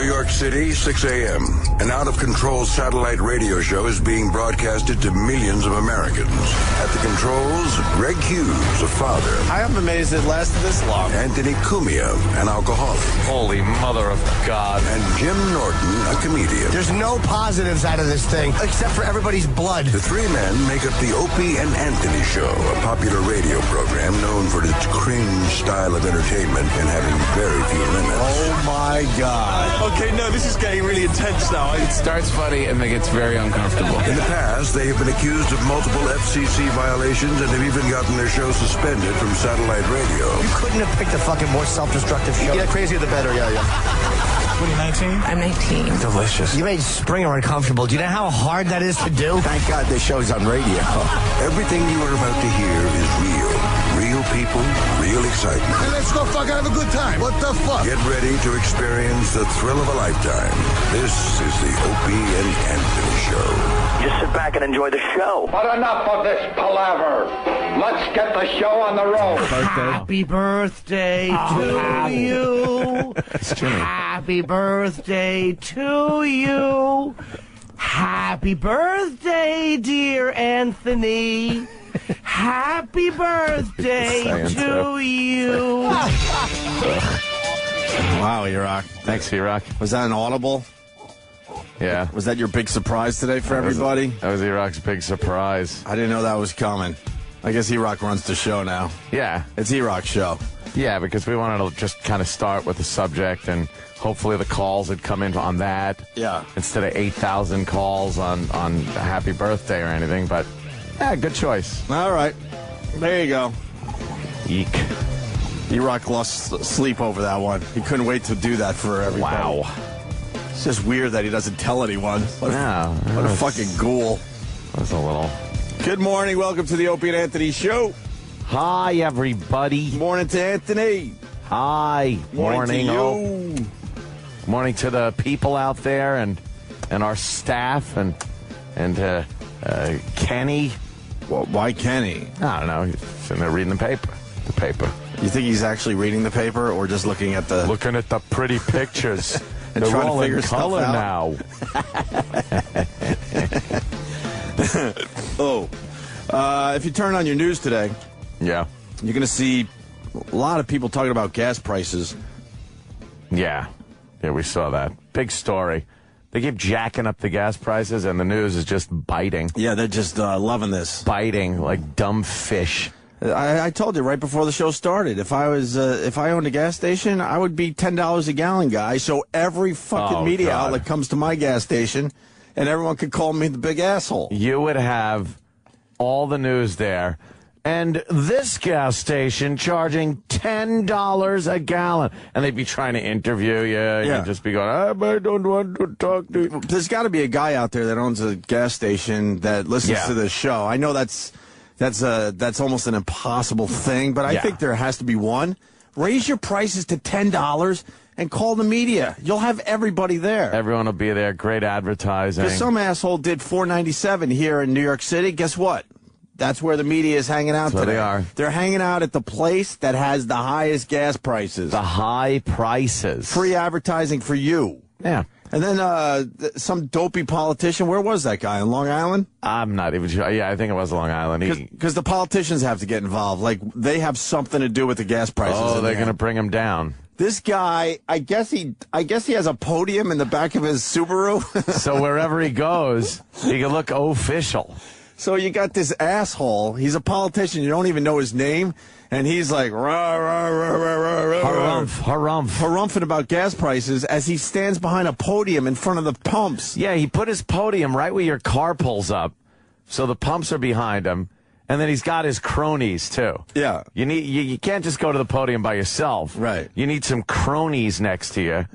York City, 6 a.m. An out-of-control satellite radio show is being broadcasted to millions of Americans. At the controls, Greg Hughes, a father. I am amazed it lasted this long. Anthony Cumia, an alcoholic. Holy mother of God. And Jim Norton, a comedian. There's no positives out of this thing, except for everybody's blood. The three men make up the Opie and Anthony Show, a popular radio program known for its cringe style of entertainment and having very few limits. Oh, my God. Okay, no, this is getting really intense now. It starts funny and then gets very uncomfortable. In the past, they have been accused of multiple FCC violations and have even gotten their show suspended from satellite radio. You couldn't have picked a fucking more self-destructive show. Yeah, crazier the better, yeah. What are you, 19? I'm 19. Delicious. You made Springer uncomfortable. Do you know how hard that is to do? Thank God this show's on radio. Everything you are about to hear is real. Real people, real excitement. Hey, let's go fucking have a good time. What the fuck? Get ready to experience the thrill of a lifetime. This is the Opie and Anthony Show. Just sit back and enjoy the show. But enough of this palaver. Let's get the show on the road. Happy birthday to you. Happy birthday to you. Happy birthday, dear Anthony. Happy birthday to you. Wow, E-Rock. Thanks, E-Rock. Was that an audible? Yeah. Was that your big surprise today for everybody? That was E-Rock's big surprise. I didn't know that was coming. I guess E-Rock runs the show now. Yeah. It's E-Rock's show. Yeah, because we wanted to just kind of start with the subject, and hopefully the calls would come in on that. Yeah. Instead of 8,000 calls on happy birthday or anything, but yeah, good choice. All right. There you go. Eek. E-Rock lost sleep over that one. He couldn't wait to do that for everybody. Wow. It's just weird that he doesn't tell anyone. What a fucking ghoul. That's a little. Good morning. Welcome to the Opie and Anthony Show. Hi, everybody. Morning to Anthony. Hi. Morning to you. Morning to the people out there and our staff and Kenny. Well, why Kenny? I don't know. He's sitting there reading the paper. You think he's actually reading the paper or just looking at the... Looking at the pretty pictures. And They're trying all to figure in color stuff now. If you turn on your news today... Yeah. You're going to see a lot of people talking about gas prices. Yeah. Yeah, we saw that. Big story. They keep jacking up the gas prices, and the news is just biting. Yeah, they're just loving this. Biting like dumb fish. I told you right before the show started, if I owned a gas station, I would be $10 a gallon guy. So every fucking media outlet comes to my gas station, and everyone could call me the big asshole. You would have all the news there. And this gas station charging $10 a gallon. And they'd be trying to interview you. Yeah. You'd just be going, I don't want to talk to you. There's got to be a guy out there that owns a gas station that listens to this show. I know that's almost an impossible thing, but I think there has to be one. Raise your prices to $10 and call the media. You'll have everybody there. Everyone will be there. Great advertising. Because some asshole did $4.97 here in New York City. Guess what? That's where the media is hanging out today. They are. They're hanging out at the place that has the highest gas prices. The high prices. Free advertising for you. Yeah. And then some dopey politician, where was that guy, in Long Island? I'm not even sure. Yeah, I think it was Long Island. Because the politicians have to get involved. Like, they have something to do with the gas prices. Oh, they're going to bring him down. This guy, I guess he has a podium in the back of his Subaru. So wherever he goes, he can look official. So you got this asshole. He's a politician. You don't even know his name. And he's like, rah, rah, rah, rah, rah, rah, harumphing about gas prices as he stands behind a podium in front of the pumps. Yeah, he put his podium right where your car pulls up. So the pumps are behind him. And then he's got his cronies, too. Yeah. You can't just go to the podium by yourself. Right. You need some cronies next to you.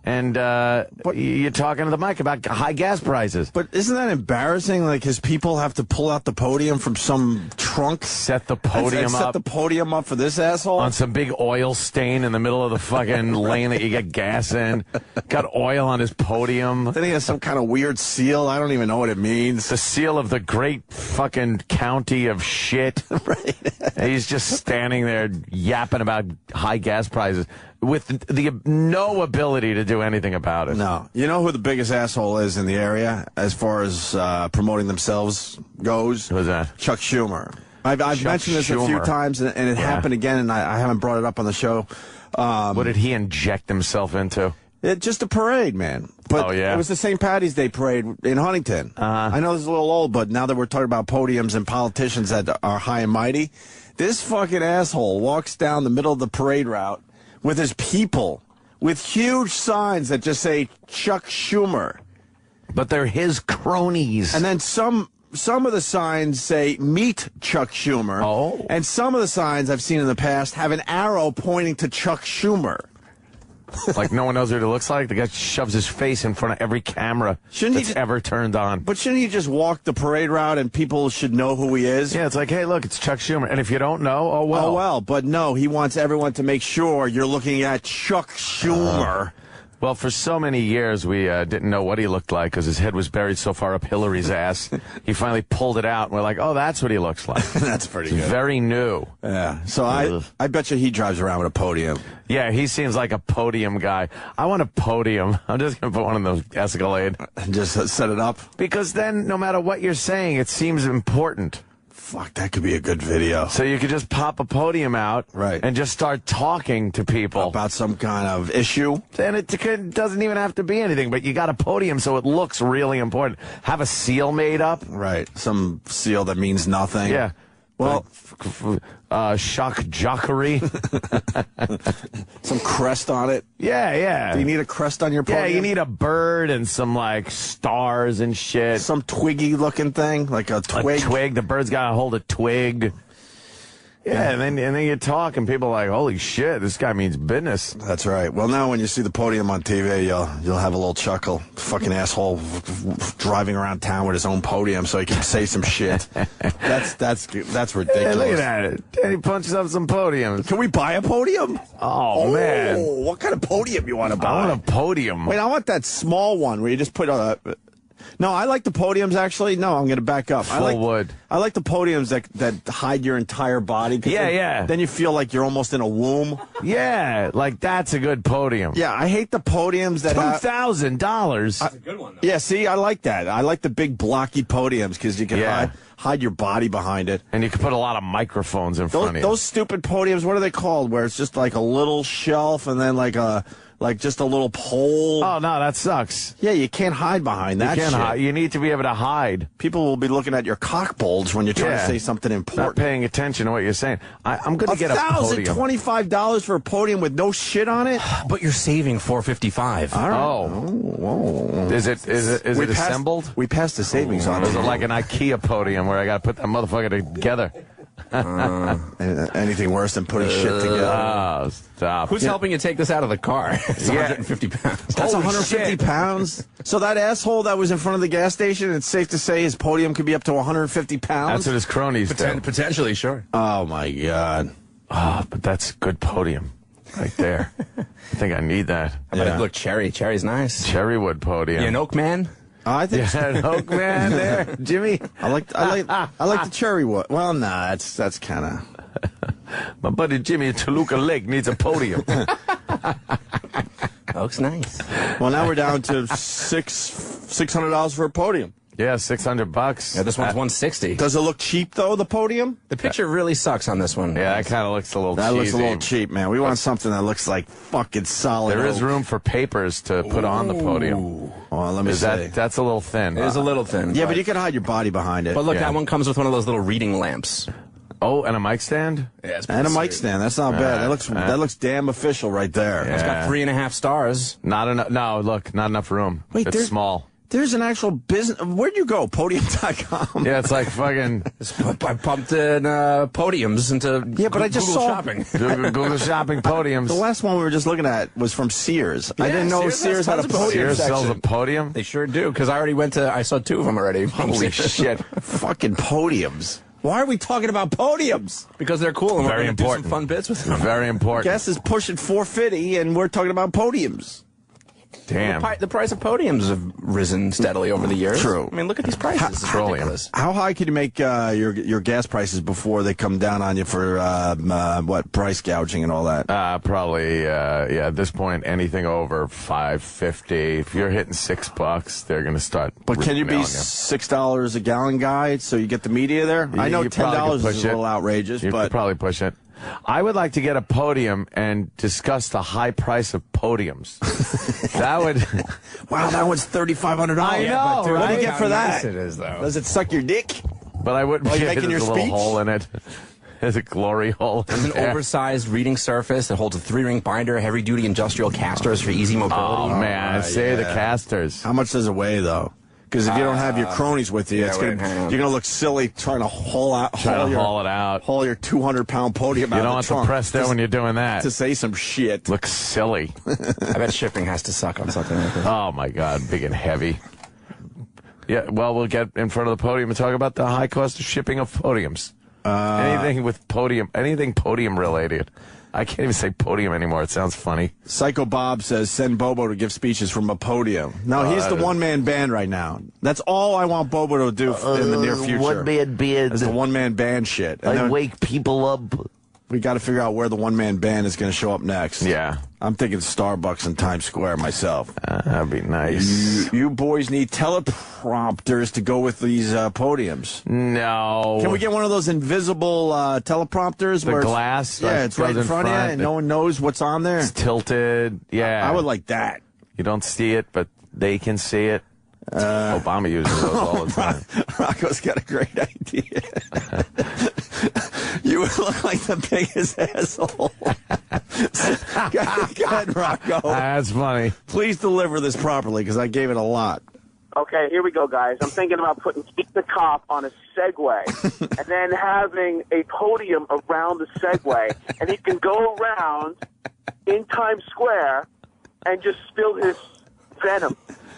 And you're talking to the mic about high gas prices. But isn't that embarrassing? Like, his people have to pull out the podium from some trunk. Set the podium Set up. the podium up for this asshole. On some big oil stain in the middle of the fucking lane that you get gas in. Got oil on his podium. Then he has some kind of weird seal. I don't even know what it means. The seal of the great fucking county of shit. Right. And he's just standing there yapping about high gas prices with the no ability to do anything about it. No. You know who the biggest asshole is in the area as far as promoting themselves goes? Who's that? Chuck Schumer. I've mentioned this a few Schumer. times, and it happened again, and I haven't brought it up on the show. What did he inject himself into? Just a parade, man. But it was the St. Patty's Day parade in Huntington. I know this is a little old, but now that we're talking about podiums and politicians that are high and mighty, this fucking asshole walks down the middle of the parade route with his people with huge signs that just say Chuck Schumer. But they're his cronies. And then some of the signs say meet Chuck Schumer. Oh. And some of the signs I've seen in the past have an arrow pointing to Chuck Schumer. Like no one knows what he looks like. The guy shoves his face in front of every camera that's ever turned on. But shouldn't he just walk the parade route and people should know who he is? Yeah, it's like, hey, look, it's Chuck Schumer. And if you don't know, oh well. Oh well, but no, he wants everyone to make sure you're looking at Chuck Schumer. Well, for so many years, we didn't know what he looked like because his head was buried so far up Hillary's ass. He finally pulled it out, and we're like, oh, that's what he looks like. That's pretty good. Very new. Yeah. So I bet you he drives around with a podium. Yeah, he seems like a podium guy. I want a podium. I'm just going to put one in the Escalade. And just set it up? Because then, no matter what you're saying, it seems important. Fuck, that could be a good video. So you could just pop a podium out and just start talking to people. About some kind of issue? And it doesn't even have to be anything, but you got a podium so it looks really important. Have a seal made up. Right. Some seal that means nothing. Yeah. Well, shock jockery. Some crest on it. Yeah. Do you need a crest on your podium? Yeah, you need a bird and some, like, stars and shit. Some twiggy-looking thing, like a twig. A twig. The bird's got to hold a twig. Yeah, and then you talk, and people are like, holy shit, this guy means business. That's right. Well, now when you see the podium on TV, you'll have a little chuckle. Fucking asshole driving around town with his own podium so he can say some shit. That's ridiculous. Hey, look at that. And he punches up some podiums. Can we buy a podium? Oh, man. What kind of podium you want to buy? I want a podium. Wait, I want that small one where you just put a... No, I like the podiums, actually. No, I'm going to back up. Full wood. I like the podiums that hide your entire body. Yeah. Then you feel like you're almost in a womb. Yeah, like that's a good podium. Yeah, I hate the podiums that have... $2,000. That's a good one, though. Yeah, see, I like that. I like the big blocky podiums because you can hide your body behind it. And you can put a lot of microphones in front of you. Those stupid podiums, what are they called? Where it's just like a little shelf and then like just a little pole. Oh, no, that sucks. Yeah, you can't hide behind that shit. You need to be able to hide. People will be looking at your cock bulge when you're trying to say something important. Not paying attention to what you're saying. I'm going to get a podium. $1,025 for a podium with no shit on it? But you're saving $455. All right. Oh. Whoa. Is it assembled? We passed the savings on Or it. is it like an IKEA podium where I got to put that motherfucker together? Anything worse than putting shit together. Oh, stop. Who's helping you take pounds? It's 150 pounds. That's 150 pounds? So that asshole that was in front of the gas station, it's safe to say his podium could be up to 150 pounds? That's what his cronies do. Potentially, sure. Oh, my God. Oh, but that's good podium right there. I think I need that. How about it look cherry? Cherry's nice. Cherry wood podium. You an oak man? I think an oak man there, Jimmy. I like the cherry wood. Well, nah, that's kind of. My buddy Jimmy at Toluca Lake needs a podium. Oak's nice. Well, now we're down to $600 for a podium. Yeah, $600. Yeah, this one's $160. Does it look cheap though? The podium? The picture really sucks on this one. Yeah, that kind of looks a little. That cheesy. looks a little cheap, man. We want something that looks like fucking solid. There is room for papers to put on the podium. Well, let me see. That's a little thin. It is a little thin. Yeah, but you can hide your body behind it. But look, that one comes with one of those little reading lamps. Oh, and a mic stand? Yeah, it's and a mic sweet. stand. That's not bad. That looks damn official right there. It's got 3.5 stars. Not enough. No, look, not enough room. Wait, it's small. There's an actual business. Where'd you go? Podium.com. Yeah, it's like fucking. I pumped in podiums into I just Google saw Shopping. Google Shopping podiums. The last one we were just looking at was from Sears. I didn't know Sears had a podium Sears section. sells a podium? They sure do, because I saw 2 of them already. Holy shit. Fucking podiums. Why are we talking about podiums? Because they're cool and Very we're going to do some important. fun bits with them. Very important. Guest is pushing $450, and we're talking about podiums. Damn. The price of podiums have risen steadily over the years. True. I mean, look at these prices. It's ridiculous. How high can you make your gas prices before they come down on you for price gouging and all that? Probably at this point anything over $5.50. If you're hitting $6, they're going to start. But can you be nailing $6 a gallon guy so you get the media there? I know You probably $10 could push is a little it. outrageous, You but could probably push it. I would like to get a podium and discuss the high price of podiums. That would. Wow, that one's $3,500. I know, What do right? you get for How that? nice it is, though. Does it suck your dick? But I wouldn't. While you're There's making your a little speech? hole in it. There's a glory hole. There's an oversized reading surface that holds a 3-ring binder, heavy-duty industrial casters for easy mobility. Oh man, say the casters. How much does it weigh, though? Because if you don't have your cronies with you, yeah, you're going to look silly trying to haul it out. Haul your 200-pound podium out You of don't the want trunk to press there when you're doing that. to say some shit. Looks silly. I bet shipping has to suck on something like this. Oh my God, big and heavy. Yeah, well, we'll get in front of the podium and talk about the high cost of shipping of podiums. Anything podium related. I can't even say podium anymore. It sounds funny. Psycho Bob says, send Bobo to give speeches from a podium. No, he's the one-man band right now. That's all I want Bobo to do in the near future. One-man band. Is the one-man band shit. And I then wake people up. we got to figure out where the one-man band is going to show up next. Yeah. I'm thinking Starbucks in Times Square myself. That'd be nice. You boys need teleprompters to go with these podiums. No. Can we get one of those invisible teleprompters? The where glass? Yeah, it's right in front of you, and no one knows what's on there. It's tilted. Yeah. I would like that. You don't see it, but they can see it. Obama uses those all the time. Rocco's got a great idea. You would look like the biggest asshole. Go ahead, Rocco. That's funny. Please deliver this properly, because I gave it a lot. Okay, here we go, guys. I'm thinking about putting Keith the Cop on a Segway and then having a podium around the Segway, and he can go around in Times Square and just spill his venom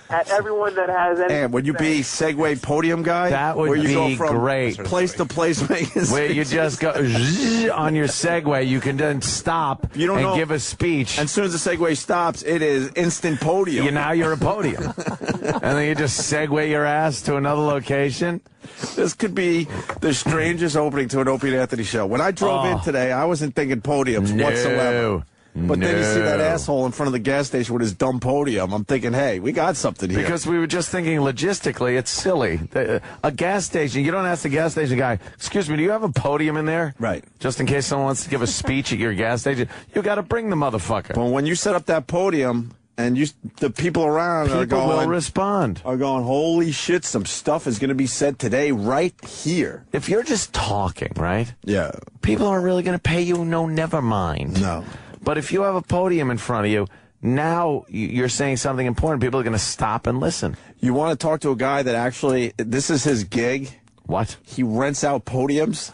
at everyone that has any. And would you be Segway podium guy? That would where you be go from great. place to place making Where you just go on your Segway, you can then stop and give a speech. And as soon as the Segway stops, it is instant podium. Now you're a podium. And then you just segue your ass to another location. This could be the strangest opening to an Opie and Anthony show. When I drove in today, I wasn't thinking podiums whatsoever. But then you see that asshole in front of the gas station with his dumb podium. I'm thinking, hey, we got something here. Because we were just thinking logistically, it's silly. A gas station, you don't ask the gas station guy, excuse me, do you have a podium in there? Right. Just in case someone wants to give a speech at your gas station. You got to bring the motherfucker. But when you set up that podium and the people around are People going, will respond. Are going, holy shit, some stuff is going to be said today right here. If you're just talking, right? Yeah. People aren't really going to pay you. No, never mind. No. But if you have a podium in front of you, now you're saying something important. People are going to stop and listen. You want to talk to a guy that actually, this is his gig? What? He rents out podiums?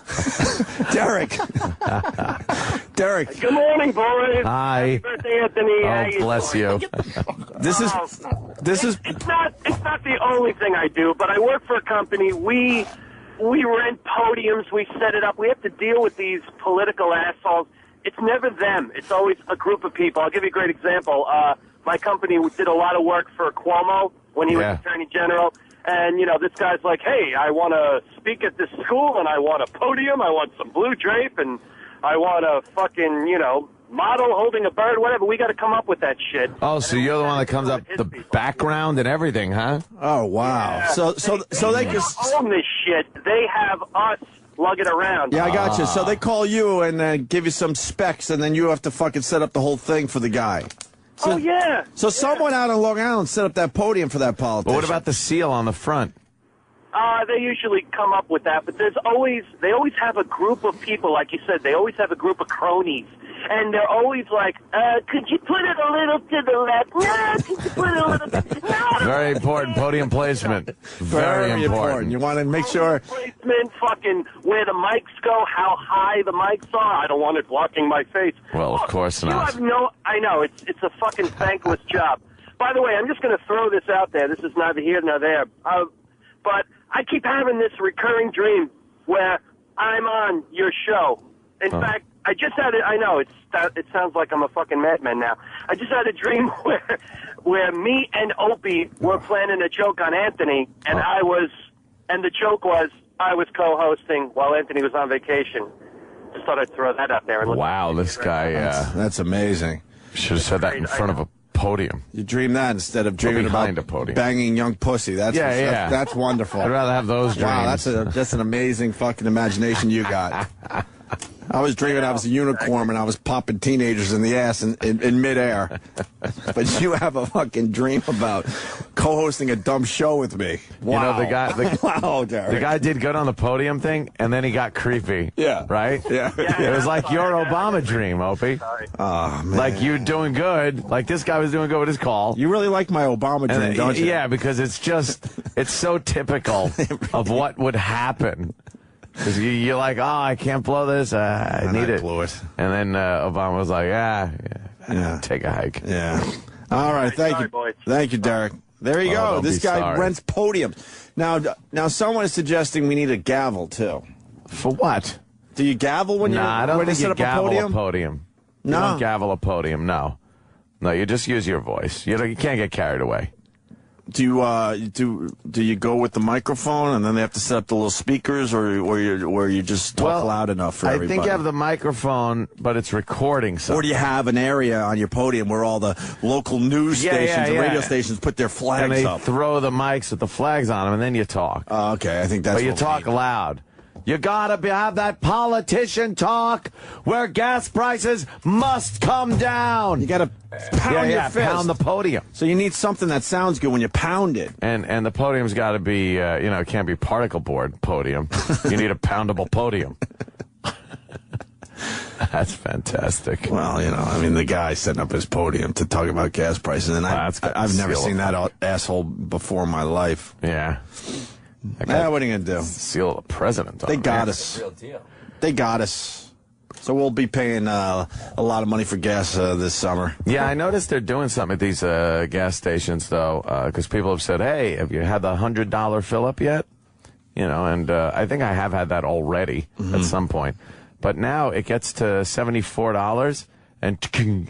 Derek. Derek. Good morning, boys. Hi. Happy birthday, Anthony. Oh, bless you. This is. It's not the only thing I do, but I work for a company. We rent podiums. We set it up. We have to deal with these political assholes. It's never them. It's always a group of people. I'll give you a great example. My company did a lot of work for Cuomo when he was Attorney General. And, this guy's like, hey, I want to speak at this school, and I want a podium, I want some blue drape, and I want a fucking, model holding a bird, whatever. We got to come up with that shit. Oh, so you're the one that comes up the background and everything, huh? Oh, wow. Yeah. So they just own this shit. They have us lug it around. Yeah, I got you. So they call you and give you some specs, and then you have to fucking set up the whole thing for the guy. So, So someone out on Long Island set up that podium for that politician. But what about the seal on the front? They usually come up with that, but they always have a group of people, like you said, they always have a group of cronies. And they're always like, could you put it a little to the left? No, could you put it a little bit? No. Very important podium placement. Very important. You want to make sure. Placement, fucking where the mics go, how high the mics are. I don't want it blocking my face. Well, of course not. I know, it's a fucking thankless job. By the way, I'm just going to throw this out there. This is neither here nor there. But I keep having this recurring dream where I'm on your show. In fact, I just had I know it sounds like I'm a fucking madman now. I just had a dream where me and Opie were planning a joke on Anthony, and the joke was I was co-hosting while Anthony was on vacation. Just thought I'd throw that out there. Wow, this guy. That's amazing. Should have said that in front of a podium. You dream that instead of dreaming about a podium. Banging young pussy. That's wonderful. I'd rather have those dreams. Wow, that's an amazing fucking imagination you got. I was dreaming I was a unicorn and I was popping teenagers in the ass in midair. But you have a fucking dream about co-hosting a dumb show with me. Wow. You know, wow, Derek. The guy did good on the podium thing, and then he got creepy. Yeah. Right? Yeah. It was like your Obama dream, Opie. Oh, man. Like you doing good. Like this guy was doing good with his call. You really like my Obama dream, don't you? Yeah, because it's so typical of what would happen. Because you're like, oh, I can't blow this. I need it. Blew it. And then Obama was like, take a hike. Yeah. All right. Thank you. Boys. Thank you, Derek. There you go. This guy rents podiums. Now, someone is suggesting we need a gavel, too. For what? Do you gavel when I don't think set you up gavel a podium? No. You don't gavel a podium, no. No, you just use your voice. You can't get carried away. Do you go with the microphone and then they have to set up the little speakers, or you just talk loud enough for everybody? I think you have the microphone, but it's recording something. Or do you have an area on your podium where all the local news stations and radio stations put their flags up? And they throw the mics with the flags on them, and then you talk. Okay, I think that's But you talk loud. You gotta have that politician talk where gas prices must come down. You gotta pound your fist. Pound the podium. So you need something that sounds good when you pound it. And the podium's got to be, it can't be particle board podium. You need a poundable podium. That's fantastic. Well, the guy setting up his podium to talk about gas prices, and I've never seen that asshole before in my life. Yeah. What are you going to do? Seal of the president. They got us. Real deal. They got us. So we'll be paying a lot of money for gas this summer. Yeah, I noticed they're doing something at these gas stations, though, because people have said, hey, have you had the $100 fill-up yet? And I think I have had that already at some point. But now it gets to $74, and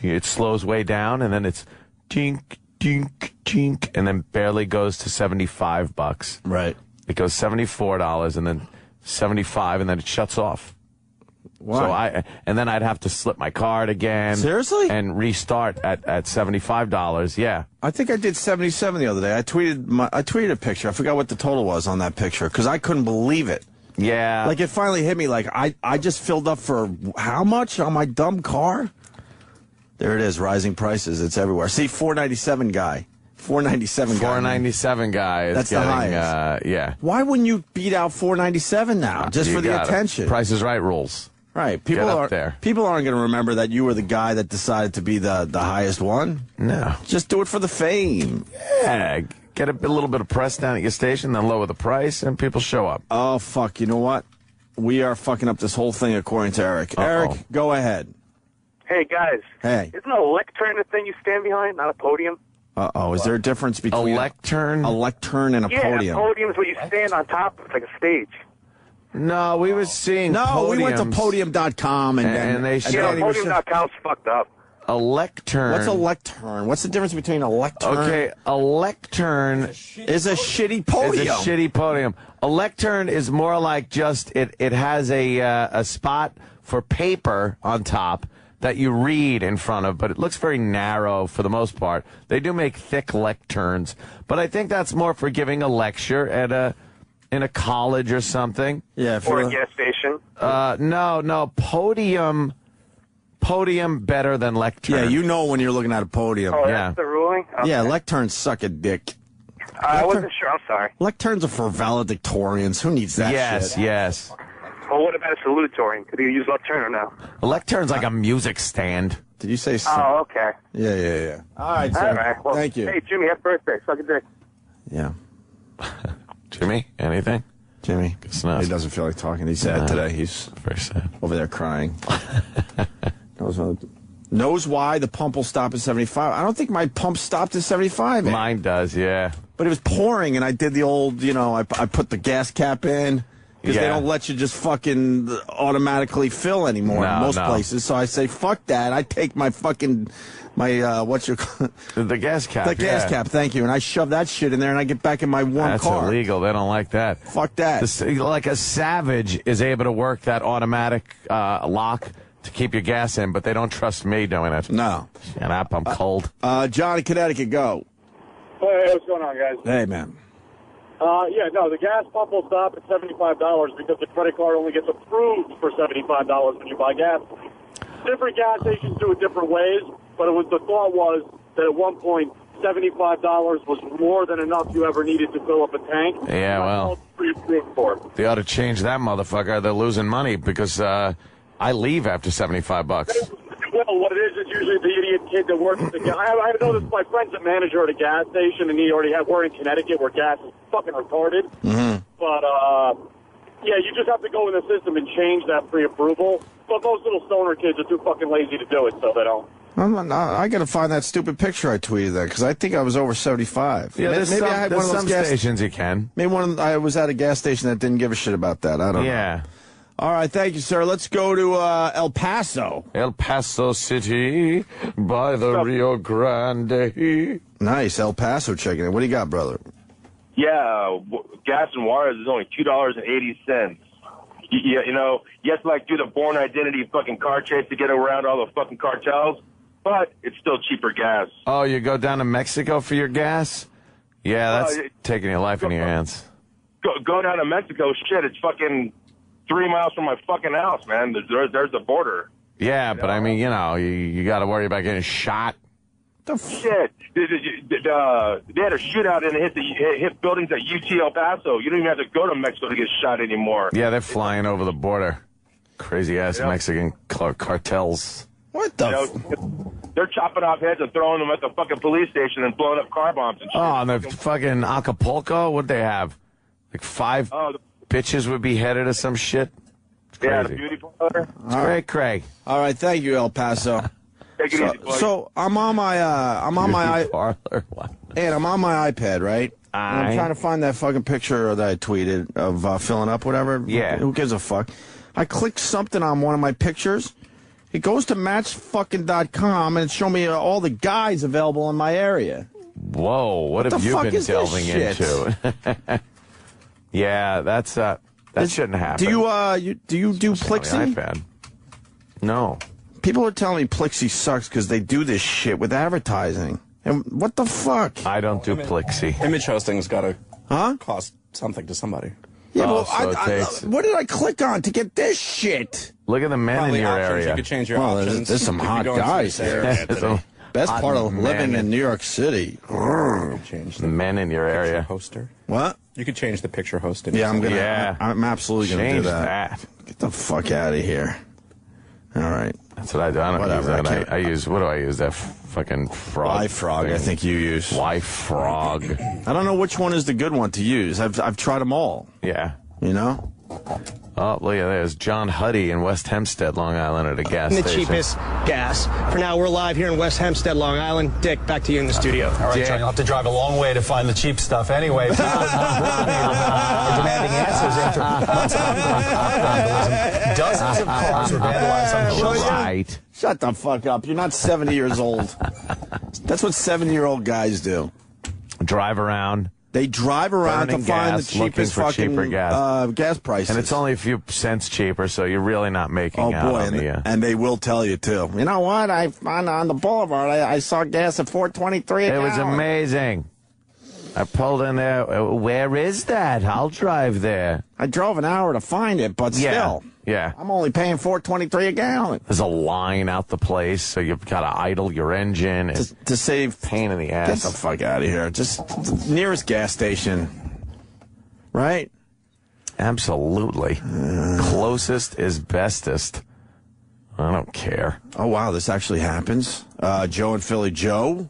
it slows way down, and then it's tink, tink, tink, and then barely goes to $75. Right. It goes $74 and then $75, and then it shuts off. Why? So and then I'd have to slip my card again. Seriously? And restart at $75. Yeah. I think I did 77 the other day. I tweeted a picture. I forgot what the total was on that picture because I couldn't believe it. Yeah. Like it finally hit me. Like I just filled up for how much on my dumb car? There it is. Rising prices. It's everywhere. See, $4.97 guy. $4.97 guy is That's getting, the highest. Yeah. Why wouldn't you beat out $4.97 now? Just for the attention. Price is Right rules. Right. People aren't going to remember that you were the guy that decided to be the highest one. No. Just do it for the fame. Yeah. Get a little bit of press down at your station, then lower the price, and people show up. Oh, fuck. You know what? We are fucking up this whole thing according to Eric. Eric, go ahead. Hey, guys. Hey. Isn't a lectern a thing you stand behind, not a podium? Uh-oh. Is there a difference between a lectern? A lectern and a podium? Yeah, a podium is where you stand on top. It's like a stage. No, we were seeing podiums. We went to podium.com and they showed... Podium.com's fucked up. A lectern. What's a lectern? What's the difference between a lectern? Okay, a lectern is a shitty podium. Is a shitty podium. A lectern is more like just it has a spot for paper on top that you read in front of, but it looks very narrow for the most part. They do make thick lecterns, but I think that's more for giving a lecture at in a college or something. Yeah, or a gas station. No, podium better than lectern. Yeah, you know when you're looking at a podium. Oh, that's the ruling? Okay. Yeah, lecterns suck a dick. I wasn't sure. I'm sorry. Lecterns are for valedictorians. Who needs that shit? Yes. Well, what about a salutatorian? Could you use lectern or no? A lecturn's like a music stand. Did you say? Oh, okay. Yeah. All right, sir. All right. Well, thank you. Hey, Jimmy, happy birthday. Suck a dick. Yeah. Jimmy, anything? Jimmy, he doesn't feel like talking. He's sad today. He's very sad. Over there crying. Knows why the pump will stop at 75. I don't think my pump stopped at 75. Mine does, yeah. But it was pouring, and I did the old, I put the gas cap in, because they don't let you just fucking automatically fill anymore in most places. So I say, fuck that. I take my fucking, the gas cap. The gas cap, thank you. And I shove that shit in there and I get back in my warm car. That's illegal. They don't like that. Fuck that. Like a savage is able to work that automatic lock to keep your gas in, but they don't trust me doing it. No. Shut up, I'm cold. John in Connecticut, go. Hey, what's going on, guys? Hey, man. The gas pump will stop at $75 because the credit card only gets approved for $75 when you buy gas. Different gas stations do it different ways, but the thought was that at one point, $75 was more than enough you ever needed to fill up a tank. Yeah, well, they ought to change that motherfucker. They're losing money because I leave after $75. Well, what it is usually the idiot kid that works at the gas. I know this. My friend's a manager at a gas station, and we're in Connecticut where gas is fucking retarded. Mm-hmm. But you just have to go in the system and change that pre-approval. But most little stoner kids are too fucking lazy to do it, so they don't. I got to find that stupid picture I tweeted there because I think I was over 75. Yeah, maybe I had one of those stations you can. Maybe I was at a gas station that didn't give a shit about that. I don't know. Yeah. All right, thank you, sir. Let's go to El Paso. El Paso City by the Rio Grande. Nice, El Paso checking in. What do you got, brother? Yeah, gas in Juarez is only $2.80. You have to do the Born Identity fucking car chase to get around all the fucking cartels, but it's still cheaper gas. Oh, you go down to Mexico for your gas? Yeah, that's taking your life in your hands. Go down to Mexico, shit, it's fucking 3 miles from my fucking house, man. There's the border. Yeah, but I mean, you got to worry about getting shot. The shit. They had a shootout and it hit buildings at UT El Paso. You don't even have to go to Mexico to get shot anymore. Yeah, they're flying over the border. Crazy ass Mexican cartels. What the? They're chopping off heads and throwing them at the fucking police station and blowing up car bombs and shit. Oh, and the fucking Acapulco, what'd they have? Like 5 bitches would be headed to some shit. It's crazy. Yeah, the beauty parlor. It's great, Craig. All right, thank you, El Paso. Take it easy, boy. So I'm on my I'm on my iPad, right? And I'm trying to find that fucking picture that I tweeted of filling up, whatever. Yeah. Who gives a fuck? I clicked something on one of my pictures. It goes to matchfucking.com and it's showing me all the guys available in my area. Whoa, what have you been delving into? Yeah, that shouldn't happen. Do you do Plixie? iPad. No. People are telling me Plixie sucks because they do this shit with advertising. And what the fuck? I don't do Plixie. Image hosting's got to cost something to somebody. Yeah, what did I click on to get this shit? Look at the men in your area. You could change your options. There's some hot guys here. Best part of living in New York City. Change the men in your area. Hoster. What? You could change the picture host. Yeah, I'm absolutely gonna do that. Get the fuck out of here. All right. That's what I do. I don't use that. I use, what do I use? That fucking frog. Y-Frog, I think you use. Y-Frog. I don't know which one is the good one to use. I've tried them all. Yeah. You know? Oh, look at there's John Huddy in West Hempstead, Long Island at a gas station. The cheapest gas. For now, we're live here in West Hempstead, Long Island. Dick, back to you in the studio. All right, John, you'll have to drive a long way to find the cheap stuff anyway. People are demanding answers after months of vandalism. Dozens of cars were vandalized on Right. Shut the fuck up. You're not 70 years old. That's what 70-year-old guys do. Drive around. They drive around to find the cheapest fucking gas prices. And it's only a few cents cheaper, so you're really not making out on and they will tell you, too. You know what? On the boulevard, I saw gas at $4.23 It was amazing. I pulled in there. Where is that? I'll drive there. I drove an hour to find it, but still. Yeah. I'm only paying $4.23 a gallon. There's a line out the place, so you've got to idle your engine. To save pain in the ass. Get the fuck out of here. Just the nearest gas station. Right? Absolutely. Closest is bestest. I don't care. Oh, wow. This actually happens. Joe in Philly. Joe?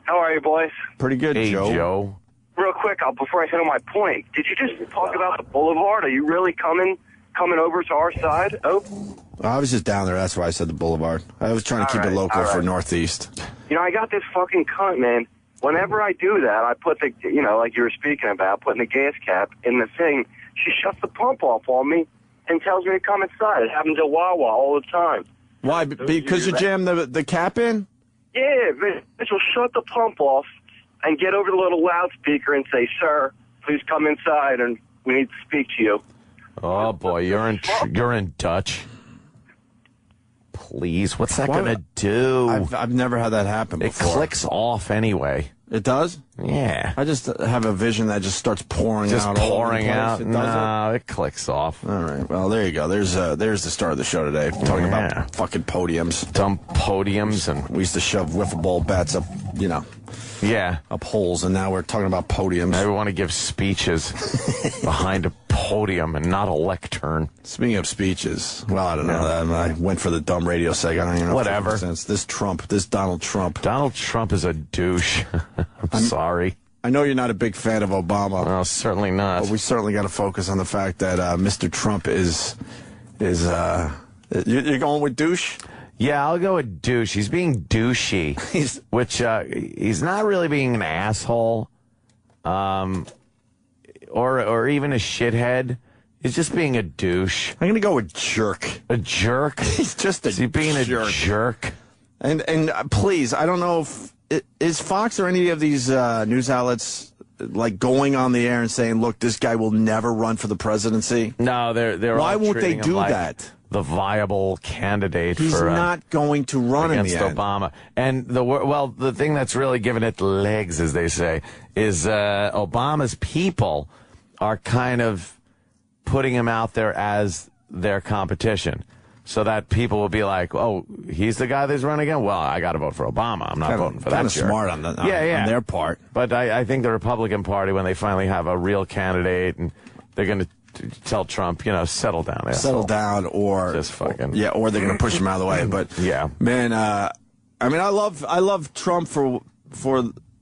How are you, boys? Pretty good, hey, Joe. Joe. Real quick, before I hit on my point, did you just talk about the boulevard? Are you really coming over to our side? Oh, I was just down there. That's why I said the boulevard. I was trying to keep it local for Northeast. You know, I got this fucking cunt, man. whenever I do that, I put the, like you were speaking about, putting the gas cap in the thing, she shuts the pump off on me and tells me to come inside. It happens at Wawa all the time. Why? Because you jam the cap in? Yeah, bitch will shut the pump off and get over the little loudspeaker and say, "Sir, please come inside and we need to speak to you." Oh boy, you're in Dutch. Please, what's that gonna do? I've never had that happen before. It clicks off anyway. It does? Yeah. I just have a vision that just starts pouring out. Just pouring out. No, it clicks off. All right. Well, there you go. There's the start of the show today. Talking about fucking podiums. Dumb podiums. And we used to shove wiffle ball bats up, up holes, and now we're talking about podiums. Now we want to give speeches behind a podium and not a lectern. Speaking of speeches, well, I don't know. I went for the dumb radio segment. I don't even know. Whatever. This Donald Trump. Donald Trump is a douche. I'm sorry. I know you're not a big fan of Obama. No, certainly not. But we certainly got to focus on the fact that Mr. Trump is you're going with douche? Yeah, I'll go with douche. He's being douchey, which he's not really being an asshole, or even a shithead. He's just being a douche. I'm going to go with jerk. A jerk? He's just Is he being a jerk? And please, I don't know if is Fox or any of these news outlets like going on the air and saying, "Look, this guy will never run for the presidency." No, they're. Why all won't they treating do him like that? The viable candidate. He's not going to run against in the end. Obama. And the thing that's really giving it legs, as they say, is Obama's people are kind of putting him out there as their competition. So that people will be like, "Oh, he's the guy that's running again. Well, I got to vote for Obama. I'm not voting for that." Kind of smart on their part. But I think the Republican Party, when they finally have a real candidate, and they're going to tell Trump, settle down, asshole. Settle down, or just fucking or they're going to push him out of the way. But man, I mean, I love Trump for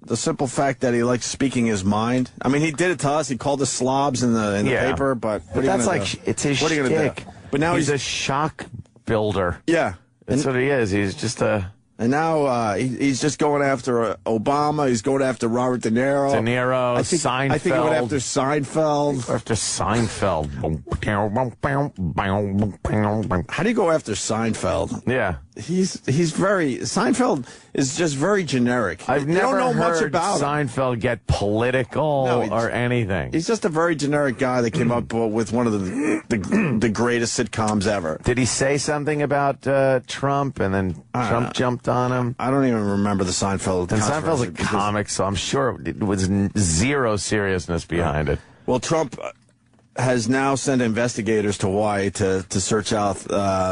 the simple fact that he likes speaking his mind. I mean, he did it to us. He called us slobs in the paper, but that's like it's his shtick. But now he's a shock builder. Yeah, that's what he is. He's just a. And now he's just going after Obama. He's going after Robert De Niro. Seinfeld. I think he went after Seinfeld. After Seinfeld. How do you go after Seinfeld? Yeah. Seinfeld is just very generic. I've never don't know heard much about Seinfeld get political or anything. He's just a very generic guy that came up with one of the greatest sitcoms ever. Did he say something about Trump and then Trump jumped on him? I don't even remember the Seinfeld. And Seinfeld's a comic, so I'm sure it was zero seriousness behind it. Well, Trump has now sent investigators to Hawaii to search out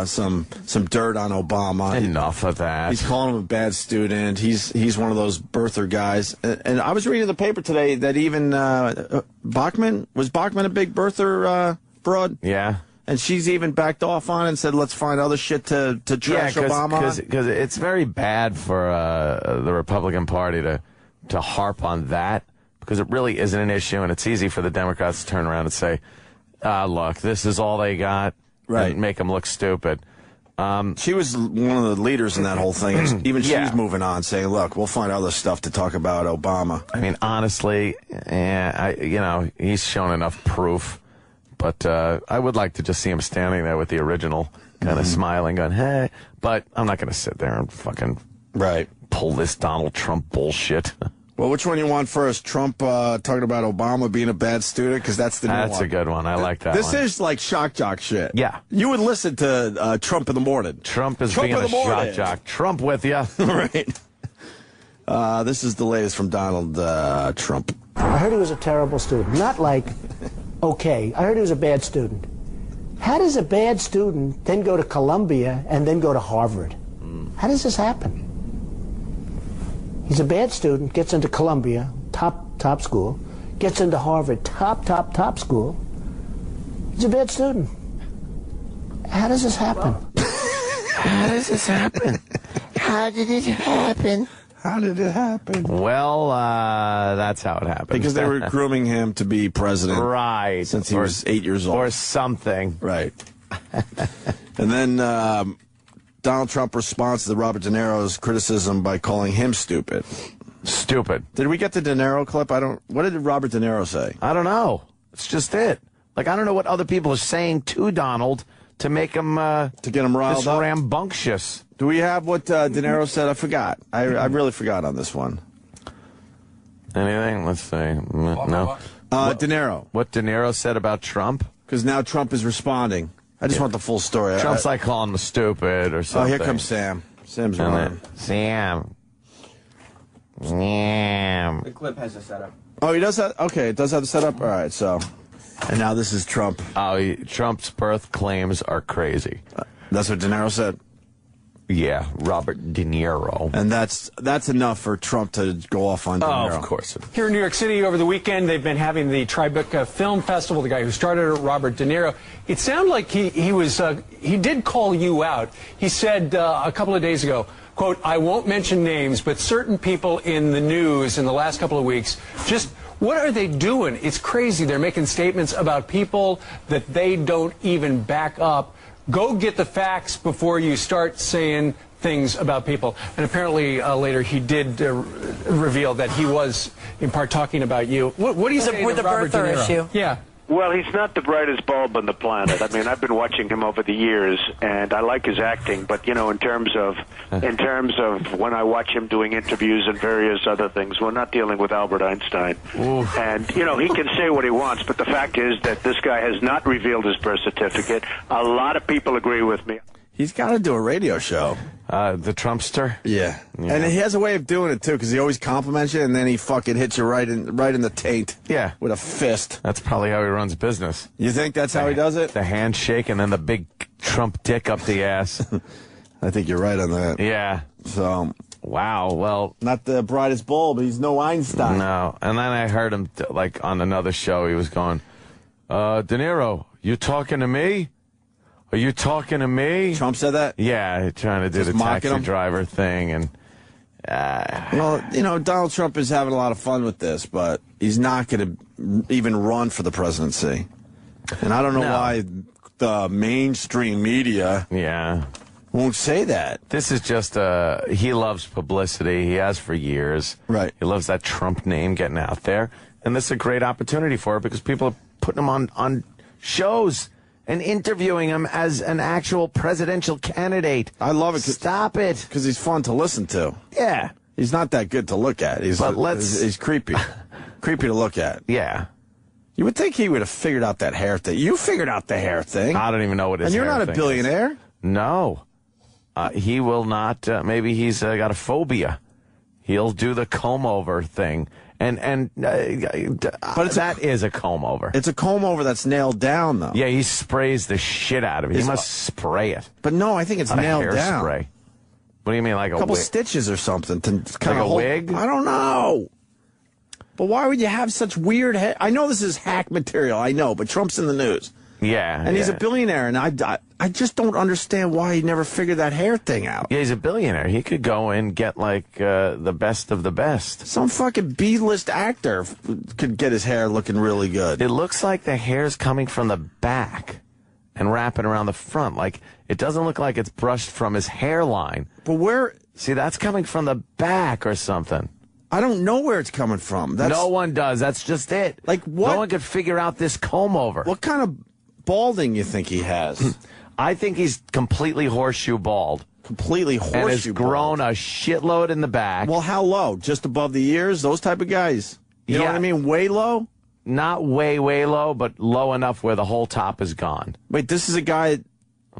some dirt on Obama. Enough of that. He's calling him a bad student. He's one of those birther guys. And I was reading the paper today that even Bachmann a big birther broad? Yeah. And she's even backed off on it and said, let's find other shit to trash Obama. Because it's very bad for the Republican Party to harp on that, because it really isn't an issue, and it's easy for the Democrats to turn around and say, look, this is all they got, right? And make them look stupid. She was one of the leaders in that whole thing. Even she's moving on, saying, look, we'll find other stuff to talk about Obama. I mean, honestly, he's shown enough proof. But I would like to just see him standing there with the original, kind of smiling, going, hey. But I'm not going to sit there and fucking pull this Donald Trump bullshit. Well, which one you want first? Trump talking about Obama being a bad student? Because that's the new one. That's a good one. I like that This one. is like shock jock shit. Yeah. You would listen to Trump in the morning. Trump is being a shock jock. Trump with you. Right. This is the latest from Donald Trump. I heard he was a terrible student. Not like, okay, I heard he was a bad student. How does a bad student then go to Columbia and then go to Harvard? How does this happen? He's a bad student, gets into Columbia, top school, gets into Harvard, top school. He's a bad student. How does this happen? How does this happen? How did it happen? How did it happen? Well, that's how it happened. Because they were grooming him to be president. Right. Since he was 8 years old. Or something. Right. And then Donald Trump responds to Robert De Niro's criticism by calling him stupid. Stupid. Did we get the De Niro clip? What did Robert De Niro say? I don't know. It's just it. Like, I don't know what other people are saying to Donald to make him to get him riled up. Rambunctious. Do we have what De Niro said? I forgot. I really forgot on this one. Anything? Let's see. No. De Niro. What De Niro said about Trump? Because now Trump is responding. I just want the full story. Trump's like calling him stupid or something. Oh, here comes Sam. Sam's running. Sam. The clip has a setup. Oh, he does that? Okay, it does have the setup? All right, so. And now this is Trump. Oh, Trump's birth claims are crazy. That's what De Niro said? Yeah, Robert De Niro. And that's enough for Trump to go off on De Niro. Oh, of course. Here in New York City over the weekend, they've been having the Tribeca Film Festival. The guy who started it, Robert De Niro. It sounded like he did call you out. He said a couple of days ago, quote, "I won't mention names, but certain people in the news in the last couple of weeks just what are they doing? It's crazy. They're making statements about people that they don't even back up. Go get the facts before you start saying things about people." And apparently later he did reveal that he was in part talking about you. What do you say with to the Robert De birther Niro? issue? Yeah. Well, he's not the brightest bulb on the planet. I mean, I've been watching him over the years, and I like his acting. But you know, in terms of when I watch him doing interviews and various other things, we're not dealing with Albert Einstein. Ooh. And you know, he can say what he wants, but the fact is that this guy has not revealed his birth certificate. A lot of people agree with me. He's got to do a radio show. The Trumpster? Yeah. And he has a way of doing it, too, because he always compliments you, and then he fucking hits you right in the taint. Yeah. With a fist. That's probably how he runs business. You think that's how he does it? The handshake and then the big Trump dick up the ass. I think you're right on that. Yeah. So... Wow, well... Not the brightest bulb, but he's no Einstein. No. And then I heard him, like, on another show, he was going, De Niro, you talking to me? Are you talking to me? Trump said that? Yeah, trying to do the taxi driver thing. And well, you know, Donald Trump is having a lot of fun with this, but he's not going to even run for the presidency. And I don't know why the mainstream media won't say that. This is just, he loves publicity. He has for years. Right. He loves that Trump name getting out there. And this is a great opportunity for it because people are putting him on shows and interviewing him as an actual presidential candidate. I love it. Stop it. Because he's fun to listen to. Yeah. He's not that good to look at. He's creepy. Creepy to look at. Yeah. You would think he would have figured out that hair thing. You figured out the hair thing. I don't even know what his hair thing is. And you're not a billionaire. Is. No. He will not. Maybe he's got a phobia. He'll do the comb-over thing. But that is a comb-over. It's a comb-over that's nailed down, though. Yeah, he sprays the shit out of it. He must spray it. But no, I think it's nailed down. Spray. What do you mean, like a couple stitches or something to kind of hold, wig? I don't know. But why would you have such weird hair? I know this is hack material. I know, but Trump's in the news. Yeah, and he's a billionaire, and I just don't understand why he never figured that hair thing out. Yeah, he's a billionaire. He could go and get, like, the best of the best. Some fucking B-list actor could get his hair looking really good. It looks like the hair's coming from the back and wrapping around the front. Like, it doesn't look like it's brushed from his hairline. But where... See, that's coming from the back or something. I don't know where it's coming from. No one does. That's just it. Like, what? No one could figure out this comb-over. What kind of balding you think he has? I think he's completely horseshoe bald. Completely horseshoe bald. And has grown a shitload in the back. Well, how low? Just above the ears? Those type of guys? You know what I mean? Way low? Not way, way low, but low enough where the whole top is gone. Wait, this is a guy...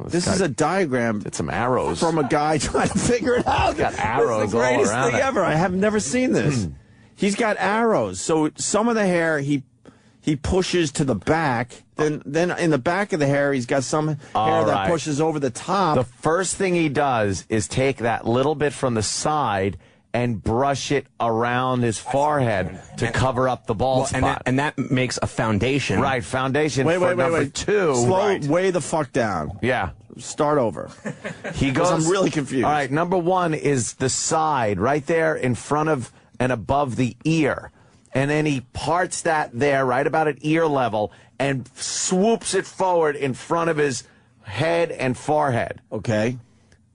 This is a diagram. It's some arrows. From a guy trying to figure it out. He's got arrows all around. It's the greatest thing ever. I have never seen this. He's got arrows. So some of the hair he pushes to the back. Then in the back of the hair, he's got some hair that pushes over the top. The first thing he does is take that little bit from the side and brush it around his forehead to cover up the bald spot. And that makes a foundation. Right, foundation for number two. Slow, way the fuck down. Yeah. Start over. He goes. I'm really confused. All right, number one is the side, right there in front of and above the ear. And then he parts that there right about at ear level and swoops it forward in front of his head and forehead. Okay.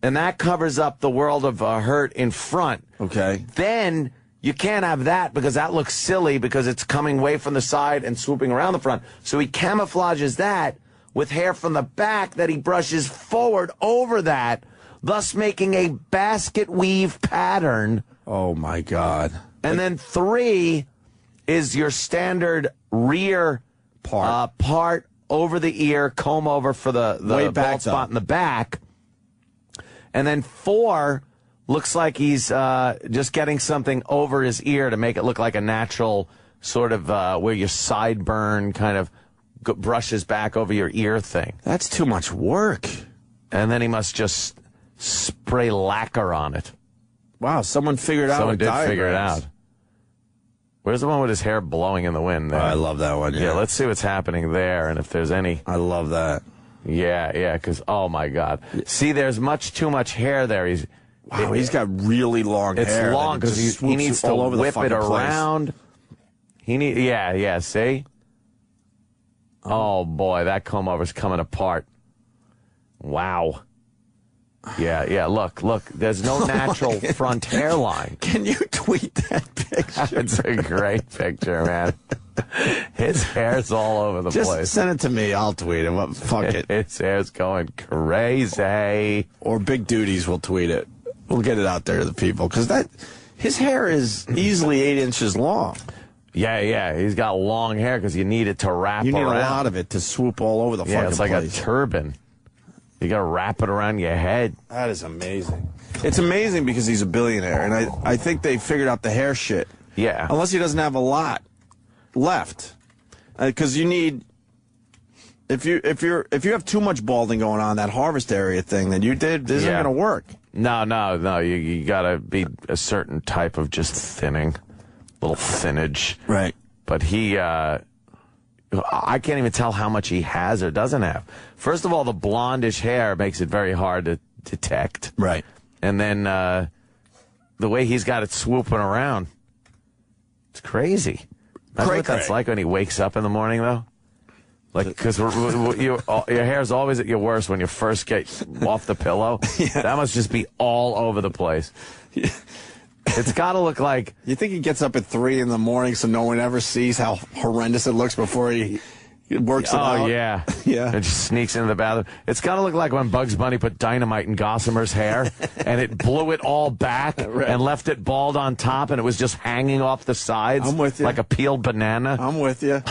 And that covers up the world of hurt in front. Okay. Then You can't have that because that looks silly because it's coming away from the side and swooping around the front. So he camouflages that with hair from the back that he brushes forward over that, thus making a basket weave pattern. Oh, my God. And then 3 is your standard rear part over the ear, comb over for the bald spot in the back. And then 4 looks like he's just getting something over his ear to make it look like a natural sort of where your sideburn kind of brushes back over your ear thing. That's too much work. And then he must just spray lacquer on it. Wow, someone figured out. Someone did figure it out. Where's the one with his hair blowing in the wind there? Oh, I love that one, yeah. Let's see what's happening there and if there's any. I love that. Yeah, because, oh, my God. See, there's much too much hair there. He's got really long hair. It's long because he needs to whip it around. See? Oh, boy, that comb-over's coming apart. Wow. Yeah, look, there's no natural front hairline. Can you tweet that picture? It's a great picture, man. His hair's all over the place. Just send it to me. I'll tweet it. Fuck it. His hair's going crazy. Or Big Duties will tweet it. We'll get it out there to the people. Because his hair is easily 8 inches long. Yeah. He's got long hair because you need it to wrap around. You need a lot of it to swoop all over the fucking place. Yeah, it's like a turban. You got to wrap it around your head. That is amazing. It's amazing because he's a billionaire, and I think they figured out the hair shit. Yeah. Unless he doesn't have a lot left, because you need. If you have too much balding going on, that harvest area thing that you did isn't going to work. No. You got to be a certain type of just thinning, little thinnage. Right. But he. I can't even tell how much he has or doesn't have. First of all, the blondish hair makes it very hard to detect. Right. And then the way he's got it swooping around, it's crazy. That's what that's like when he wakes up in the morning, though. Like, because your hair's always at your worst when you first get off the pillow. Yeah. That must just be all over the place. Yeah. It's got to look like... You think he gets up at 3 in the morning so no one ever sees how horrendous it looks before he works it out? Oh, yeah. Yeah. And just sneaks into the bathroom. It's got to look like when Bugs Bunny put dynamite in Gossamer's hair and it blew it all back and left it bald on top and it was just hanging off the sides. I'm with you. Like a peeled banana. I'm with you.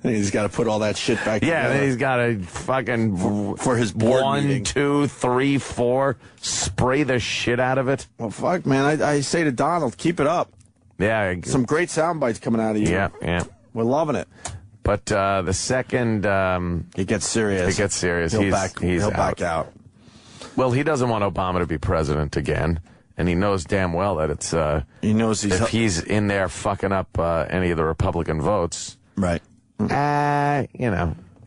And he's got to put all that shit back together. Yeah, then he's got to fucking... For his board 1, meeting. 2, 3, 4, spray the shit out of it. Well, fuck, man. I say to Donald, keep it up. Yeah. Some great sound bites coming out of you. Yeah. We're loving it. But the second... it gets serious. He'll back out. Well, he doesn't want Obama to be president again. And he knows damn well that it's... he knows if he's in there fucking up any of the Republican votes... Right. Yeah,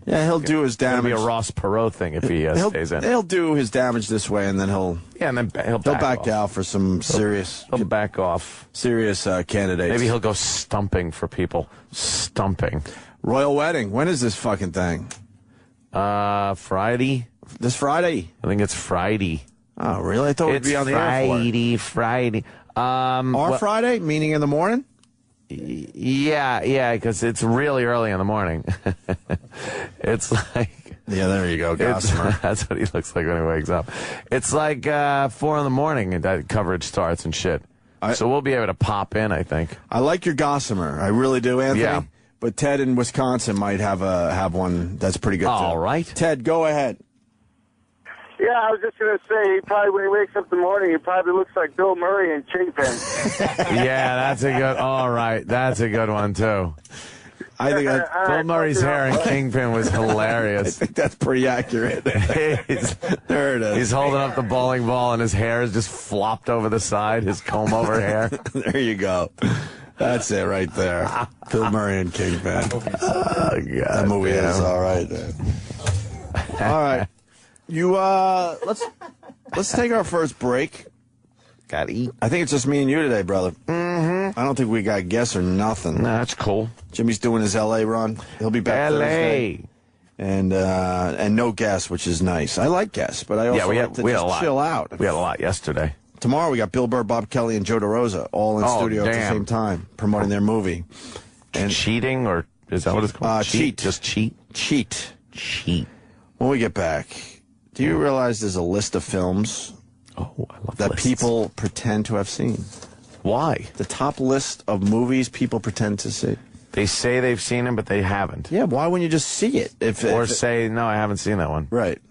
he'll do his damage. It'll be a Ross Perot thing if he stays in. He'll do his damage this way, and then he'll back out for some serious. He'll back off. Serious candidates. Maybe he'll go stumping for people. Stumping. Royal wedding. When is this fucking thing? Friday. This Friday. I think it's Friday. Oh, really? I thought we'd be on the air for it. Friday. Friday, meaning in the morning. Yeah, because it's really early in the morning. It's like... Yeah, there you go, Gossamer. That's what he looks like when he wakes up. It's like 4 in the morning and that coverage starts and shit. So we'll be able to pop in, I think. I like your Gossamer. I really do, Anthony. Yeah. But Ted in Wisconsin might have one that's pretty good, too. All right. Ted, go ahead. Yeah, I was just going to say, when he wakes up in the morning, he probably looks like Bill Murray and Kingpin. Yeah, that's a good... All right, that's a good one, too. I think Bill Murray's hair in Kingpin was hilarious. I think that's pretty accurate. There it is. He's holding up the bowling ball, and his hair is just flopped over the side, his comb-over hair. There you go. That's it right there. Bill Murray and Kingpin. Oh, God. That movie is all right, then. All right. Let's take our first break. Gotta eat. I think it's just me and you today, brother. Mm-hmm. I don't think we got guests or nothing. No, that's cool. Jimmy's doing his L.A. run. He'll be back Thursday. And no guests, which is nice. I like guests, but I also like to just chill out. We had a lot yesterday. Tomorrow we got Bill Burr, Bob Kelly, and Joe DeRosa all in studio at the damn. same time promoting their movie. And cheating, or is that what it's called? Cheat. Just cheat. Cheat. Cheat. When we get back, do you realize there's a list of films that people pretend to have seen? Why? The top list of movies people pretend to see. They say they've seen them, but they haven't. Yeah, why wouldn't you just see it? Or say, no, I haven't seen that one. Right.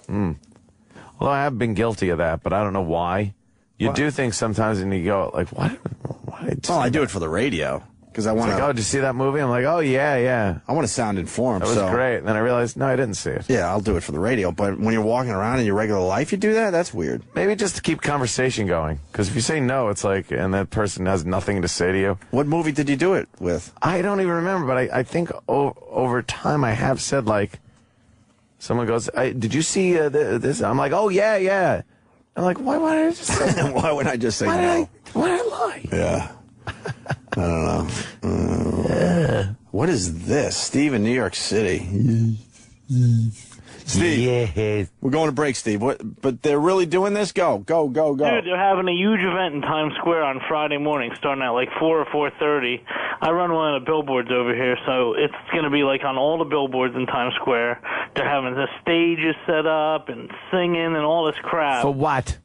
Although I have been guilty of that, but I don't know why. You do things sometimes and you go, like, what? I do it for the radio. Because I want to. Like, oh, did you see that movie? I'm like, oh, yeah. I want to sound informed. That was great. And then I realized, no, I didn't see it. Yeah, I'll do it for the radio. But when you're walking around in your regular life, you do that? That's weird. Maybe just to keep conversation going. Because if you say no, it's like, and that person has nothing to say to you. What movie did you do it with? I don't even remember, but I think over time I have said, like, someone goes, did you see this? I'm like, oh, yeah. I'm like, why would I just say no? Why would I just say no? Why did I lie? Yeah. I don't know. What is this? Steve in New York City. Steve, we're going to break, Steve. But they're really doing this? Go. Dude, they're having a huge event in Times Square on Friday morning, starting at like 4 or 4:30. I run one of the billboards over here, so it's going to be like on all the billboards in Times Square. They're having the stages set up and singing and all this crap. For what?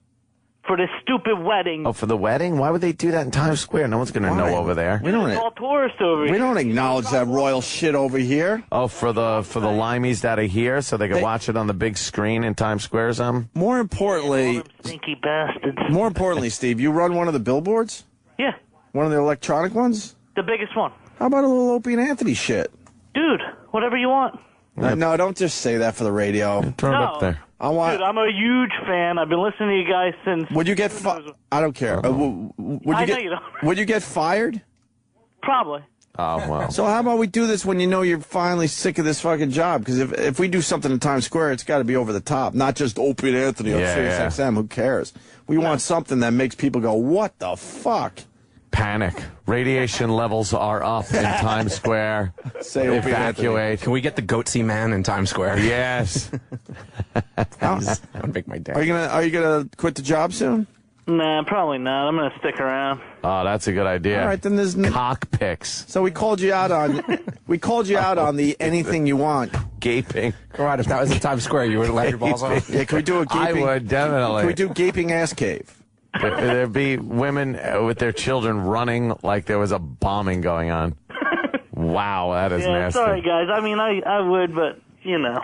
For this stupid wedding. Oh, for the wedding? Why would they do that in Times Square? No one's going to know over there. It's all tourists over here. We don't acknowledge that royal shit over here. Oh, for the limeys that are here, so they can watch it on the big screen in Times Square or something? More importantly, stinky bastards. More importantly, Steve, you run one of the billboards? Yeah. One of the electronic ones? The biggest one. How about a little Opie and Anthony shit? Dude, whatever you want. No, don't just say that for the radio. Throw it up there. Dude, I'm a huge fan. I've been listening to you guys since... Would you get I don't care. Would you get fired? Probably. Oh, wow. So how about we do this when you know you're finally sick of this fucking job? Because if we do something in Times Square, it's got to be over the top. Not just Opie and Anthony on Sirius XM. Who cares? We want something that makes people go, what the fuck? Panic. Radiation levels are up in Times Square. Evacuate. Can we get the Goatsy Man in Times Square? Yes. That would make my day. Are you gonna quit the job soon? Nah, probably not. I'm gonna stick around. Oh, that's a good idea. All right, then there's cock picks. So we called you out on the anything you want. Gaping. Right, if that was in Times Square, you would let your balls off. Yeah, can we do a gaping? I would definitely. Can we do gaping ass cave? There'd be women with their children running like there was a bombing going on. Wow, that is nasty. Sorry, guys. I mean, I would, but, you know.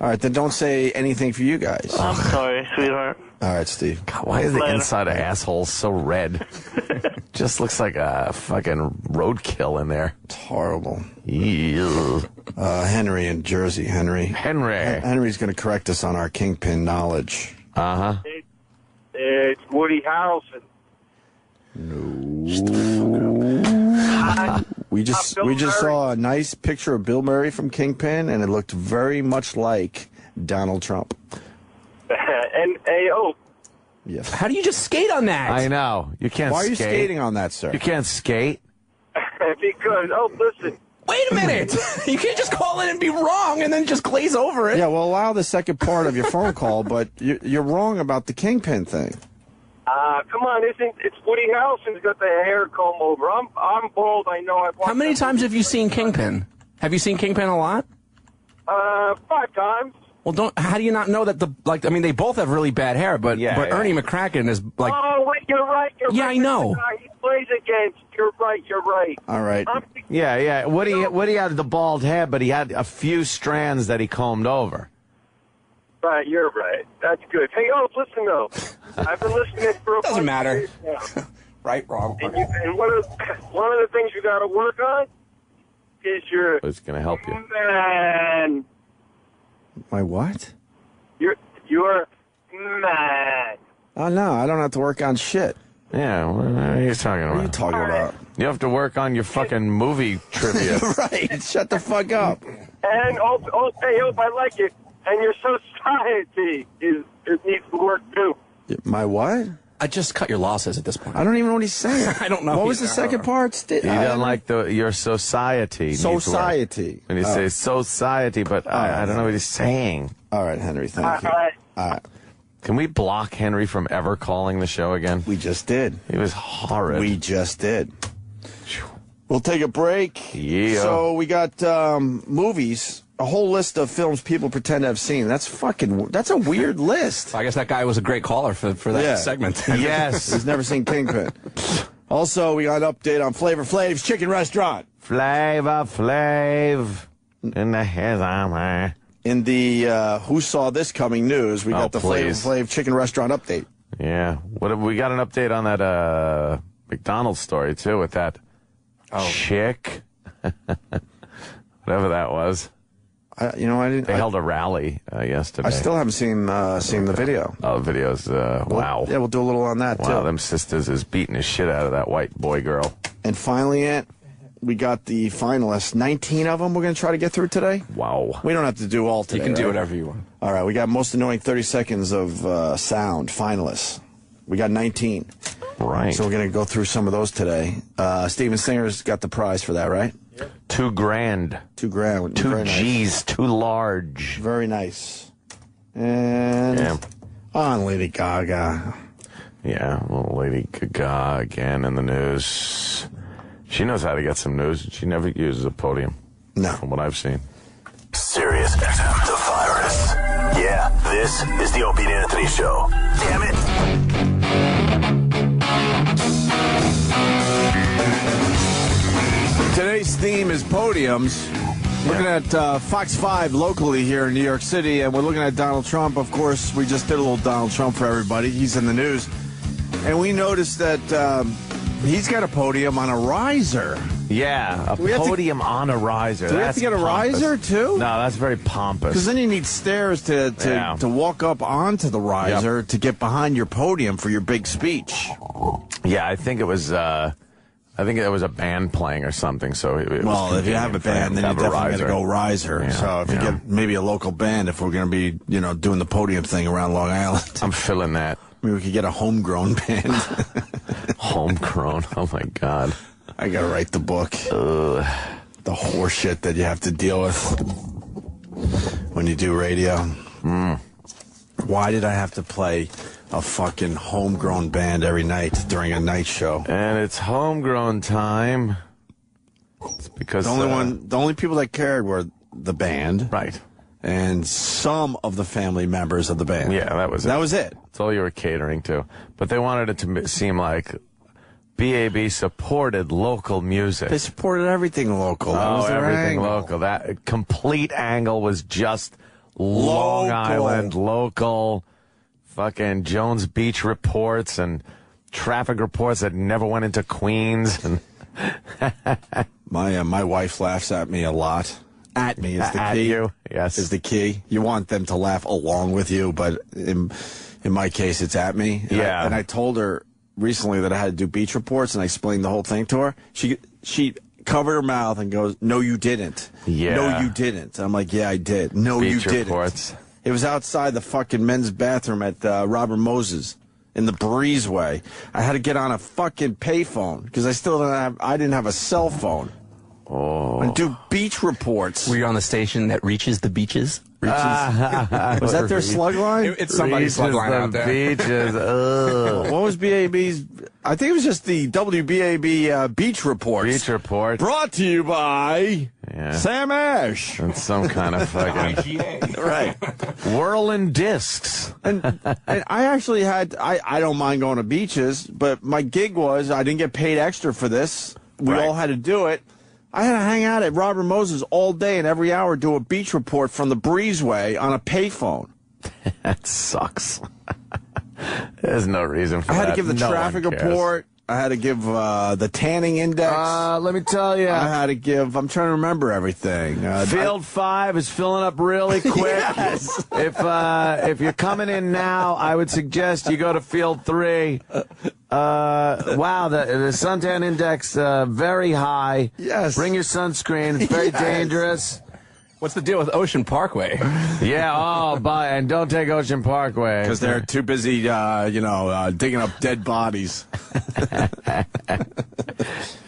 All right, then don't say anything for you guys. I'm sorry, sweetheart. All right, Steve. God, why is the inside of asshole so red? Just looks like a fucking roadkill in there. It's horrible. Ew. Henry in Jersey. Henry's going to correct us on our kingpin knowledge. Uh-huh. It's Woody Harrelson. No. We just saw a nice picture of Bill Murray from Kingpin, and it looked very much like Donald Trump. N-A-O. Yes. How do you just skate on that? I know. You can't skate. Why are you skating on that, sir? You can't skate. Because, listen. Wait a minute. You can't just call in and be wrong and then just glaze over it. Yeah, well, allow the second part of your phone call, but you're wrong about the Kingpin thing. Come on, it's Woody Harrelson's got the hair comb over. I'm bald. I know. How many times have you seen Kingpin? Have you seen Kingpin a lot? 5 times. Well, how do you not know that they both have really bad hair, but Ernie McCracken is like... Oh, wait, you're right. Yeah, I know. He plays against. You're right. All right. Yeah. Woody had the bald head, but he had a few strands that he combed over. Right, you're right. That's good. Hey, listen, though. I've been listening for a Doesn't matter. years now. Right, wrong. And one of the things you got to work on is your... It's going to help you. Man. My what? You're man. Oh, no, I don't have to work on shit. Yeah, what are you talking about? What are you talking about? You have to work on your fucking movie trivia. Right, shut the fuck up. And, hey, I like it. And your society needs to work, too. My what? I just cut your losses at this point. I don't even know what he's saying. I don't know. What was the second part? He doesn't like your society. Society. When you say society, but I don't know what he's saying. All right, Henry, thank you. All right. All right. Can we block Henry from ever calling the show again? We just did. He was horrid. We just did. We'll take a break. Yeah. So we got movies, a whole list of films people pretend to have seen. That's a weird list. I guess that guy was a great caller for that segment. Yes. He's never seen Kingpin. Also, we got an update on Flavor Flav's Chicken Restaurant. Flavor Flav in the head. In the Who Saw This Coming news, we got the Flavor Flav Chicken Restaurant update. Yeah. We got an update on that McDonald's story, too, with that chick. Whatever that was. I didn't. They held a rally yesterday. I still haven't seen the video. Oh, the video's, wow. Yeah, we'll do a little on that, too. Wow, them sisters is beating the shit out of that white boy girl. And finally, Ant, we got the finalists. 19 of them we're going to try to get through today. Wow. We don't have to do all today. You can do whatever you want. All right, we got most annoying 30 seconds of sound finalists. We got 19. Right. So we're going to go through some of those today. Steven Singer's got the prize for that, right? Yep. $2,000. $2,000. Two G's, too large. Very nice. And on Lady Gaga. Yeah, little Lady Gaga again in the news. She knows how to get some news. She never uses a podium. No. From what I've seen. Sirius XM, the virus. Yeah, this is the Opie and Anthony Show. Damn it. Today's theme is podiums. Looking at Fox 5 locally here in New York City, and we're looking at Donald Trump. Of course, we just did a little Donald Trump for everybody. He's in the news. And we noticed that he's got a podium on a riser. Yeah, a podium on a riser. Do we have to get a riser, too? No, that's very pompous. Because then you need stairs to walk up onto the riser to get behind your podium for your big speech. Yeah, I think it was... I think it was a band playing or something. So if you have a band, then you definitely got to go riser. Yeah, so if you get maybe a local band, if we're going to be doing the podium thing around Long Island, I'm feeling that. Maybe we could get a homegrown band. Homegrown? Oh my God! I got to write the book. The horse shit that you have to deal with when you do radio. Why did I have to play a fucking homegrown band every night during a night show? And it's homegrown time. It's because the only people that cared were the band, right, and some of the family members of the band. Yeah, that was it. That was it. That's all you were catering to. But they wanted it to seem like BAB supported local music. They supported everything local. Everything local. That complete angle was just Long Island local. Fucking Jones Beach reports and traffic reports that never went into Queens. And my wife laughs at me a lot. At me is the key. At you, yes, is the key. You want them to laugh along with you, but in my case, it's at me. And I told her recently that I had to do beach reports, and I explained the whole thing to her. She covered her mouth and goes, "No, you didn't. Yeah. No, you didn't." And I'm like, "Yeah, I did. No, beach you didn't." Reports. It was outside the fucking men's bathroom at Robert Moses in the Breezeway. I had to get on a fucking payphone because I didn't have a cell phone. And do beach reports. Were you on the station that reaches the beaches? Was that their slug line? It's somebody's slug line out there. Beaches. What was BAB's? I think it was just the WBAB Beach Reports. Beach Report. Brought to you by Sam Ash. That's some kind of fucking... Right. Whirling discs. And I actually had... I don't mind going to beaches, but my gig was... I didn't get paid extra for this. We all had to do it. I had to hang out at Robert Moses all day and every hour do a beach report from the Breezeway on a payphone. That sucks. There's no reason for that. I had to give the traffic report. I had to give the tanning index. Let me tell you. I had to give... I'm trying to remember everything. Field 5 is filling up really quick. Yes. If you're coming in now, I would suggest you go to Field 3. Wow, the suntan index very high. Yes. Bring your sunscreen. It's very dangerous. What's the deal with Ocean Parkway? Yeah, and don't take Ocean Parkway. Because they're too busy, digging up dead bodies.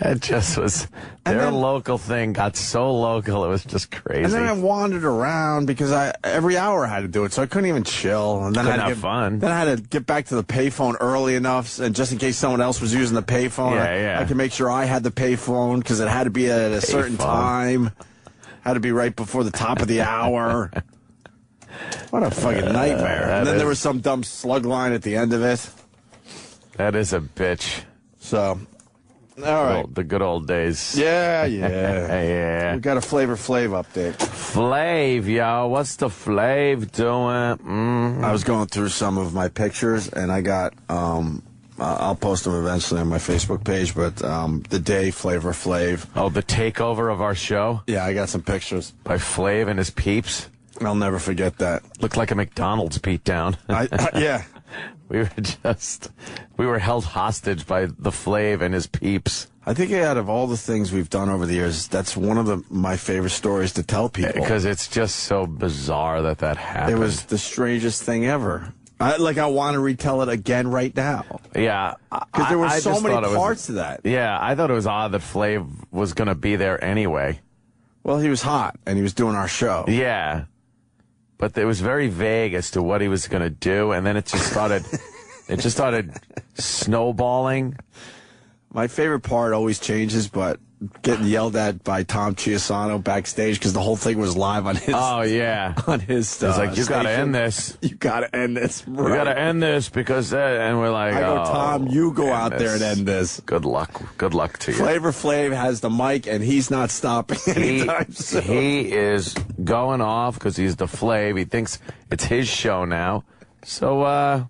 It just was Their local thing got so local, it was just crazy. And then I wandered around because every hour I had to do it, so I couldn't even chill. And then Couldn't have fun. Then I had to get back to the payphone early enough, and just in case someone else was using the payphone, I could make sure I had the payphone because it had to be at a certain time. Had to be right before the top of the hour. What a fucking nightmare. And then there was some dumb slug line at the end of it. That is a bitch. So, all right. The good old days. Yeah. Yeah. We got a Flavor Flav update. Flav, yo. What's the Flav doing? I was going through some of my pictures, and I got, I'll post them eventually on my Facebook page, but the day Flavor Flav. Oh, the takeover of our show? Yeah, I got some pictures. By Flav and his peeps? I'll never forget that. Looked like a McDonald's beatdown. Yeah. We were held hostage by the Flav and his peeps. I think out of all the things we've done over the years, that's one of my favorite stories to tell people. Because it's just so bizarre that happened. It was the strangest thing ever. I want to retell it again right now. Yeah. Because there were so many parts to that. Yeah, I thought it was odd that Flav was going to be there anyway. Well, he was hot, and he was doing our show. Yeah. But it was very vague as to what he was going to do, and then it just started snowballing. My favorite part always changes, but getting yelled at by Tom Chiusano backstage because the whole thing was live on his. Oh yeah, on his stuff. He's like, "You got to end this. You got to end this. Right. You got to end this because." And we're like, I go, Tom, you go out there and end this. Good luck. Good luck to you. Flavor Flav has the mic, and he's not stopping anytime soon. He is going off because he's the Flav. He thinks it's his show now. So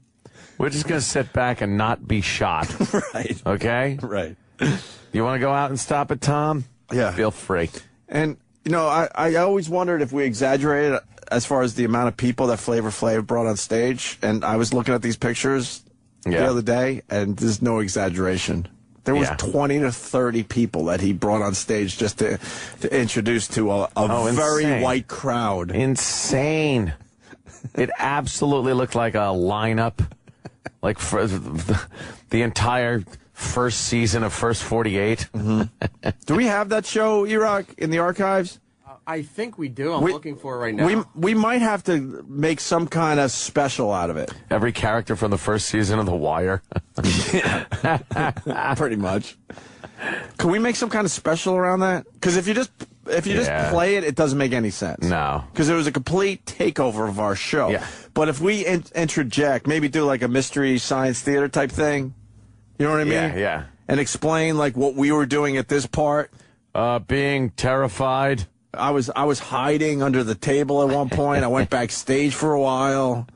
we're just gonna sit back and not be shot. Right. Okay. Right. You want to go out and stop it, Tom? Yeah. Feel free. And, I always wondered if we exaggerated as far as the amount of people that Flavor Flav brought on stage. And I was looking at these pictures the other day, and there's no exaggeration. There was 20 to 30 people that he brought on stage just to introduce to a very white crowd. Insane. It absolutely looked like a lineup. Like for the entire first season of First 48. Mm-hmm. Do we have that show, E-Rock, in the archives? I think we do. I'm looking for it right now. We might have to make some kind of special out of it. Every character from the first season of The Wire. Pretty much. Can we make some kind of special around that? Because if you just play it, it doesn't make any sense. No. Because it was a complete takeover of our show. Yeah. But if we interject, maybe do like a mystery science theater type thing, you know what I mean? Yeah. And explain like what we were doing at this part. Being terrified. I was hiding under the table at one point. I went backstage for a while.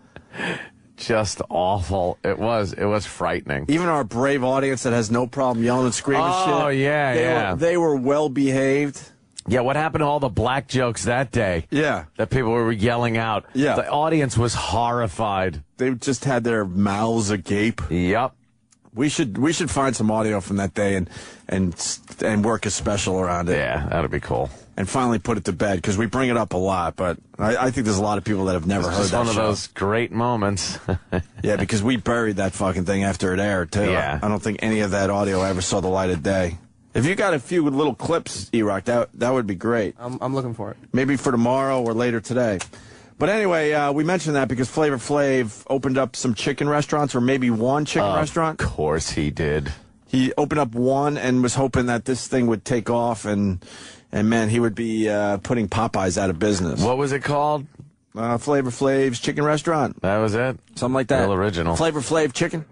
Just awful. It was frightening. Even our brave audience that has no problem yelling and screaming shit. Oh, yeah, they were well behaved. Yeah, what happened to all the black jokes that day? Yeah. That people were yelling out. Yeah. The audience was horrified. They just had their mouths agape. Yep. We should find some audio from that day and work a special around it. Yeah, that'd be cool. And finally put it to bed, because we bring it up a lot, but I think there's a lot of people that have never heard that show. It's one of those great moments. Yeah, because we buried that fucking thing after it aired, too. Yeah. I don't think any of that audio ever saw the light of day. If you got a few little clips, E-Rock, that would be great. I'm looking for it. Maybe for tomorrow or later today. But anyway, we mentioned that because Flavor Flav opened up some chicken restaurants, or maybe one chicken restaurant. Of course he did. He opened up one and was hoping that this thing would take off, and man, he would be putting Popeyes out of business. What was it called? Flavor Flav's Chicken Restaurant. That was it? Something like that. Real original. Flavor Flav Chicken.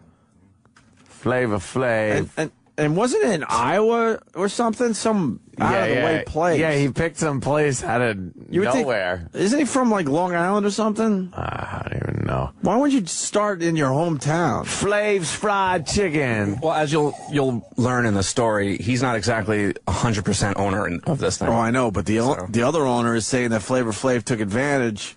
Flavor Flav. And wasn't it in Iowa or something? Some out-of-the-way place. Yeah, he picked some place out of nowhere. Isn't he from, like, Long Island or something? I don't even know. Why wouldn't you start in your hometown? Flav's Fried Chicken. Well, as you'll learn in the story, he's not exactly 100% owner of this thing. Oh, I know, but the other owner is saying that Flavor Flav took advantage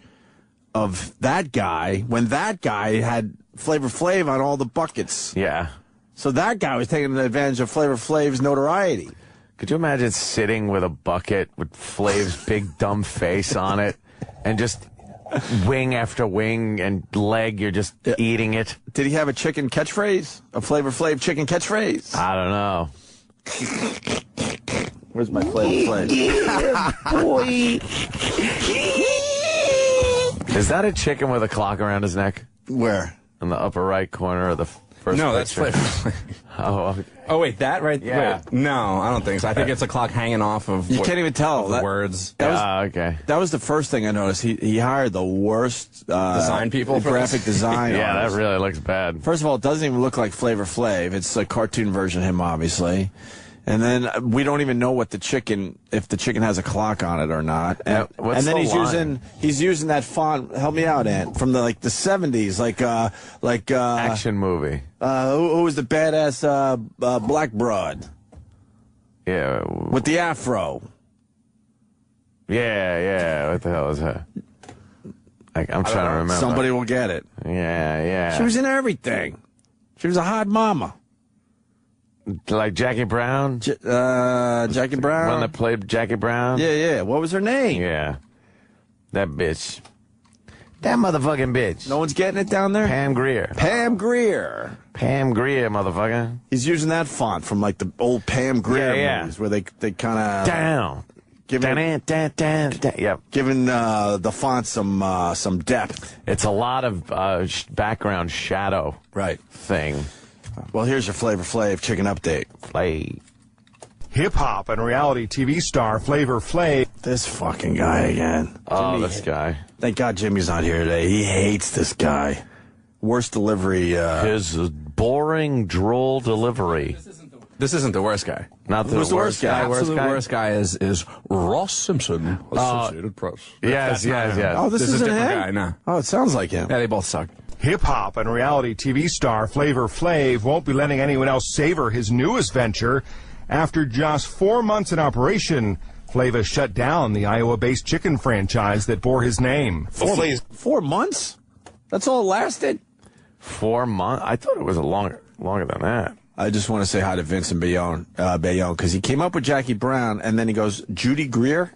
of that guy when that guy had Flavor Flav on all the buckets. Yeah. So that guy was taking advantage of Flavor Flav's notoriety. Could you imagine sitting with a bucket with Flav's big dumb face on it and just wing after wing and leg, you're just eating it? Did he have a chicken catchphrase? A Flavor Flav chicken catchphrase? I don't know. Where's my Flavor Flav? Yeah, boy. Is that a chicken with a clock around his neck? Where? In the upper right corner of the first No, that's picture. Flavor Flav. Oh, okay. Oh, wait, that right? Yeah. Wait, no, I don't think so. I think it's a clock hanging off of You can't even tell. the words. Okay. That was the first thing I noticed. He hired the worst Design people for graphic design. Yeah, that artists. really looks bad. First of all, it doesn't even look like Flavor Flav. It's a cartoon version of him, obviously. And then we don't even know what if the chicken has a clock on it or not. And, what's then the he's using that font. Help me out, Ant, from the 70s, like action movie. Who was the badass black broad? Yeah, with the afro. Yeah. What the hell is that? I'm trying to remember. Somebody will get it. Yeah. She was in everything. She was a hot mama. Like Jackie Brown? Jackie Brown? One that played Jackie Brown? Yeah. What was her name? Yeah. That bitch. That motherfucking bitch. No one's getting it down there? Pam Grier. Pam Grier, motherfucker. He's using that font from like the old Pam Grier movies where they kind of... Down. Giving the font some depth. It's a lot of background shadow thing. Well, here's your Flavor Flav chicken update. Hip-hop and reality TV star Flavor Flav. This fucking guy again. Oh, this guy. Thank God Jimmy's not here today. He hates this guy. Worst delivery. His boring, droll delivery. This isn't the worst guy. Not Who's the worst guy? Absolute worst guy is Ross Simpson, Associated Press. Yes. Oh, this is a isn't different him? guy, no. Oh, it sounds like him. Yeah, they both suck. Hip-hop and reality TV star Flavor Flav won't be letting anyone else savor his newest venture. After just 4 months in operation, Flavor shut down the Iowa-based chicken franchise that bore his name. 4 months? That's all it lasted? 4 months? I thought it was longer than that. I just want to say hi to Vincent Bayonne, because he came up with Jackie Brown, and then he goes, Judy Greer?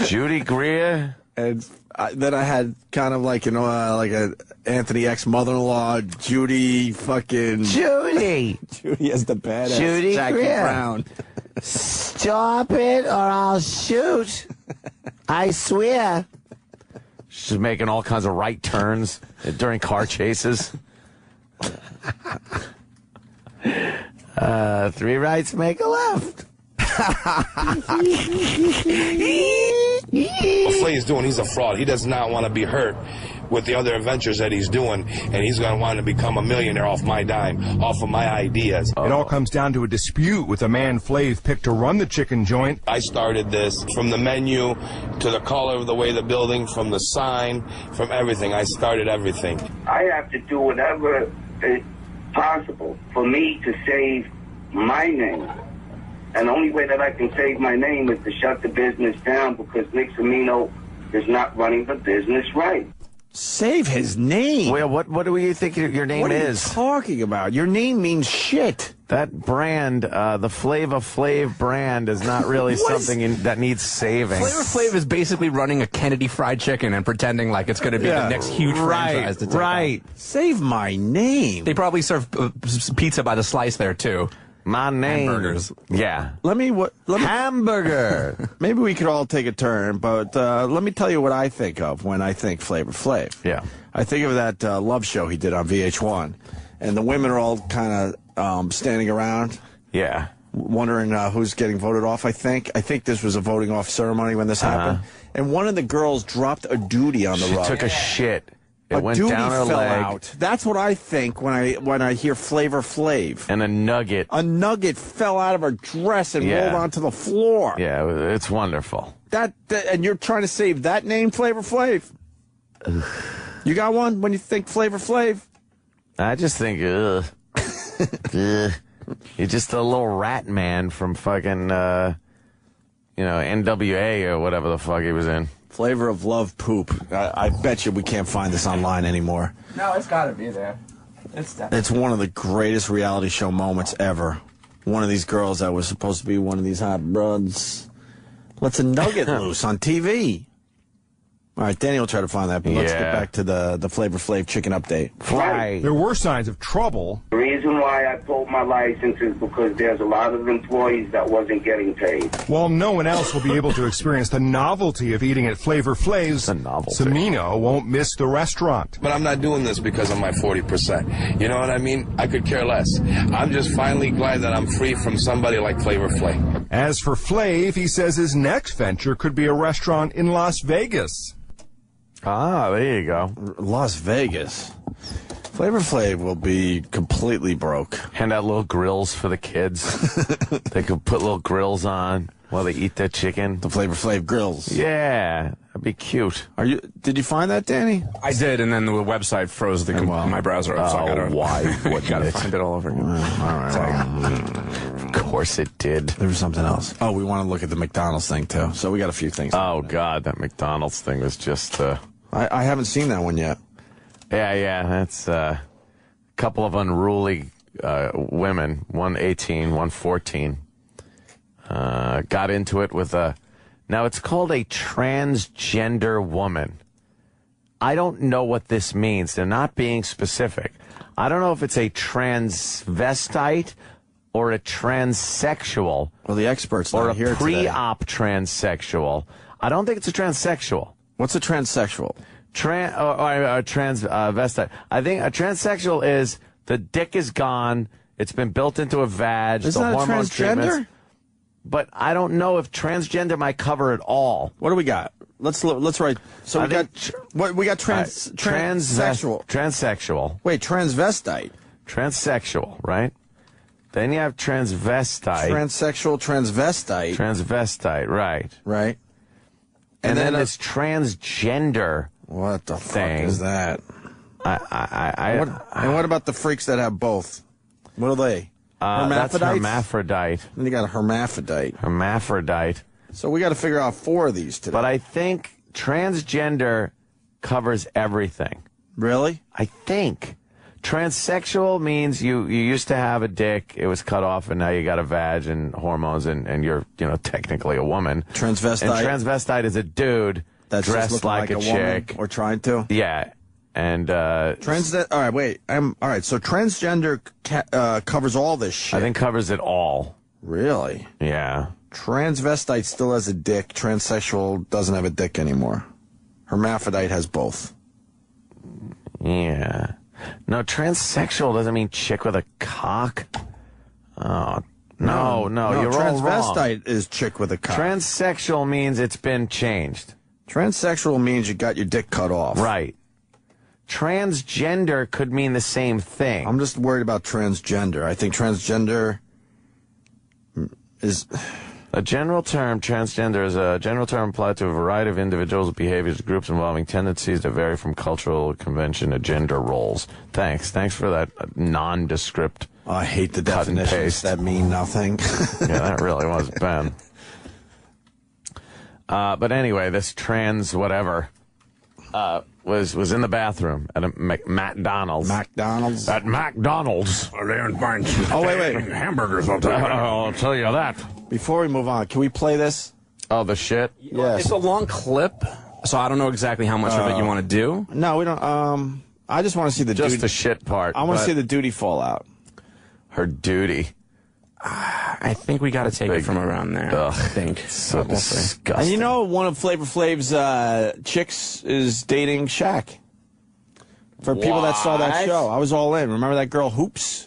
Judy Greer? And then I had kind of like a Anthony X mother-in-law, Judy fucking... Judy! Judy as the badass Judy Jackie Greer. Brown. Stop it or I'll shoot. I swear. She's making all kinds of right turns during car chases. 3 rights make a left. What Flav's doing, he's a fraud. He does not want to be hurt with the other adventures that he's doing, and he's going to want to become a millionaire off my dime, off of my ideas. It all comes down to a dispute with the man Flav picked to run the chicken joint. I started this from the menu to the color of the way the building, from the sign, from everything. I started everything. I have to do whatever is possible for me to save my name. And the only way that I can save my name is to shut the business down because Nick Cimino is not running the business right. Save his name? Well, what do you think your name What are is? you talking about? Your name means shit. That brand, the Flava Flav brand, is not really something that needs saving. Flavor Flav is basically running a Kennedy Fried Chicken and pretending like it's going to be the next huge franchise to take on. Save my name. They probably serve pizza by the slice there, too. My name. Hamburgers. Yeah. Let me Hamburger. Maybe we could all take a turn, but let me tell you what I think of when I think Flavor Flav. Yeah. I think of that love show he did on VH1, and the women are all kind of standing around. Yeah. Wondering who's getting voted off, I think. I think this was a voting off ceremony when this happened. And one of the girls dropped a duty on the rug. She took a shit. It a went duty down her fell leg. out. That's what I think when I hear Flavor Flav. And a nugget. A nugget fell out of her dress and rolled onto the floor. Yeah, it's wonderful. That and you're trying to save that name, Flavor Flav? You got one when you think Flavor Flav? I just think, ugh. Ugh. You're just a little rat man from fucking, NWA or whatever the fuck he was in. Flavor of Love poop. I bet you we can't find this online anymore. No, it's got to be there. It's one of the greatest reality show moments ever. One of these girls that was supposed to be one of these hot broads lets a nugget loose on TV. All right, Danny will try to find that, but let's get back to the Flavor Flav chicken update. Right. There were signs of trouble. The reason why I pulled my license is because there's a lot of employees that wasn't getting paid. While no one else will be able to experience the novelty of eating at Flavor Flav's, Cimino won't miss the restaurant. But I'm not doing this because of my 40%. You know what I mean? I could care less. I'm just finally glad that I'm free from somebody like Flavor Flav. As for Flav, he says his next venture could be a restaurant in Las Vegas. Ah, there you go. Las Vegas. Flavor Flav will be completely broke. Hand out little grills for the kids. They could put little grills on while they eat their chicken. The Flavor Flav grills. Yeah, that'd be cute. Did you find that, Danny? I did, and then the website froze my browser up, so I gotta, gotta find it all over again. All right. Of course it did. There was something else. Oh, we want to look at the McDonald's thing, too. So we got a few things. Oh, God, that McDonald's thing was just... I haven't seen that one yet. Yeah, that's a couple of unruly women, one 18, one 14, got into it with now it's called a transgender woman. I don't know what this means. They're not being specific. I don't know if it's a transvestite or a transsexual. Well, the experts or not here a pre-op transsexual. I don't think it's a transsexual. What's a transsexual? Transvestite. I think a transsexual is the dick is gone. It's been built into a vag. Isn't that a transgender? But I don't know if transgender might cover it all. What do we got? Let's write. So we got transsexual. Transsexual. Wait, transvestite. Transsexual, right? Then you have transvestite. Transsexual, transvestite. Transvestite, right. Right. And then it's transgender. What the thing. fuck is that? And what about the freaks that have both? What are they? That's hermaphrodite. And you got a hermaphrodite. Hermaphrodite. So we got to figure out 4 of these today. But I think transgender covers everything. Really? I think. Transsexual means you used to have a dick, it was cut off, and now you got a vag and hormones, and you're technically a woman. Transvestite. And transvestite is a dude that's dressed like a chick, or trying to. Yeah, and all right, wait. All right. So transgender covers all this shit. I think covers it all. Really? Yeah. Transvestite still has a dick. Transsexual doesn't have a dick anymore. Hermaphrodite has both. Yeah. No, transsexual doesn't mean chick with a cock. Oh, no, you're all wrong. Transvestite is chick with a cock. Transsexual means it's been changed. Transsexual means you got your dick cut off. Right. Transgender could mean the same thing. I'm just worried about transgender. I think transgender is... A general term, transgender, is a general term applied to a variety of individuals, behaviors, groups involving tendencies that vary from cultural convention to gender roles. Thanks for that nondescript. Oh, I hate the definitions that mean nothing. Yeah, that really was Ben. But anyway, this trans whatever was in the bathroom at a McDonald's. McDonald's? At McDonald's. Oh, wait. Hamburgers, I'll tell you that. Before we move on, can we play this? Oh, the shit? Yes. It's a long clip, so I don't know exactly how much of it you want to do. No, we don't. I just want to see the Just the shit part. I want to see the duty fall out. Her duty. I think we got to take it from around there. Ugh, I think. So disgusting. And one of Flavor Flav's chicks is dating Shaq. For people that saw that show, I was all in. Remember that girl Hoops?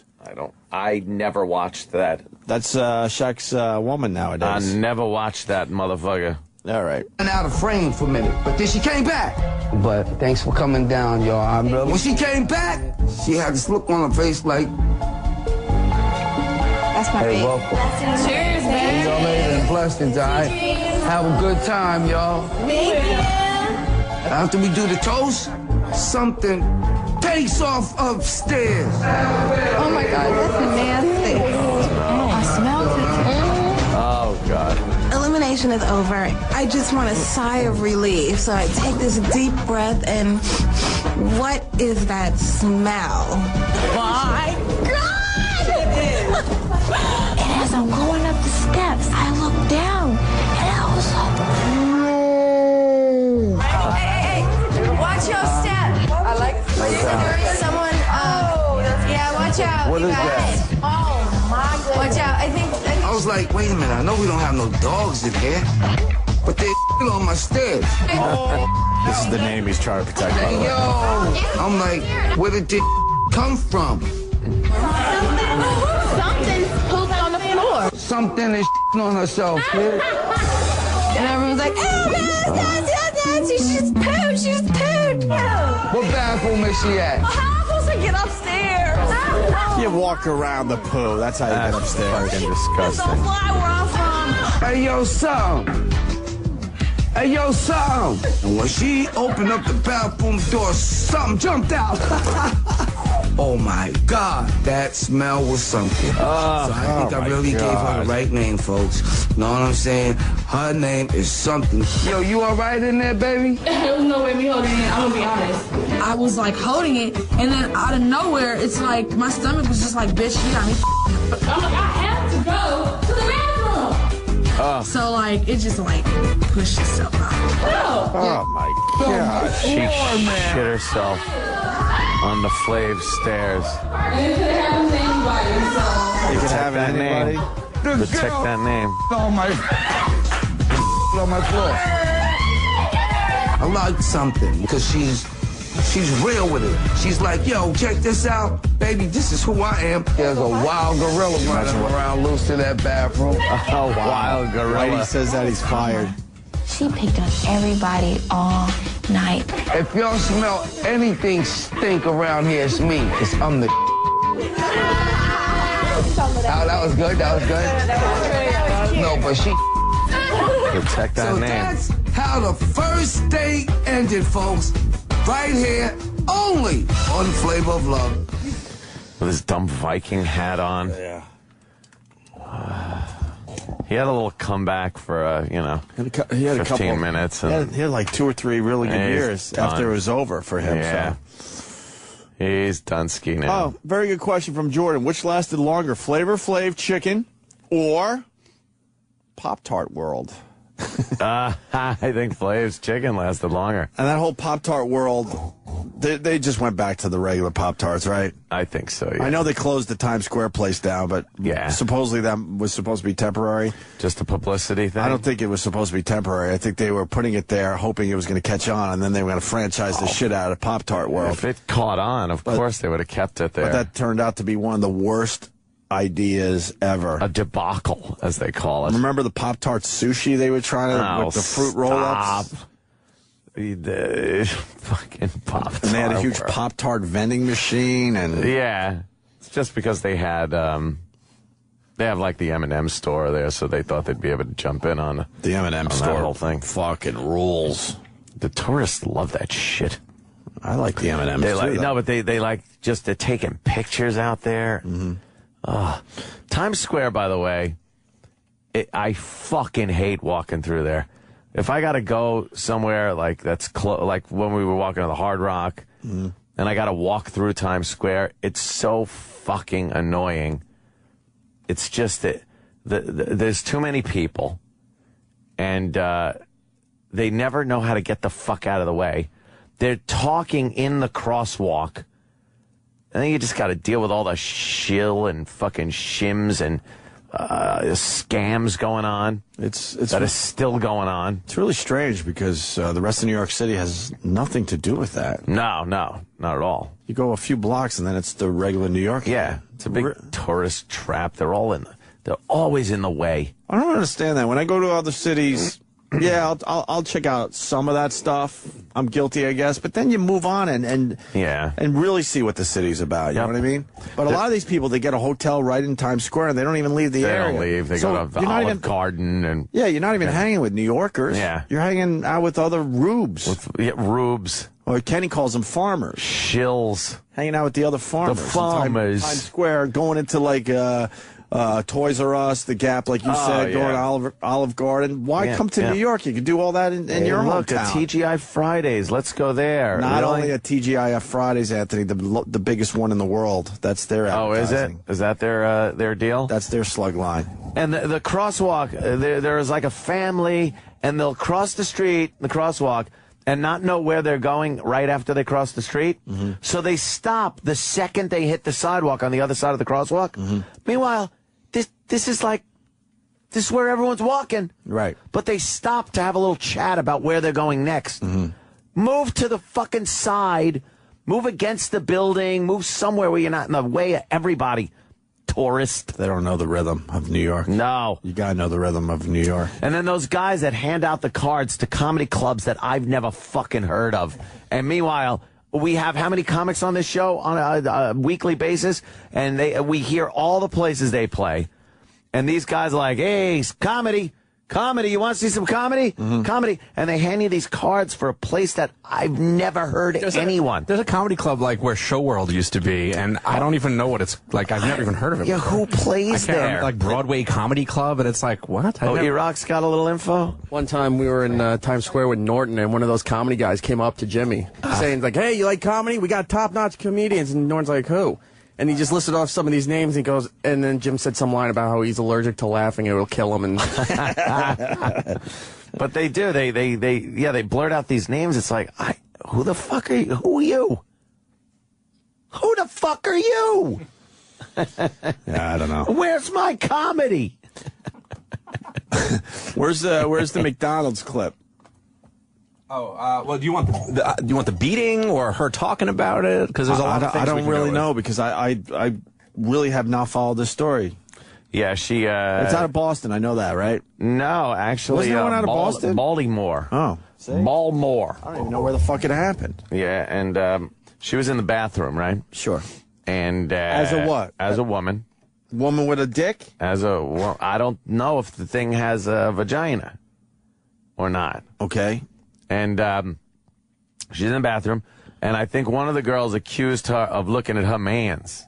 I never watched that. That's Shaq's woman nowadays. I never watched that motherfucker. All right. And out of frame for a minute, but then she came back. But thanks for coming down, y'all. When she came back, she had this look on her face like... That's my baby. Welcome. Cheers, man. Y'all made it in blessings, all right? Have a good time, y'all. After we do the toast, something takes off upstairs. Oh, my God, that's nasty. I smell it. Oh, God. Elimination is over. I just want a sigh of relief. So I take this deep breath and what is that smell? My God! And as I'm going up the steps, I look down and I was like, Someone, yeah, watch out. What you is guys. that? Oh, my goodness. Watch out. I think I was like, wait a minute, I know we don't have no dogs in here, but they on my stairs. This is the name he's trying to protect. Hey, yo, I'm like, where did this come from? something pooped on the floor. Something is on herself. And everyone's like, oh, no, she just pooped. She just pooped. What bathroom is she at? How am I supposed to get upstairs? You walk around the poo. That's how you get upstairs. Fucking disgusting. Don't fly where I'm from. Hey, yo, son. Hey, yo, son. And when she opened up the bathroom door, something jumped out. Oh, my God. That smell was something. So I think I really gave her the right name, folks. Know what I'm saying? Her name is something. Yo, you all right in there, baby? There was no way me holding it. I'm gonna be honest. I was like holding it, and then out of nowhere, it's like my stomach was just like, bitch, you got me. I'm like, I have to go to the bathroom. So like, it just like pushed itself out. Oh my God. She shit herself on the Flav stairs. And it could have happened to anybody, so. You can have that anybody. name. Protect that name. On my floor. I like something because she's real with it. She's like, yo, check this out, baby. This is who I am. There's a wild gorilla running around loose in that bathroom. Oh, wild gorilla. He says that he's fired. She picked on everybody all night. If y'all smell anything stink around here, it's me. I'm the. Oh, that was good. That was good. No, but she. Protect that name. That's how the first date ended, folks. Right here, only on Flavor of Love. With his dumb Viking hat on. Yeah. He had a little comeback for, he had a 15 couple minutes. He had like 2 or 3 really good years after it was over for him. Yeah. So. He's done ski now. Oh, very good question from Jordan. Which lasted longer, Flavor Flav chicken or Pop-Tart World? I think Flav's chicken lasted longer. And that whole Pop-Tart world, they just went back to the regular Pop-Tarts, right? I think so, yeah. I know they closed the Times Square place down, but supposedly that was supposed to be temporary. Just a publicity thing? I don't think it was supposed to be temporary. I think they were putting it there hoping it was going to catch on, and then they were going to franchise the shit out of Pop-Tart world. If it caught on, of course they would have kept it there. But that turned out to be one of the worst ideas ever. A debacle, as they call it. Remember the Pop-Tart sushi they were trying to, with the fruit roll-ups? The fucking Pop-Tart. And they had a huge Pop-Tart vending machine. And yeah. It's just because they had, they have like the M&M store there, so they thought they'd be able to jump in on the M&M store. That whole thing. Fucking rules. The tourists love that shit. I like the M&Ms too. No, but they like just taking pictures out there. Mm-hmm. Times Square, by the way, I fucking hate walking through there. If I got to go somewhere like that's like when we were walking to the Hard Rock, and I got to walk through Times Square, it's so fucking annoying. It's just that there's too many people, and they never know how to get the fuck out of the way. They're talking in the crosswalk. I think you just got to deal with all the shill and fucking shims and scams going on. It's that is still going on. It's really strange because the rest of New York City has nothing to do with that. No, not at all. You go a few blocks and then it's the regular New York. Yeah, it's a big tourist trap. They're always in the way. I don't understand that. When I go to other cities, yeah, I'll check out some of that stuff. I'm guilty, I guess. But then you move on and really see what the city's about. You know what I mean? But a lot of these people, they get a hotel right in Times Square and they don't even leave the area. They don't leave. They go to the Olive Garden and you're not even hanging with New Yorkers. Yeah, you're hanging out with other rubes. Rubes. Or Kenny calls them farmers. Shills. Hanging out with the other farmers. The farmers. Times Square, going into like Toys R Us, the Gap, like you said, going to Olive Garden. Why come to New York? You can do all that in your hometown. Look, at TGI Fridays. Let's go there. Not only at TGI Fridays, Anthony, the biggest one in the world. That's their advertising. Oh, is it? Is that their deal? That's their slug line. And the crosswalk, there is like a family, and they'll cross the street, the crosswalk. and not know where they're going right after they cross the street. So they stop the second they hit the sidewalk on the other side of the crosswalk. Meanwhile, this is where everyone's walking. Right. But they stop to have a little chat about where they're going next. Move to the fucking side. Move against the building. Move somewhere where you're not in the way of everybody. Tourist. They don't know the rhythm of New York. No. You gotta know the rhythm of New York. And then those guys that hand out the cards to comedy clubs that I've never fucking heard of. And meanwhile, we have how many comics on this show on a weekly basis? And we hear all the places they play. And these guys are like, hey, comedy. Comedy, you want to see some comedy? Comedy. And they hand you these cards for a place that I've never heard anyone. There's a comedy club like where Show World used to be, and I don't even know what it's like. I've never even heard of it. Yeah, who plays there? Remember, like Broadway Comedy Club, and it's like, what? Iraq's got a little info? One time we were in Times Square with Norton, and one of those comedy guys came up to Jimmy saying, like, hey, you like comedy? We got top-notch comedians. And Norton's like, who? And he just listed off some of these names. And he goes, and then Jim said some line about how he's allergic to laughing. It will kill him. And but they do. They blurt out these names. It's like, who the fuck are you? Who are you? Who the fuck are you? Yeah, I don't know. Where's my comedy? Where's the McDonald's clip? Oh, well, do you want the beating or her talking about it? Because there's a lot of things I don't really know because I really have not followed this story. Yeah, she. It's out of Boston. I know that, right? No, actually, wasn't that one out of Boston? Baltimore. Oh, Baltimore. I don't even know where the fuck it happened. Yeah, and she was in the bathroom, right? Sure. And as a what? As a woman. Woman with a dick? I don't know if the thing has a vagina or not. Okay. And she's in the bathroom, and I think one of the girls accused her of looking at her mans,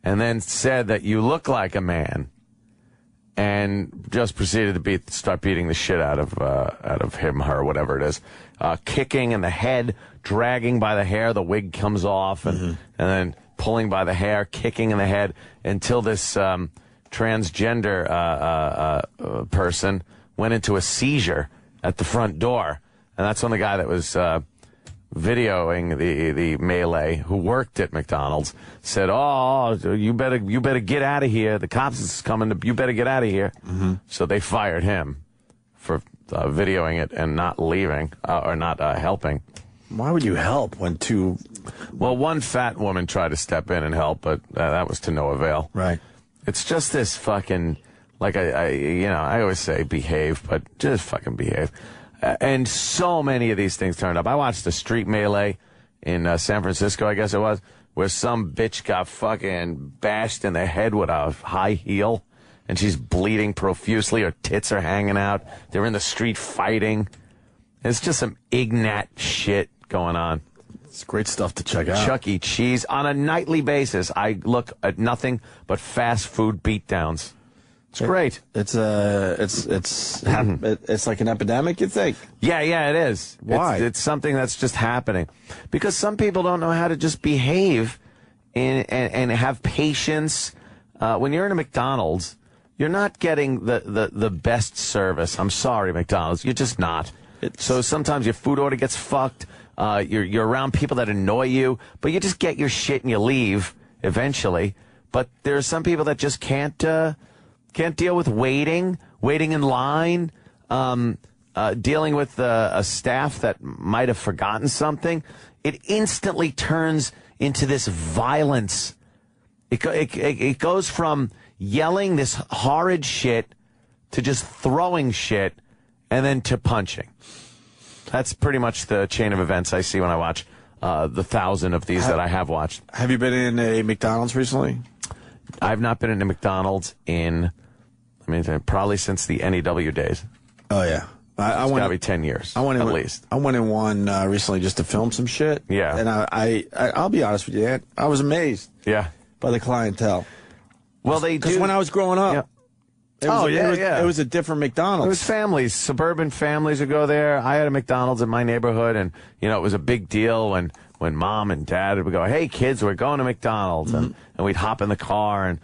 and then said that you look like a man, and just proceeded to start beating the shit out of him, her, whatever it is, kicking in the head, dragging by the hair, the wig comes off, and then pulling by the hair, kicking in the head, until this transgender person went into a seizure at the front door. And that's when the guy that was videoing the melee, who worked at McDonald's, said, "Oh, you better get out of here. The cops is coming. You better get out of here." So they fired him for videoing it and not leaving or not helping. Why would you help when two? Well, one fat woman tried to step in and help, but that was to no avail. Right. It's just this fucking, like I always say behave, but just fucking behave. And so many of these things turned up. I watched a street melee in San Francisco, I guess it was, where some bitch got fucking bashed in the head with a high heel, and she's bleeding profusely. Her tits are hanging out. They're in the street fighting. It's just some ignat shit going on. It's great stuff to check out. Chuck E. Cheese. On a nightly basis, I look at nothing but fast food beatdowns. It's great. It's like an epidemic, you think? Yeah, it is. Why? It's something that's just happening. Because some people don't know how to just behave and have patience. When you're in a McDonald's, you're not getting the best service. I'm sorry, McDonald's. You're just not. So sometimes your food order gets fucked. You're around people that annoy you, but you just get your shit and you leave eventually. But there are some people that just can't deal with waiting in line, dealing with a staff that might have forgotten something. It instantly turns into this violence. It goes from yelling this horrid shit to just throwing shit and then to punching. That's pretty much the chain of events I see when I watch the 1,000 of these that I have watched. Have you been in a McDonald's recently? I've not been in a McDonald's probably since the NEW days. Oh, yeah. It's got to be 10 years, at least. I went in one recently just to film some shit. Yeah. And I'll be honest with you, Ant, I was amazed. Yeah. By the clientele. Well, they do. Because when I was growing up, it was a different McDonald's. It was families, suburban families would go there. I had a McDonald's in my neighborhood, and, it was a big deal when mom and dad would go, "Hey, kids, we're going to McDonald's." And we'd hop in the car, and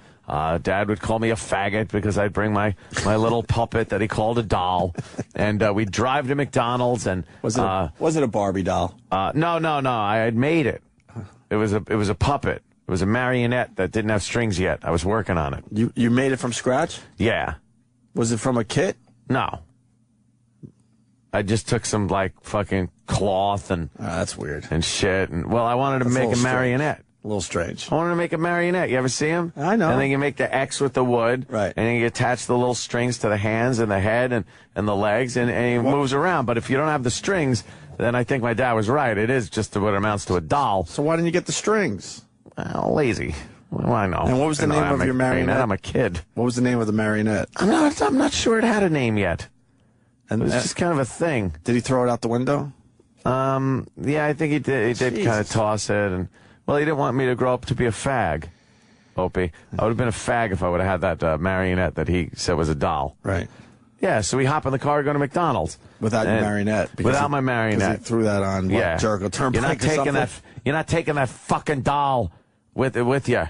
Dad would call me a faggot because I'd bring my little puppet that he called a doll, and we'd drive to McDonald's. And was it a Barbie doll? No. I had made it. It was a puppet. It was a marionette that didn't have strings yet. I was working on it. You made it from scratch? Yeah. Was it from a kit? No. I just took some like fucking cloth and that's weird and shit. And well, I wanted to make a marionette. A little strange. I wanted to make a marionette. You ever see them? I know. And then you make the X with the wood. Right. And then you attach the little strings to the hands and the head and the legs, and he moves around. But if you don't have the strings, then I think my dad was right. It is just what amounts to a doll. So why didn't you get the strings? Well, lazy. Well, I know. And what was the name of your marionette? I'm a kid. What was the name of the marionette? I'm not sure it had a name yet. And it was just kind of a thing. Did he throw it out the window? Yeah, I think he did. He did kind of toss it, and well, he didn't want me to grow up to be a fag. Opie, I would have been a fag if I would have had that marionette that he said was a doll. Right. Yeah, so we hop in the car, go to McDonald's without your marionette. Without my marionette, he threw that on Jericho Turnpike. You're not taking that fucking doll with you.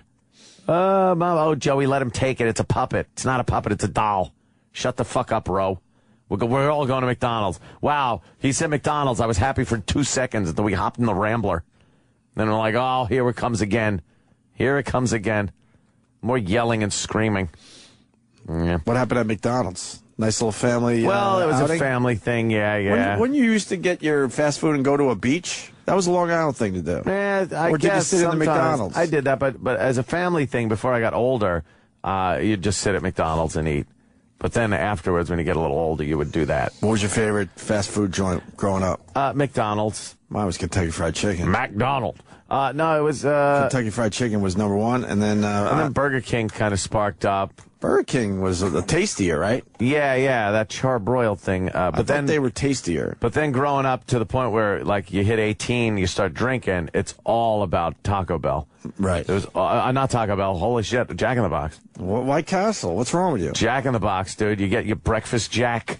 Oh, Joey, let him take it. It's a puppet. It's not a puppet. It's a doll. Shut the fuck up, Ro. We're all going to McDonald's. Wow, he said McDonald's. I was happy for 2 seconds until we hopped in the Rambler. Then we're like, oh, here it comes again. Here it comes again. More yelling and screaming. Yeah. What happened at McDonald's? Nice little family. Well, it was outing? a family thing. Yeah. When you used to get your fast food and go to a beach, that was a Long Island thing to do. I or guess did you sit in the McDonald's? I did that, but as a family thing, before I got older, you'd just sit at McDonald's and eat. But then afterwards, when you get a little older, you would do that. What was your favorite fast food joint growing up? McDonald's. Mine was Kentucky Fried Chicken. McDonald's. No, it was Kentucky Fried Chicken was number one, and then Burger King kind of sparked up. Burger King was a tastier, right? Yeah, that charbroiled thing. But then they were tastier. But then growing up to the point where like you hit 18, you start drinking. It's all about Taco Bell. Right. It was not Taco Bell. Holy shit, Jack in the Box. White Castle. What's wrong with you? Jack in the Box, dude. You get your breakfast Jack.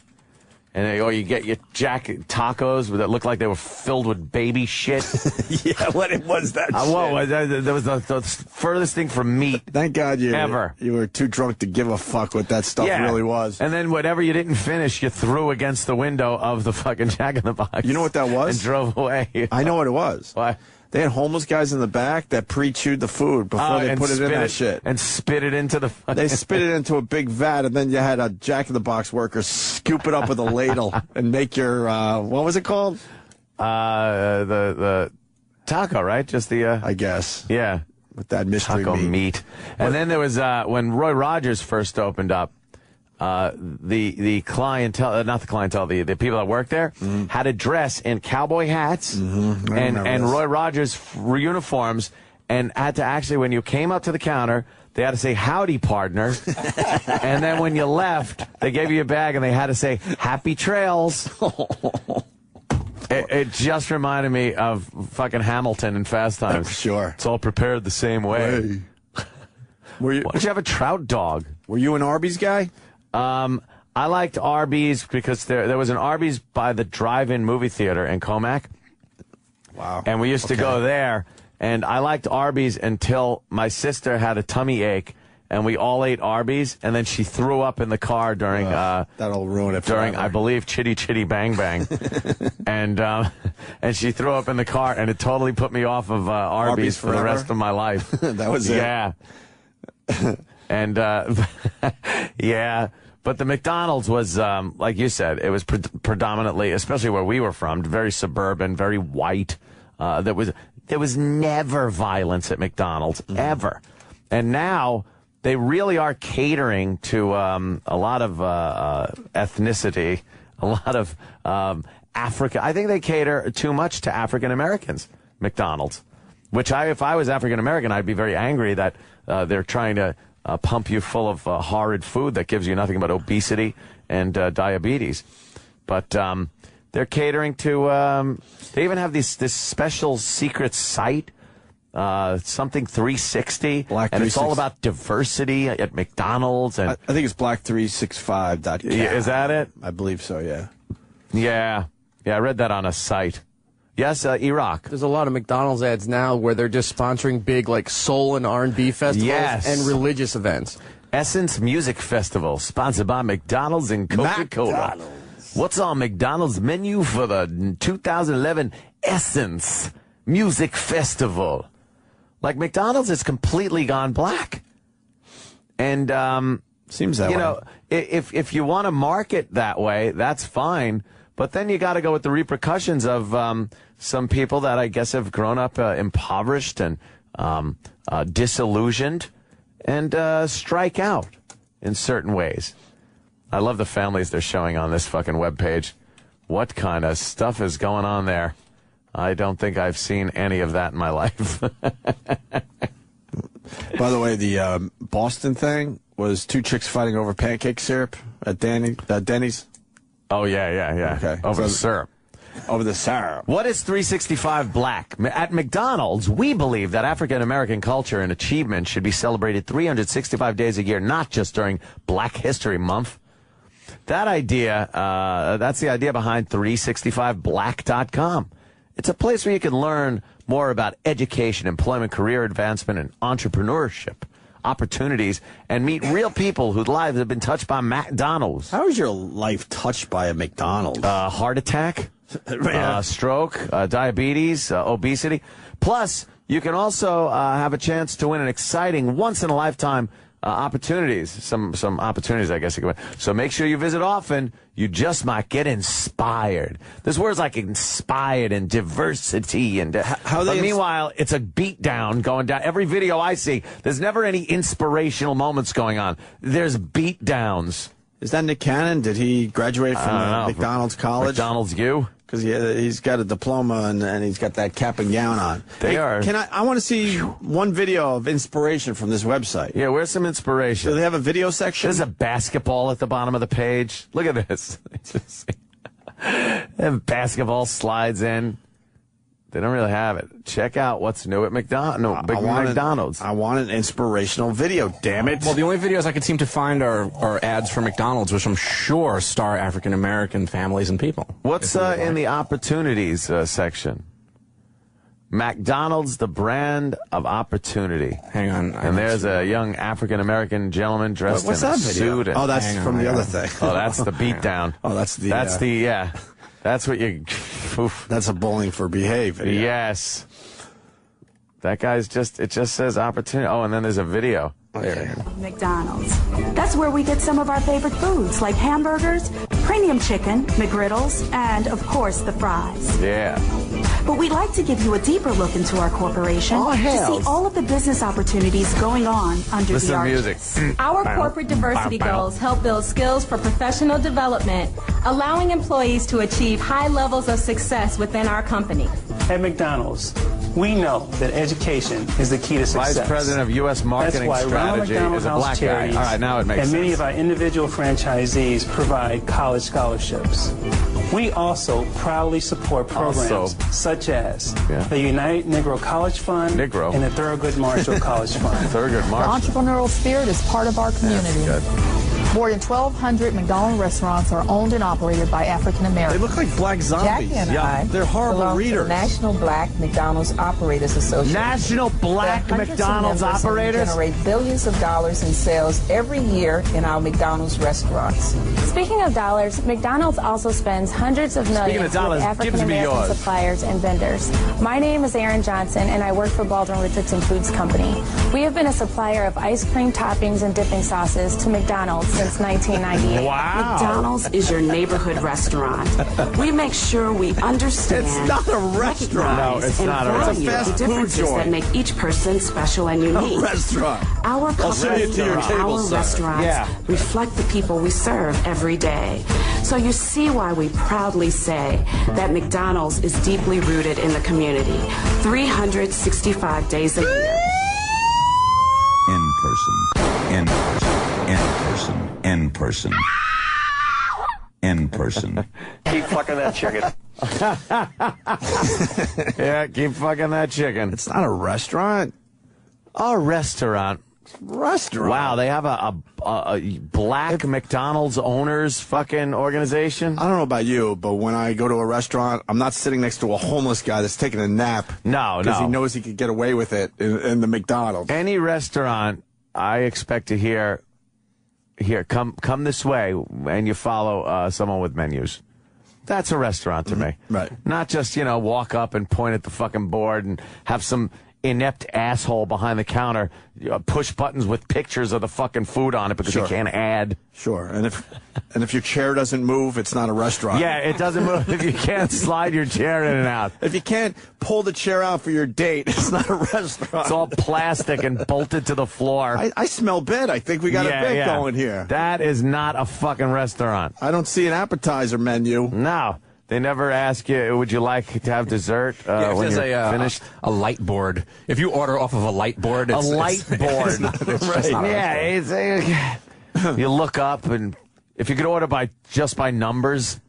Or you get your Jack tacos that look like they were filled with baby shit. Yeah, what was that? That was the furthest thing from meat. Thank God you were too drunk to give a fuck what that stuff really was. And then whatever you didn't finish, you threw against the window of the fucking Jack in the Box. You know what that was? And drove away. I know what it was. What? They had homeless guys in the back that pre-chewed the food before they put it in that shit. And spit it into the fucking... They spit it into a big vat, and then you had a Jack in the Box worker scoop it up with a ladle and make your, what was it called? The taco, right? Just the... I guess. Yeah. With that mystery taco meat. And then there was, when Roy Rogers first opened up, the clientele, not the clientele, the people that work there had to dress in cowboy hats and Roy Rogers uniforms, and had to actually, when you came up to the counter, they had to say, howdy, partner. And then when you left, they gave you a bag and they had to say, happy trails. It just reminded me of fucking Hamilton in Fast Times. Sure. It's all prepared the same way. Why don't you have a trout dog? Were you an Arby's guy? I liked Arby's because there was an Arby's by the drive-in movie theater in Comac. Wow. And we used to go there, and I liked Arby's until my sister had a tummy ache, and we all ate Arby's, and then she threw up in the car during that'll ruin it during forever. I believe Chitty Chitty Bang Bang. and she threw up in the car, and it totally put me off of Arby's for the rest of my life. That was it. Yeah. And yeah. But the McDonald's was, like you said, it was predominantly, especially where we were from, very suburban, very white. There was never violence at McDonald's, ever. And now they really are catering to a lot of ethnicity, a lot of Africa. I think they cater too much to African Americans, McDonald's. Which if I was African American, I'd be very angry that they're trying to pump you full of horrid food that gives you nothing but obesity and diabetes. But they're catering to, they even have this special secret site, something 360. Black and 360. it's all about diversity at McDonald's. And I think it's black365.com. Is that it? I believe so, yeah. Yeah. Yeah, I read that on a site. Yes, Iraq. There's a lot of McDonald's ads now where they're just sponsoring big like soul and R&B festivals and religious events. Essence Music Festival, sponsored by McDonald's and Coca-Cola. What's on McDonald's menu for the 2011 Essence Music Festival? Like McDonald's has completely gone black. And seems that way. You know, if you want to market that way, that's fine. But then you got to go with the repercussions of some people that I guess have grown up impoverished and disillusioned and strike out in certain ways. I love the families they're showing on this fucking webpage. What kind of stuff is going on there? I don't think I've seen any of that in my life. By the way, the Boston thing was two chicks fighting over pancake syrup at Denny's. Oh, yeah. Okay. Over the syrup. Over the syrup. What is 365 Black? At McDonald's, we believe that African-American culture and achievement should be celebrated 365 days a year, not just during Black History Month. That idea, that's the idea behind 365black.com. It's a place where you can learn more about education, employment, career advancement, and entrepreneurship opportunities, and meet real people whose lives have been touched by McDonald's. How is your life touched by a McDonald's? Heart attack, stroke, diabetes, obesity. Plus, you can also have a chance to win an exciting once-in-a-lifetime opportunities. Some opportunities, I guess you can win. So make sure you visit often. You just might get inspired. There's words like inspired and diversity and but meanwhile, it's a beatdown going down. Every video I see, there's never any inspirational moments going on. There's beatdowns. Is that Nick Cannon? Did he graduate from McDonald's College? McDonald's U? Because he's got a diploma and he's got that cap and gown on. I want to see one video of inspiration from this website. Yeah, where's some inspiration? Do they have a video section? There's a basketball at the bottom of the page. Look at this. And basketball slides in. They don't really have it. Check out what's new at McDonald's. I want an inspirational video, damn it. Well, the only videos I could seem to find are ads for McDonald's, which I'm sure star African-American families and people. What's in the opportunities section? McDonald's, the brand of opportunity. Hang on. And there's a young African-American gentleman dressed in a suit. Oh, that's from the other thing. Oh, that's the beatdown. Oh, that's the... That's what you... Oof. That's a bowling for behave video. Yes. That guy's it just says opportunity. Oh, and then there's a video. Okay. McDonald's. That's where we get some of our favorite foods, like hamburgers, premium chicken, McGriddles, and, of course, the fries. Yeah. But we'd like to give you a deeper look into our corporation to see all of the business opportunities going on under the arches. Our corporate diversity goals help build skills for professional development, allowing employees to achieve high levels of success within our company. At McDonald's, we know that education is the key to success. Vice President of U.S. Marketing Strategy is a black guy. All right, now it makes sense. And many of our individual franchisees provide college scholarships. We also proudly support programs such as the United Negro College Fund and the Thurgood Marshall College Fund. Thurgood Marshall. The entrepreneurial spirit is part of our community. More than 1,200 McDonald's restaurants are owned and operated by African Americans. They look like black zombies. Jackie and I they're horrible readers. The National Black McDonald's Operators Association. National Black McDonald's Operators generate billions of dollars in sales every year in our McDonald's restaurants. Speaking of dollars, McDonald's also spends hundreds of millions with African American suppliers and vendors. My name is Erin Johnson, and I work for Baldwin Richardson Foods Company. We have been a supplier of ice cream toppings and dipping sauces to McDonald's since 1998. Wow. McDonald's is your neighborhood restaurant. We make sure we understand. It's not a restaurant. No, it's not a restaurant. It's a fast food joint that make each person special and unique. A restaurant. Our company and our restaurants reflect the people we serve every day. So you see why we proudly say that McDonald's is deeply rooted in the community, 365 days a year. In person. In person. In person. In person. Keep fucking that chicken. Yeah, keep fucking that chicken. It's not a restaurant. A restaurant. restaurant. Wow, they have a black McDonald's owners fucking organization? I don't know about you, but when I go to a restaurant, I'm not sitting next to a homeless guy that's taking a nap. No. Because he knows he could get away with it in the McDonald's. Any restaurant, I expect to hear, come this way, and you follow someone with menus. That's a restaurant to me. Right. Not just, walk up and point at the fucking board and have some inept asshole behind the counter push buttons with pictures of the fucking food on it because you can't add. Sure. And if your chair doesn't move, it's not a restaurant. Yeah, it doesn't move if you can't slide your chair in and out. If you can't pull the chair out for your date, it's not a restaurant. It's all plastic and bolted to the floor. I smell bit. I think we got a bit going here. That is not a fucking restaurant. I don't see an appetizer menu. No. They never ask you, would you like to have dessert when you're finished? A light board. If you order off of a light board, it's board. You look up, and if you could order just by numbers,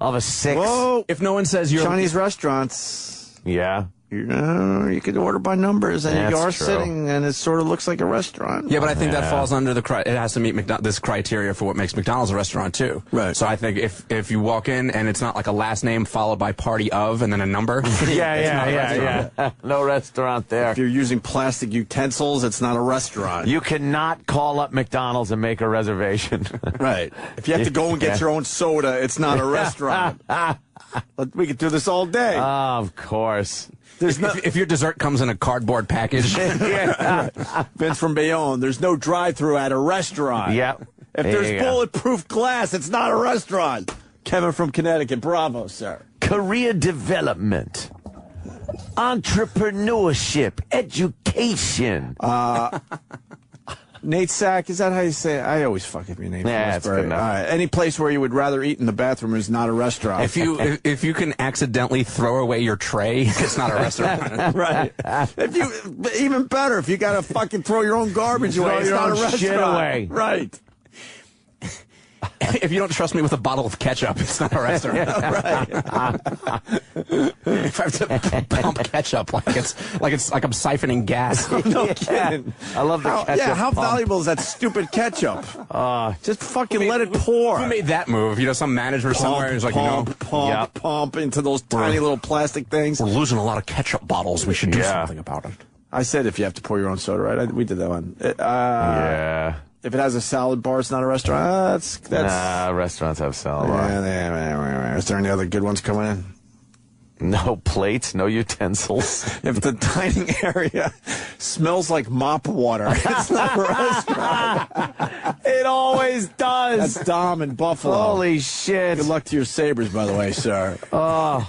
I'll have a 6. Whoa. If no one says you're Chinese restaurants. Yeah. You can order by numbers, and you are sitting, and it sort of looks like a restaurant. Yeah, but I think that falls under it has to meet this criteria for what makes McDonald's a restaurant too. Right. So I think if you walk in and it's not like a last name followed by party of and then a number. Yeah. No restaurant there. If you're using plastic utensils, it's not a restaurant. You cannot call up McDonald's and make a reservation. Right. If you have to go and get your own soda, it's not a restaurant. We could do this all day. Of course. If your dessert comes in a cardboard package. Vince from Bayonne, there's no drive-thru at a restaurant. Yep. If there's bulletproof glass, it's not a restaurant. Kevin from Connecticut, bravo, sir. Career development, entrepreneurship, education. Nate Sack, is that how you say it? I always fuck up your name. Yeah, that's good enough. All right. Any place where you would rather eat in the bathroom is not a restaurant. If you can accidentally throw away your tray, it's not a restaurant. Right. Even better, if you got to fucking throw your own garbage away, it's not a restaurant. Shit away. Right. If you don't trust me with a bottle of ketchup, it's not a restaurant. If I have to pump ketchup like I'm siphoning gas. No kidding. I love the ketchup. Yeah, how valuable is that stupid ketchup? Just fucking let it pour. Who made that move? Some manager somewhere is like, pump into those tiny little plastic things. We're losing a lot of ketchup bottles. We should do something about it. I said if you have to pour your own soda, right? We did that one. Yeah. If it has a salad bar, it's not a restaurant. Nah, restaurants have salad bar. Is there any other good ones coming in? No plates, no utensils. If the dining area smells like mop water, it's not a restaurant. It always does. That's Dom in Buffalo. Holy shit. Good luck to your Sabres, by the way, sir. Oh.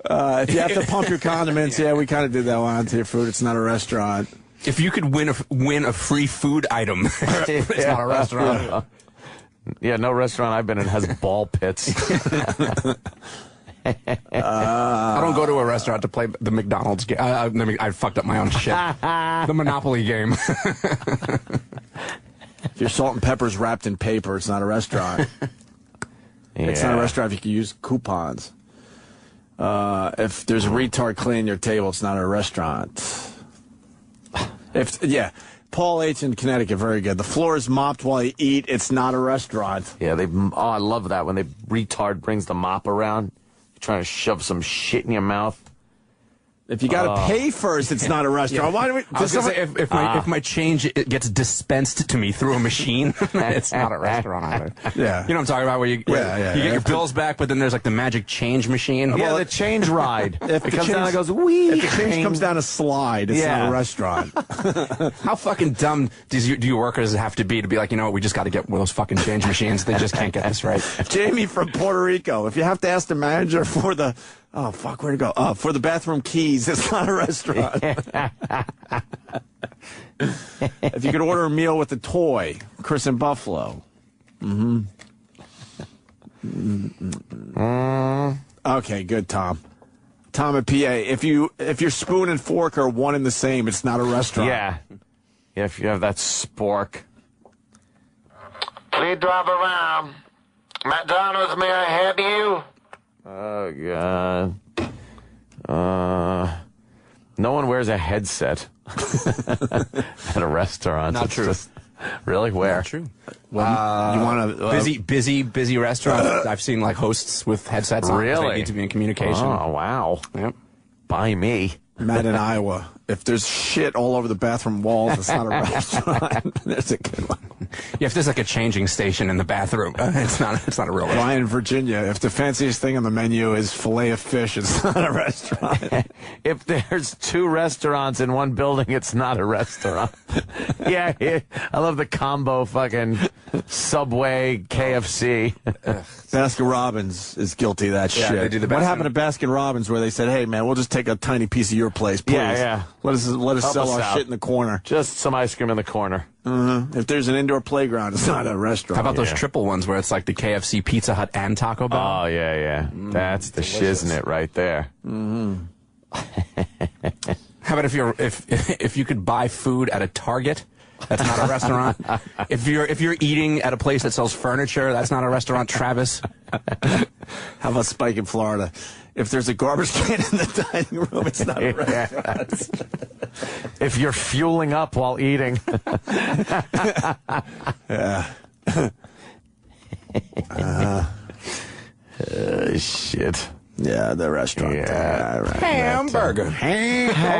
If you have to pump your condiments, we kind of did that one onto your food. It's not a restaurant. If you could win a free food item, it's not a restaurant. Yeah, no restaurant I've been in has ball pits. I don't go to a restaurant to play the McDonald's game. I fucked up my own shit. The Monopoly game. If your salt and pepper's wrapped in paper, it's not a restaurant. It's not a restaurant if you can use coupons. If there's a retard cleaning your table, it's not a restaurant. Paul H. in Connecticut, very good. The floor is mopped while you eat. It's not a restaurant. Yeah, I love that when the retard brings the mop around. You're trying to shove some shit in your mouth. If you got to pay first, it's not a restaurant. Why do we? I was gonna say, if my change gets dispensed to me through a machine, it's not a restaurant either. Yeah, you know what I'm talking about, where you get your bills back, but then there's like the magic change machine. Yeah, the change ride. If it comes down and goes, wee. If the change comes down a slide, it's not a restaurant. How fucking dumb do your workers have to be like, you know what, we just got to get one of those fucking change machines. They just can't get this right. Jamie from Puerto Rico. If you have to ask the manager for the where'd it go? For the bathroom keys, it's not a restaurant. If you could order a meal with a toy, Chris in Buffalo. Okay, good, Tom. Tom at PA. If your spoon and fork are one and the same, it's not a restaurant. Yeah, if you have that spork. Please drive around. McDonald's, may I help you? Oh, God. No one wears a headset. At a restaurant. Not true. Really? Where? Not true. You want to busy restaurant. I've seen like hosts with headsets on. Really? They need to be in communication. Oh, wow. Yep. By me. Matt in Iowa. If there's shit all over the bathroom walls, it's not a restaurant. There's a good one. Yeah, if there's like a changing station in the bathroom, it's not a real restaurant. Ryan, Virginia. If the fanciest thing on the menu is filet of fish, it's not a restaurant. If there's 2 restaurants in one building, it's not a restaurant. Yeah, I love the combo fucking Subway, KFC. Baskin Robbins is guilty of that shit. They do the what Baskin- happened to Baskin Robbins where they said, "Hey man, we'll just take a tiny piece of your place, please. Yeah. Let us Help sell us our out. shit in the corner." Just some ice cream in the corner. If there's an indoor playground, it's not a restaurant. How about those triple ones where it's like the KFC, Pizza Hut, and Taco Bell? Oh, yeah. That's the shiznit right there. How about if you could buy food at a Target? That's not a restaurant. If you're eating at a place that sells furniture, that's not a restaurant, Travis. How about Spike in Florida? If there's a garbage can in the dining room, it's not a restaurant. If you're fueling up while eating. Yeah. Shit. Yeah, the restaurant. Yeah. Right. Hamburger. Hamburger.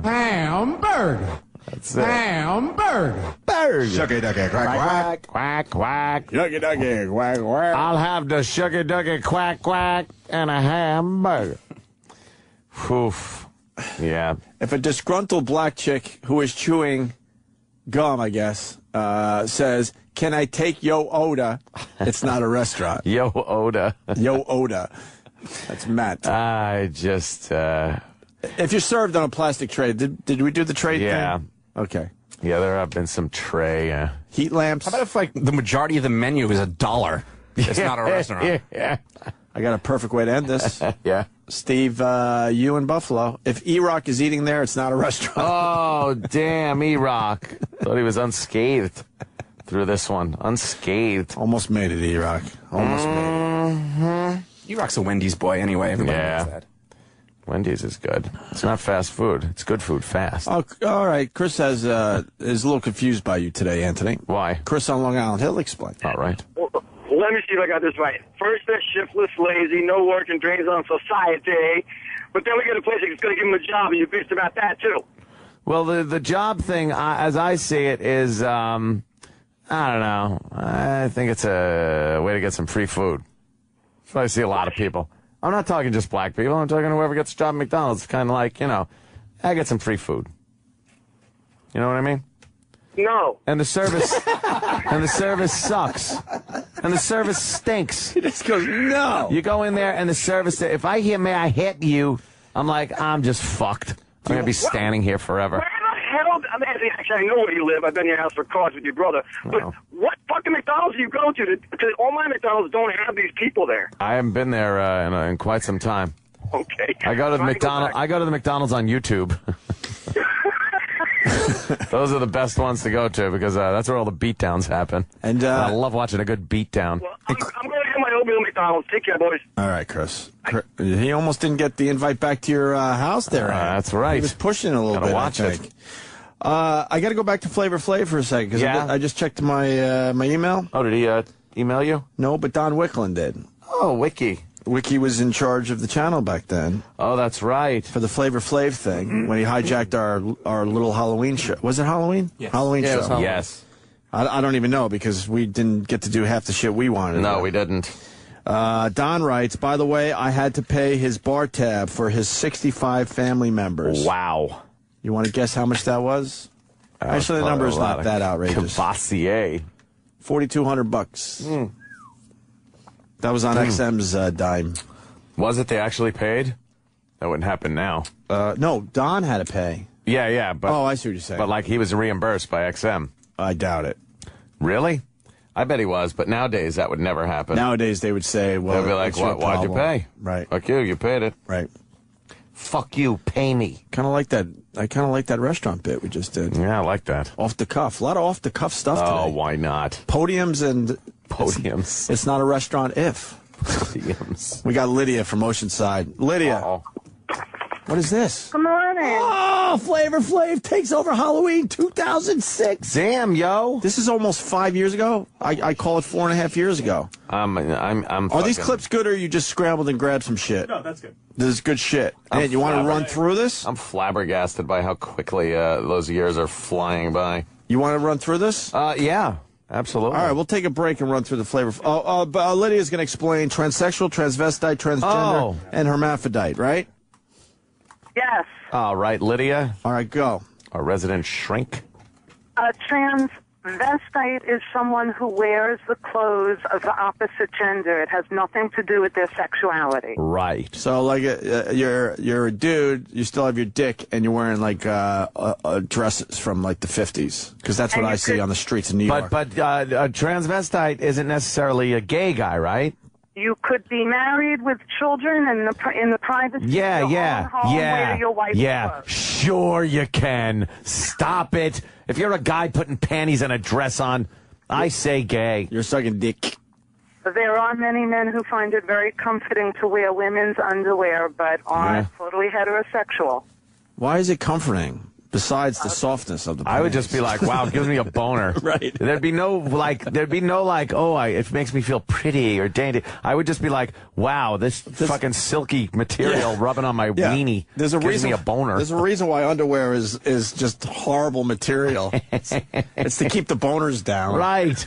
Hamburger. That's it. Hamburger. Burger. Shucky ducky, quack, Quack, quack. Ducky, ducky, quack, quack. I'll have the shucky ducky quack, quack, and a hamburger. Oof. Yeah. If a disgruntled black chick who is chewing gum, I guess, says, "Can I take Yo Oda?" It's not a restaurant. Yo Oda. Yo Oda. That's Matt. I just, If you're served on a plastic tray, did we do the tray yeah. thing? Okay. Yeah, there have been some tray. Heat lamps. How about if like the majority of the menu is $1? It's not a restaurant. Yeah. I got a perfect way to end this. Yeah. Steve, you in Buffalo. If E-Rock is eating there, it's not a restaurant. Oh, damn, E-Rock. Thought he was unscathed through this one. Unscathed. Almost made it, E-Rock. Almost made it. E-Rock's a Wendy's boy anyway. Everybody knows that. Wendy's is good. It's not fast food. It's good food fast. Oh, all right. Chris is a little confused by you today, Anthony. Why? Chris on Long Island. He'll explain. All right. Well, let me see if I got this right. First, they're shiftless, lazy, no work, and drains on society. But then we get a place that's going to give them a job, and you bitched about that, too. Well, the job thing, as I see it, is, I don't know. I think it's a way to get some free food. So I see a lot of people. I'm not talking just black people. I'm talking whoever gets a job at McDonald's. It's kind of like, I get some free food. You know what I mean? No. And the service sucks. And the service stinks. He just goes, no. You go in there and the service, if I hear, "May I hit you?" I'm like, I'm just fucked. I'm going to be standing here forever. Where the hell? I mean, actually, I know where you live. I've been to your house for cars with your brother. But what fucking McDonald's do you go to? Because all my McDonald's don't have these people there. I haven't been there in quite some time. Okay. I go to the McDonald's. I go to the McDonald's on YouTube. Those are the best ones to go to because that's where all the beatdowns happen. And I love watching a good beatdown. Well, I'm going to get my oatmeal McDonald's. Take care, boys. All right, Chris. He almost didn't get the invite back to your house there. That's right. He was pushing it a little Gotta bit. watch I it. think. I got to go back to Flavor Flav for a second because I just checked my my email. Oh, did he email you? No, but Don Wicklund did. Oh, Wiki. Wiki was in charge of the channel back then. Oh, that's right. For the Flavor Flav thing, when he hijacked our little Halloween show. Was it Halloween? Yes. Halloween Yeah, it show. was Halloween. Yes. I don't even know because we didn't get to do half the shit we wanted. No, we didn't. Don writes, by the way, I had to pay his bar tab for his 65 family members. Wow. You want to guess how much that was? Actually, the number is not that outrageous. Cavassier. $4,200. That was on XM's dime. Was it they actually paid? That wouldn't happen now. No, Don had to pay. Yeah, but... Oh, I see what you're saying. But like he was reimbursed by XM. I doubt it. Really? I bet he was, but nowadays that would never happen. Nowadays they would say, well, they'd be like, it's your why'd you problem." pay? Right. Fuck you, you paid it. Right. Fuck you, pay me. Kind of like that. I kind of like that restaurant bit we just did. Yeah, I like that. Off the cuff. A lot of off the cuff stuff today. Oh, why not? Podiums and... Podiums. It's not a restaurant if. Podiums. We got Lydia from Oceanside. Lydia. Uh-oh. What is this? Good morning. Oh, Flavor Flav takes over Halloween 2006. Damn, yo. This is almost 5 years ago. I call it 4.5 years ago. Are these clips good, or you just scrambled and grabbed some shit? No, that's good. This is good shit. And you want to run through this? I'm flabbergasted by how quickly those years are flying by. You want to run through this? Yeah. Absolutely. All right, we'll take a break and run through the flavor. But Lydia's going to explain transsexual, transvestite, transgender, and hermaphrodite, right? Yes. All right, Lydia. All right, go. Our resident shrink. A transvestite is someone who wears the clothes of the opposite gender. It has nothing to do with their sexuality. Right. So, like, you're a dude, you still have your dick, and you're wearing, like, dresses from, like, the 50s. Because that's what I see on the streets in New York. But a transvestite isn't necessarily a gay guy, right? You could be married with children in the privacy of your own home where your wife works. Sure you can. Stop it. If you're a guy putting panties and a dress on, I say gay. You're sucking dick. There are many men who find it very comforting to wear women's underwear, but are totally heterosexual. Why is it comforting? Besides the softness of the panties. I would just be like, wow, it gives me a boner. Right. There'd be no like, it makes me feel pretty or dainty. I would just be like, wow, this fucking silky material rubbing on my weenie gives me a boner. There's a reason why underwear is just horrible material. It's to keep the boners down. Right.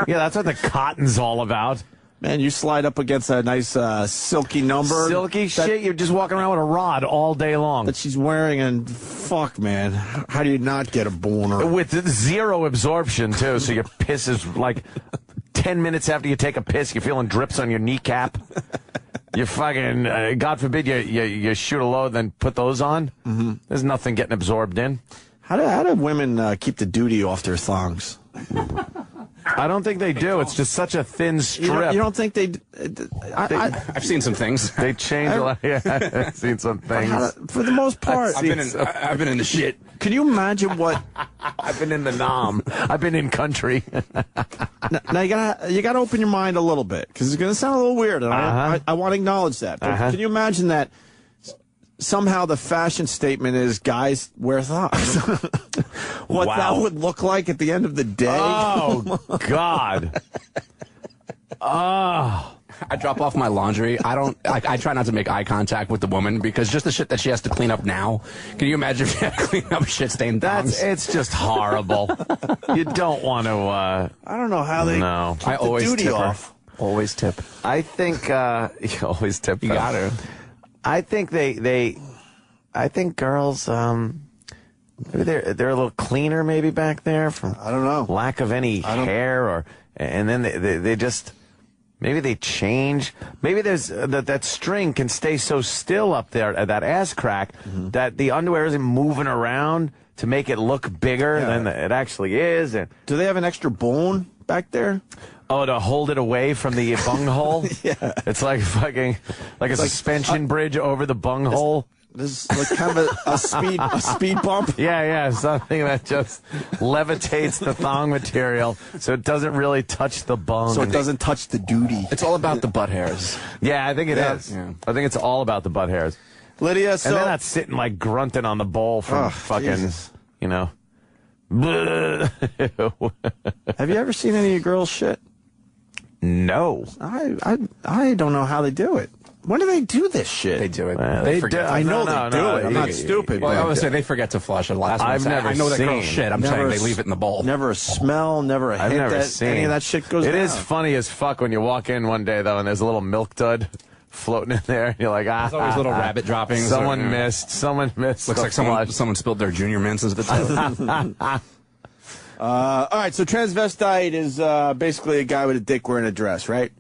Yeah, that's what the cotton's all about. Man, you slide up against a nice silky number. Silky shit, you're just walking around with a rod all day long. That she's wearing, and fuck, man. How do you not get a boner? With zero absorption, too, so your piss is like 10 minutes after you take a piss, you're feeling drips on your kneecap. You fucking, God forbid you shoot a load, then put those on. Mm-hmm. There's nothing getting absorbed in. How do women keep the duty off their thongs? I don't think they do. It's just such a thin strip. You don't think they? I've seen some things. They change a lot. Yeah, I've seen some things. For the most part, I've been in the shit. Can you imagine what? I've been in the nom. I've been in country. Now you gotta open your mind a little bit, because it's gonna sound a little weird, and I want to acknowledge that. But can you imagine that? Somehow the fashion statement is guys wear thongs. What that would look like at the end of the day? Oh, God. Oh. I drop off my laundry. I try not to make eye contact with the woman, because just the shit that she has to clean up now. Can you imagine if she had to clean up shit-stained thongs? It's just horrible. You don't want to, I don't know how they keep I always the duty tip off. her. Always tip. I think, you always tip. You got to. I think I think girls, maybe they're a little cleaner maybe back there from I don't know, lack of any hair, and then they just maybe they change. Maybe there's that string can stay so still up there at that ass crack that the underwear isn't moving around to make it look bigger than it actually is. And do they have an extra bone back there? Oh, to hold it away from the bunghole? Yeah. It's like fucking, like a suspension bridge over the bunghole. This is like kind of a speed bump. Yeah, something that just levitates the thong material so it doesn't really touch the bung. So it doesn't touch the duty. It's all about the butt hairs. Yeah, I think it is. Yeah. I think it's all about the butt hairs. Lydia, and they're not sitting like grunting on the bowl from Jesus. you know. Have you ever seen any of your girls shit? No. I don't know how they do it. When do they do this shit? They do it. They forget. I know they do it. I'm not stupid. Well, I always say they forget to flush it. I've never I know that seen. girl's shit. I'm saying they leave it in the bowl. Never a smell, never a hint. I've never that seen. any of that shit goes It down. is funny as fuck when you walk in one day, though, and there's a little milk dud floating in there. And you're like, There's always little rabbit droppings. Someone missed. Someone missed. Looks like someone spilled their junior mints into the toilet. All right, so transvestite is basically a guy with a dick wearing a dress, right?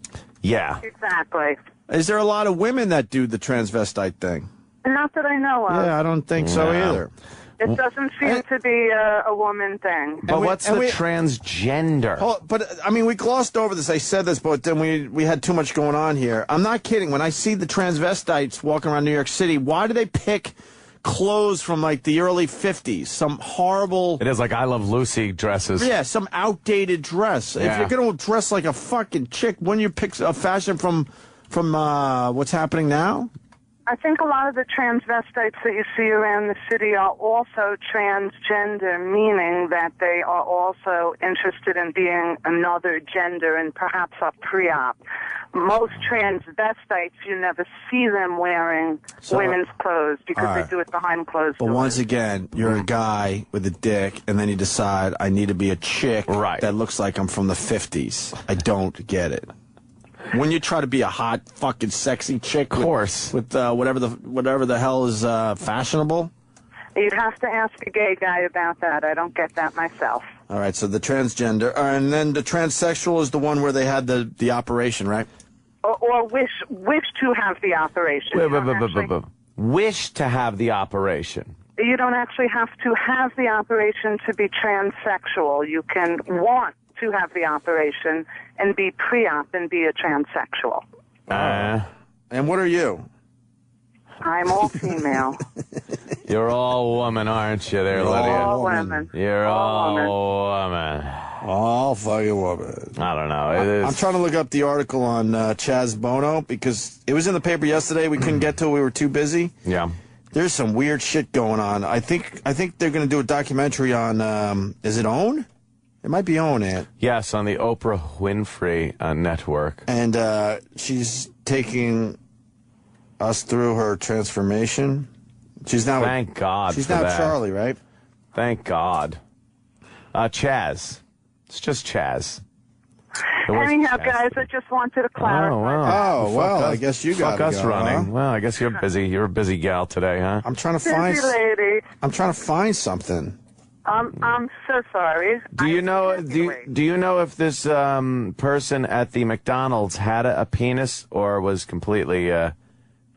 Yeah. Exactly. Is there a lot of women that do the transvestite thing? Not that I know of. Yeah, I don't think so either. It doesn't seem to be a woman thing. But what's the transgender? But, I mean, we glossed over this. I said this, but then we had too much going on here. I'm not kidding. When I see the transvestites walking around New York City, why do they pick clothes from, like, the early 50s? Some horrible... It is like I Love Lucy dresses. Yeah, some outdated dress. Yeah. If you're going to dress like a fucking chick, wouldn't you pick a fashion from what's happening now? I think a lot of the transvestites that you see around the city are also transgender, meaning that they are also interested in being another gender and perhaps a pre-op. Most transvestites, you never see them wearing women's clothes because they do it behind closed doors. But once again, you're a guy with a dick, and then you decide, I need to be a chick that looks like I'm from the 50s. I don't get it. When you try to be a hot, fucking sexy chick with whatever the hell is fashionable. You'd have to ask a gay guy about that. I don't get that myself. All right, so the transgender, and then the transsexual is the one where they had the operation, right? Or wish to have the operation. Wish to have the operation. You don't actually have to have the operation to be transsexual. You can want to have the operation and be pre-op and be a transsexual. And what are you? I'm all female. You're all woman, aren't you there, Lydia? All women. You're all woman. All fucking woman. I don't know. I'm trying to look up the article on Chaz Bono because it was in the paper yesterday. We couldn't get to it. We were too busy. Yeah. There's some weird shit going on. I think they're going to do a documentary on, is it OWN? It might be OWN, Ant. Yes, on the Oprah Winfrey network. And she's taking us through her transformation. She's now. Thank God. She's for now that. Charlie, right? Thank God. Chaz. It's just Chaz. Anyhow, guys, I just wanted to clarify. Oh, well, I guess you got fuck us go, running. Huh? Well, I guess you're busy. You're a busy gal today, huh? I'm trying to find. Busy lady. I'm trying to find something. I'm so sorry. Do you know if this person at the McDonald's had a penis or was completely I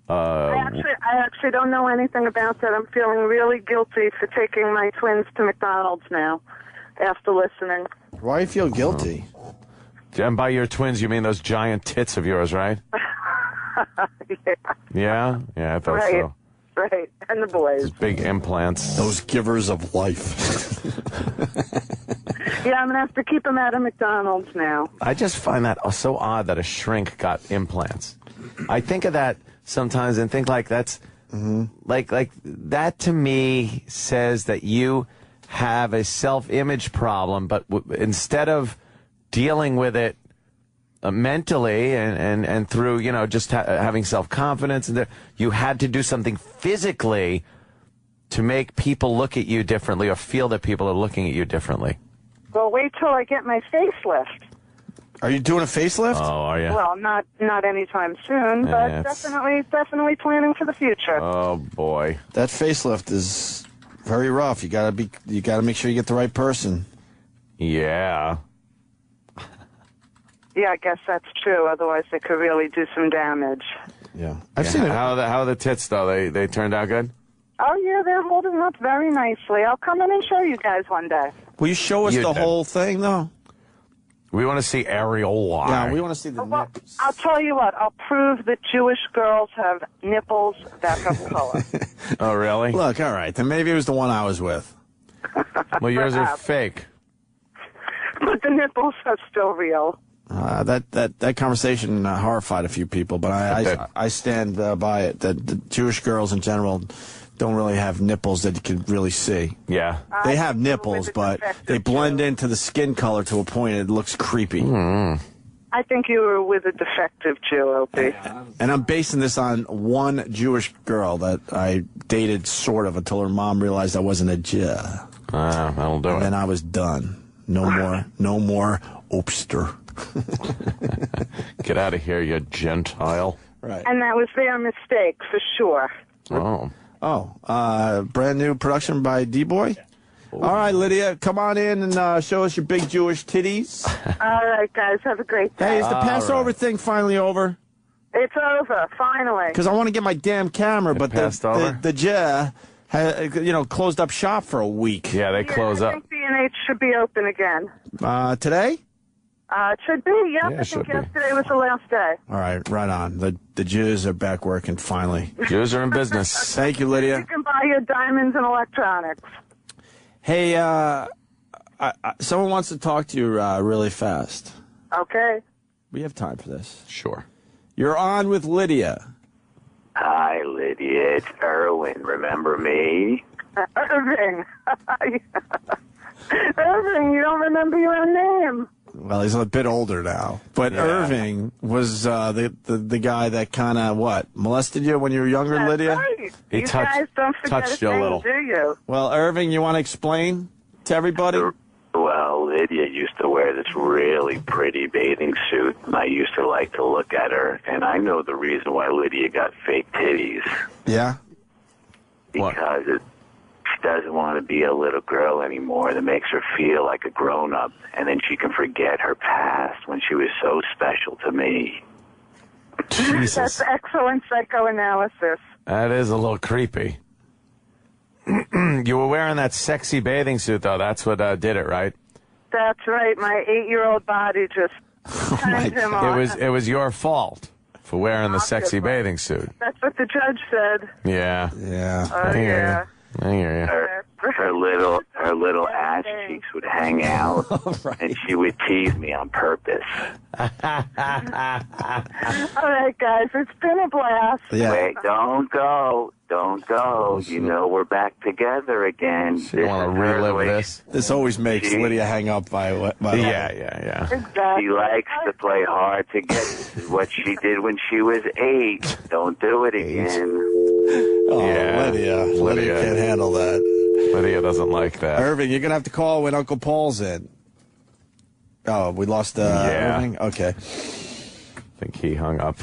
actually don't know anything about that. I'm feeling really guilty for taking my twins to McDonald's now after listening. Why do you feel guilty? And by your twins, you mean those giant tits of yours, right? Yeah. Yeah, I thought Right. so. Right, and the boys. Those big implants. Those givers of life. Yeah, I'm going to have to keep them out of McDonald's now. I just find that so odd that a shrink got implants. I think of that sometimes and think like that's like that to me says that you have a self-image problem, but instead of dealing with it mentally and through, just having self-confidence, and you had to do something physically to make people look at you differently or feel that people are looking at you differently. Well, wait till I get my facelift. Are you doing a facelift? Oh, are you? Well, not anytime soon, but definitely planning for the future. Oh boy, that facelift is very rough. You gotta make sure you get the right person. Yeah. Yeah, I guess that's true. Otherwise, they could really do some damage. Yeah, I've seen it. How are the tits though? They turned out good. Oh yeah, they're holding up very nicely. I'll come in and show you guys one day. Will you show us the whole thing though? We want to see areola. Yeah, we want to see the Well, I'll tell you what. I'll prove that Jewish girls have nipples that have color. Oh, really? Look, all right, then maybe it was the one I was with. Well, yours are fake. But the nipples are still real. That conversation horrified a few people, but I stand by it that the Jewish girls in general don't really have nipples that you can really see. Yeah. They have nipples, but they blend into the skin color to a point it looks creepy. I think you were with a defective Jew, Opie. And I'm basing this on one Jewish girl that I dated sort of until her mom realized I wasn't a Jew. That'll do it. And then I was done. No more Opster. Get out of here, you Gentile. Right. And that was their mistake, for sure. Brand new production by D-Boy? All right, Lydia, come on in and show us your big Jewish titties. All right, guys, have a great day. Hey, is the Passover thing finally over? It's over, finally. Because I want to get my damn camera, but the Jew had, closed up shop for a week. Yeah, they close I up. think B&H should be open again. Today? It should be, yep. Yeah, I think yesterday was the last day. All right, right on. The Jews are back working finally. Jews are in business. Thank you, Lydia. You can buy your diamonds and electronics. Hey, someone wants to talk to you really fast. Okay. We have time for this. Sure. You're on with Lydia. Hi. Hi, Lydia. It's Erwin. Remember me? Irving. Irving, you don't remember your own name. Well, he's a bit older now. But Irving was the guy that kind of, molested you when you were younger, That's Lydia? Right. He you guys don't forget his name, do you? Well, Irving, you want to explain to everybody? Well, Lydia used to wear this really pretty bathing suit, and I used to like to look at her, and I know the reason why Lydia got fake titties. Yeah? Because she doesn't want to be a little girl anymore. That makes her feel like a grown-up, and then she can forget her past when she was so special to me. Jesus. That's excellent psychoanalysis. That is a little creepy. You were wearing that sexy bathing suit, though. That's what did it, right? That's right. My 8-year-old body just turned him on. It was your fault for wearing the sexy bathing suit. That's what the judge said. Yeah. Yeah. Oh, yeah. I hear you. Her little ass cheeks would hang out, and she would tease me on purpose. All right, guys, it's been a blast. Yeah. Wait, don't go. Don't go. You know we're back together again. You want to relive this? This always makes Lydia hang up by Yeah. She likes to play hard to get. This is what she did when she was 8. Don't do it again. Oh, yeah. Lydia can't handle that. Lydia doesn't like that. Irving, you're going to have to call when Uncle Paul's in. Oh, we lost Irving? Okay. I think he hung up.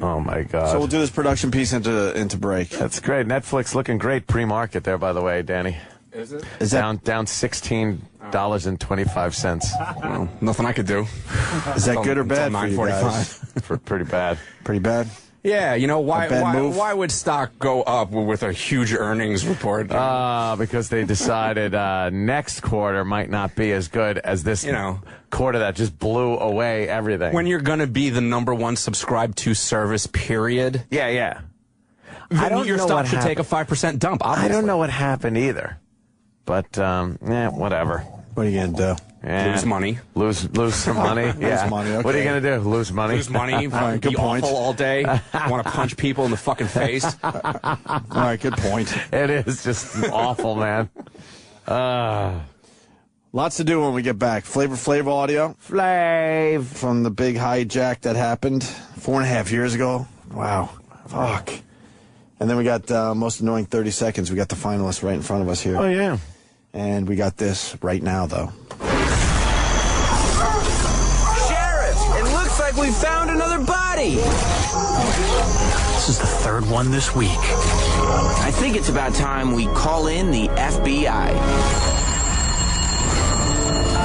Oh, my God. So we'll do this production piece into break. That's great. Netflix looking great pre-market there, by the way, Danny. Is it? Down $16.25. Well, nothing I could do. Is that good or bad for you guys? Pretty bad. Pretty bad? Yeah, you know, why would stock go up with a huge earnings report? Because they decided next quarter might not be as good as this quarter that just blew away everything. When you're going to be the #1 subscribed to service, period. Yeah. Then I don't your know stock what should take a 5% dump, obviously. I don't know what happened either. But, whatever. What are you going to do? Yeah. Lose money. Lose some money. Lose money, okay. What are you going to do? Lose money? Lose money. Good be point. awful all day. Want to punch people in the fucking face. All right, good point. It is just awful, man. Lots to do when we get back. Flavor audio. Flav. From the big hijack that happened 4.5 years ago. Wow. Fuck. And then we got most annoying 30 seconds. We got the finalists right in front of us here. Oh, yeah. And we got this right now, though. Sheriff, it looks like we found another body. This is the third one this week. I think it's about time we call in the FBI.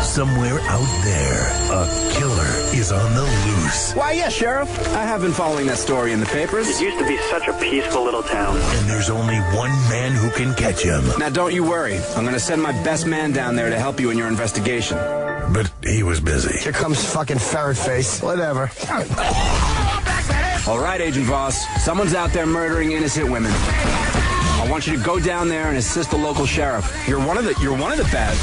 Somewhere out there, a killer is on the loose. Why, yes, Sheriff. I have been following that story in the papers. It used to be such a peaceful little town. And there's only one man who can catch him. Now, don't you worry. I'm going to send my best man down there to help you in your investigation. But he was busy. Here comes fucking ferret face. Whatever. All right, Agent Voss. Someone's out there murdering innocent women. I want you to go down there and assist the local sheriff. You're one of the bad.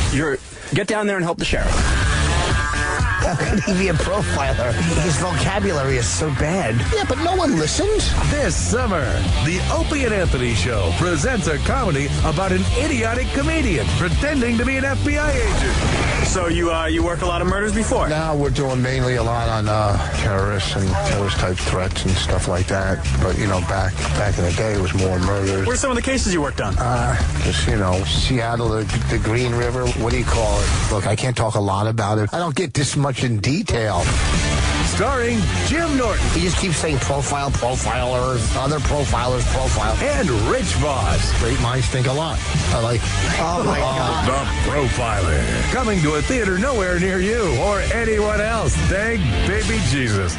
Get down there and help the sheriff. How could he be a profiler? His vocabulary is so bad. Yeah, but no one listened. This summer, the Opie and Anthony Show presents a comedy about an idiotic comedian pretending to be an FBI agent. So you work a lot of murders before? Now we're doing mainly a lot on terrorists and terrorist-type threats and stuff like that. But, back in the day, it was more murders. What are some of the cases you worked on? Seattle, the Green River. What do you call it? Look, I can't talk a lot about it. I don't get this much in detail. Starring Jim Norton. He just keeps saying profilers, other profilers, profile. And Rich Voss. Great minds think alike. Oh, my God. The Profiler. Coming to a theater nowhere near you or anyone else. Thank baby Jesus.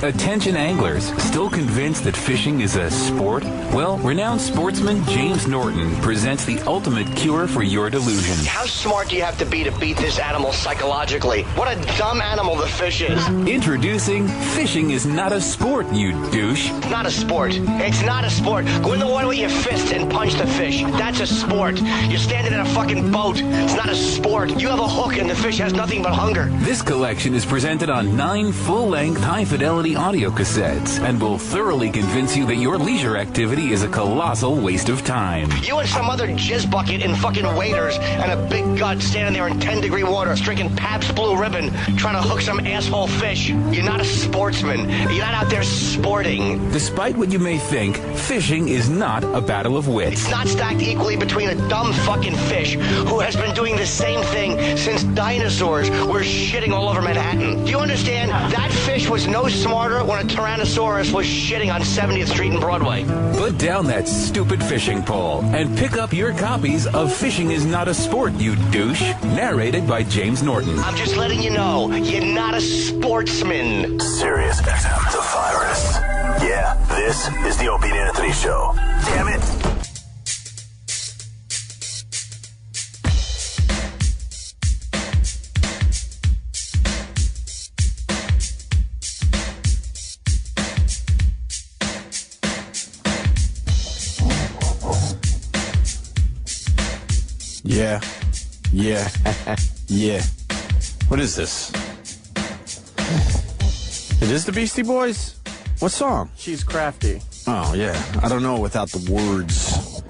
Attention anglers, still convinced that fishing is a sport? Well, renowned sportsman James Norton presents the ultimate cure for your delusion. How smart do you have to be beat this animal psychologically? What a dumb animal the fish is. Introducing Fishing is Not a Sport, you douche. It's not a sport. It's not a sport. Go in the water with your fist and punch the fish. That's a sport. You're standing in a fucking boat. It's not a sport. You have a hook and the fish has nothing but hunger. This collection is presented on 9 full-length, high-fidelity quality audio cassettes and will thoroughly convince you that your leisure activity is a colossal waste of time. You and some other jizz bucket in fucking waders and a big gut standing there in 10-degree water drinking Pabst Blue Ribbon trying to hook some asshole fish. You're not a sportsman. You're not out there sporting. Despite what you may think, fishing is not a battle of wits. It's not stacked equally between a dumb fucking fish who has been doing the same thing since dinosaurs were shitting all over Manhattan. Do you understand? That fish was no smarter when a Tyrannosaurus was shitting on 70th Street and Broadway. Put down that stupid fishing pole and pick up your copies of Fishing is Not a Sport, You Douche, narrated by James Norton. I'm just letting you know, you're not a sportsman. Sirius XM, the virus. Yeah, this is the Opie and Anthony Show. Damn it. Yeah. Yeah. Yeah. What is this? It is the Beastie Boys? What song? She's Crafty. Oh, yeah. I don't know without the words.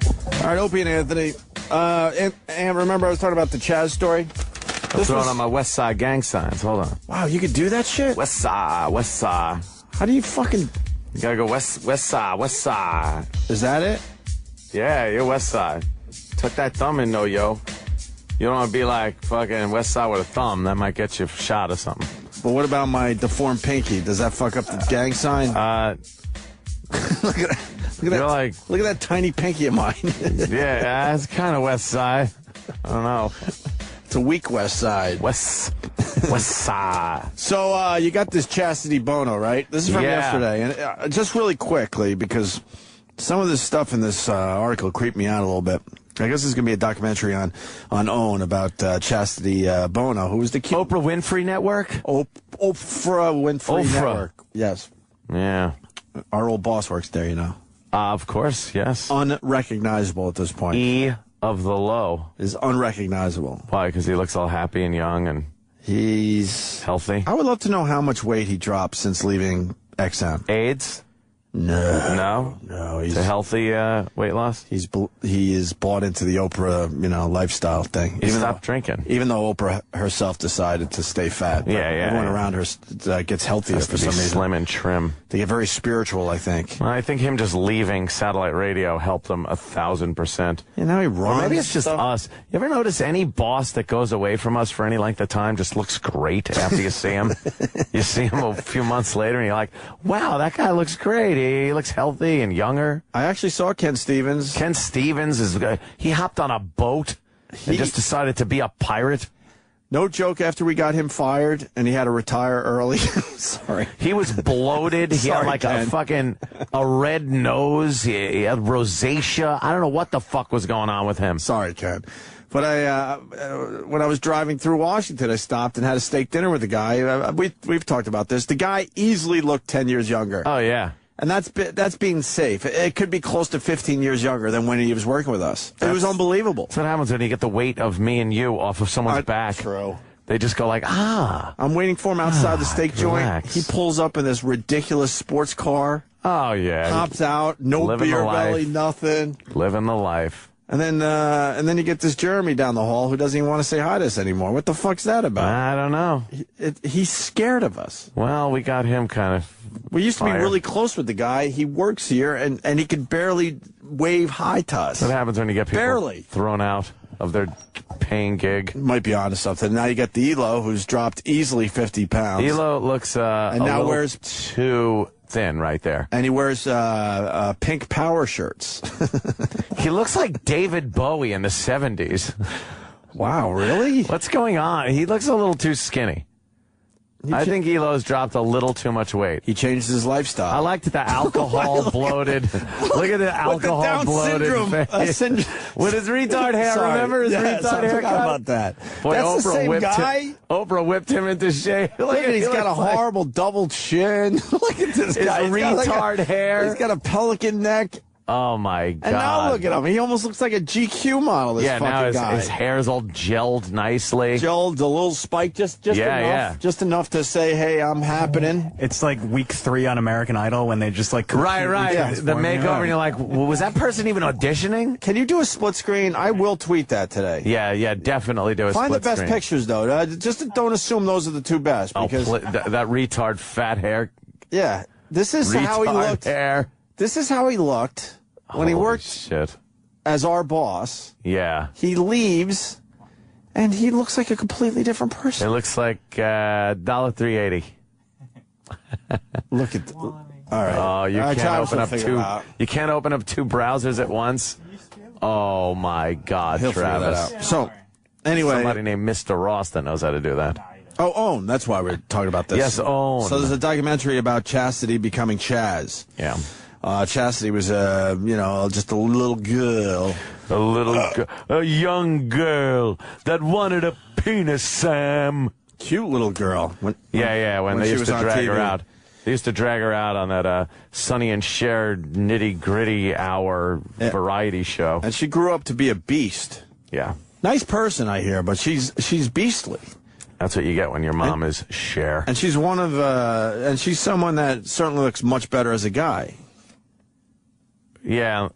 All right, Opie and Anthony. And remember I was talking about the Chaz story? I'm throwing on my West Side gang signs. Hold on. Wow, you could do that shit? West Side, West Side. How do you fucking... You gotta go West Side, West Side. Is that it? Yeah, you're West Side. Tuck that thumb in, though, yo. You don't want to be like fucking West Side with a thumb. That might get you shot or something. But what about my deformed pinky? Does that fuck up the gang sign? Look at that tiny pinky of mine. Yeah, it's kind of West Side. I don't know. It's a weak West Side. West Side. So you got this Chastity Bono, right? This is from yesterday. And just really quickly, because some of this stuff in this article creeped me out a little bit. I guess there's going to be a documentary on OWN about Chastity Bono, who was the kid. Oprah Winfrey Network? Oprah Winfrey Network. Yes. Yeah. Our old boss works there, you know. Of course, yes. Unrecognizable at this point. E of the low. Is unrecognizable. Why? Because he looks all happy and young and he's healthy. I would love to know how much weight he dropped since leaving XM. AIDS? No. He's a healthy weight loss. He is bought into the Oprah, lifestyle thing. He stopped drinking. Even though Oprah herself decided to stay fat. Yeah. Everyone around her gets healthier for some reason. Slim and trim. They get very spiritual, I think. Well, I think him just leaving satellite radio helped him 1,000%. Now he runs. Or maybe it's just us. You ever notice any boss that goes away from us for any length of time just looks great after you see him? You see him a few months later and you're like, wow, that guy looks great. He looks healthy and younger. I actually saw Ken Stevens. Ken Stevens he hopped on a boat and just decided to be a pirate. No joke, after we got him fired and he had to retire early. Sorry. He was bloated. He had like a red nose. He had rosacea. I don't know what the fuck was going on with him. Sorry, Ken. But when I was driving through Washington, I stopped and had a steak dinner with the guy. We've talked about this. The guy easily looked 10 years younger. Oh, yeah. And that's being safe. It could be close to 15 years younger than when he was working with us. It was unbelievable. That's what happens when you get the weight of me and you off of someone's back. True. They just go like, I'm waiting for him outside the steak joint. He pulls up in this ridiculous sports car. Oh, yeah. Hops out. No beer belly, nothing. Living the life. And then you get this Jeremy down the hall who doesn't even want to say hi to us anymore. What the fuck's that about? I don't know. He's scared of us. Well, we got him kind of. We used to be really close with the guy. He works here, and he could barely wave hi to us. What happens when you get people thrown out of their paying gig? Might be onto something. Now you got the Elo, who's dropped easily 50 pounds. Elo looks and now wears too thin right there. And he wears pink power shirts. He looks like David Bowie in the 70s. Wow, really? What's going on? He looks a little too skinny. I think Elo's dropped a little too much weight. He changed his lifestyle. I liked the alcohol bloated. Look at the alcohol bloated face. With his retard hair. Remember his retard haircut? I forgot about that. Boy, that's Oprah the same guy. Oprah whipped him into shape. Look at he's got a horrible double chin. Look at this guy. His retard hair. He's got a pelican neck. Oh my God! And now look at him. He almost looks like a GQ model. This fucking now guy. his hair's all gelled nicely. Gelled, a little spike, just enough, just enough to say, "Hey, I'm happening." It's like week 3 on American Idol when they just like right. The makeover, and you're like, was that person even auditioning? Can you do a split screen? I will tweet that today. Yeah, definitely do a Find split the best screen. pictures though. Just don't assume those are the 2 best because that retard fat hair. Yeah, this is how he looked. Hair. This is how he looked when he worked as our boss. Yeah. He leaves, and he looks like a completely different person. It looks like $3.80. Look at. All right. Oh, you can't open up 2. You can't open up 2 browsers at once. Oh my God, He'll Travis! figure that out. So, anyway, somebody named Mr. Ross that knows how to do that. Oh, OWN. That's why we're talking about this. Yes, OWN. So there's a documentary about Chastity becoming Chaz. Yeah. Chastity was just a little girl. A young girl that wanted a penis, Sam. Cute little girl. When they used to drag TV. her out. They used to drag her out on that Sonny and Cher nitty-gritty hour variety show. And she grew up to be a beast. Yeah. Nice person, I hear, but she's beastly. That's what you get when your mom is Cher. And she's and she's someone that certainly looks much better as a guy. Yeah.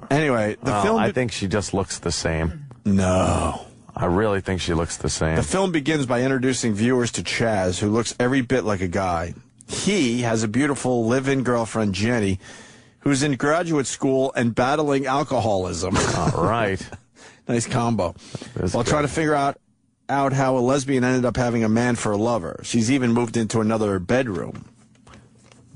Anyway, the film... I think she just looks the same. No. I really think she looks the same. The film begins by introducing viewers to Chaz, who looks every bit like a guy. He has a beautiful live-in girlfriend, Jenny, who's in graduate school and battling alcoholism. All right. Nice combo. While trying to figure out how a lesbian ended up having a man for a lover. She's even moved into another bedroom.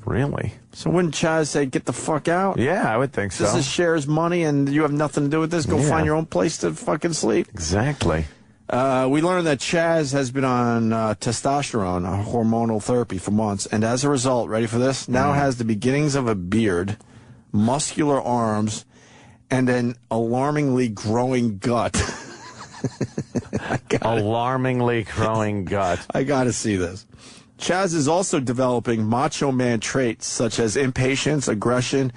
Really? So wouldn't Chaz say, get the fuck out? Yeah, I would think so. This is Cher's money and you have nothing to do with this. Go find your own place to fucking sleep. Exactly. We learned that Chaz has been on testosterone, hormonal therapy for months. And as a result, ready for this? Now has the beginnings of a beard, muscular arms, and an alarmingly growing gut. Alarmingly growing gut. I gotta see this. Chaz is also developing macho man traits such as impatience, aggression,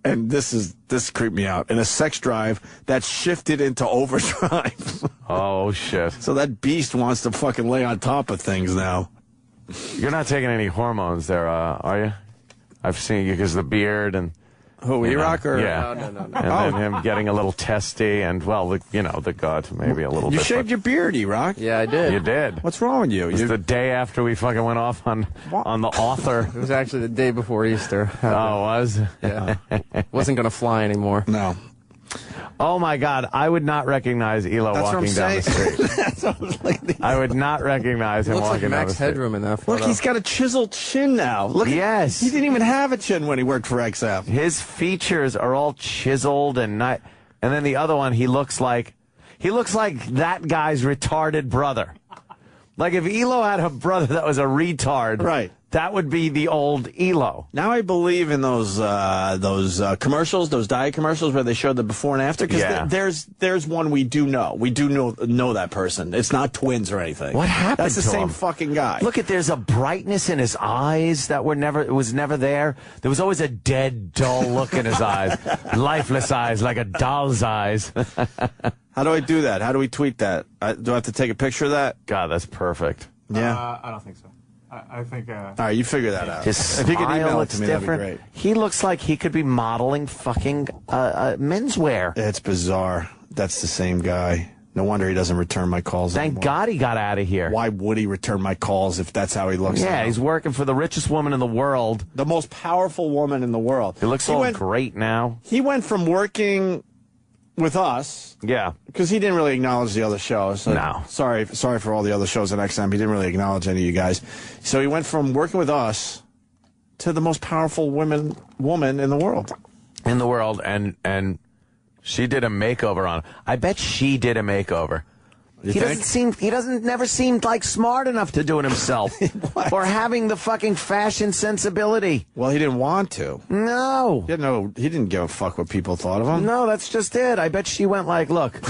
and this creeped me out, and a sex drive that shifted into overdrive. Oh, shit. So that beast wants to fucking lay on top of things now. You're not taking any hormones there, are you? I've seen you because the beard and... Who, E-Rock? Or? Yeah. No. And then him getting a little testy and, well, the gut, maybe a little bit. You shaved your beard, E-Rock. Yeah, I did. You did. What's wrong with you? It was the day after we fucking went off on the author. It was actually the day before Easter. Oh, it was? Yeah. Wasn't going to fly anymore. No. Oh, my God. I would not recognize Elo walking down the street. That's what I was like. I would not recognize him walking down the Max street. Headroom in that photo. Look, he's got a chiseled chin now. Look, yes. He didn't even have a chin when he worked for XF. His features are all chiseled and not. And then the other one, he looks like that guy's retarded brother. Like if Elo had a brother that was a retard, right? That would be the old Elo. Now I believe in those commercials, those diet commercials where they showed the before and after. Because there's one we do know. We do know that person. It's not twins or anything. What happened? That's the to same him? fucking guy. Look was a brightness in his eyes that was never there. There was always a dead, dull look in his eyes, lifeless eyes, like a doll's eyes. How do I do that? How do we tweet that? Do I have to take a picture of that? God, that's perfect. Yeah. I don't think so. I think. All right, you figure that out. His if you could smile email it looks to me, different. that'd be great. He looks like he could be modeling fucking menswear. It's bizarre. That's the same guy. No wonder he doesn't return my calls Thank anymore. God he got out of here. Why would he return my calls if that's how he looks? Yeah, now? he's working for the richest woman in the world. The most powerful woman in the world. He looks great now. He went from working with us. Yeah. Because he didn't really acknowledge the other shows. No. Sorry for all the other shows on XM. He didn't really acknowledge any of you guys. So he went from working with us to the most powerful woman in the world. In the world, and she did a makeover on him. I bet she did a makeover. He never seemed like smart enough to do it himself. Or having the fucking fashion sensibility. Well, he didn't want to. No. He didn't give a fuck what people thought of him. No, that's just it. I bet she went like, look,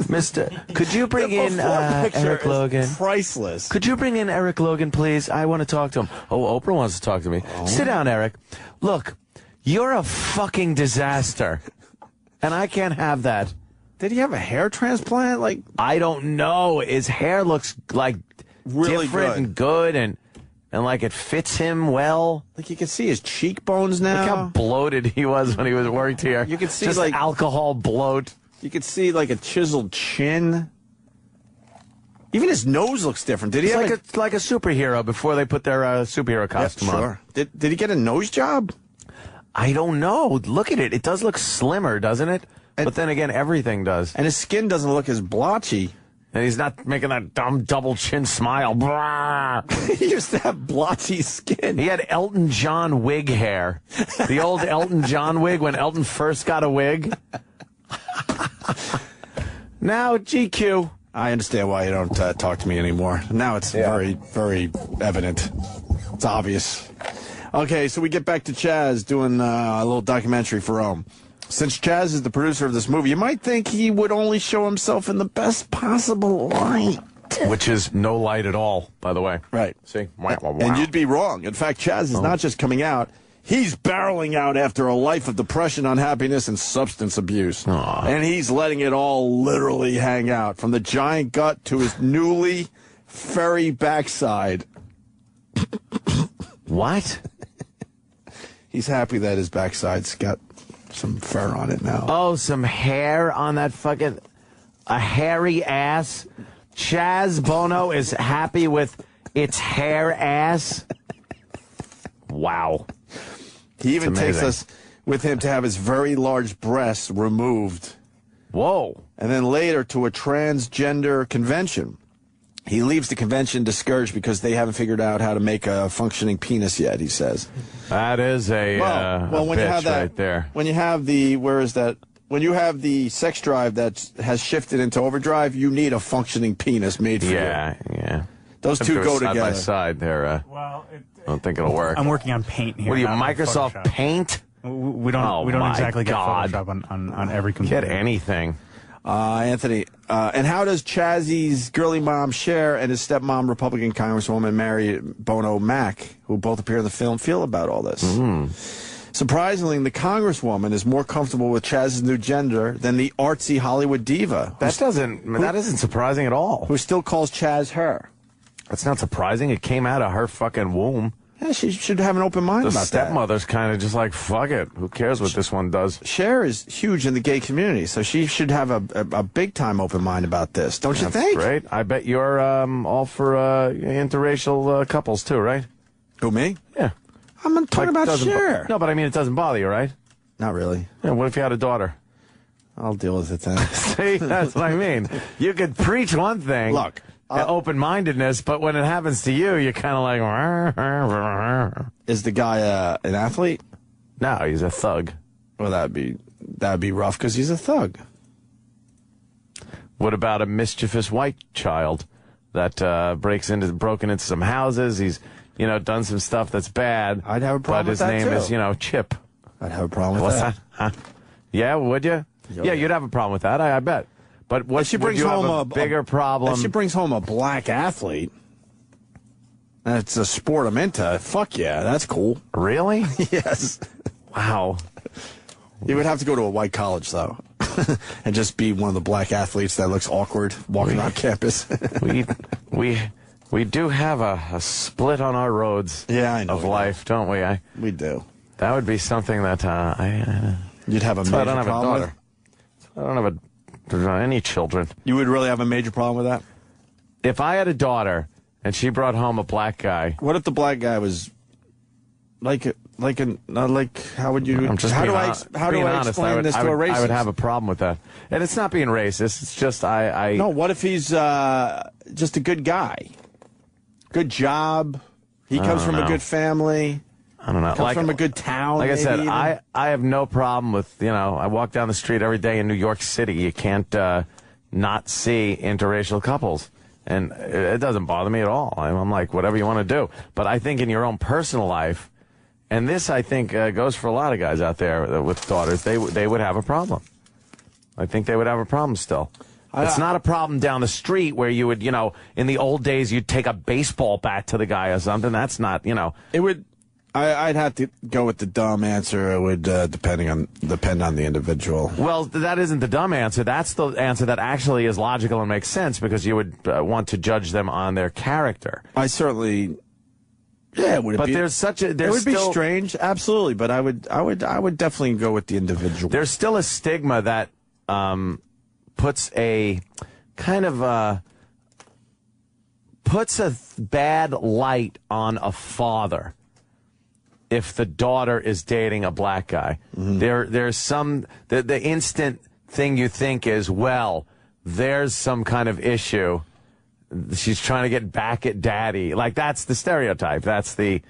mister, could you bring in Eric Logan? Priceless. Could you bring in Eric Logan, please? I want to talk to him. Oh, Oprah wants to talk to me. Sit down, Eric. Look, You're a fucking disaster. And I can't have that. Did he have a hair transplant? Like, I don't know. His hair looks like really different and good and like it fits him well. Like you can see his cheekbones now. Look how bloated he was when he was worked here. You can see just like alcohol bloat. You can see like a chiseled chin. Even his nose looks different. Did he have like a superhero before they put their superhero costume on? Did he get a nose job? I don't know. Look at it. It does look slimmer, doesn't it? But then again, everything does. And his skin doesn't look as blotchy. And he's not making that dumb double chin smile. He used to have blotchy skin. He had Elton John wig hair. The old Elton John wig when Elton first got a wig. Now, GQ. I understand why you don't talk to me anymore. Now it's very, very evident. It's obvious. Okay, so we get back to Chaz doing a little documentary for Rome. Since Chaz is the producer of this movie, you might think he would only show himself in the best possible light. Which is no light at all, by the way. Right. See? And you'd be wrong. In fact, Chaz is not just coming out. He's barreling out after a life of depression, unhappiness, and substance abuse. Aww. And he's letting it all literally hang out, from the giant gut to his newly furry backside. What? He's happy that his backside's got some fur on it now. Oh, some hair on that fucking... A hairy ass? Chaz Bono is happy with its hair ass? Wow. He even takes us with him to have his very large breasts removed. Whoa. And then later to a transgender convention. He leaves the convention discouraged because they haven't figured out how to make a functioning penis yet, he says. That is a when you have that, right there. When you have the, when you have the sex drive that has shifted into overdrive, you need a functioning penis made for you. Yeah. Those two go together. Side by side there. Well, I don't think it'll work. I'm working on Paint here. What are you, Microsoft Photoshop. Paint? We don't exactly get Photoshop on every computer. Get anything. Anthony, and how does Chazzy's girly mom Cher and his stepmom Republican Congresswoman Mary Bono Mack, who both appear in the film, feel about all this? Surprisingly, the Congresswoman is more comfortable with Chaz's new gender than the artsy Hollywood diva. That isn't surprising at all. Who still calls Chaz her. That's not surprising. It came out of her fucking womb. Yeah, she should have an open mind about that. The stepmother's kind of just like, fuck it. Who cares what this one does? Cher is huge in the gay community, so she should have a big-time open mind about this, don't you think? That's great. I bet you're all for interracial couples, too, right? Who, me? Yeah. I'm talking about Cher. No, but I mean, it doesn't bother you, right? Not really. Yeah, what if you had a daughter? I'll deal with it then. See, that's what I mean. You could preach one thing. Look. Open-mindedness, but when it happens to you, you're kind of like... Is the guy an athlete? No, he's a thug. Well, that'd be rough because he's a thug. What about a mischievous white child that broken into some houses? He's, done some stuff that's bad. I'd have a problem with that, But his name is, Chip. I'd have a problem with What's that. Huh? Yeah, would you? Yeah, you'd have a problem with that, I bet. But what she brings home a bigger problem? If she brings home a black athlete, that's a sport I'm into. Fuck yeah, that's cool. Really? Yes. Wow. You would have to go to a white college though, and just be one of the black athletes that looks awkward walking around campus. we do have a split on our roads. Yeah, I know of life, don't we? We do. That would be something that you'd have a major I don't have problem a daughter. I don't have any children. You would really have a major problem with that? If I had a daughter and she brought home a black guy. What if the black guy was how would you? I'm just how do honest. I explain this to a racist? I would have a problem with that. And it's not being racist. It's just No, what if he's just a good guy? Good job. He comes from a good family. I don't know. Comes from a good town. Like I said, even. I have no problem with, I walk down the street every day in New York City. You can't not see interracial couples. And it doesn't bother me at all. I'm like, whatever you want to do. But I think in your own personal life, and this I think goes for a lot of guys out there with daughters, they would have a problem. I think they would have a problem still. It's not a problem down the street where you would, in the old days, you'd take a baseball bat to the guy or something. That's not, It would... I'd have to go with the dumb answer. It would depend on the individual. Well, that isn't the dumb answer. That's the answer that actually is logical and makes sense because you would want to judge them on their character. I certainly. Yeah, it would. But be, there's such a. It would be strange, absolutely. But I would definitely go with the individual. There's still a stigma that puts a kind of puts a bad light on a father if the daughter is dating a black guy. Mm-hmm. There's some the instant thing you think is, well, there's some kind of issue. She's trying to get back at daddy. Like, that's the stereotype. That's the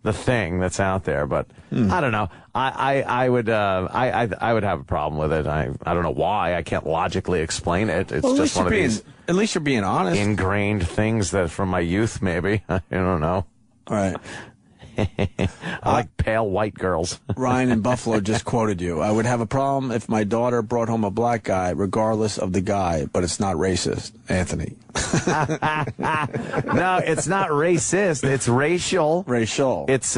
thing that's out there. But I don't know. I would have a problem with it. I don't know why. I can't logically explain it. It's just one of these. At least you're being honest. Ingrained things that from my youth, maybe. I don't know. All right. I like pale white girls. Ryan in Buffalo just quoted you. I would have a problem if my daughter brought home a black guy, regardless of the guy, but it's not racist. Anthony. No, it's not racist. It's racial. Racial. It's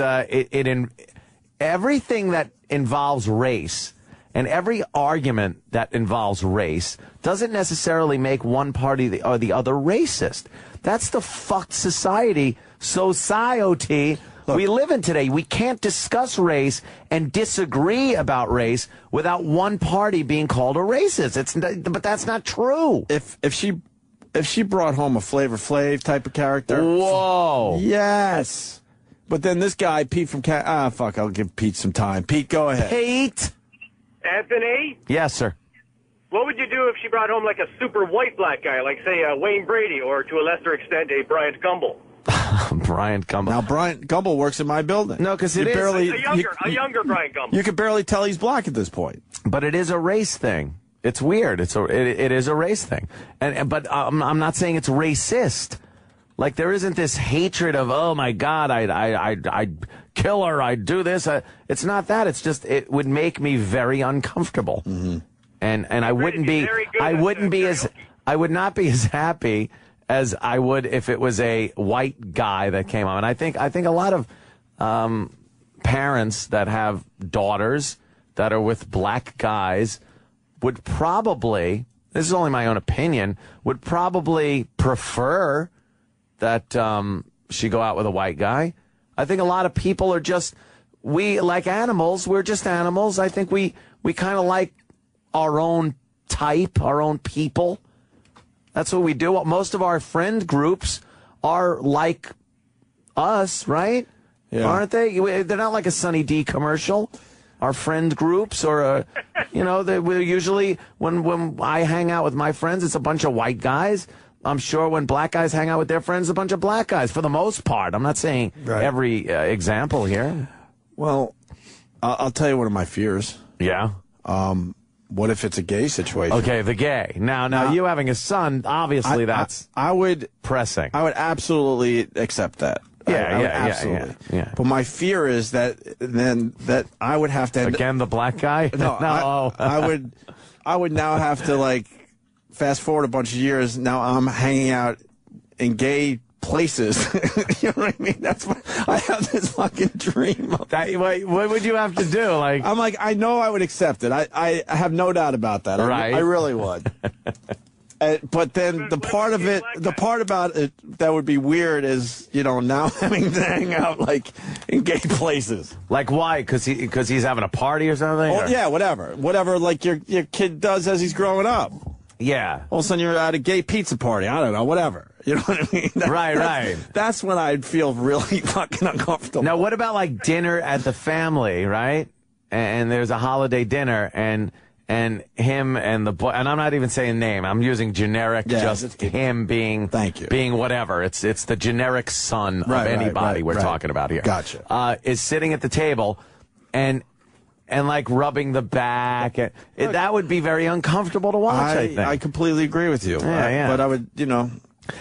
everything that involves race and every argument that involves race doesn't necessarily make one party or the other racist. That's the fucked society we live in today. We can't discuss race and disagree about race without one party being called a racist. But that's not true. If she brought home a Flavor Flav type of character, whoa, yes. But then this guy, Pete from fuck, I'll give Pete some time. Pete, go ahead. Pete, Anthony. Yes, sir. What would you do if she brought home like a super white black guy, like say Wayne Brady, or to a lesser extent a Bryant Gumbel? Bryant Gumbel. Now, Bryant Gumbel works in my building. No, because it is a younger Bryant Gumbel. You could barely tell he's black at this point. But it is a race thing. It's weird. It is a race thing. But I'm not saying it's racist. Like, there isn't this hatred of, oh my God, I'd kill her, I'd do this. It's not that. It's just it would make me very uncomfortable, and I would not be as happy as I would if it was a white guy that came on. And I think a lot of parents that have daughters that are with black guys would probably, this is only my own opinion, would probably prefer that she go out with a white guy. I think a lot of people are just, we like animals. We're just animals. I think we kind of like our own type, our own people. That's what we do. Most of our friend groups are like us, right? Yeah. Aren't they? They're not like a Sunny D commercial. Our friend groups, or we're usually when I hang out with my friends, it's a bunch of white guys. I'm sure when black guys hang out with their friends, a bunch of black guys, for the most part. I'm not saying every example here. Well, I'll tell you one of my fears. Yeah. What if it's a gay situation? Okay, the gay. Now you having a son, obviously that's I would pressing. I would absolutely accept that. Absolutely. Yeah. But my fear is that I would have to again the black guy. No. I would now have to fast forward a bunch of years. Now I'm hanging out in gay places. You know what I mean? That's what I have this fucking dream of. What would you have to do? I'm like, I know I would accept it. I have no doubt about that. Right. I really would. But then the part about it that would be weird is, now having to hang out in gay places. Like why? Because he's having a party or something? Oh, yeah, whatever your kid does as he's growing up. Yeah. All of a sudden you're at a gay pizza party. I don't know, whatever. You know what I mean? Right. That's when I'd feel really fucking uncomfortable. Now, what about dinner at the family, right? And there's a holiday dinner, and him and the boy, and I'm not even saying name. I'm using generic, just him being whatever. It's the generic son of anybody we're talking about here. Gotcha. Is sitting at the table, and rubbing the back. That would be very uncomfortable to watch, I think. I completely agree with you. Yeah. But I would,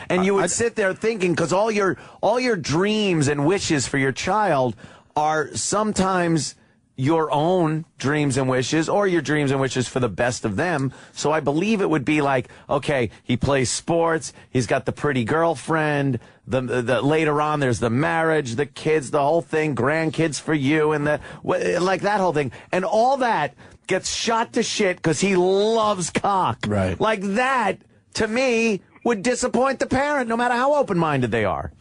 And you would sit there thinking, because all your dreams and wishes for your child are sometimes your own dreams and wishes or your dreams and wishes for the best of them. So I believe it would be like, okay, he plays sports, he's got the pretty girlfriend, the later on there's the marriage, the kids, the whole thing, grandkids for you, and like that whole thing. And all that gets shot to shit because he loves cock. Right. Like that, to me, would disappoint the parent, no matter how open-minded they are.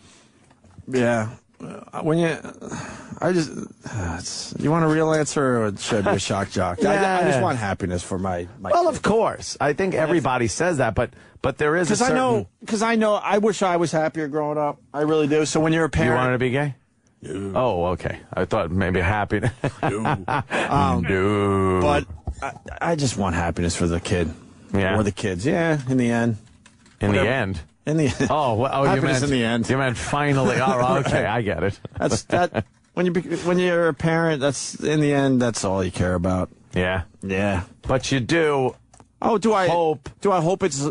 Yeah. When you want a real answer, or should I be a shock jock? Yeah. I just want happiness for my well, kid. of course. I think everybody says that, but there is because I know I wish I was happier growing up. I really do. So when you're a parent, you wanted to be gay? No. Oh, okay. I thought maybe happy. No. But I just want happiness for the kid. Yeah. Or the kids. Yeah. In the end. In the end. In the end. Oh, happiness you meant in the end. You meant finally. Oh, okay, Right. I get it. That's that. When you're a parent, that's in the end. That's all you care about. Yeah. Yeah. But you do. Oh, do I hope it's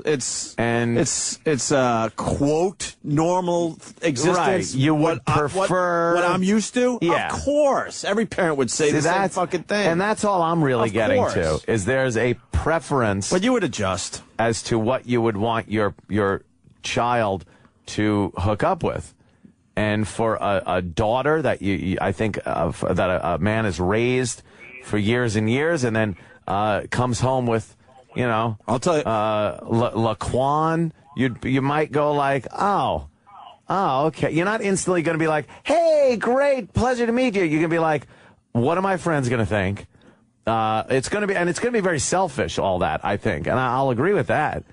quote normal existence? Right. You would prefer what I'm used to. Yeah. Of course, every parent would say the same fucking thing. And that's all I'm really getting to is there's a preference. But you would adjust as to what you would want your child to hook up with. And for a daughter that I think that a man is raised for years and years, and then comes home with, I'll tell you, Laquan, you might go like, oh, okay. You're not instantly going to be like, hey, great, pleasure to meet you. You're going to be like, what are my friends going to think? It's going to be very selfish, all that, I think, and I'll agree with that.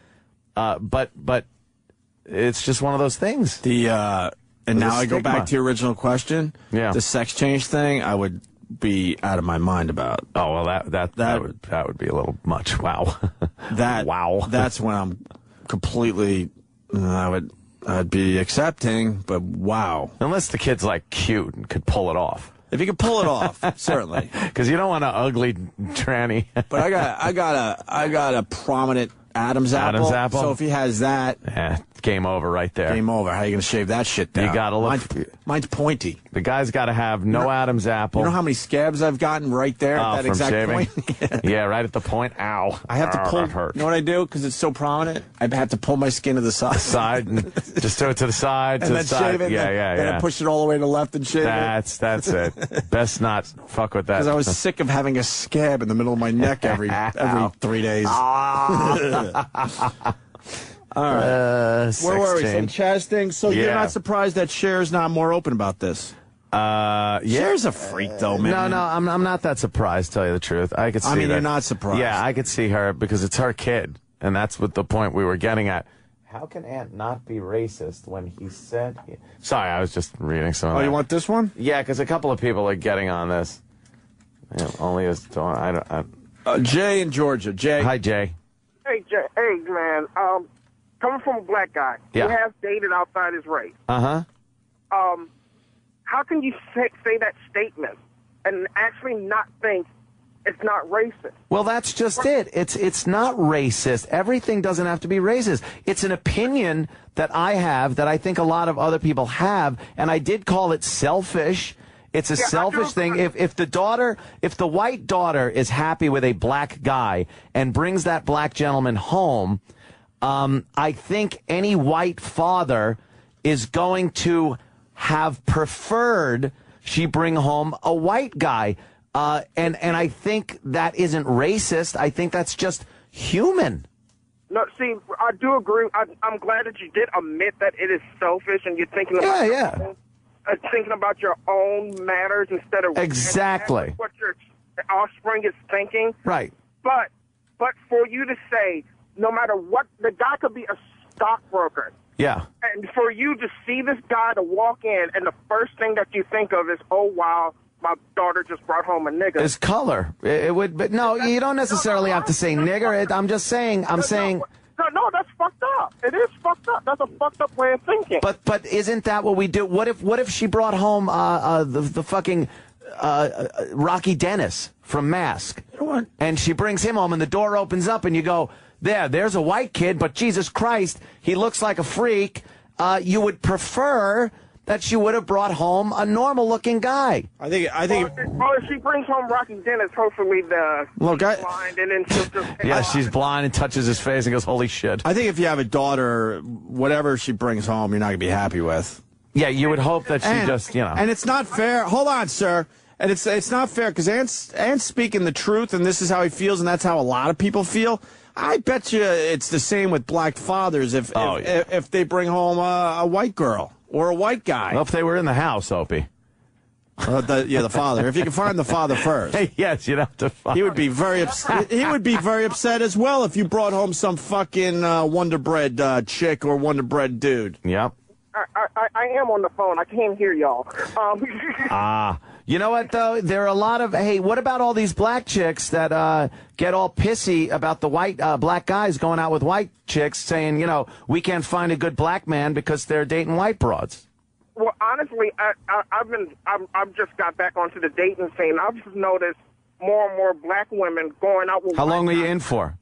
But it's just one of those things. And now I go back to your original question. Yeah. The sex change thing, I would be out of my mind about. Oh, well, that would be a little much. Wow. Wow. That's when I'm completely, I'd be accepting, but wow. Unless the kid's like cute and could pull it off. If you could pull it off, certainly. Because you don't want an ugly tranny. But I got a prominent Adam's apple. Adam's apple. So if he has that, game over right there. Game over. How are you going to shave that shit down? You got to look. Mine's pointy. The guy's got to have no Adam's apple. You know how many scabs I've gotten right there at that from exact shaving? point? Yeah, right at the point. Ow. I have to pull. That hurt. You know what I do? Because it's so prominent, I have to pull my skin to the side. And just do it to the side. And to then the side. shave it. Then I push it all the way to the left and shave it. That's it. Best not fuck with that. Because I was sick of having a scab in the middle of my neck every 3 days. All right. Where were we? So Chaz thing. So you're not surprised that Cher's not more open about this? Cher's a freak, though, man. No, I'm not that surprised. Tell you the truth, I could see. I mean, that. you're not surprised. Yeah, I could see her because it's her kid, and that's what the point we were getting at. How can Ant not be racist when he said? Sorry, I was just reading some. Oh, you want this one? Yeah, because a couple of people are getting on this. Only as Jay in Georgia. Jay. Hi, Jay. Hey, Jay. Hey, man. Coming from a black guy who has dated outside his race. How can you say that statement and actually not think it's not racist? Well, that's just it. It's not racist. Everything doesn't have to be racist. It's an opinion that I have that I think a lot of other people have, and I did call it selfish. It's a selfish thing. If the white daughter is happy with a black guy and brings that black gentleman home, I think any white father is going to have preferred she bring home a white guy. And I think that isn't racist. I think that's just human. No, see, I do agree. I'm glad that you did admit that it is selfish and you're thinking about thinking about your own matters instead of exactly what your offspring is thinking. Right. But for you to say, no matter what, the guy could be a stockbroker. Yeah. And for you to see this guy to walk in, and the first thing that you think of is, oh, wow, my daughter just brought home a nigger. It's color. It would, but no, you don't necessarily have to say nigger. I'm just saying. No, that's fucked up. It is fucked up. That's a fucked up way of thinking. But isn't that what we do? What if she brought home the fucking Rocky Dennis from Mask, and she brings him home, and the door opens up, and you go, there's a white kid, but Jesus Christ, he looks like a freak. You would prefer that she would have brought home a normal-looking guy. I think. Well, if she brings home Rocky Dennis, hopefully she's blind, and then she'll just. Yeah, she's blind and touches his face and goes, "Holy shit!" I think if you have a daughter, whatever she brings home, you're not gonna be happy with. Yeah, you would hope that she just, you know. And it's not fair. Hold on, sir. And it's not fair because Ant's speaking the truth, and this is how he feels, and that's how a lot of people feel. I bet you it's the same with black fathers if they bring home a white girl or a white guy. Well, if they were in the house, Opie. The father. If you can find the father first. Yes, you'd have to find. He would be very upset. He would be very upset as well if you brought home some fucking Wonder Bread chick or Wonder Bread dude. Yep. I am on the phone. I can't hear y'all. You know what, though? There are a lot of, hey, what about all these black chicks that get all pissy about the black guys going out with white chicks saying, you know, we can't find a good black man because they're dating white broads? Well, honestly, I've just got back onto the dating scene. I've just noticed more and more black women going out with How long are you in for?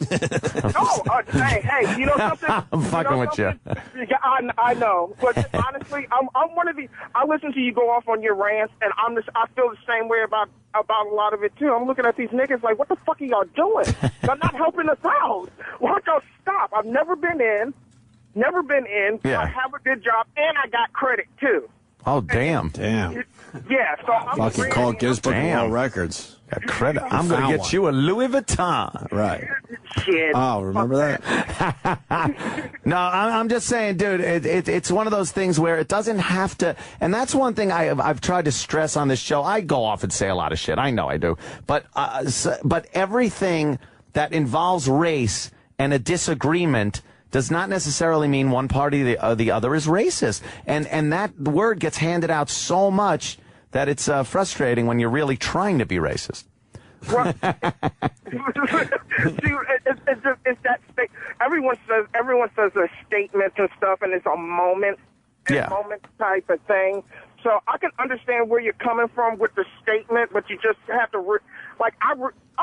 Hey, you know something? I'm fucking with you. Yeah, I know, but honestly, I'm one of the. I listen to you go off on your rants, and I feel the same way about a lot of it too. I'm looking at these niggas like, what the fuck are y'all doing? Y'all not helping us out. Why don't y'all stop? I've never been in. Yeah. I have a good job, and I got credit too. Oh, damn. Yeah, so I'm fucking call Gisbert World Records. Got credit. I'm going to get you a Louis Vuitton. Right. Shit. Oh, remember that? No, I'm just saying, dude, it's one of those things where it doesn't have to, and that's one thing I've tried to stress on this show. I go off and say a lot of shit. I know I do. But everything that involves race and a disagreement does not necessarily mean one party or the other is racist. And that word gets handed out so much that it's frustrating when you're really trying to be racist. Well, it's that everyone says their statements and stuff, and it's a moment type of thing. So I can understand where you're coming from with the statement, but you just have to I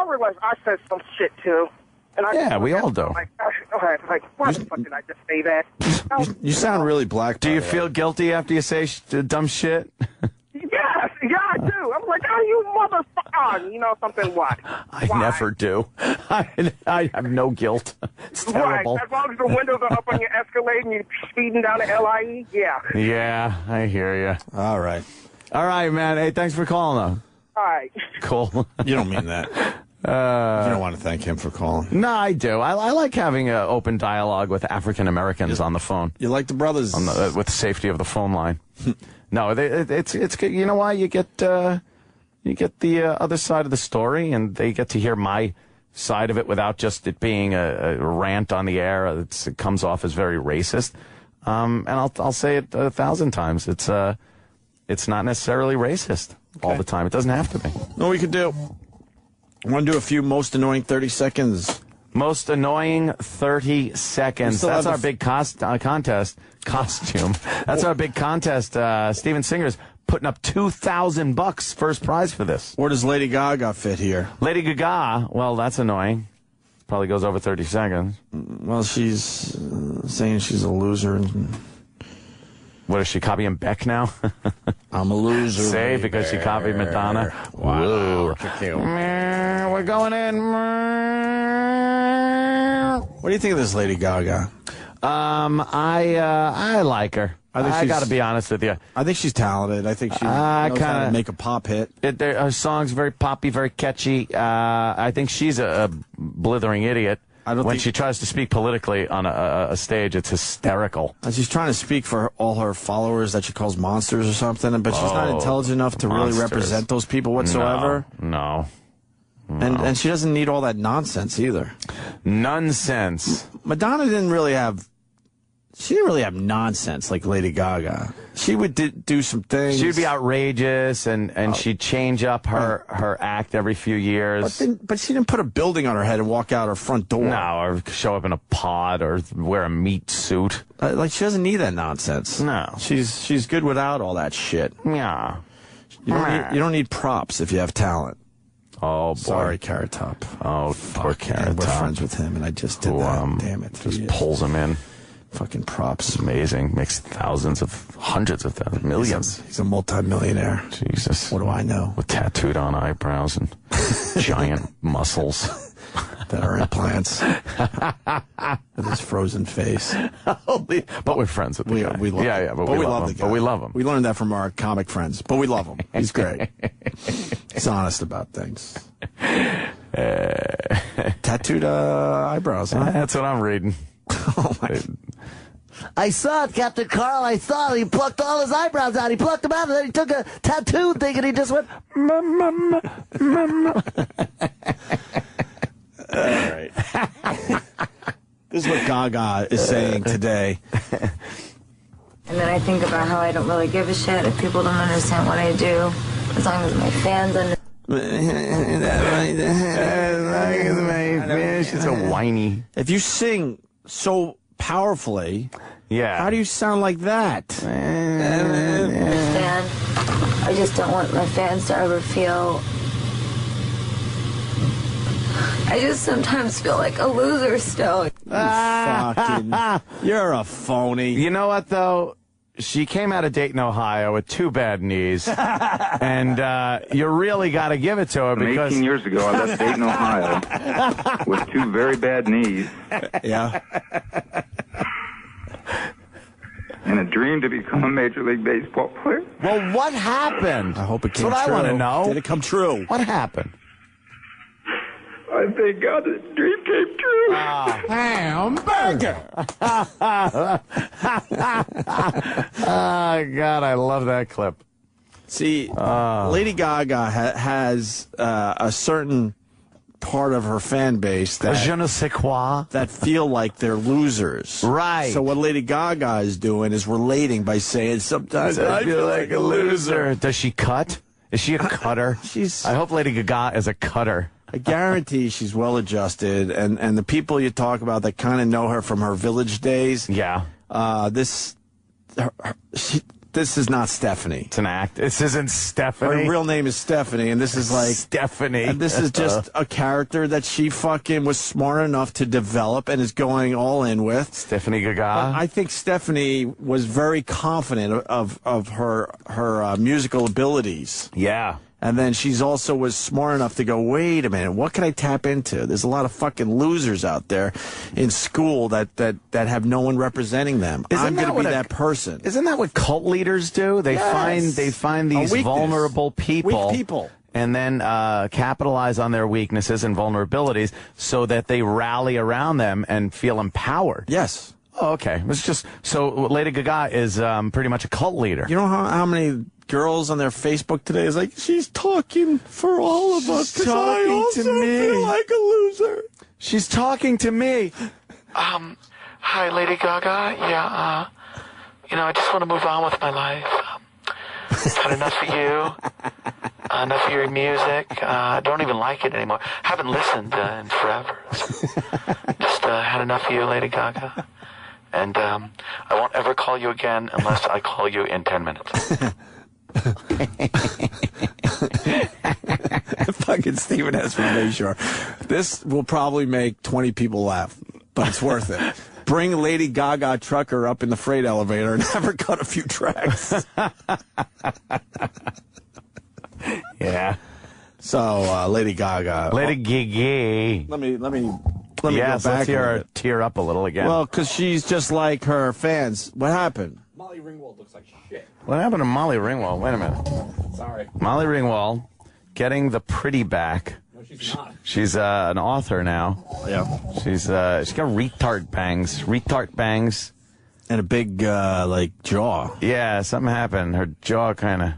realize I said some shit too. And we all do. Why the fuck did I just say that? You sound really black. Do you feel guilty after you say dumb shit? Yes, yeah, I do. I'm like, oh, you motherfucker. You know something, what? I never do. I have no guilt. It's terrible. Right, as long as the windows are up on your Escalade and you're speeding down to LIE, yeah. Yeah, I hear you. All right, man. Hey, thanks for calling, though. All right. Cool. You don't mean that. You don't want to thank him for calling. No, I do. I like having an open dialogue with African Americans on the phone. You like the brothers with the safety of the phone line. No, it's good. You know why? You get the other side of the story, and they get to hear my side of it without just it being a rant on the air. It comes off as very racist. And I'll say it 1,000 times. It's not necessarily racist all the time. It doesn't have to be. No, we could do. I want to do a few most annoying 30 seconds. Most annoying 30 seconds. That's our big contest. Costume. That's our big contest. Steven Singer's putting up $2,000 first prize for this. Where does Lady Gaga fit here? Lady Gaga, well, that's annoying. Probably goes over 30 seconds. Well, she's saying she's a loser. What is she copying Beck now? I'm a loser. Say because she copied Madonna. Wow. We're going in. What do you think of this Lady Gaga? I like her. I got to be honest with you. I think she's talented. I think she knows how to make a pop hit. Her song's very poppy, very catchy. I think she's a blithering idiot. When she tries to speak politically on a stage, it's hysterical. And she's trying to speak for all her followers that she calls monsters or something, but she's not intelligent enough to really represent those people whatsoever. No. And she doesn't need all that nonsense either. Nonsense. Madonna didn't really have nonsense like Lady Gaga. She would do some things. She would be outrageous, and she'd change up her act every few years. But she didn't put a building on her head and walk out her front door. No, or show up in a pod or wear a meat suit. Like, she doesn't need that nonsense. No. She's good without all that shit. Yeah. You don't need props if you have talent. Oh, boy. Sorry, Carrot Top. Oh, poor Carrot Top. We're friends with him, and I just did that. Damn it. Just pulls him in. Fucking props. Amazing. Makes hundreds of thousands, millions. He's a multi-millionaire. Jesus. What do I know? With tattooed on eyebrows and giant muscles. That are implants. With his frozen face. But we're friends with the guy. We love him. But we love him. the guy. But we love him. We learned that from our comic friends. But we love him. He's great. He's honest about things. Tattooed eyebrows, huh? That's what I'm reading. Oh, my. I saw it, Captain Carl. I saw it. He plucked all his eyebrows out. He plucked them out, and then he took a tattoo thing, and he just went, mama. All right. This is what Gaga is saying today. And then I think about how I don't really give a shit if people don't understand what I do, as long as my fans understand. She's so whiny. If you sing so powerfully, how do you sound like that? I just don't want my fans to ever feel... I just sometimes feel like a loser still. You're a phony. You know what, though? She came out of Dayton, Ohio with 2 bad knees. And you really got to give it to her because... 18 years ago, I left Dayton, Ohio with 2 very bad knees. Yeah. And a dream to become a Major League Baseball player. Well, what happened? I hope it came true. That's what I want to know. Did it come true? What happened? I thank God the dream came true. Hamburger! Oh, God, I love that clip. See, Lady Gaga has a certain part of her fan base that je ne sais quoi that feel like they're losers. Right. So what Lady Gaga is doing is relating by saying, sometimes I feel like a loser. Does she cut? Is she a cutter? I hope Lady Gaga is a cutter. I guarantee she's well adjusted, and the people you talk about that kind of know her from her Village days. Yeah. This is not Stephanie. It's an act. This isn't Stephanie. Her real name is Stephanie, and this is like Stephanie. And this is just a character that she fucking was smart enough to develop and is going all in with. Stephanie Gaga. I think Stephanie was very confident of her musical abilities. Yeah. And then she's also was smart enough to go, wait a minute, what can I tap into? There's a lot of fucking losers out there in school that have no one representing them. I'm going to be that person. Isn't that what cult leaders do? They find these vulnerable people. Weak people. And then capitalize on their weaknesses and vulnerabilities so that they rally around them and feel empowered. Yes. Oh, okay. It's just so Lady Gaga is pretty much a cult leader. You know how many girls on their Facebook today is like, she's talking for all of us. She's talking to me. Feel like a loser. She's talking to me. Hi, Lady Gaga. Yeah, I just want to move on with my life. Had enough of you. Enough of your music. I don't even like it anymore. Haven't listened in forever. Just had enough of you, Lady Gaga. And I won't ever call you again unless I call you in 10 minutes. Fucking Stephen S. from Bayshore. This will probably make 20 people laugh, but it's worth it. Bring Lady Gaga trucker up in the freight elevator and have her cut a few tracks. Yeah. So, Lady Gaga. Lady Gigi. Let me go yes, back. Let's hear her tear up a little again. Well, because she's just like her fans. What happened? Molly Ringwald looks like shit. What happened to Molly Ringwald? Wait a minute. Sorry. Molly Ringwald getting the pretty back. No, she's not. She's an author now. Yeah. She's got retard bangs. And a big, jaw. Yeah, something happened. Her jaw kind of...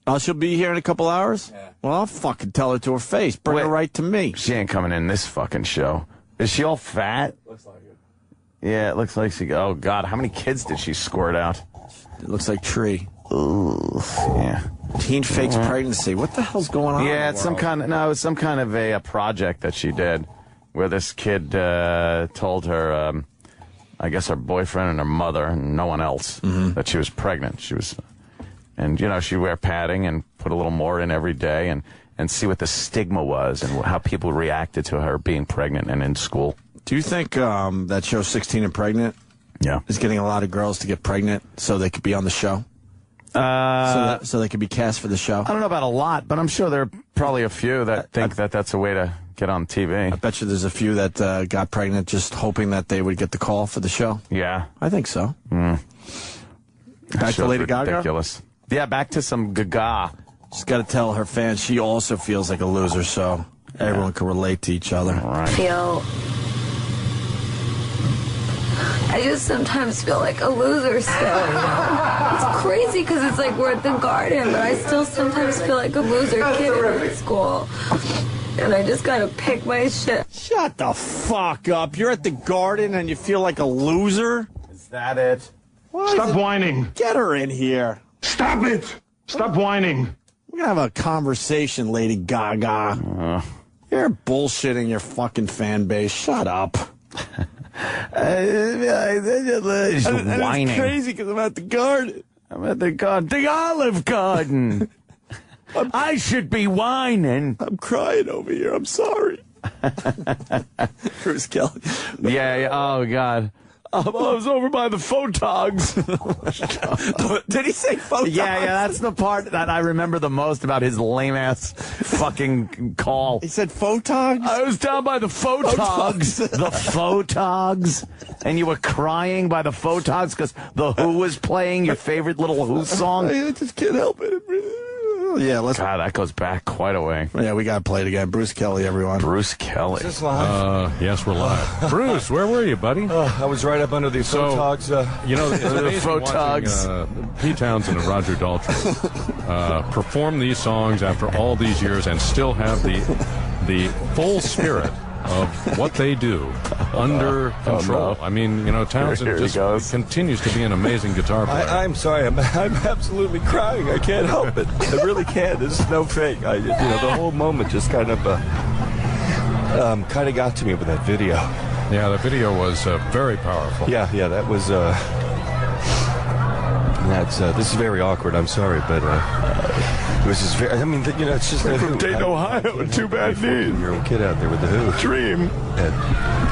Oh, she'll be here in a couple hours? Yeah. Well, I'll fucking tell her to her face. Bring her right to me. She ain't coming in this fucking show. Is she all fat? Looks like it. Yeah, it looks like she... Oh, God, how many kids did she squirt out? It looks like Tree. Ooh, yeah. Teen fakes pregnancy. What the hell's going on? Yeah, it's some kind of a project that she did where this kid told her, I guess her boyfriend and her mother and no one else, that she was pregnant. She was... And, she'd wear padding and put a little more in every day and see what the stigma was and how people reacted to her being pregnant and in school. Do you think that show 16 and Pregnant is getting a lot of girls to get pregnant so they could be on the show. So they could be cast for the show. I don't know about a lot, but I'm sure there are probably a few that think that that's a way to get on TV. I bet you there's a few that got pregnant just hoping that they would get the call for the show. Yeah. I think so. Back to Lady Gaga? Ridiculous. Yeah, back to some Gaga. She's got to tell her fans she also feels like a loser, so everyone can relate to each other. I just sometimes feel like a loser still, you know? It's crazy because it's like we're at the Garden, but I still sometimes feel like a loser kid in high school. And I just gotta pick my shit. Shut the fuck up. You're at the Garden and you feel like a loser? Is that it? Stop whining. Get her in here. Stop it. Stop whining. We're gonna have a conversation, Lady Gaga. You're bullshitting your fucking fan base. Shut up. Whining. It's crazy because I'm at the Garden. I'm at the Olive Garden. I should be whining. I'm crying over here. I'm sorry. Bruce Kelly. Yeah. Oh, God. I was over by the photogs. Did he say photogs? Yeah, that's the part that I remember the most about his lame-ass fucking call. He said photogs? I was down by the photogs. The photogs. And you were crying by the photogs because The Who was playing your favorite little Who song? I just can't help it. Yeah, let's. God, that goes back quite a way. Yeah, we got to play it again. Bruce Kelly, everyone. Bruce Kelly. Is this live? Yes, we're live. Bruce, where were you, buddy? I was right up under the photogs. You know, it's amazing photogs. watching Pete Townsend and Roger Daltrey perform these songs after all these years and still have the full spirit of what they do under control. No. I mean, you know, Townsend just continues to be an amazing guitar player. I'm sorry. I'm absolutely crying. I can't help it. I really can't. This is no fake. The whole moment just kind of got to me with that video. Yeah, the video was very powerful. Yeah, that was. This is very awkward. I'm sorry, but it was just very. I mean, it's just from Dayton, Ohio. Too bad news. You're a kid out there with the Who. Dream. And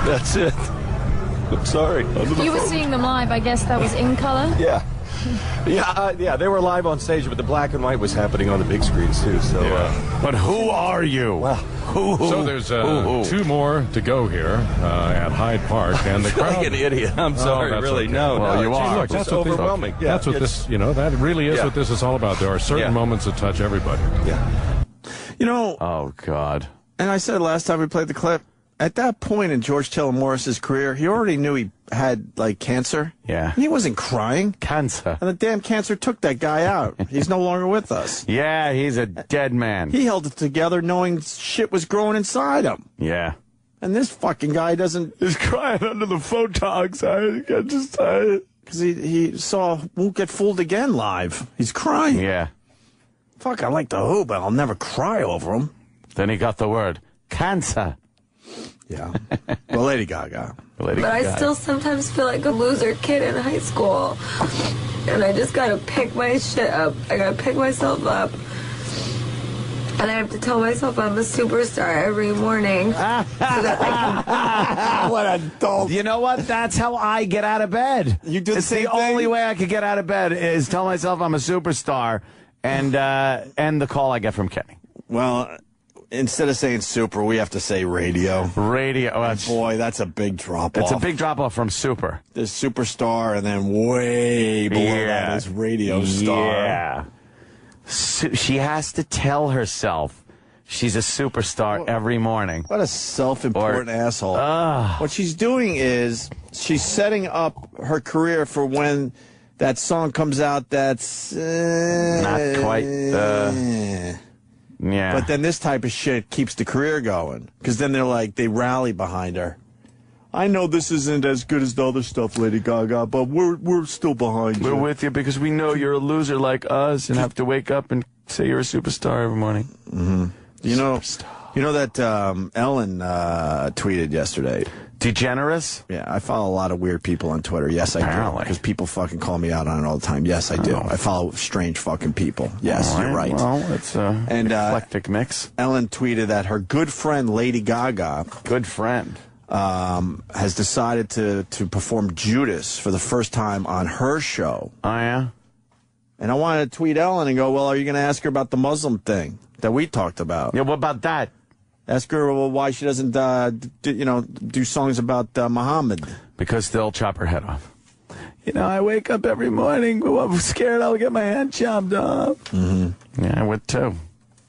that's it. I'm sorry. You were seeing them live. I guess that was in color. Yeah. Yeah, they were live on stage, but the black and white was happening on the big screens too. So, but who are you? Well, so there's two more to go here at Hyde Park, and the crowd. Like an idiot. I'm sorry, really. Okay. No, well, you are. Look, that's overwhelming. Yeah, that's what this. You know, that really is what this is all about. There are certain moments that touch everybody. Yeah. You know. Oh God. And I said last time we played the clip. At that point in George Taylor Morris's career, he already knew he had, like, cancer. Yeah. He wasn't crying. Cancer. And the damn cancer took that guy out. He's no longer with us. Yeah, he's a dead man. He held it together knowing shit was growing inside him. Yeah. And this fucking guy doesn't... He's crying under the photogs. I just... Because he saw Won't Get Fooled Again live. He's crying. Yeah. Fuck, I like the Who, but I'll never cry over him. Then he got the word. Cancer. Yeah. Well, Lady Gaga. But I still sometimes feel like a loser kid in high school. And I just gotta pick my shit up. I gotta pick myself up. And I have to tell myself I'm a superstar every morning. So that I can... What a dope. You know what? That's how I get out of bed. You do the same thing? Only way I could get out of bed is tell myself I'm a superstar and the call I get from Kenny. Well... Instead of saying super, we have to say radio. Radio. Boy, that's a big drop-off. It's a big drop-off from super. There's superstar, and then way below that is radio star. Yeah. She has to tell herself she's a superstar every morning. What a self-important asshole. What she's doing is she's setting up her career for when that song comes out that's... not quite... Yeah. But then this type of shit keeps the career going. Because then they rally behind her. I know this isn't as good as the other stuff, Lady Gaga, but we're still behind you. We're with you because we know you're a loser like us and have to wake up and say you're a superstar every morning. Mm-hmm. You know that Ellen tweeted yesterday. DeGeneres? Yeah, I follow a lot of weird people on Twitter. Yes, I do. Because people fucking call me out on it all the time. Yes, I do. I follow strange fucking people. Yes, you're right. Well, it's an eclectic mix. Ellen tweeted that her good friend Lady Gaga... Good friend. has decided to perform Judas for the first time on her show. Oh, yeah? And I wanted to tweet Ellen and go, well, are you going to ask her about the Muslim thing that we talked about? Yeah, what about that? Ask her why she doesn't, do songs about Muhammad. Because they'll chop her head off. You know, I wake up every morning scared I'll get my hand chopped off. Mm-hmm. Yeah, I would too.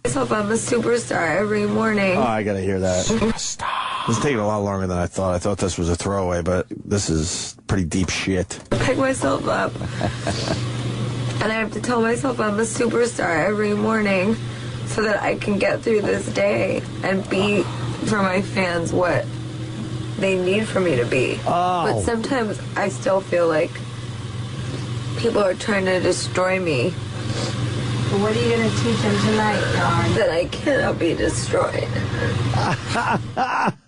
Myself, I'm a superstar every morning. Oh, I got to hear that. Superstar. This is taking a lot longer than I thought. I thought this was a throwaway, but this is pretty deep shit. I pick myself up. And I have to tell myself I'm a superstar every morning so that I can get through this day and be for my fans what they need for me to be. Oh. But sometimes I still feel like people are trying to destroy me. But what are you going to teach them tonight, darn? That I cannot be destroyed.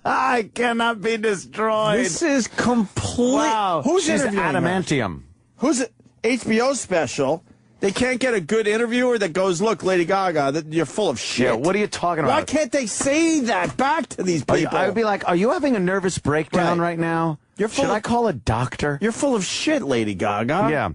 I cannot be destroyed. This is complete. Wow. Who's She's interviewing her? adamantium. Who's it? HBO special. They can't get a good interviewer that goes, look, Lady Gaga, you're full of shit. Yeah, what are you talking about? Why can't they say that back to these people? I would be like, are you having a nervous breakdown right now? Should I call a doctor? You're full of shit, Lady Gaga. Yeah.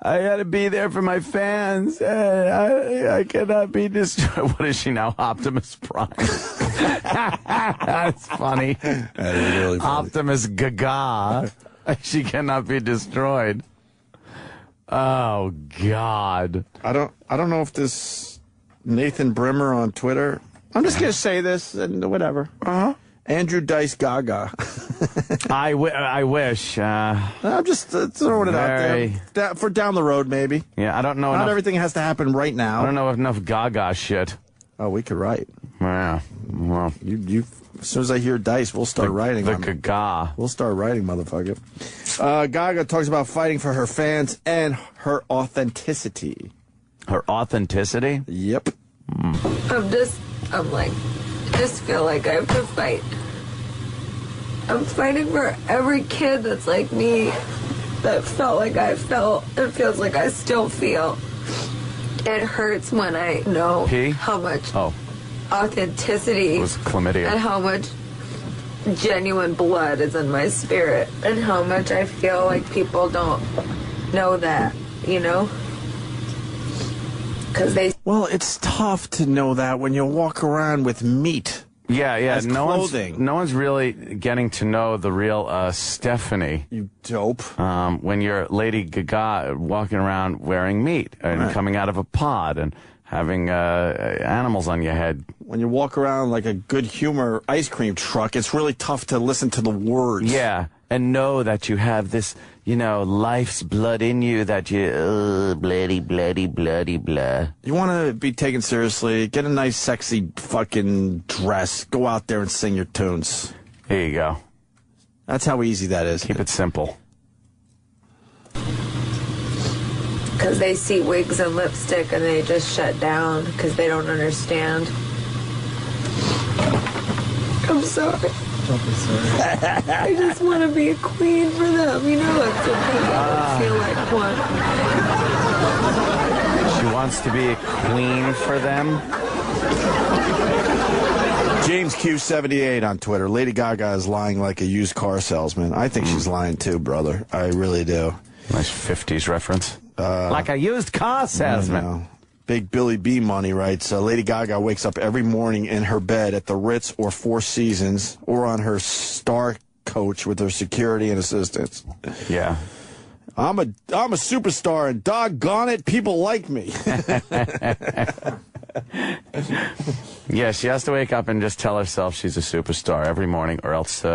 I gotta be there for my fans. I cannot be destroyed. What is she now? Optimus Prime. That's funny. That is really funny. Optimus Gaga. She cannot be destroyed. Oh God. I don't know if this Nathan Brimmer on Twitter. I'm just gonna say this and whatever. Andrew Dice Gaga. I wish. I'm just throwing it out there for down the road, maybe. Yeah, I don't know. Not everything has to happen right now. I don't know enough Gaga shit. Oh, we could write. Yeah. Well, you. As soon as I hear Dice, we'll start writing. The Gaga. We'll start writing, motherfucker. Gaga talks about fighting for her fans and her authenticity. Her authenticity? Yep. I just feel like I have to fight. I'm fighting for every kid that's like me, that felt like I felt and feels like I still feel. It hurts when I know how much authenticity was chlamydia and how much genuine blood is in my spirit and how much I feel like people don't know that, you know? Well, it's tough to know that when you walk around with meat. Yeah. As No clothing. one's really getting to know the real Stephanie. You dope. When you're Lady Gaga walking around wearing meat and coming out of a pod and having animals on your head. When you walk around like a good humor ice cream truck, it's really tough to listen to the words. Yeah, and know that you have this, life's blood in you that you, bloody, bloody, bloody, blah. You want to be taken seriously, get a nice, sexy fucking dress, go out there and sing your tunes. Here you go. That's how easy that is. Keep it simple. Because they see wigs and lipstick and they just shut down because they don't understand. I'm sorry. Don't be sorry. I just want to be a queen for them. That's what people feel like one. She wants to be a queen for them. James Q78 on Twitter. Lady Gaga is lying like a used car salesman. I think she's lying too, brother. I really do. Nice 50s reference. Like a used car salesman. Big Billy B Money writes, Lady Gaga wakes up every morning in her bed at the Ritz or Four Seasons or on her star coach with her security and assistants. Yeah. I'm a superstar and doggone it, people like me. Yeah, she has to wake up and just tell herself she's a superstar every morning or else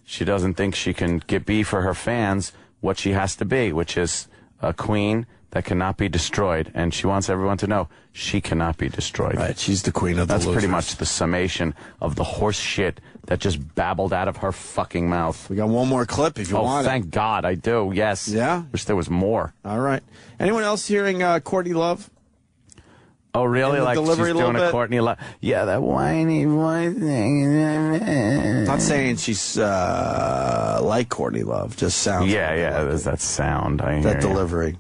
she doesn't think she can be for her fans what she has to be, which is a queen that cannot be destroyed. And she wants everyone to know she cannot be destroyed. Right, she's the queen of the That's losers. pretty much the summation of the horse shit that just babbled out of her fucking mouth. We got one more clip if you want thank God, I do, yes. Yeah? Wish there was more. All right. Anyone else hearing Courtney Love? Oh, really? Like she's doing a Courtney Love? Yeah, that whiny voice thing. Not saying she's like Courtney Love, just sounds. Yeah, there's that sound. That delivery.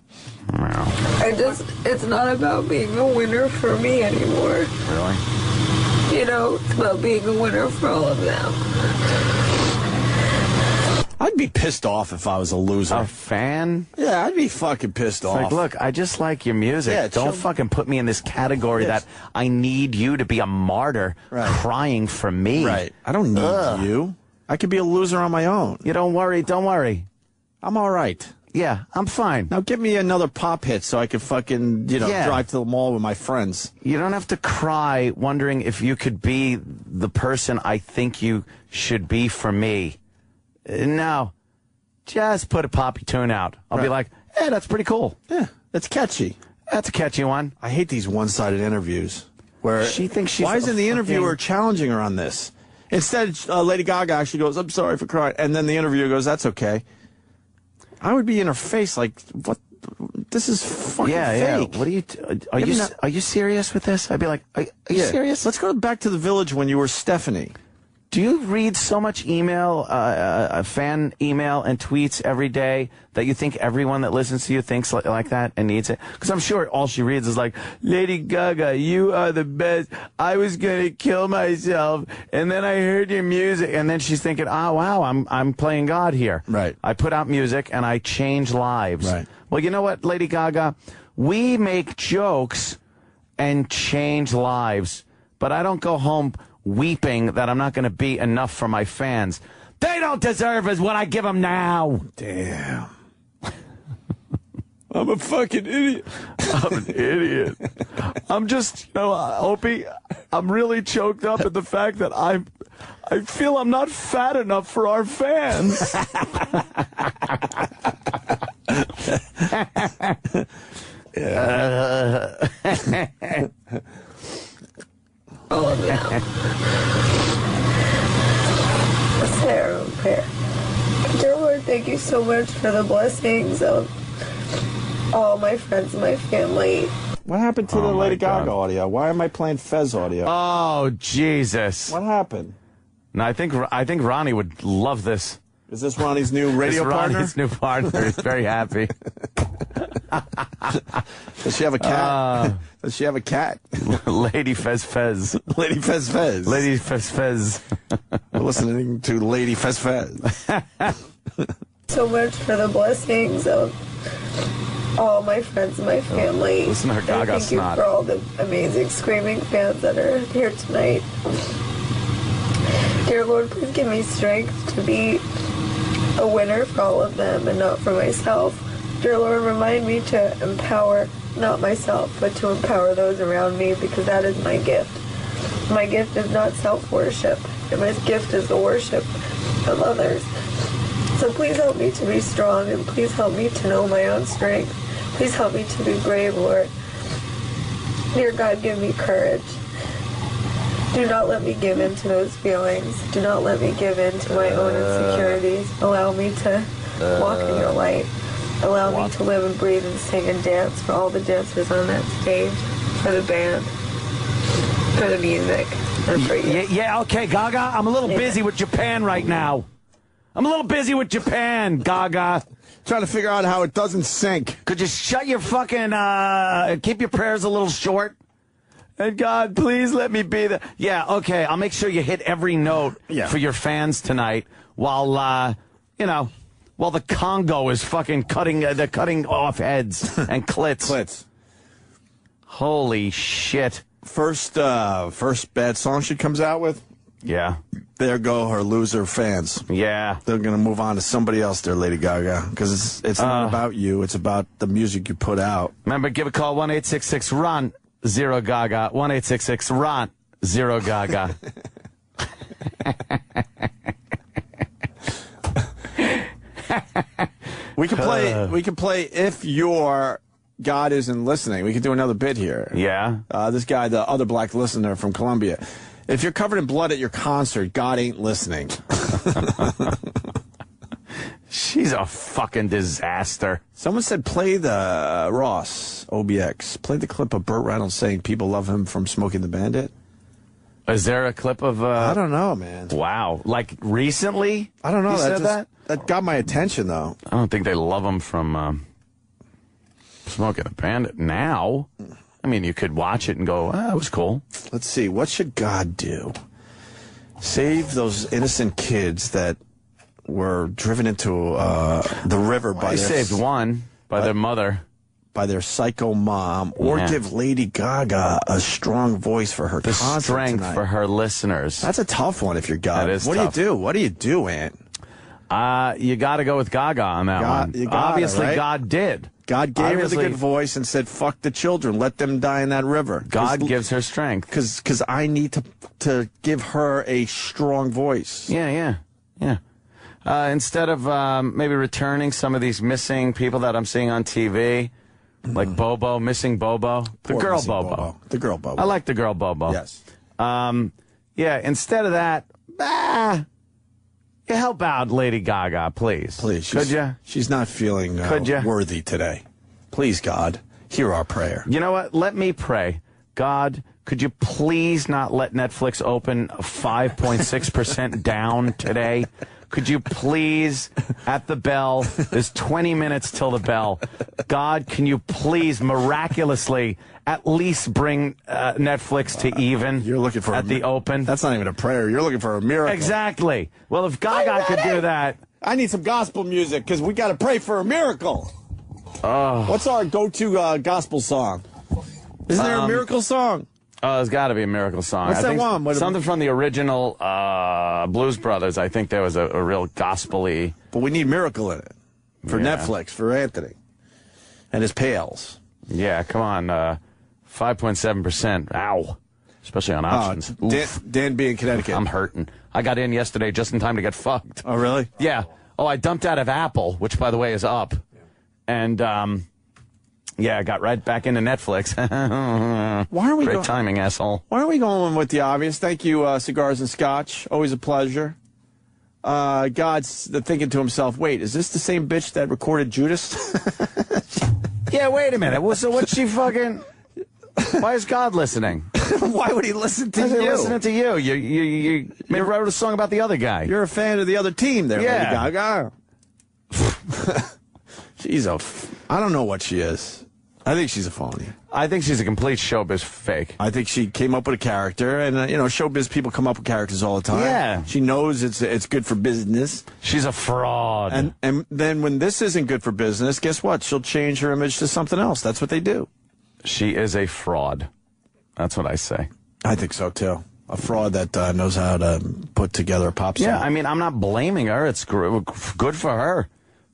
It's not about being a winner for me anymore. Really? You know, it's about being a winner for all of them. I'd be pissed off if I was a loser. A fan? Yeah, I'd be fucking pissed off. Like, look, I just like your music. Yeah, don't fucking put me in this category that I need you to be a martyr crying for me. Right. I don't need you. I could be a loser on my own. You don't worry. Don't worry. I'm all right. Yeah, I'm fine. Now give me another pop hit so I can fucking, drive to the mall with my friends. You don't have to cry wondering if you could be the person I think you should be for me. No. Just put a poppy tune out. I'll be like, hey, that's pretty cool. Yeah, that's catchy. That's a catchy one. I hate these one-sided interviews where she thinks she's why isn't the interviewer challenging her on this? Instead, Lady Gaga actually goes, I'm sorry for crying. And then the interviewer goes, that's okay. I would be in her face like, what? This is fucking fake. Yeah. What are you serious with this? I'd be like, are you serious? Let's go back to the Village when you were Stephanie. Do you read so much email, fan email and tweets every day that you think everyone that listens to you thinks like that and needs it? Because I'm sure all she reads is like, Lady Gaga, you are the best. I was going to kill myself, and then I heard your music. And then she's thinking, oh, wow, I'm playing God here. Right. I put out music, and I change lives. Right. Well, you know what, Lady Gaga? We make jokes and change lives, but I don't go home weeping that I'm not going to be enough for my fans. They don't deserve as what I give them now. Damn. I'm a fucking idiot. I'm an idiot. I'm just, Opie, I'm really choked up at the fact that I feel I'm not fat enough for our fans. All of them. Sarah, prayer. Dear Lord, thank you so much for the blessings of all my friends and my family. What happened to the Lady Gaga audio? Why am I playing Fez audio? Oh, Jesus. What happened? No, I think Ronnie would love this. Is this Ronnie's new radio partner? Ronnie's new partner. He's very happy. Does she have a cat? Does she have a cat? Lady Fez Fez. Lady Fez Fez. Lady Fez Fez. We're listening to Lady Fez Fez. So much for the blessings of all my friends and my family. Listen to her Gaga Thank snot. you for all the amazing screaming fans that are here tonight. Dear Lord, please give me strength to be a winner for all of them and not for myself. Dear Lord, remind me to empower not myself, but to empower those around me, because that is my gift. My gift is not self-worship, and my gift is the worship of others. So please help me to be strong, and please help me to know my own strength. Please help me to be brave, Lord. Dear God, give me courage. Do not let me give in to those feelings. Do not let me give in to my own insecurities. Allow me to walk in your light. Allow me to live and breathe and sing and dance for all the dancers on that stage, for the band, for the music, and for you. Yeah, okay, Gaga, I'm a little busy with Japan right now. I'm a little busy with Japan, Gaga. Trying to figure out how it doesn't sync. Could you shut your fucking, keep your prayers a little short? And God, please let me be the... Yeah, okay, I'll make sure you hit every note for your fans tonight while, while the Congo is fucking cutting off heads and clits. Clits. Holy shit. First bad song she comes out with? Yeah. There go her loser fans. Yeah. They're going to move on to somebody else there, Lady Gaga, because it's not about you. It's about the music you put out. Remember, give a call, 1-866-RON-0-GAGA, 1-866-RON-0-GAGA. We can play If Your God Isn't Listening. We could do another bit here. Yeah. This guy, the other black listener from Colombia. If you're covered in blood at your concert, God ain't listening. She's a fucking disaster. Someone said play the Ross, OBX. Play the clip of Burt Reynolds saying people love him from Smokey and the Bandit. Is there a clip of... I don't know, man. Wow. Like, recently? I don't know. He said that? That got my attention, though. I don't think they love him from Smokey and the Bandit now. I mean, you could watch it and go, that was cool. Let's see. What should God do? Save those innocent kids that were driven into the river by He saved one by their mother. By their psycho mom, or give Lady Gaga a strong voice for her concert strength tonight. For her listeners. That's a tough one if you're God. That is what tough. do you do? What do you do, Ant? You got to go with Gaga on that one. You gotta, Obviously, right? God did. God gave her the good voice and said, fuck the children. Let them die in that river. God gives her strength. Because I need to give her a strong voice. Yeah. Instead of maybe returning some of these missing people that I'm seeing on TV, like Bobo, missing Bobo. The girl Bobo. The girl Bobo. I like the girl Bobo. Yes. Instead of that, you help out Lady Gaga, please. Please. Could you? She's not feeling worthy today. Please, God, hear our prayer. You know what? Let me pray. God, could you please not let Netflix open 5.6% down today? Could you please, at the bell, there's 20 minutes till the bell. God, can you please miraculously at least bring Netflix to even? You're looking for at the open. That's not even a prayer. You're looking for a miracle. Exactly. Well, if Gaga could do that. I need some gospel music because we got to pray for a miracle. What's our go-to gospel song? Isn't there a miracle song? Oh, there's got to be a miracle song. What's that one? Something from the original Blues Brothers. I think there was a real gospel-y. But we need miracle in it for Netflix, for Anthony and his pals. Yeah, come on. 5.7%. Ow. Especially on options. Dan B in Connecticut. I'm hurting. I got in yesterday just in time to get fucked. Oh, really? Yeah. Oh, I dumped out of Apple, which, by the way, is up. And, I got right back into Netflix. Why are we Great timing, asshole. Why aren't we going with the obvious? Thank you, Cigars and Scotch. Always a pleasure. God's thinking to himself, wait, is this the same bitch that recorded Judas? Yeah, wait a minute. So what's she fucking... Why is God listening? Why would he listen to you? He's listening to you. You wrote a song about the other guy. You're a fan of the other team there, Lady Gaga. She's I don't know what she is. I think she's a phony. I think she's a complete showbiz fake. I think she came up with a character, and showbiz people come up with characters all the time. Yeah. She knows it's good for business. She's a fraud. And then when this isn't good for business, guess what? She'll change her image to something else. That's what they do. She is a fraud. That's what I say. I think so, too. A fraud that knows how to put together a pop song. Yeah, I mean, I'm not blaming her. It's good for her.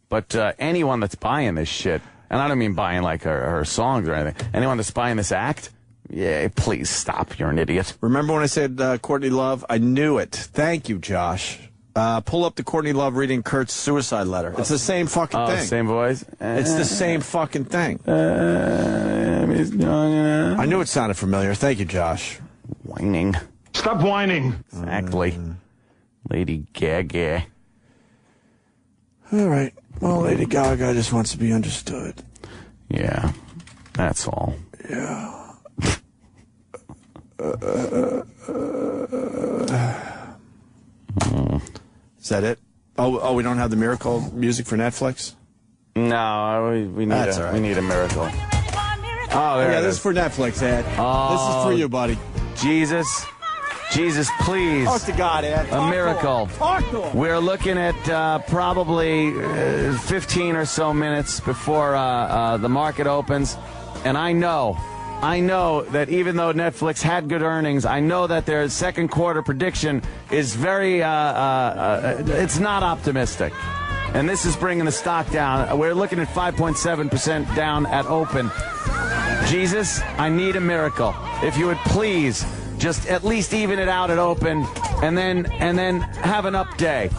But anyone that's buying this shit, and I don't mean buying like her songs or anything, anyone that's buying this act, yeah, please stop. You're an idiot. Remember when I said Courtney Love? I knew it. Thank you, Josh. Pull up the Courtney Love reading Kurt's suicide letter. It's the same fucking thing. Same voice? It's the same fucking thing. I knew it sounded familiar. Thank you, Josh. Whining. Stop whining. Exactly. Lady Gaga. All right. Well, Lady Gaga just wants to be understood. Yeah. That's all. Yeah. Is that it? Oh, we don't have the miracle music for Netflix? No, we need we need a miracle. Oh, there this is for Netflix, Ed. This is for you, buddy. Jesus, please. Talk to God, Ed. A miracle. Talk to him. We're looking at probably 15 or so minutes before the market opens, and I know that even though Netflix had good earnings, I know that their second quarter prediction is very, it's not optimistic. And this is bringing the stock down. We're looking at 5.7% down at open. Jesus, I need a miracle. If you would please just at least even it out at open and then have an up day.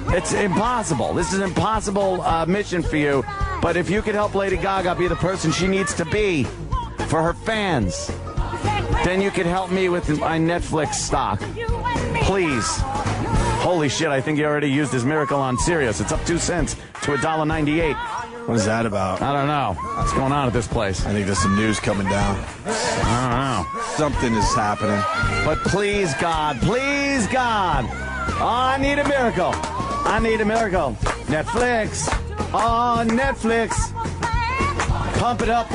It's impossible. This is an impossible mission for you. But if you could help Lady Gaga be the person she needs to be for her fans, then you could help me with my Netflix stock. Please. Holy shit, I think he already used his miracle on Sirius. It's up 2 cents to $1.98. What is that about? I don't know. What's going on at this place? I think there's some news coming down. I don't know. Something is happening. But please, God. Oh, I need a miracle. Netflix. Oh, Netflix. Pump it up.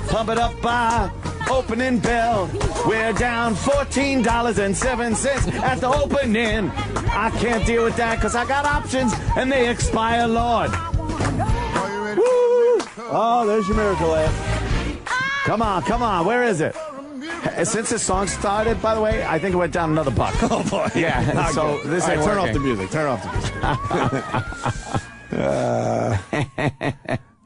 Pump it up by opening bell. We're down $14.07 at the opening. I can't deal with that because I got options and they expire, Lord. Woo! Oh, there's your miracle laugh. Come on. Where is it? Since this song started, by the way, I think it went down another buck. Oh, boy. Yeah, so this ain't turn working. off the music.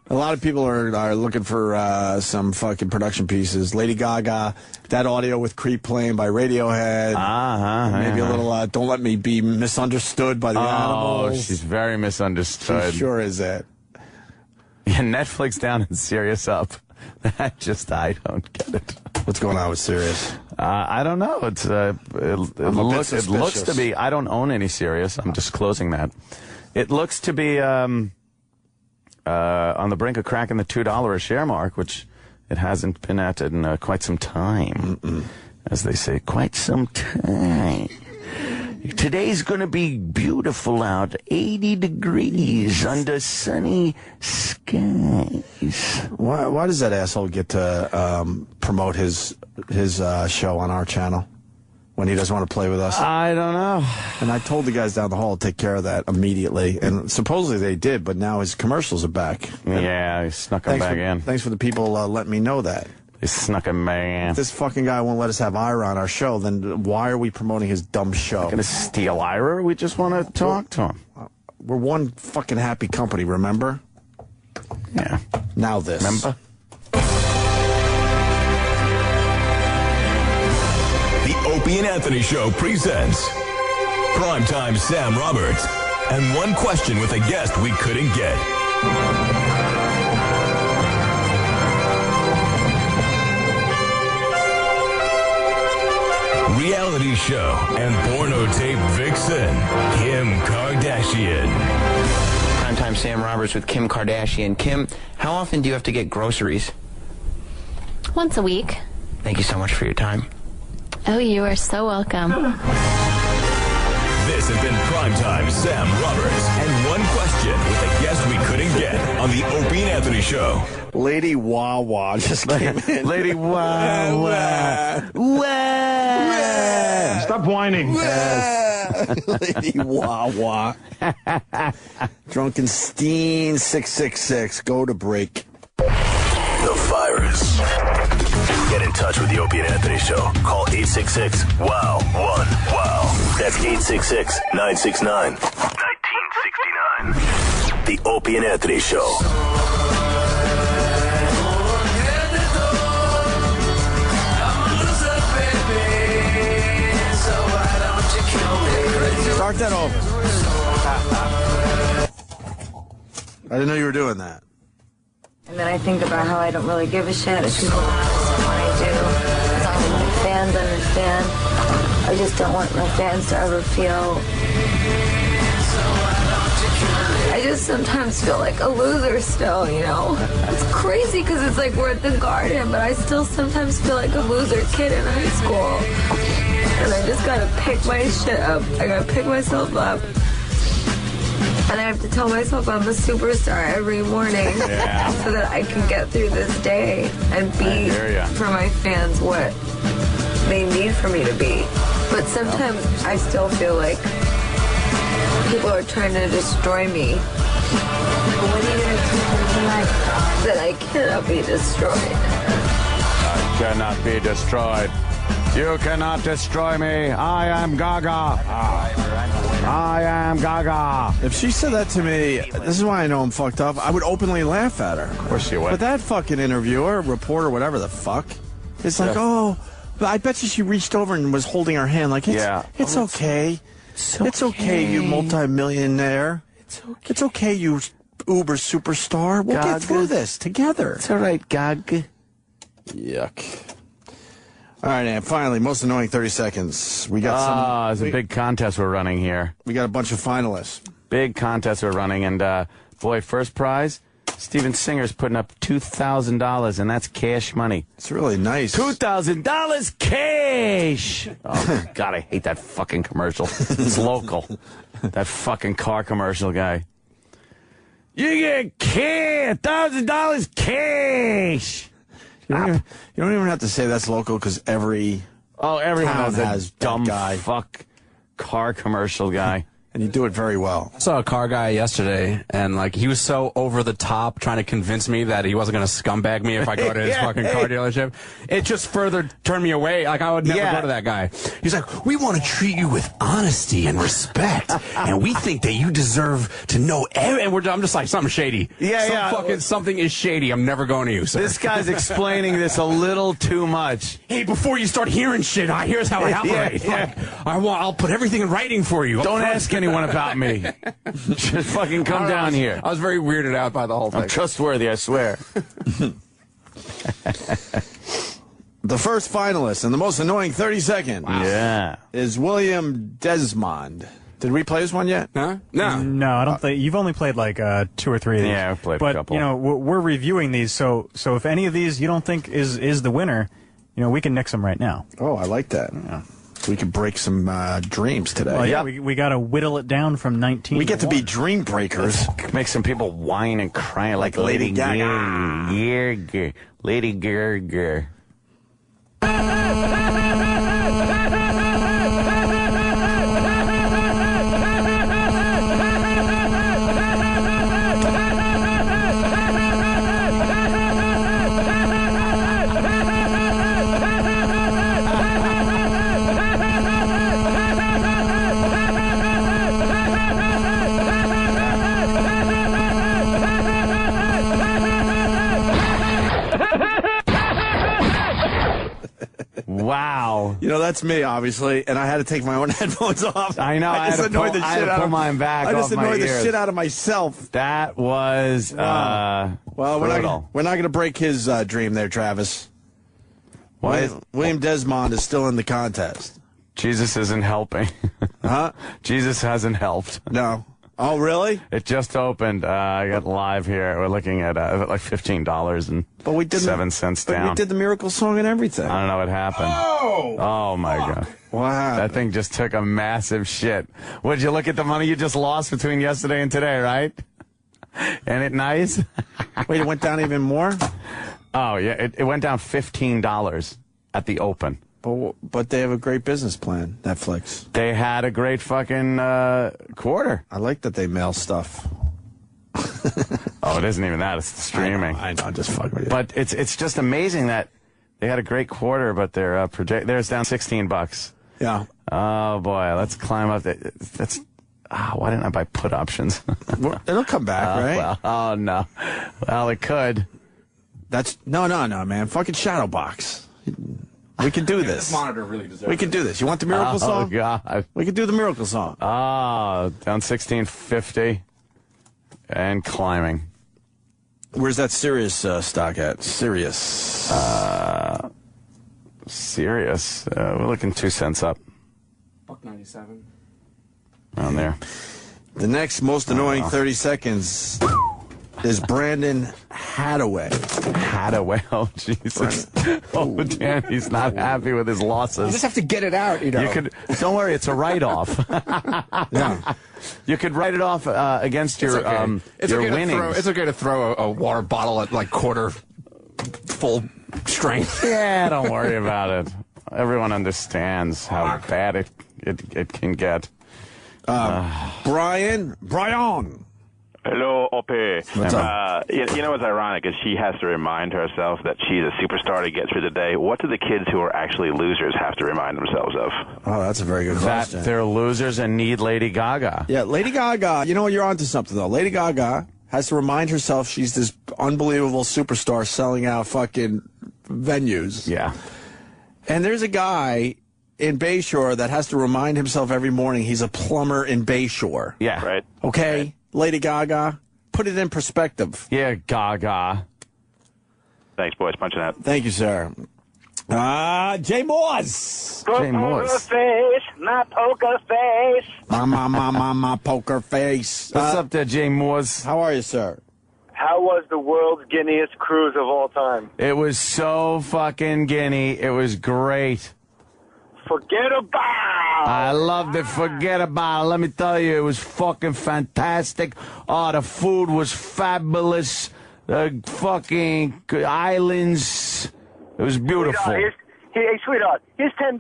A lot of people are looking for some fucking production pieces. Lady Gaga, that audio with Creep playing by Radiohead. Maybe a little Don't Let Me Be Misunderstood by the Animals. Oh, she's very misunderstood. She sure is that. Yeah, Netflix down and Sirius up. I don't get it. What's going on with Sirius? I don't know. It's it looks to be. I don't own any Sirius. I'm disclosing that. It looks to be on the brink of cracking the $2 a share mark, which it hasn't been at in quite some time. As they say, quite some time. Today's going to be beautiful out, 80 degrees under sunny skies. Why does that asshole get to promote his show on our channel when he doesn't want to play with us? I don't know. And I told the guys down the hall to take care of that immediately, and supposedly they did, but now his commercials are back. Yeah, he snuck them back in. Thanks for the people letting me know that. He snuck him back in. If this fucking guy won't let us have Ira on our show, then why are we promoting his dumb show? We're gonna steal Ira? We just want to talk to him. We're one fucking happy company, remember? Yeah. Now this. Remember? The Opie and Anthony Show presents Primetime Sam Roberts and One Question with a Guest We Couldn't Get. Reality show and porno tape vixen, Kim Kardashian. Primetime Sam Roberts with Kim Kardashian. Kim, how often do you have to get groceries? Once a week. Thank you so much for your time. Oh, you are so welcome. This has been Primetime Sam Roberts and One Question with a Guest We Couldn't Get on the Opie and Anthony Show. Lady Wawa just came in. Lady Wawa. Stop whining. Lady Wawa. Drunkenstein 666. Go to break. The virus. Get in touch with the Opie and Anthony Show. Call 866-WOW-1-WOW. That's 866-969-1969. The Opie and Anthony Show. Start that over. I didn't know you were doing that. And then I think about how I don't really give a shit if people don't understand what I do. As long as my fans understand. I just don't want my fans to ever feel... I just sometimes feel like a loser still, you know? It's crazy because it's like we're at the Garden, but I still sometimes feel like a loser kid in high school. And I just gotta pick my shit up. I gotta pick myself up. And I have to tell myself I'm a superstar every morning so that I can get through this day and be for my fans what they need for me to be. But sometimes I still feel like people are trying to destroy me. But what are you going to teach me tonight? That I cannot be destroyed. I cannot be destroyed. You cannot destroy me. I am Gaga. I am Gaga. If she said that to me, this is why I know I'm fucked up, I would openly laugh at her. Of course you would. But that fucking interviewer, reporter, whatever the fuck, it's like, oh, but I bet you she reached over and was holding her hand like, it's okay. It's okay, you multimillionaire. It's okay, you Uber superstar. We'll get through this together. It's all right, Gaga. Yuck. All right, and finally, most annoying 30 seconds. We got it's a big contest we're running here. We got a bunch of finalists. Big contest we're running, and boy, first prize, Steven Singer's putting up $2,000, and that's cash money. It's really nice. $2,000 cash! Oh, God, I hate that fucking commercial. It's local. That fucking car commercial guy. You get $1,000 cash! You don't even have to say that's local because everyone has a dumb guy. fuck car commercial guy. And you do it very well. I saw a car guy yesterday, and like he was so over the top trying to convince me that he wasn't going to scumbag me if I go to his fucking car dealership. It just further turned me away. Like I would never go to that guy. He's like, we want to treat you with honesty and respect, and we think that you deserve to know. And I'm just like, something shady. Something is shady. I'm never going to you, sir. This guy's explaining this a little too much. Hey, before you start hearing shit, here's how I operate. I'll put everything in writing for you. Don't ask anyone about me. Just fucking come down here. I was very weirded out by the whole thing. I'm trustworthy, I swear. The first finalist and the most annoying 30-second is William Desmond. Did we play this one yet? Huh? No, I don't think you've only played like 2 or 3 of these. Yeah, I've played a couple. But you know, we're reviewing these, so if any of these you don't think is the winner, you know, we can nix them right now. Oh, I like that. Yeah. We could break some dreams today. Well, yeah, we got to whittle it down from 19. We get to be dream breakers. Make some people whine and cry like Lady Gaga. Lady Gaga. Wow. You know, that's me, obviously, and I had to take my own headphones off. I know. I just annoyed the shit out of mine back. I just annoyed the shit out of myself. That was well, we're not going to break his dream there, Travis. William Desmond is still in the contest. Jesus isn't helping. Huh? Jesus hasn't helped. No. Oh, really? It just opened. I got live here. We're looking at like $15 and 7 cents down. But we did the miracle song and everything. I don't know what happened. Oh my God. What happened? That thing just took a massive shit. Would you look at the money you just lost between yesterday and today, right? Ain't it nice? Wait, it went down even more? Oh, yeah. It went down $15 at the open. But they have a great business plan, Netflix. They had a great fucking quarter. I like that they mail stuff. Oh, it isn't even that. It's the streaming. I know. Just fucking with you. But it's just amazing that they had a great quarter, but their there's down $16. Yeah. Oh boy, let's climb up. That's why didn't I buy put options? It'll come back, right? Well, oh no. Well, it could. That's no, man. Fucking Shadowbox. We can do this. This monitor really deserves We can do this. You want the miracle song? Oh God. We can do the miracle song. Down 1650 and climbing. Where's that Sirius stock at? Sirius. Sirius. We're looking 2 cents up. $1.97. Around there. The next most annoying 30 seconds is Brandon Hadaway. Hadaway. Oh, Jesus. Oh, damn. He's not happy with his losses. You just have to get it out, you know. Don't worry. It's a write-off. Yeah. You could write it off against your winnings. It's okay to throw a water bottle at like quarter full strength. Yeah, don't worry about it. Everyone understands how bad it can get. Brian. Hello, Ope. What's up? You know what's ironic is she has to remind herself that she's a superstar to get through the day. What do the kids who are actually losers have to remind themselves of? Oh, that's a very good question. That they're losers and need Lady Gaga. Yeah, Lady Gaga. You know what? You're onto something, though. Lady Gaga has to remind herself she's this unbelievable superstar selling out fucking venues. Yeah. And there's a guy in Bayshore that has to remind himself every morning he's a plumber in Bayshore. Yeah. Right. Okay? Right. Lady Gaga, put it in perspective. Yeah, Gaga. Thanks, boys. Punching out. Thank you, sir. Jay Moores. Jay Moores. Poker face, my poker face. My poker face. What's up there, Jay Moores? How are you, sir? How was the world's guineast cruise of all time? It was so fucking guinea. It was great. Forget about. I loved it. Forget about it. Let me tell you, it was fucking fantastic. Oh, the food was fabulous. The fucking islands It was beautiful. Hey, sweetheart, here's $10.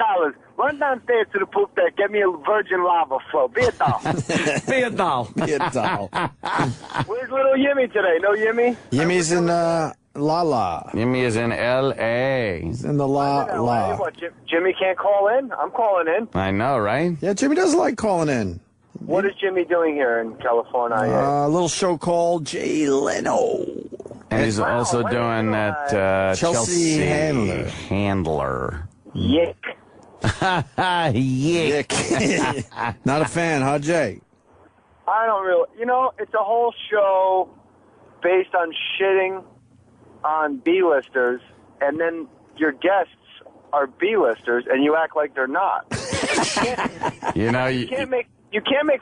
Run downstairs to the poop deck. Get me a virgin lava flow. Be a doll. Be a doll. Be a doll. Where's little Yimmy today? No Yimmy? Yimmy's in La. Yimmy is in L.A. He's in the La. What, Jimmy can't call in? I'm calling in. I know, right? Yeah, Jimmy does like calling in. What is Jimmy doing here in California? A little show called Jay Leno. And he's also doing that Chelsea Handler. Yick. Yick. Not a fan, huh, Jay? I don't really. You know, it's a whole show based on shitting on B-listers, and then your guests are B-listers, and you act like they're not. You know, you can't make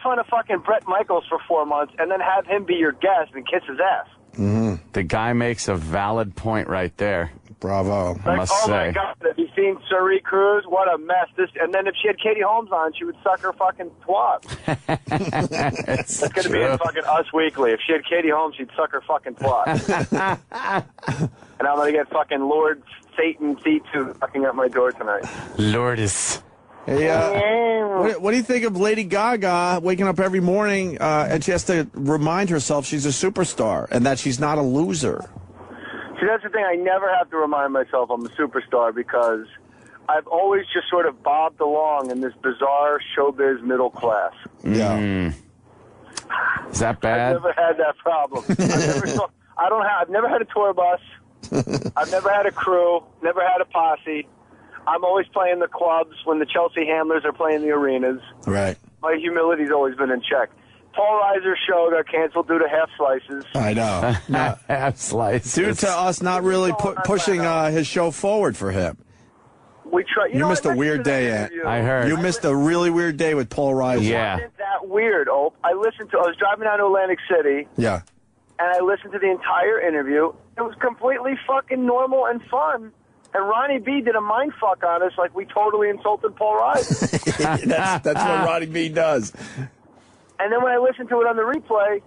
fun of fucking Bret Michaels for 4 months and then have him be your guest and kiss his ass. Mm-hmm. The guy makes a valid point right there. Bravo. I must say. Oh my God, have you seen Cerie Cruz? What a mess. And then if she had Katie Holmes on, she would suck her fucking twat. That's going to be in fucking Us Weekly. If she had Katie Holmes, she'd suck her fucking twat. And I'm going to get fucking Lord Satan C2 fucking at my door tonight. Lourdes. Hey, what do you think of Lady Gaga waking up every morning and she has to remind herself she's a superstar and that she's not a loser? See, that's the thing. I never have to remind myself I'm a superstar because I've always just sort of bobbed along in this bizarre showbiz middle class. Yeah. Is that bad? I've never had that problem. I've never had a tour bus. I've never had a crew. Never had a posse. I'm always playing the clubs when the Chelsea Handlers are playing the arenas. Right. My humility's always been in check. Paul Reiser's show got canceled due to half slices. I know. Half slices. Due to us not really pushing his show forward for him. We try. You missed a weird day, Ant. I heard. You missed a really weird day with Paul Reiser. Yeah. It wasn't that weird, Ope. I was driving down to Atlantic City. Yeah. And I listened to the entire interview. It was completely fucking normal and fun. And Ronnie B did a mind fuck on us like we totally insulted Paul Reiser. that's what Ronnie B does. And then when I listened to it on the replay,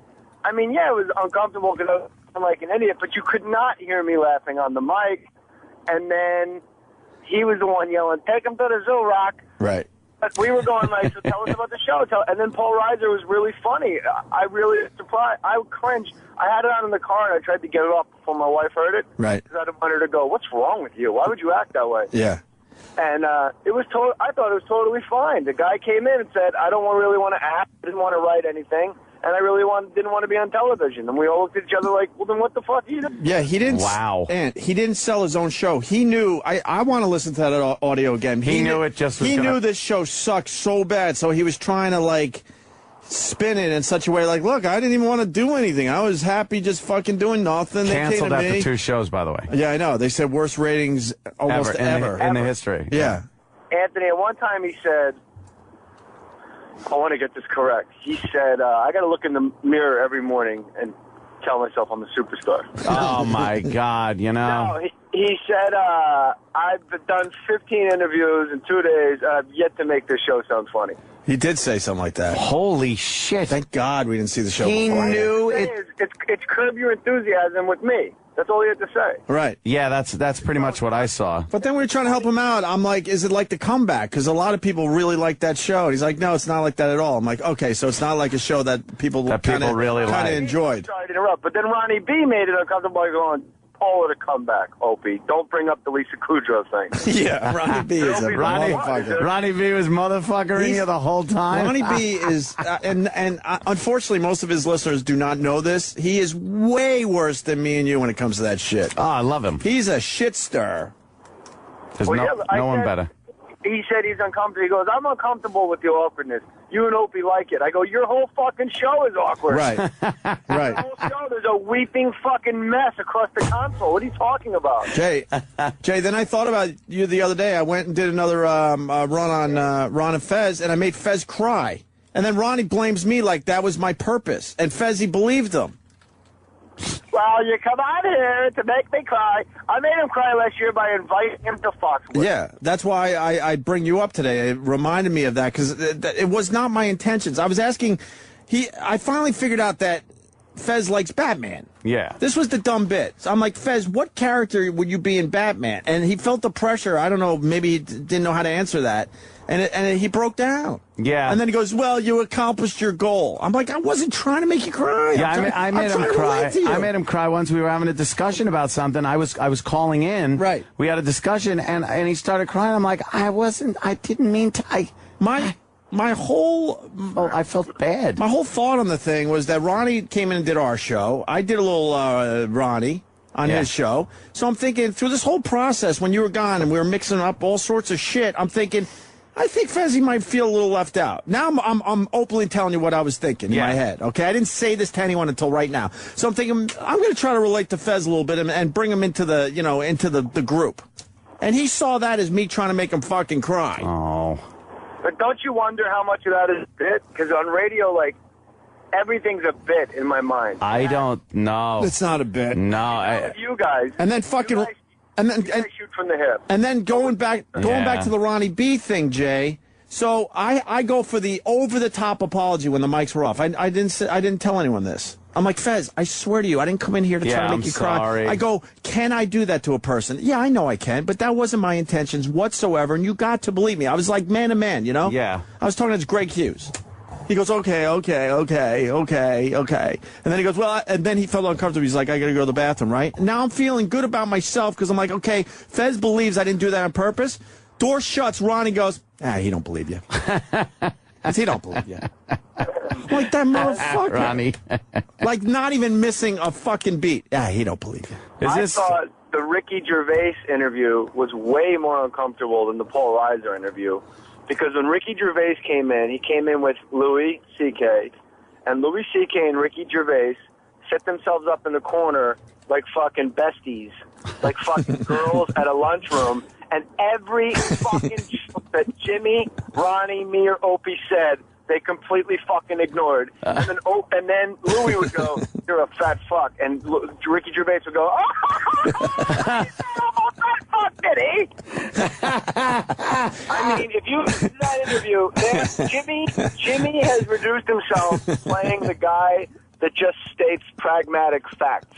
I mean, yeah, it was uncomfortable because I'm like an idiot, but you could not hear me laughing on the mic. And then he was the one yelling, "Take him to the zoo, Rock." Right. But we were going like, so tell us about the show. And then Paul Reiser was really funny. I really was surprised. I cringed. I had it on in the car, and I tried to get it off before my wife heard it. Right. Because I didn't want her to go, "What's wrong with you? Why would you act that way?" Yeah. And it was I thought it was totally fine. The guy came in and said, "I don't really want to act. I didn't want to write anything. And I really didn't want to be on television." And we all looked at each other like, "Well, then what the fuck are you doing?" Yeah, he didn't. Wow. And he didn't sell his own show. He knew. I want to listen to that audio again. He knew it just was He gonna... knew this show sucked so bad, so he was trying to, like, spin it in such a way, like, look, I didn't even want to do anything. I was happy just fucking doing nothing. Canceled they came to after me. 2 shows, by the way. Yeah, I know. They said worst ratings almost ever. In the history. Yeah. Anthony, at one time he said, I want to get this correct. He said, I got to look in the mirror every morning and tell myself I'm a superstar. Oh, my God, you know. No, he said, I've done 15 interviews in 2 days. I've yet to make this show sound funny. He did say something like that. Holy shit. Thank God we didn't see the show He before. knew it. It's Curb Your Enthusiasm with me. That's all he had to say. Right. Yeah, that's pretty much what I saw. But then we were trying to help him out. I'm like, is it like The Comeback? Because a lot of people really like that show. And he's like, no, it's not like that at all. I'm like, okay, so it's not like a show that people really like. enjoyed. Sorry to interrupt, but then Ronnie B made it uncomfortable by going, Paul at a comeback, Opie. Don't bring up the Lisa Kudrow thing. Yeah, Ronnie B is a motherfucker. Ronnie B was motherfuckering you the whole time. Ronnie B is, and unfortunately, most of his listeners do not know this. He is way worse than me and you when it comes to that shit. Oh, I love him. He's a shit stir. There's no one better. He said he's uncomfortable. He goes, I'm uncomfortable with your awkwardness. You and Opie like it. I go, your whole fucking show is awkward. Right. Right. The whole show, there's a weeping fucking mess across the console. What are you talking about? Jay, then I thought about you the other day. I went and did another run on Ron and Fez, and I made Fez cry. And then Ronnie blames me like that was my purpose. And Fezzy believed him. Well, you come out here to make me cry. I made him cry last year by inviting him to Foxwood. Yeah, that's why I bring you up today. It reminded me of that because it was not my intentions. I was asking, I finally figured out that Fez likes Batman. Yeah. This was the dumb bit. So I'm like, Fez, what character would you be in Batman? And he felt the pressure. I don't know. Maybe he didn't know how to answer that. And he broke down. Yeah. And then he goes, well, you accomplished your goal. I'm like, I wasn't trying to make you cry. Yeah, I made him cry. I made him cry once we were having a discussion about something. I was calling in. Right. We had a discussion, and he started crying. I'm like, I didn't mean to. I felt bad. My whole thought on the thing was that Ronnie came in and did our show. I did a little Ronnie on his show. So I'm thinking, through this whole process, when you were gone and we were mixing up all sorts of shit, I'm thinking, I think Fezzy might feel a little left out. Now I'm openly telling you what I was thinking in my head. Okay, I didn't say this to anyone until right now. So I'm thinking I'm going to try to relate to Fez a little bit and bring him into the into the group. And he saw that as me trying to make him fucking cry. Oh. But don't you wonder how much of that is a bit? Because on radio, like, everything's a bit in my mind. I don't know. It's not a bit. No, you guys. And then fucking. And then shoot from the hip. And then going back to the Ronnie B thing, Jay. So I go for the over the top apology when the mics were off. I didn't tell anyone this. I'm like, Fez, I swear to you, I didn't come in here to try to make you cry. I go, can I do that to a person? Yeah, I know I can, but that wasn't my intentions whatsoever, and you got to believe me. I was like man to man, you know? Yeah. I was talking to Greg Hughes. He goes, okay. And then he goes, well, and then he felt uncomfortable. He's like, I got to go to the bathroom, right? Now I'm feeling good about myself because I'm like, okay, Fez believes I didn't do that on purpose. Door shuts. Ronnie goes, he don't believe you. He don't believe you. Like that motherfucker. Ronnie. Like not even missing a fucking beat. He don't believe you. I thought the Ricky Gervais interview was way more uncomfortable than the Paul Reiser interview. Because when Ricky Gervais came in, he came in with Louis C.K. And Louis C.K. and Ricky Gervais set themselves up in the corner like fucking besties. Like fucking girls at a lunchroom. And every fucking joke that Jimmy, Ronnie, me, or Opie said, they completely fucking ignored. And then Louis would go, you're a fat fuck. And Ricky Gervais would go, fat fuck, did he? I mean, if you listen to that interview, Jimmy has reduced himself to playing the guy that just states pragmatic facts.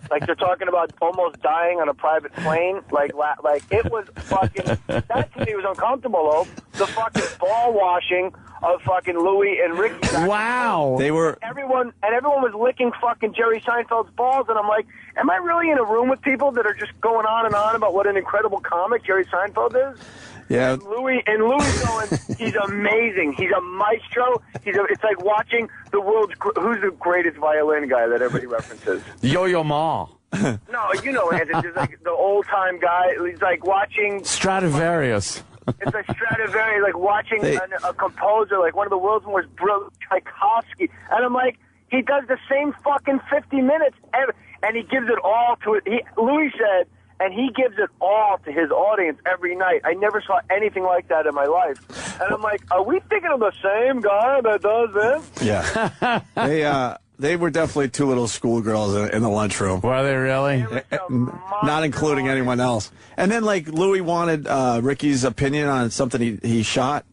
Like they're talking about almost dying on a private plane. Like it was fucking. That to me was uncomfortable. Though the fucking ball washing of fucking Louis and Ricky. Wow, they were everyone was licking fucking Jerry Seinfeld's balls, and I'm like, am I really in a room with people that are just going on and on about what an incredible comic Jerry Seinfeld is? Yeah. And Louis going, he's amazing. He's a maestro. It's like watching the who's the greatest violin guy that everybody references? Yo-Yo Ma. No, you know it. It's just like the old-time guy. He's like watching Stradivarius. It's like Stradivarius, like watching a composer, like one of the world's most brilliant, Tchaikovsky. And I'm like, he does the same fucking 50 minutes, and he gives it all to it. Louis said, and he gives it all to his audience every night. I never saw anything like that in my life. And I'm like, are we thinking of the same guy that does this? Yeah. They were definitely two little schoolgirls in the lunchroom. Were they really? Not including anyone else. And then, like, Louis wanted Ricky's opinion on something he shot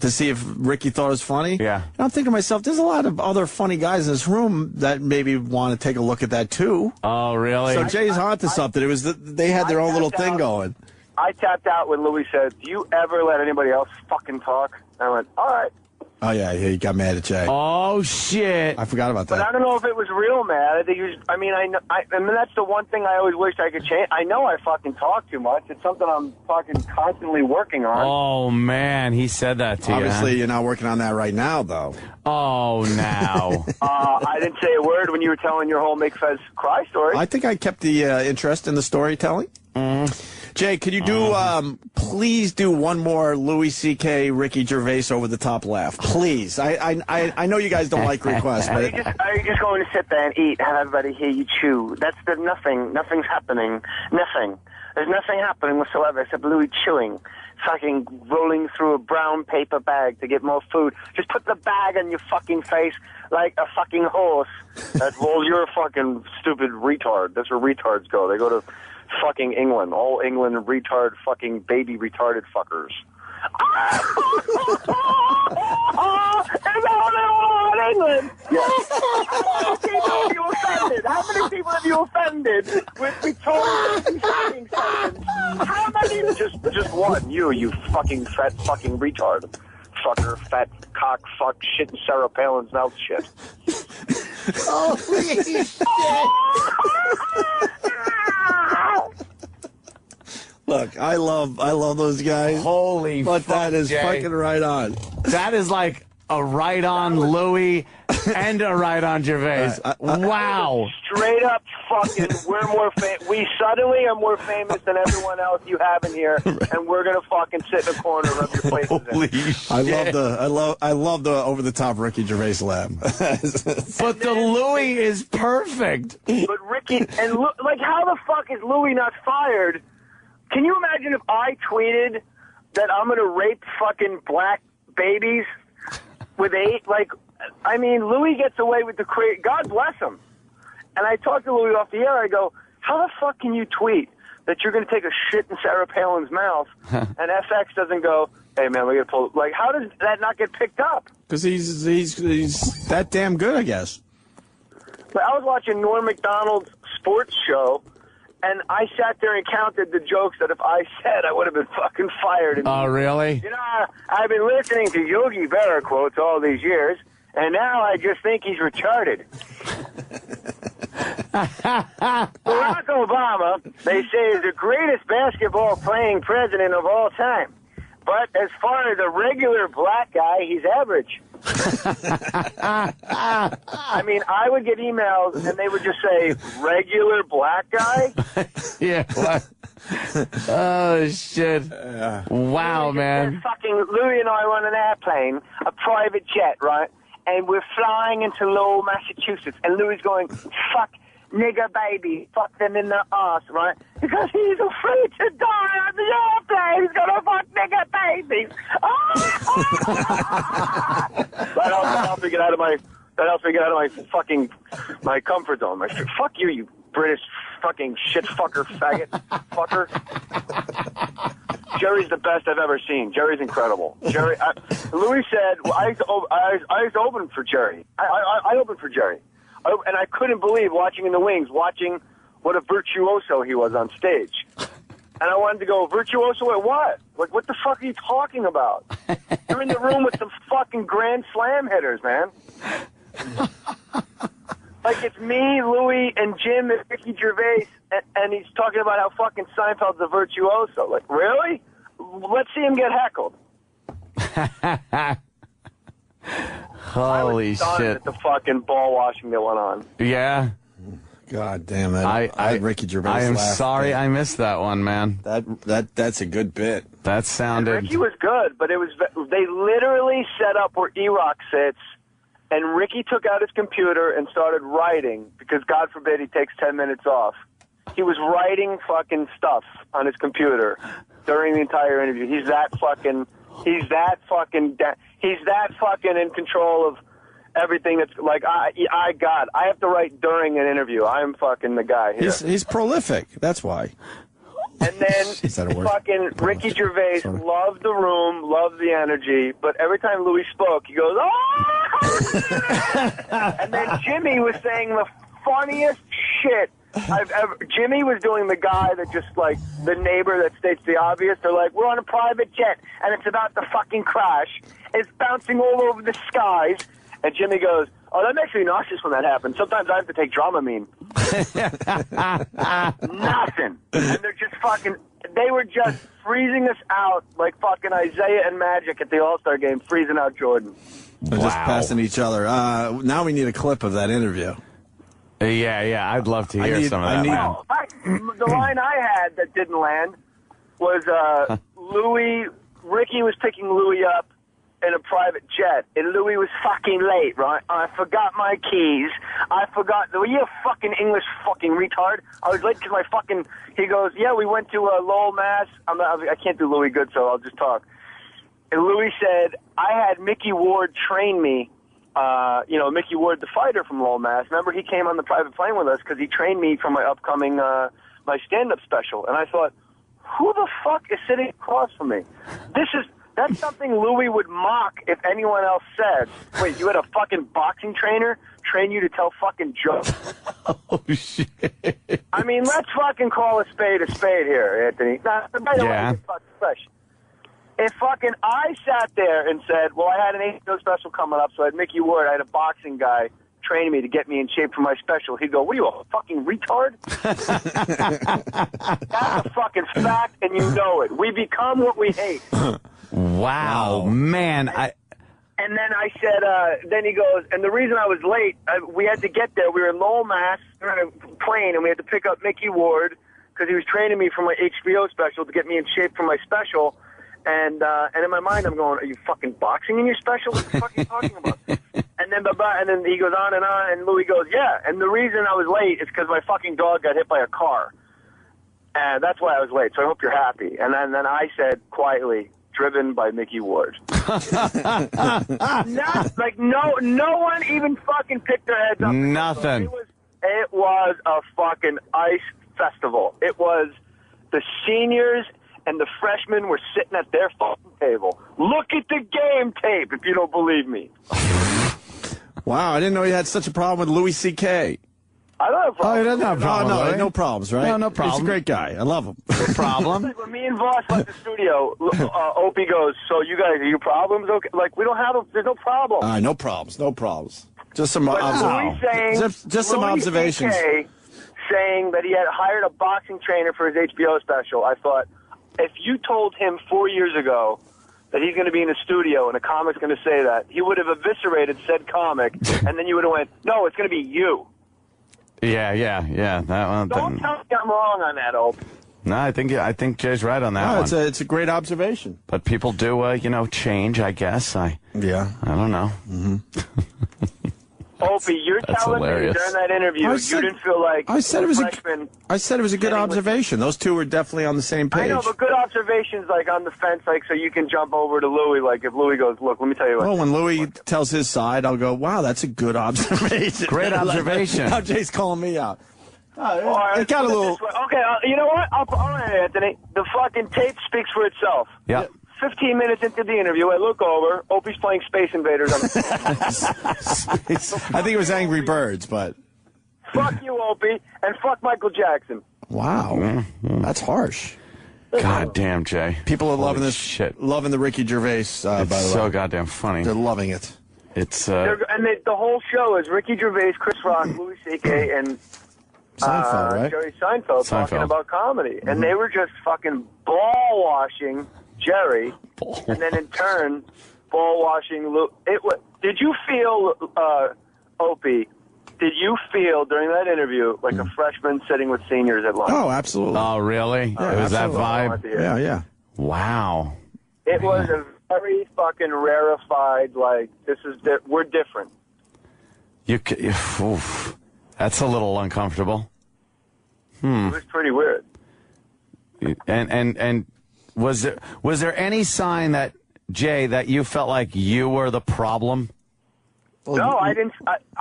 to see if Ricky thought it was funny. Yeah. And I'm thinking to myself, there's a lot of other funny guys in this room that maybe want to take a look at that, too. Oh, really? So Jay's onto something. It was they had their own little thing going. I tapped out when Louis said, do you ever let anybody else fucking talk? And I went, all right. Oh, yeah, he got mad at Jay. Oh, shit. I forgot about that. But I don't know if it was real mad. I think he was, I mean, that's the one thing I always wished I could change. I know I fucking talk too much. It's something I'm fucking constantly working on. Oh, man, he said that to you. Obviously, you're not working on that right now, though. Oh, now. I didn't say a word when you were telling your whole Make Fez cry story. I think I kept the interest in the storytelling. Jay, could you do, please do one more Louis C.K., Ricky Gervais over the top laugh. Please. I know you guys don't like requests, but... Are you just going to sit there and eat, have everybody hear you chew? Nothing's happening. Nothing. There's nothing happening whatsoever except Louis chewing, fucking rolling through a brown paper bag to get more food. Just put the bag on your fucking face like a fucking horse. Well, you're a fucking stupid retard. That's where retards go. They go to fucking England. All England retard fucking baby retarded fuckers. And all in England. Yes. How many people have you offended? How many people have you offended with Victoria's fucking sentence? How many? Just one. You fucking fat fucking retard. Fucker, fat cock, fuck, shit in Sarah Palin's mouth shit. Holy shit. Look, I love those guys. Holy but fuck, that is Jay. fucking right on. That is like a right on Louis and a right on Gervais. Wow. Straight up fucking, we're more famous. We suddenly are more famous than everyone else you have in here, and we're gonna fucking sit in a corner of your places. Holy shit. I love the over the top Ricky Gervais laugh. But the Louis is perfect. But Ricky and like, how the fuck is Louis not fired? Can you imagine if I tweeted that I'm gonna rape fucking black babies with 8? Like, I mean, Louis gets away with the crazy. God bless him. And I talked to Louis off the air. I go, how the fuck can you tweet that you're going to take a shit in Sarah Palin's mouth and FX doesn't go, hey, man, we got to pull. Like, how does that not get picked up? Because he's that damn good, I guess. But I was watching Norm Macdonald's sports show, and I sat there and counted the jokes that if I said, I would have been fucking fired. Oh, really? You know, I've been listening to Yogi Berra quotes all these years, and now I just think he's retarded. Barack Obama, they say, is the greatest basketball playing president of all time. But as far as a regular black guy, he's average. I mean, I would get emails and they would just say, regular black guy? Yeah. Oh, shit. Wow, man. Louis and I were on an airplane, a private jet, right? And we're flying into Lowell, Massachusetts. And Louis going, fuck nigger baby, fuck them in the ass, right? Because he's afraid to die on the airplane. He's gonna fuck nigger babies. That helps me get out of my fucking my comfort zone. Fuck you, you British fucking shit fucker, faggot fucker. Jerry's the best I've ever seen. Jerry's incredible. Louis said, I used to open for Jerry. I opened for Jerry. And I couldn't believe watching in the wings, watching what a virtuoso he was on stage. And I wanted to go, virtuoso at what? Like, what the fuck are you talking about? You're in the room with some fucking Grand Slam hitters, man. Like, it's me, Louis, and Jim, and Ricky Gervais, and he's talking about how fucking Seinfeld's a virtuoso. Like, really? Let's see him get heckled. Holy shit. At the fucking ball washing that went on. Yeah. God damn it. I Ricky Gervais I am laughed. sorry I missed that one, man. That's a good bit. That sounded... And Ricky was good, but they literally set up where E-Rock sits, and Ricky took out his computer and started writing, because God forbid he takes 10 minutes off. He was writing fucking stuff on his computer during the entire interview. He's that fucking in control of everything. That's like, I have to write during an interview. I'm fucking the guy here. He's prolific. That's why. And then Is that a word? fucking Ricky Gervais loved the room, loved the energy, but every time Louis spoke, he goes, oh! And then Jimmy was saying the funniest shit I've ever. Jimmy was doing the guy that just, like, the neighbor that states the obvious. They're like, we're on a private jet, and it's about to fucking crash. It's bouncing all over the skies. And Jimmy goes, oh, that makes me nauseous when that happens. Sometimes I have to take Dramamine. Nothing. And they're just fucking, they were just freezing us out like fucking Isaiah and Magic at the All-Star game, freezing out Jordan. They're just passing each other. Now we need a clip of that interview. Yeah, I'd love to hear some of that, man. The line I had that didn't land was Ricky was picking Louis up in a private jet, and Louis was fucking late, right? I forgot my keys. Were you a fucking English fucking retard? I was late because my fucking, he goes, yeah, we went to Lowell, Mass. I can't do Louis good, so I'll just talk. And Louis said, I had Mickey Ward train me, Mickey Ward, the fighter from Lowell, Mass. Remember, he came on the private plane with us because he trained me for my upcoming, my stand-up special. And I thought, who the fuck is sitting across from me? That's That's something Louis would mock if anyone else said. Wait, you had a fucking boxing trainer train you to tell fucking jokes? Oh, shit. I mean, let's fucking call a spade here, Anthony. Now, by the way, it's fucking fresh. If fucking I sat there and said, well, I had an HBO special coming up, so I had Mickey Ward, I had a boxing guy training me to get me in shape for my special, he'd go, what are you, a fucking retard? That's a fucking fact, and you know it. We become what we hate. Wow, man. And then I said, then he goes, and the reason I was late, we had to get there. We were in Lowell, Mass, we were on a plane, and we had to pick up Mickey Ward because he was training me for my HBO special to get me in shape for my special. And in my mind, I'm going, are you fucking boxing in your special? What the fuck are you talking about? And then he goes on, and Louis goes, yeah. And the reason I was late is because my fucking dog got hit by a car. And that's why I was late, so I hope you're happy. And then I said quietly, driven by Mickey Ward. Not, like, no one even fucking picked their heads up. Nothing. It was a fucking ice festival. It was the seniors and the freshmen were sitting at their fucking table. Look at the game tape if you don't believe me. Wow, I didn't know you had such a problem with Louis C.K. I don't have a problem. Oh, he doesn't have a problem. No, No problems, right? No problem. He's a great guy. I love him. No problem. When me and Voss left the studio, Opie goes, so you guys, are your problems okay? Like, we don't have there's no problem. No problems. No problems. Just some Louis observations. CK saying that he had hired a boxing trainer for his HBO special. I thought, if you told him 4 years ago that he's going to be in a studio and a comic's going to say that, he would have eviscerated said comic, and then you would have went, no, it's going to be you. Yeah. That one. Don't tell me I'm wrong on that, Ope. No, I think Jay's right on that one. It's a great observation. But people do, change, I guess. I don't know. Mm-hmm. Opie, you're That's telling hilarious. me during that interview you didn't feel like I said it was freshman. I said it was a good observation. Those two were definitely on the same page. I know, but good observations, like on the fence, like so you can jump over to Louis. Like if Louis goes, look, let me tell you what. Well, when Louis tells his side, I'll go, wow, that's a good observation. Great observation. Now Jay's calling me out. All right, it got a little. Okay, you know what? All right, Anthony. The fucking tape speaks for itself. Yeah. 15 minutes into the interview, I look over. Opie's playing Space Invaders. I think it was Angry Birds, but. Fuck you, Opie, and fuck Michael Jackson. Wow, that's harsh. God damn, Jay. People are loving this shit. Loving the Ricky Gervais. By the way, so goddamn funny. They're loving it. It's the whole show is Ricky Gervais, Chris Rock, Louis C.K. and Seinfeld, right? Jerry Seinfeld talking about comedy, and they were just fucking ball washing Jerry, and then in turn ball washing Lou. Did you feel, Opie? Did you feel during that interview like a freshman sitting with seniors at lunch? Oh, absolutely. Oh, really? Yeah, it was absolutely. that vibe? Yeah. Wow. It was a very fucking rarefied, like, we're different. That's a little uncomfortable. It was pretty weird. And was there any sign that, Jay, that you felt like you were the problem? No, I didn't.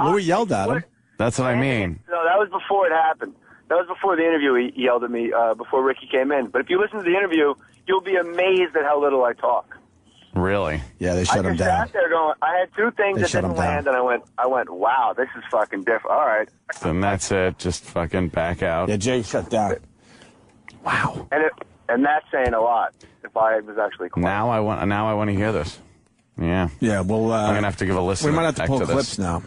Louis yelled at him. That's what I mean. No, that was before it happened. That was before the interview. He yelled at me before Ricky came in. But if you listen to the interview, you'll be amazed at how little I talk. Really? Yeah, they shut him down. I sat there going, I had two things that didn't land, and I went, wow, this is fucking different. All right. Then that's it. Just fucking back out. Yeah, Jay shut down. Wow. And that's saying a lot. If I was actually quiet. Now I want to hear this. Yeah. Yeah. Well, I'm gonna have to give a listen. We might have to pull to clips this. now.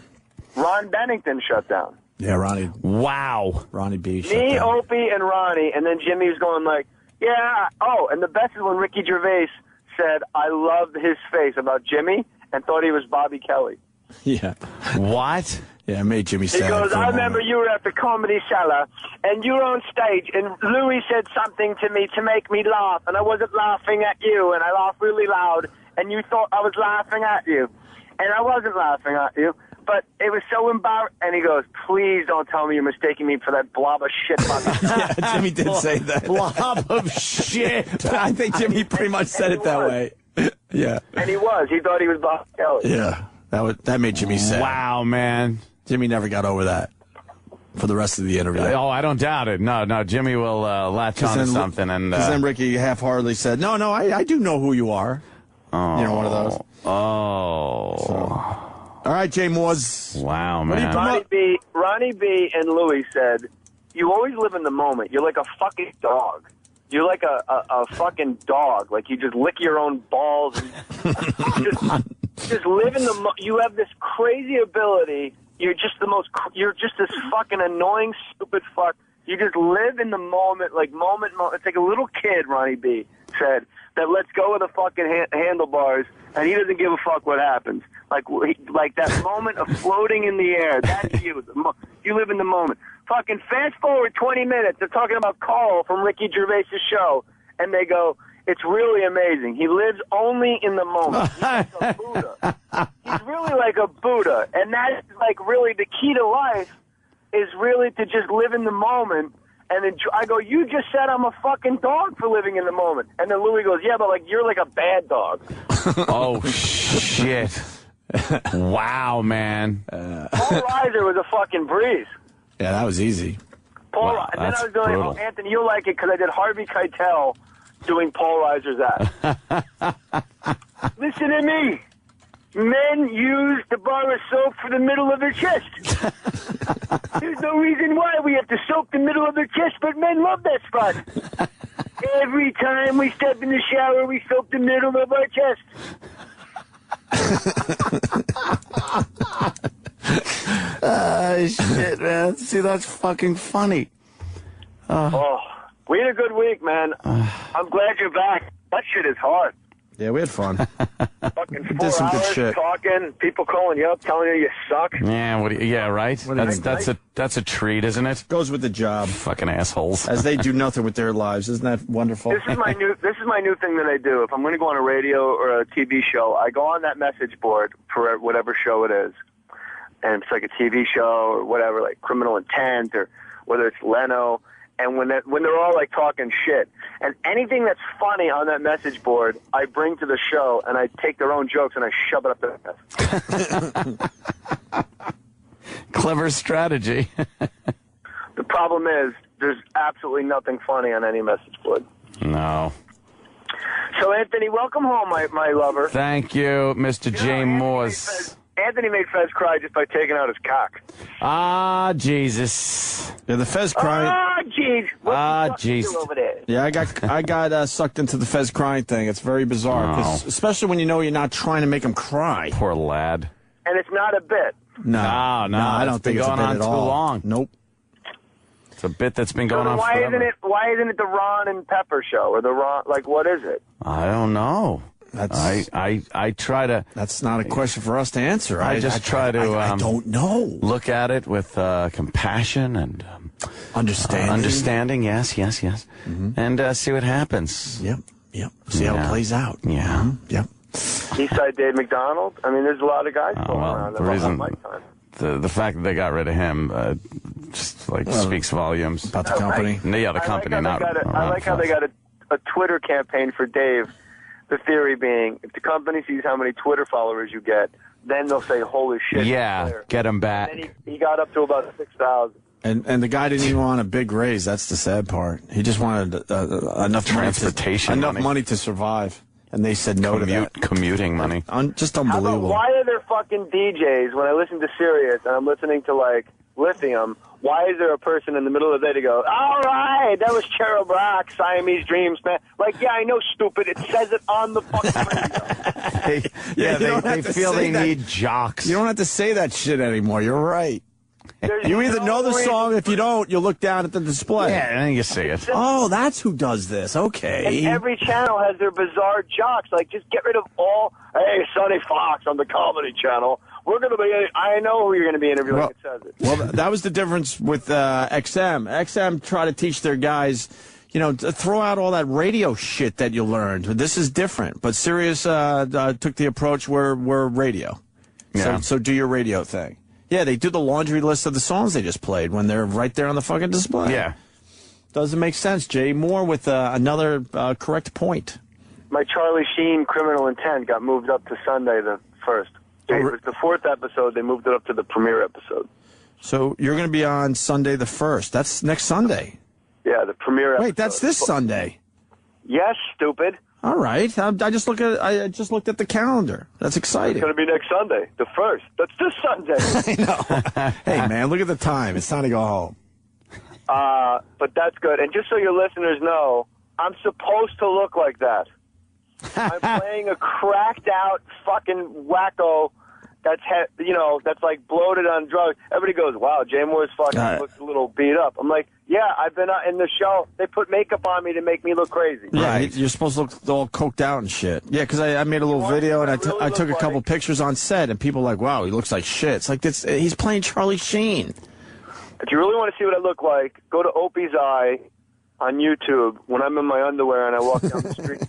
Ron Bennington shut down. Yeah, Ronnie. Wow. Ronnie B. shut Me, down. Opie, and Ronnie, and then Jimmy was going like, yeah. Oh, and the best is when Ricky Gervais said, I loved his face about Jimmy and thought he was Bobby Kelly. Yeah. What? Yeah, it made Jimmy He sad. goes, I remember you were at the Comedy Cellar, and you were on stage, and Louis said something to me to make me laugh, and I wasn't laughing at you, and I laughed really loud, and you thought I was laughing at you. And I wasn't laughing at you, but it was so embarrassing. And he goes, please don't tell me you're mistaking me for that blob of shit. Yeah, Jimmy did say that. Blob of shit. I think Jimmy pretty much said it that way. Yeah. And he was. He thought he was Bob Kelly. Yeah. That made Jimmy sad. Wow, man. Jimmy never got over that for the rest of the interview. Oh, I don't doubt it. No, Jimmy will latch on to something. And then Ricky half-heartedly said, no, I do know who you are. Oh. You know, one of those. Oh. All right, Jay Moores. Wow, man. Ronnie B. and Louie said, you always live in the moment. You're like a fucking dog. You're like a fucking dog. Like, you just lick your own balls. And just live in the you have this crazy ability. You're just this fucking annoying, stupid fuck. You just live in the moment, like moment. It's like a little kid, Ronnie B. said, that lets go of the fucking handlebars, and he doesn't give a fuck what happens. Like that moment of floating in the air. That's you. You live in the moment. Fucking fast forward 20 minutes. They're talking about Carl from Ricky Gervais' show, and they go, it's really amazing. He lives only in the moment. He's like a Buddha. He's really like a Buddha. And that's like really the key to life is really to just live in the moment. And then I go, you just said I'm a fucking dog for living in the moment. And then Louis goes, yeah, but like you're like a bad dog. Oh, shit. Wow, man. Paul Reiser was a fucking breeze. Yeah, that was easy. Wow, and then I was doing, oh, Anthony, you'll like it because I did Harvey Keitel doing Paul Reiser's act. Listen to me. Men use the bar of soap for the middle of their chest. There's no reason why we have to soap the middle of their chest, but men love that spot. Every time we step in the shower, we soap the middle of our chest. Shit, man. See, that's fucking funny. Oh, we had a good week, man. I'm glad you're back. That shit is hard. Yeah, we had fun. Fucking 4 Did some good hours shit. talking, people calling you up, telling you suck. Yeah, yeah, right. That's a treat, isn't it? Goes with the job. Fucking assholes. As they do nothing with their lives. Isn't that wonderful? This is my new thing that I do. If I'm going to go on a radio or a TV show, I go on that message board for whatever show it is. And it's like a TV show or whatever, like Criminal Intent or whether it's Leno. And when they're all like talking shit, and anything that's funny on that message board, I bring to the show, and I take their own jokes and I shove it up their ass. Clever strategy. The problem is, there's absolutely nothing funny on any message board. No. So, Anthony, welcome home, my lover. Thank you, Mr. J. Morse. Anthony made Fez cry just by taking out his cock. Ah, Jesus. Yeah, the Fez crying. Ah, jeez. What jeez. over there? Yeah, I got sucked into the Fez crying thing. It's very bizarre, 'cause especially when you know you're not trying to make him cry. Poor lad. And it's not a bit. No, I don't think it's been going on too long. Nope. It's a bit that's been going on why forever. Why isn't it the Ron and Pepper show or the Ron? Like, what is it? I don't know. I try to. That's not a question for us to answer. I try to. I don't know. Look at it with compassion and understanding. Understanding, yes. Mm-hmm. And see what happens. Yep. See how it plays out. Yeah. Mm-hmm. Yep. Eastside Dave McDonald. I mean, there's a lot of guys going around. The reason, the fact that they got rid of him just speaks volumes about the company. Yeah, the company. I like how they got a Twitter campaign for Dave. The theory being, if the company sees how many Twitter followers you get, then they'll say, holy shit. Yeah, get him back. And he got up to about 6,000. And the guy didn't even want a big raise. That's the sad part. He just wanted enough transportation money to survive. And they said no to that. Commuting money. Just unbelievable. Why are there fucking DJs, when I listen to Sirius and I'm listening to, like, Lithium, why is there a person in the middle of the day to go, all right, that was Cheryl Brock, Siamese Dreams, man. Like, yeah, I know, stupid. It says it on the fucking radio. They feel they need jocks. You don't have to say that shit anymore. You're right. You either know the song. If you don't, you'll look down at the display. Yeah, and then you see it. Oh, that's who does this. Okay. And every channel has their bizarre jocks. Like, just get rid of all, hey, Sonny Fox on the Comedy Channel. We're going to be, I know who you're going to be interviewing, like it says it. Well, that was the difference with XM. XM tried to teach their guys, to throw out all that radio shit that you learned. This is different. But Sirius took the approach where we're radio. Yeah. So do your radio thing. Yeah, they do the laundry list of the songs they just played when they're right there on the fucking display. Yeah. Doesn't make sense. Jay Moore with another correct point. My Charlie Sheen Criminal Intent got moved up to Sunday the 1st. It was the 4th episode. They moved it up to the premiere episode. So you're going to be on Sunday the 1st. That's next Sunday. Yeah, the premiere episode. Wait, that's this Sunday. Yes, stupid. All right. I just looked at the calendar. That's exciting. It's going to be next Sunday, the 1st. That's this Sunday. I know. Hey, man, look at the time. It's time to go home. But that's good. And just so your listeners know, I'm supposed to look like that. I'm playing a cracked out fucking wacko that's like bloated on drugs. Everybody goes, wow, Jay Moore's fucking looks a little beat up. I'm like, yeah, I've been in the show. They put makeup on me to make me look crazy. Yeah, right. You're supposed to look all coked out and shit. Yeah, because I made a little video and I took a couple pictures on set, and people were like, wow, he looks like shit. It's like he's playing Charlie Sheen. If you really want to see what I look like, go to Opie's Eye on YouTube when I'm in my underwear and I walk down the street,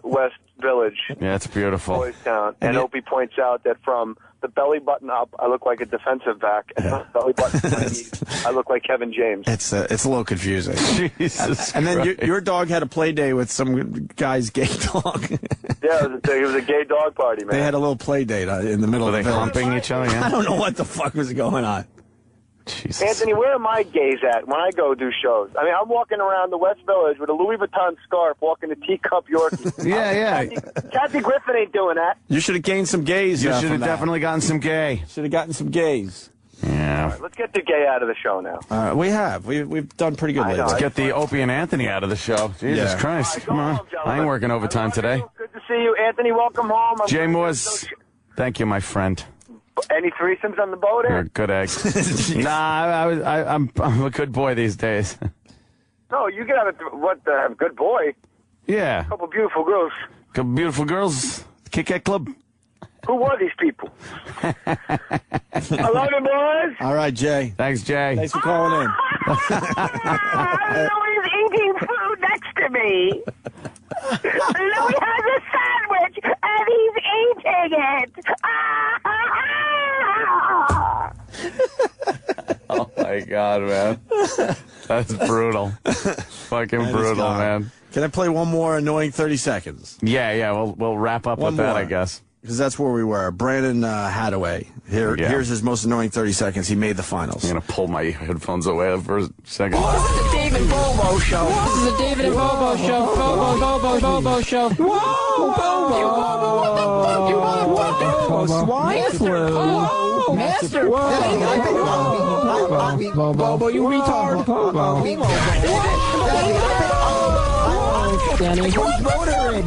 West Village. Yeah, it's beautiful. Boys Town. And Opie points out that from the belly button up, I look like a defensive back, and from the belly button to my knees, I look like Kevin James. It's a little confusing. Jesus and then your dog had a play day with some guy's gay dog. Yeah, it was a gay dog party, man. They had a little play date in the middle of the village. Were they humping each other? Yeah? I don't know what the fuck was going on. Jesus. Anthony, where are my gays at when I go do shows? I mean, I'm walking around the West Village with a Louis Vuitton scarf, walking a teacup Yorkie. Yeah. Kathy Griffin ain't doing that. You should have gained some gays. You should have definitely gotten some gay. Should have gotten some gays. Yeah. All right, let's get the gay out of the show now. We have. We've done pretty good lately. Let's get the Opie and Anthony out of the show. Jesus Christ. Come on. I ain't working overtime today. Good to see you. Anthony, welcome home. Jay Moores, thank you, my friend. Any threesomes on the boat? You're a good egg. I'm a good boy these days. No, you can have a good boy. Yeah. A couple beautiful girls. Couple beautiful girls. Kit Kat Club. Who are these people? I love you, boys. All right, Jay. Thanks, Jay. Thanks for calling in. Louis eating food next to me. Louis has a sandwich and he's eating it. Oh my God, man. That's brutal. Fucking brutal, man. Can I play one more annoying 30 seconds? Yeah. We'll wrap up with that, I guess. Because that's where we were. Brandon Hadaway. Here's his most annoying 30 seconds. He made the finals. I'm going to pull my headphones away for a second. This is the David Bobo Show. This is the David and Bobo Show. Bobo Show. Whoa, Bobo. You want swine flu. Master. Bobo, you retard. Danny. Who's motoring?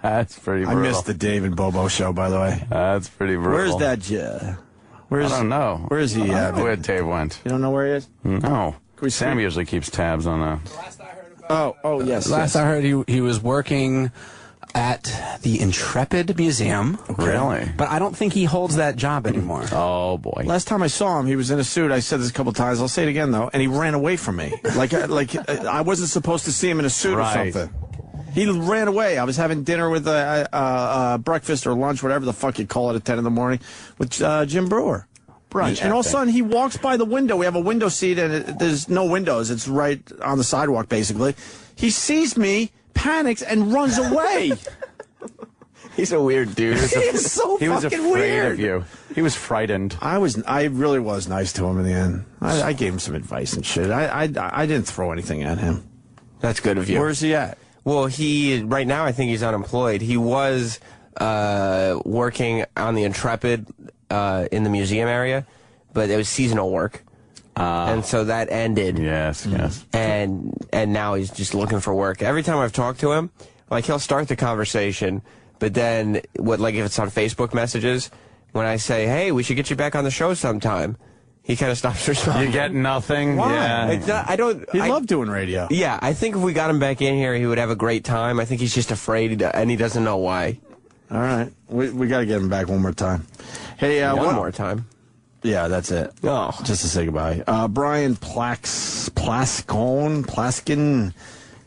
That's pretty brutal. I missed the Dave and Bobo show, by the way. That's pretty brutal. Where's that? I don't know. Where is he? Where Dave went. You don't know where he is? No. Sam usually keeps tabs on that. Oh, yes. Last I heard, he was working at the Intrepid Museum. Really? But I don't think he holds that job anymore. Oh, boy. Last time I saw him, he was in a suit. I said this a couple times. I'll say it again, though. And he ran away from me. Like I wasn't supposed to see him in a suit or something. He ran away. I was having dinner with breakfast or lunch, whatever the fuck you call it, at 10 in the morning with Jim Brewer. Brunch. And all of a sudden, he walks by the window. We have a window seat, and there's no windows. It's right on the sidewalk, basically. He sees me, panics, and runs away. He's a weird dude. He is so He was fucking afraid weird. of you. He was frightened. I really was nice to him in the end. I gave him some advice and shit. I didn't throw anything at him. That's good of you. Where's he at? Well, right now I think he's unemployed. He was working on the Intrepid in the museum area, but it was seasonal work. And so that ended. Yes. And now he's just looking for work. Every time I've talked to him, like he'll start the conversation, but then like if it's on Facebook messages, when I say, "Hey, we should get you back on the show sometime," he kind of stops responding. You get nothing. Why? Yeah. It's not, He loved doing radio. Yeah, I think if we got him back in here, he would have a great time. I think he's just afraid, and he doesn't know why. All right, we got to get him back one more time. Hey, one more time. Yeah, that's it. Oh, just to say goodbye. Brian Plaskin.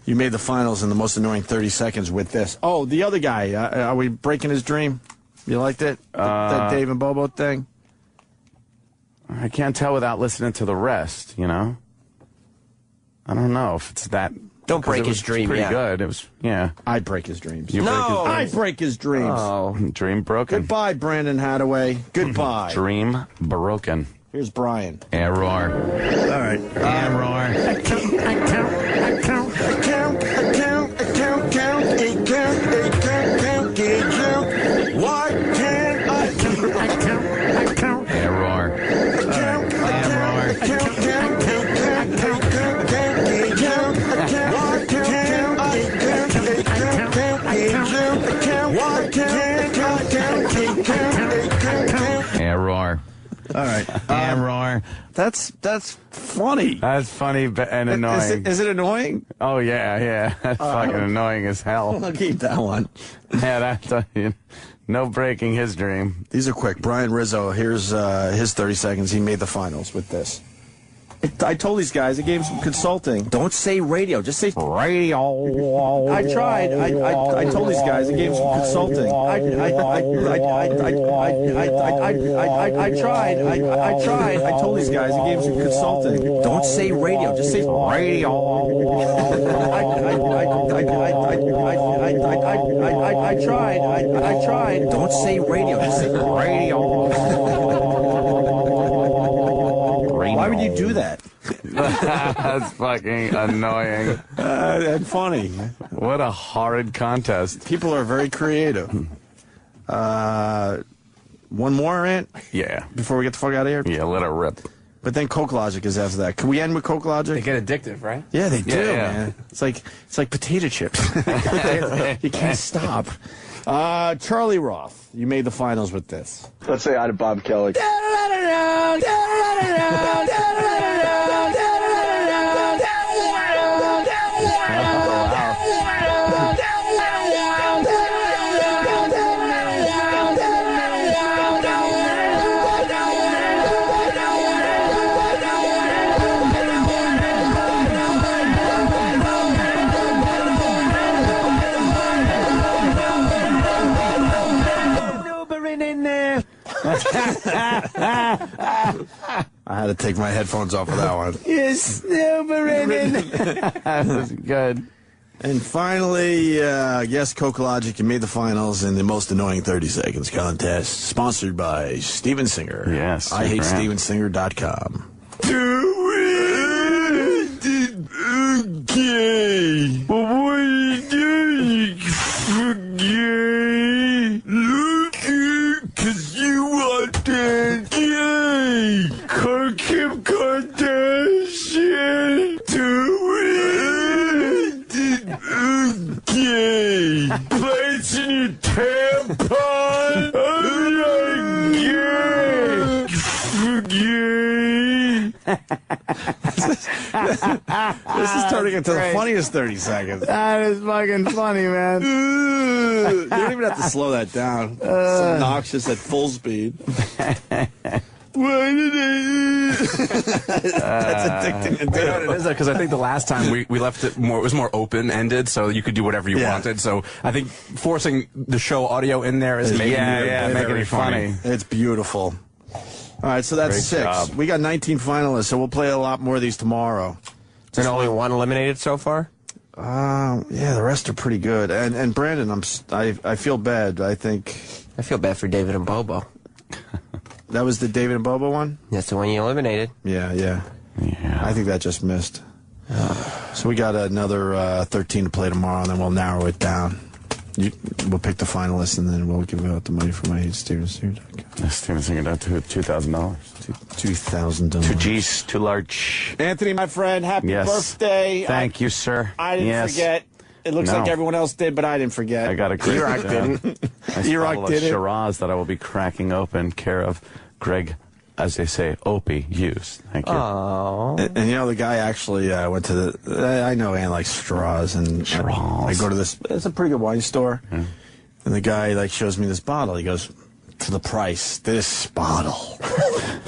You made the finals in the most annoying 30 seconds with this. Oh, the other guy. Are we breaking his dream? You liked it? That Dave and Bobo thing? I can't tell without listening to the rest, you know? I don't know if it's that Don't break his dream. Pretty good. It was, yeah. I break his dreams. I break his dreams. Oh, dream broken. Goodbye, Brandon Hadaway. Goodbye. Dream broken. Here's Brian. Error. All right. Error. Why can't I count? Error. Error. All right. Error. That's funny. That's funny and annoying. Is it annoying? Oh, yeah. That's fucking annoying as hell. I'll keep that one. Yeah, that's no breaking his dream. These are quick. Brian Rizzo, here's his 30 seconds. He made the finals with this. I told these guys, I gave them some consulting. Don't say radio, just say radio. I tried. I told these guys, I gave them some consulting. I tried. I told these guys, I gave them some consulting. Don't say radio, just say radio. I tried. Don't say radio, just say radio. Why would you do that? That's fucking annoying. And funny. What a horrid contest. People are very creative. One more, Ant? Yeah. Before we get the fuck out of here? Yeah, let it rip. But then Coke Logic is after that. Can we end with Coke Logic? They get addictive, right? Yeah, they do, Yeah. man. It's like potato chips. You can't stop. Charlie Roth, you made the finals with this. Let's say hi to Bob Kelly. I had to take my headphones off for that one. Yes, that was good. And finally, yes, Coke Logic, you made the finals in the most annoying 30 seconds contest, sponsored by Steven Singer. Yes. IHateStevenSinger.com. Okay. But what you doing? Cause you want that gay. Kim Kardashian do it. Gay. Place in your tampon. This is turning into the funniest 30 seconds. That is fucking funny, man. You don't even have to slow that down. It's obnoxious at full speed. Why did That's addicting to do. You know what it is? Because I think the last time we left it more, it was more open-ended, so you could do whatever you wanted. So I think forcing the show audio in there is making it funny. It's beautiful. All right, so that's Great 6. job. We got 19 finalists, so we'll play a lot more of these tomorrow. And only one eliminated so far? Yeah, the rest are pretty good. And Brandon, I feel bad. I feel bad for David and Bobo. That was the David and Bobo one? That's the one you eliminated. Yeah. I think that just missed. So we got another 13 to play tomorrow, and then we'll narrow it down. We'll pick the finalists, and then we'll give out the money from IHateStevenSinger.com. Steven Singer got $2,000. $2,000. 2 G's, too large. Anthony, my friend, happy birthday. Thank you, sir. I didn't forget. It looks like everyone else did, but I didn't forget. I got a great E-Rock didn't. nice E-Rock bottle did of it. Shiraz that I will be cracking open, care of Greg, as they say, Opie Hughes. Thank you. And you know, the guy actually went to the... I know Ann likes straws, and I go to this... It's a pretty good wine store. Yeah. And the guy shows me this bottle. He goes, to the price, this bottle.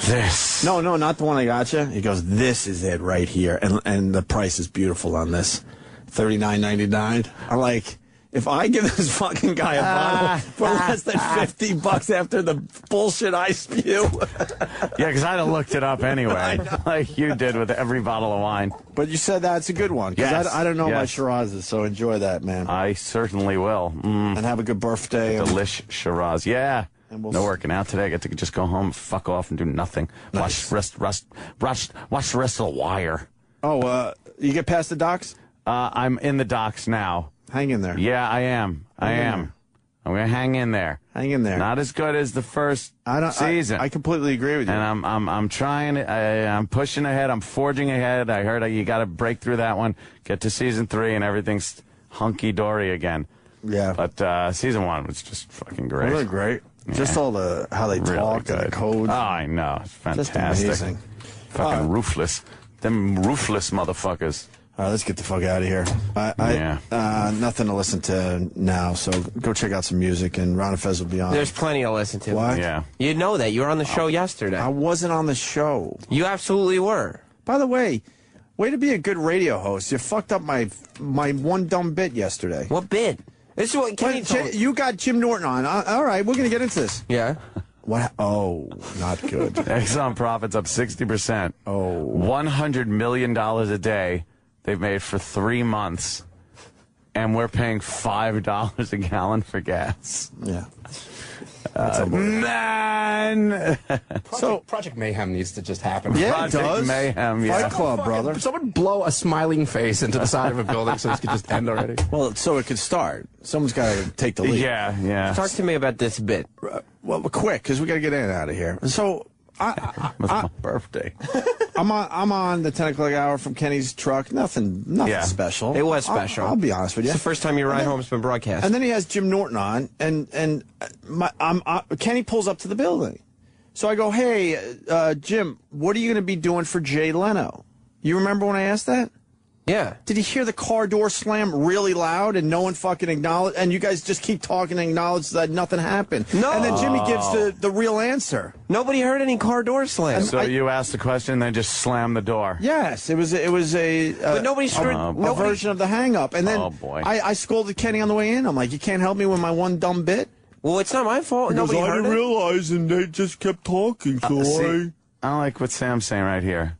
This. No, not the one I got you. He goes, this is it right here. And the price is beautiful on this. $39.99. I'm like, if I give this fucking guy a bottle for less than $50 after the bullshit I spew. Yeah, because I'd have looked it up anyway, like you did with every bottle of wine. But you said that's a good one, because Yes, I don't know my yes. Shirazes, so enjoy that, man. I certainly will. And have a good birthday. Delish Shiraz. Yeah. And we'll No working out today. I get to just go home, fuck off, and do nothing. Nice. Watch the rest of The Wire. Oh, you get past the docks? I'm in the docks now. Hang in there. Yeah, I am. I am. I'm gonna hang in there. Hang in there. Not as good as the first season. I completely agree with you. And I'm trying. I'm pushing ahead. I'm forging ahead. I heard you got to break through that one. Get to season 3, and everything's hunky dory again. Yeah. But season 1 was just fucking great. Really great. Yeah. Just all how they Really talk and the good. codes. Oh, I know. It's fantastic. Just amazing. Fucking ruthless. Them ruthless motherfuckers. All right, let's get the fuck out of here. Nothing to listen to now, so go check out some music, and Ron and Fez will be on. There's plenty to listen to. What? Yeah. You know that. You were on the show yesterday. I wasn't on the show. You absolutely were. By the way, way to be a good radio host. You fucked up my one dumb bit yesterday. What bit? This is what Kenny told. You got Jim Norton on. All right, we're going to get into this. Yeah. What? Oh, not good. Exxon profits up 60%. Oh. $100 million a day they've made for 3 months. And we're paying $5 a gallon for gas. Yeah. Man! Project Mayhem needs to just happen. Yeah, Project it does. Mayhem, yeah. Fight Club, brother. Someone blow a smiling face into the side of a building so this could just end already. Well, so it could start. Someone's got to take the lead. Yeah. Talk to me about this bit. Well, quick, because we got to get in and out of here. So, It's my birthday. I'm on the 10 o'clock hour from Kenny's truck. Nothing special. It was special. I'll be honest with you. It's the first time your ride home's been broadcast. And then he has Jim Norton on, and Kenny pulls up to the building. So I go, hey, Jim, what are you going to be doing for Jay Leno? You remember when I asked that? Yeah. Did you hear the car door slam really loud and no one fucking acknowledged? And you guys just keep talking and acknowledge that nothing happened. No. And then Jimmy gives the real answer. Nobody heard any car door slam. So you asked the question and then just slammed the door. Yes, it was a But nobody a version of the hang up. And then I scolded Kenny on the way in. I'm like, you can't help me with my one dumb bit? Well, it's not my fault. Because Nobody I heard didn't it. realize, and they just kept talking, so I don't like what Sam's saying right here.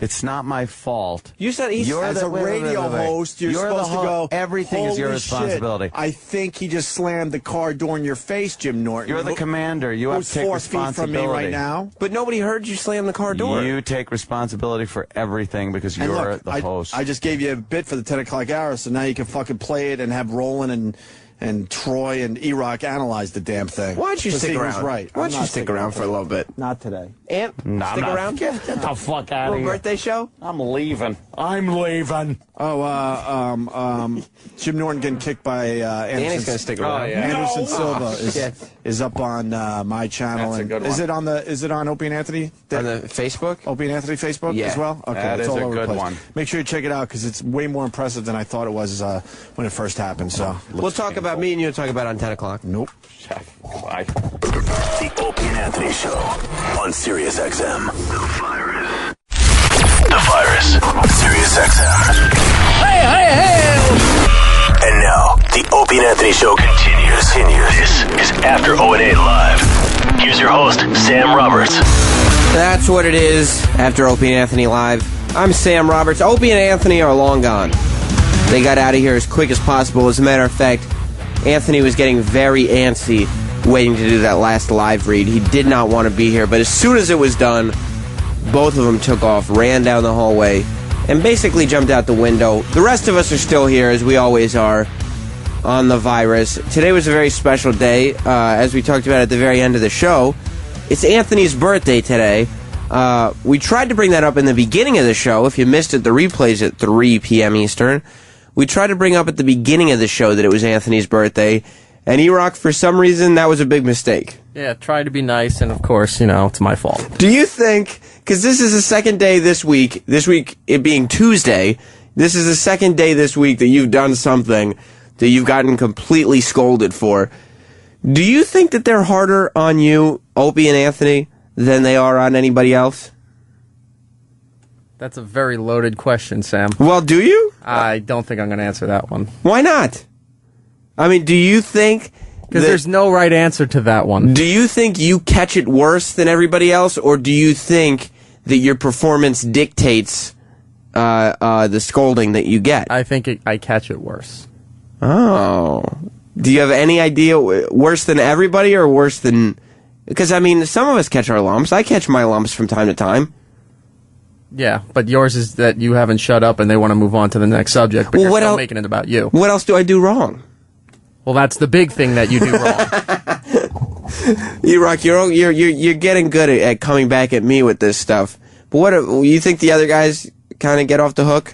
It's not my fault. You said as a radio host, you're supposed to go, everything is your "Holy responsibility. shit, I think he just slammed the car door in your face, Jim Norton. You're the commander. You have to take 4 feet responsibility. from me right now. But nobody heard you slam the car door. You take responsibility for everything because And you're look, the host. I just gave you a bit for the 10 o'clock hour, so now you can fucking play it and have Roland and Troy and E-Rock analyze the damn thing. Why don't you To stick see who's around? Right. Why don't you stick around for a little bit? Not today. Ant, stick around. Get the fuck out of here. Birthday show? I'm leaving. I'm leaving. Oh, Jim Norton getting kicked by Anderson. Danny's gonna stick around. Oh, yeah. Anderson Silva Shit. is up on my channel. That's a and good Is one. it on Opie and Anthony? On the Facebook? Opie and Anthony Facebook Yeah. as well? Okay, That it's is all a over the good place. one. Make sure you check it out because it's way more impressive than I thought it was when it first happened. So We'll talk about me and you'll talk about it on 10 o'clock. Nope. Bye. The Opie and Anthony Show on Sirius XM. The Virus. The Virus. Sirius XM. Hey! And now, the Opie and Anthony Show continues. This is After O&A Live. Here's your host, Sam Roberts. That's what it is after Opie and Anthony Live. I'm Sam Roberts. Opie and Anthony are long gone. They got out of here as quick as possible. As a matter of fact, Anthony was getting very antsy waiting to do that last live read. He did not want to be here, but as soon as it was done, both of them took off, ran down the hallway, and basically jumped out the window. The rest of us are still here, as we always are, on the Virus. Today was a very special day, as we talked about at the very end of the show. It's Anthony's birthday today. We tried to bring that up in the beginning of the show. If you missed it, the replay's at 3 p.m. Eastern. We tried to bring up at the beginning of the show that it was Anthony's birthday, and E-Rock, for some reason, that was a big mistake. Yeah, try to be nice, and of course, it's my fault. Do you think, because this is the second day this week it being Tuesday, this is the second day this week that you've done something that you've gotten completely scolded for. Do you think that they're harder on you, Opie and Anthony, than they are on anybody else? That's a very loaded question, Sam. Well, do you? I don't think I'm going to answer that one. Why not? I mean, do you think... Because there's no right answer to that one. Do you think you catch it worse than everybody else, or do you think that your performance dictates the scolding that you get? I think I catch it worse. Oh. Do you have any idea worse than everybody or worse than... Because, I mean, some of us catch our lumps. I catch my lumps from time to time. Yeah, but yours is that you haven't shut up and they want to move on to the next subject, but you're still making it about you. What else do I do wrong? Well, that's the big thing that you do wrong. E-Rock, you're getting good at coming back at me with this stuff. But what you think the other guys kind of get off the hook?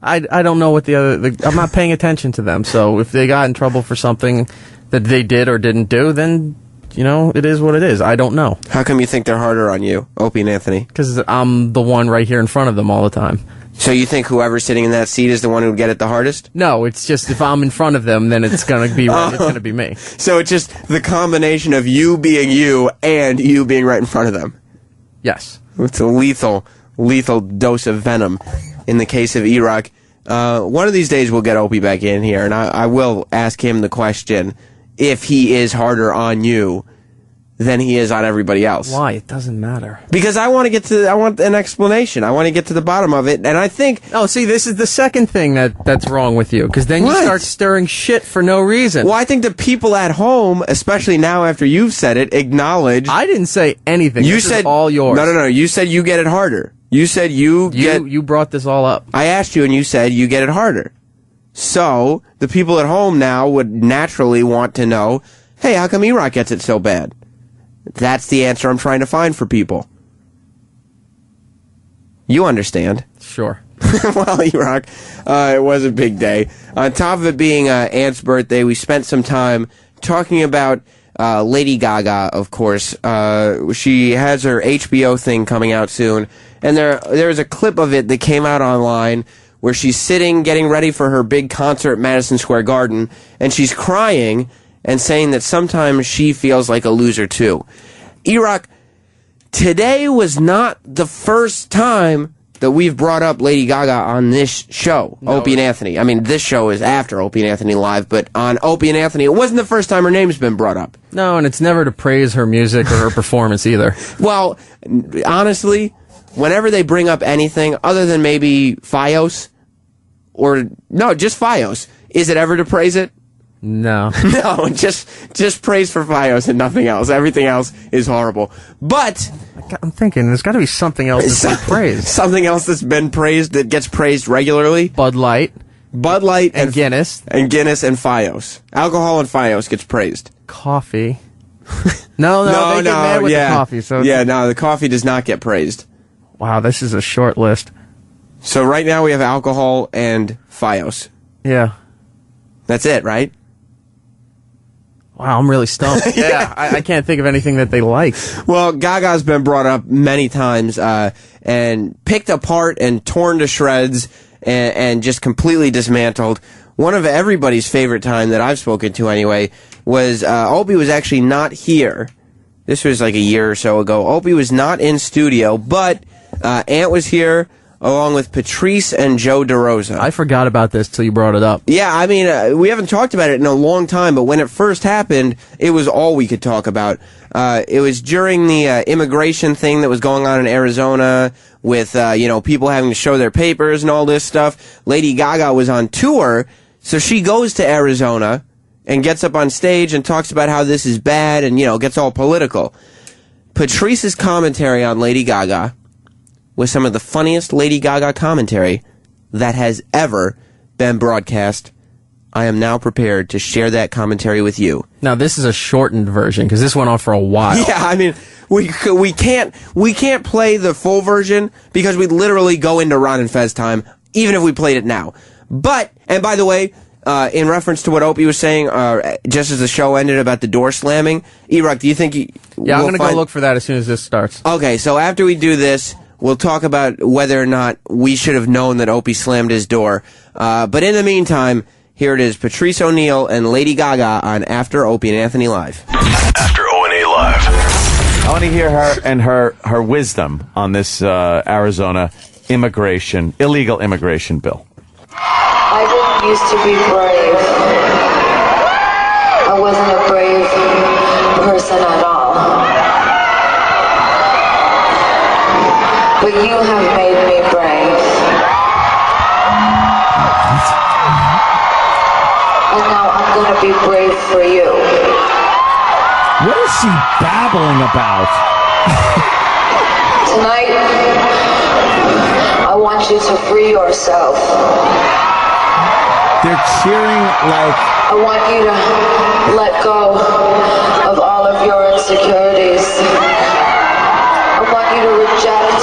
I don't know what I'm not paying attention to them. So if they got in trouble for something that they did or didn't do, then it is what it is. I don't know. How come you think they're harder on you, Opie and Anthony? Because I'm the one right here in front of them all the time. So you think whoever's sitting in that seat is the one who would get it the hardest? No, it's just if I'm in front of them, then it's gonna be it's gonna be me. So it's just the combination of you being you and you being right in front of them. Yes, it's a lethal dose of venom. In the case of E-Rock, one of these days we'll get Opie back in here, and I will ask him the question if he is harder on you than he is on everybody else. Why? It doesn't matter. Because I want an explanation. I want to get to the bottom of it, and I think... Oh, see, this is the second thing that's wrong with you, because then you start stirring shit for no reason. Well, I think the people at home, especially now after you've said it, acknowledge... I didn't say anything. This is all yours. No. You said you get it harder. You said you brought this all up. I asked you, and you said you get it harder. So, the people at home now would naturally want to know, hey, how come E-Rock gets it so bad? That's the answer I'm trying to find for people. You understand. Sure. Well, E-Rock, it was a big day. On top of it being Aunt's birthday, we spent some time talking about Lady Gaga, of course. She has her HBO thing coming out soon, and there's a clip of it that came out online where she's sitting, getting ready for her big concert at Madison Square Garden, and she's crying and saying that sometimes she feels like a loser, too. E-Rock, today was not the first time that we've brought up Lady Gaga on this show, no, Opie and Anthony. I mean, this show is after Opie and Anthony Live, but on Opie and Anthony, it wasn't the first time her name's been brought up. No, and it's never to praise her music or her performance either. Well, honestly, whenever they bring up anything other than maybe Fios, or, no, just Fios, is it ever to praise it? No. No, just praise for Fios and nothing else. Everything else is horrible. But I'm thinking there's got to be something else that's been praised. Something else that's been praised that gets praised regularly. Bud Light and Guinness. And Guinness and Fios. Alcohol and Fios gets praised. Coffee. No, they get mad with the coffee. So no, the coffee does not get praised. Wow, this is a short list. So right now we have alcohol and Fios. Yeah. That's it, right? Wow, I'm really stumped. Yeah, I can't think of anything that they like. Well, Gaga's been brought up many times and picked apart and torn to shreds and just completely dismantled. One of everybody's favorite time that I've spoken to anyway was Opie was actually not here. This was like a year or so ago. Opie was not in studio, but Ant was here along with Patrice and Joe DeRosa. I forgot about this till you brought it up. Yeah, I mean, we haven't talked about it in a long time, but when it first happened, it was all we could talk about. It was during the immigration thing that was going on in Arizona with, people having to show their papers and all this stuff. Lady Gaga was on tour, so she goes to Arizona and gets up on stage and talks about how this is bad and, gets all political. Patrice's commentary on Lady Gaga was some of the funniest Lady Gaga commentary that has ever been broadcast. I am now prepared to share that commentary with you. Now, this is a shortened version, because this went on for a while. Yeah, I mean, we can't play the full version, because we'd literally go into Ron and Fez time, even if we played it now. But, and by the way, in reference to what Opie was saying, just as the show ended about the door slamming, E-Rock, do you think... Yeah, I'm going to go look for that as soon as this starts. Okay, so after we do this, we'll talk about whether or not we should have known that Opie slammed his door. But in the meantime, here it is, Patrice O'Neal and Lady Gaga on After Opie and Anthony Live. After O&A Live. I want to hear her and her wisdom on this Arizona illegal immigration bill. I just used to be brave. wasn't a brave person at all. But you have made me brave. And now I'm gonna be brave for you. What is she babbling about? Tonight, I want you to free yourself. They're cheering like... I want you to let go of all of your insecurities. I want you to reject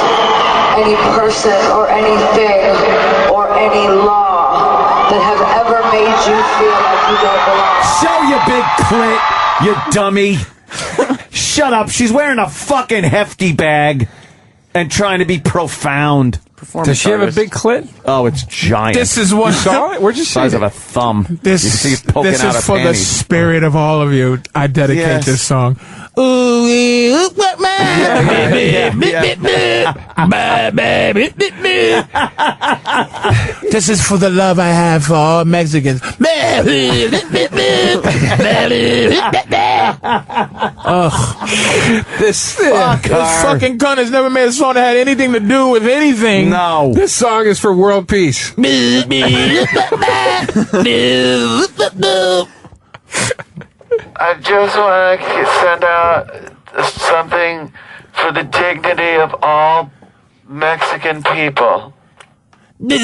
any person or anything or any law that have ever made you feel like you don't belong. Show your big clit, you dummy. Shut up. She's wearing a fucking hefty bag and trying to be profound. Does she have a big clit? Oh, it's giant. This is what. You saw it? Where'd you see size it? of a thumb. This you can see it poking this out is of for panties. the spirit of all of you. I dedicate this song. Ooh, this is for the love I have for all Mexicans. This fucking cunt has never made a song that had anything to do with anything. No. This song is for world peace. I just want to send out something for the dignity of all Mexican people. The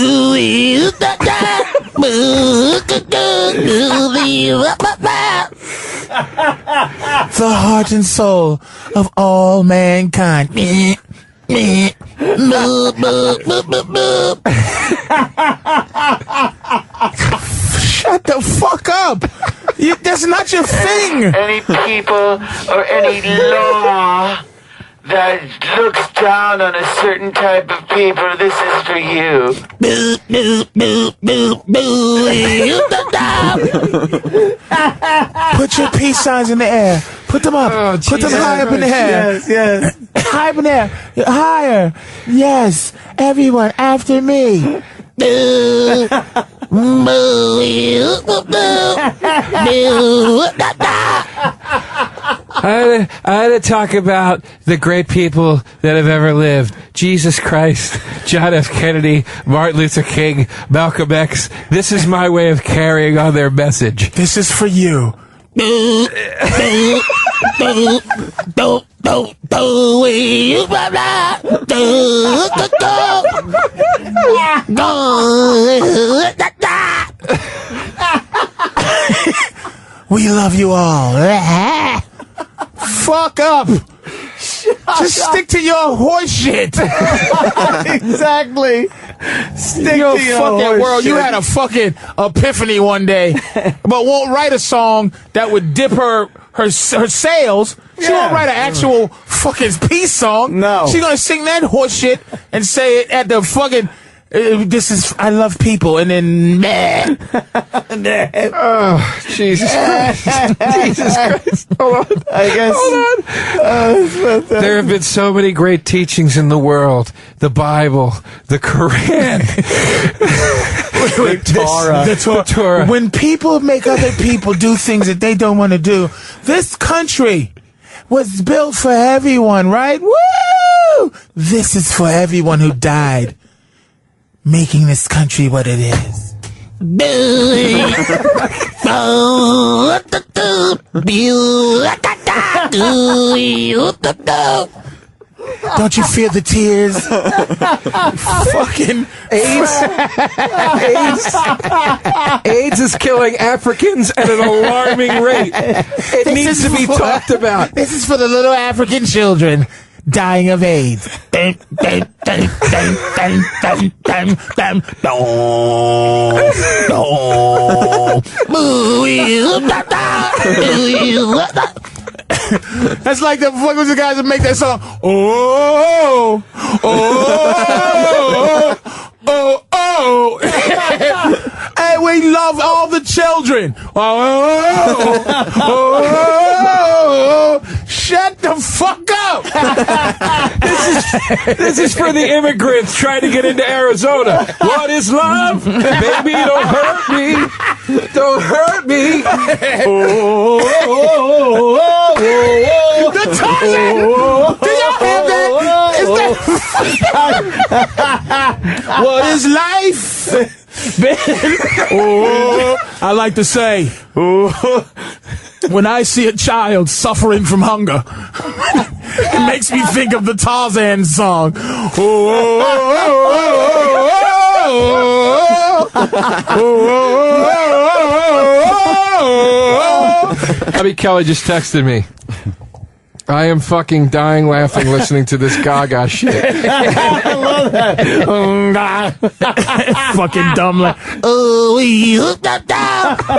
heart and soul of all mankind. Shut the fuck up. That's not your thing. Any people or any law that looks down on a certain type of people, this is for you. Put your peace signs in the air. Put them up. Oh, Put them high up in the air. Yes, yes. High up in the air. Higher. Yes. Everyone after me. I had to talk about the great people that have ever lived. Jesus Christ, John F. Kennedy, Martin Luther King, Malcolm X. This is my way of carrying on their message. This is for you. We love you all. Fuck up. Just stick to your horse shit. Exactly. Stick to your fucking world. You had a fucking epiphany one day, but won't write a song that would dip her sails. She won't write an actual fucking peace song. No. She's gonna sing that horse shit and say it at the fucking. This is I love people, and then Oh, Jesus Christ. Jesus Christ. Hold on. I guess. Hold on. There have been so many great teachings in the world. The Bible, the Quran. The Torah. When people make other people do things that they don't want to do, this country was built for everyone, right? Woo! This is for everyone who died, making this country what it is. Don't you feel the tears? Fucking AIDS is killing Africans at an alarming rate. It needs to be talked about. This is for the little African children dying of AIDS. That's like the fuck was the guys that make that song. Oh, oh, oh, oh. Hey, we love all the children. Oh, oh, oh. Shut the fuck up. This is This is for the immigrants trying to get into Arizona. What is love? Baby, don't hurt me. Don't hurt me. The Tarzan! Do y'all have that? What is life? I like to say, when I see a child suffering from hunger, it makes me think of the Tarzan song. Abby Kelly just texted me. I am fucking dying laughing listening to this Gaga shit. I love that. Fucking dumb.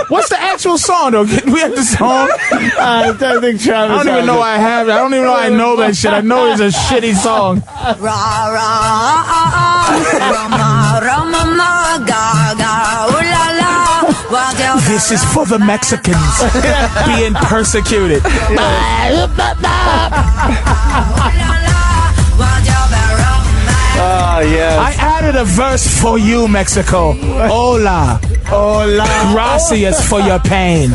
What's the actual song, though? We have the song? I think Travis. I don't even know I have it. I don't even know I know that shit. I know it's a shitty song. This is for the Mexicans being persecuted. Oh, yes. I added a verse for you, Mexico. Hola. Hola. Gracias for your pain.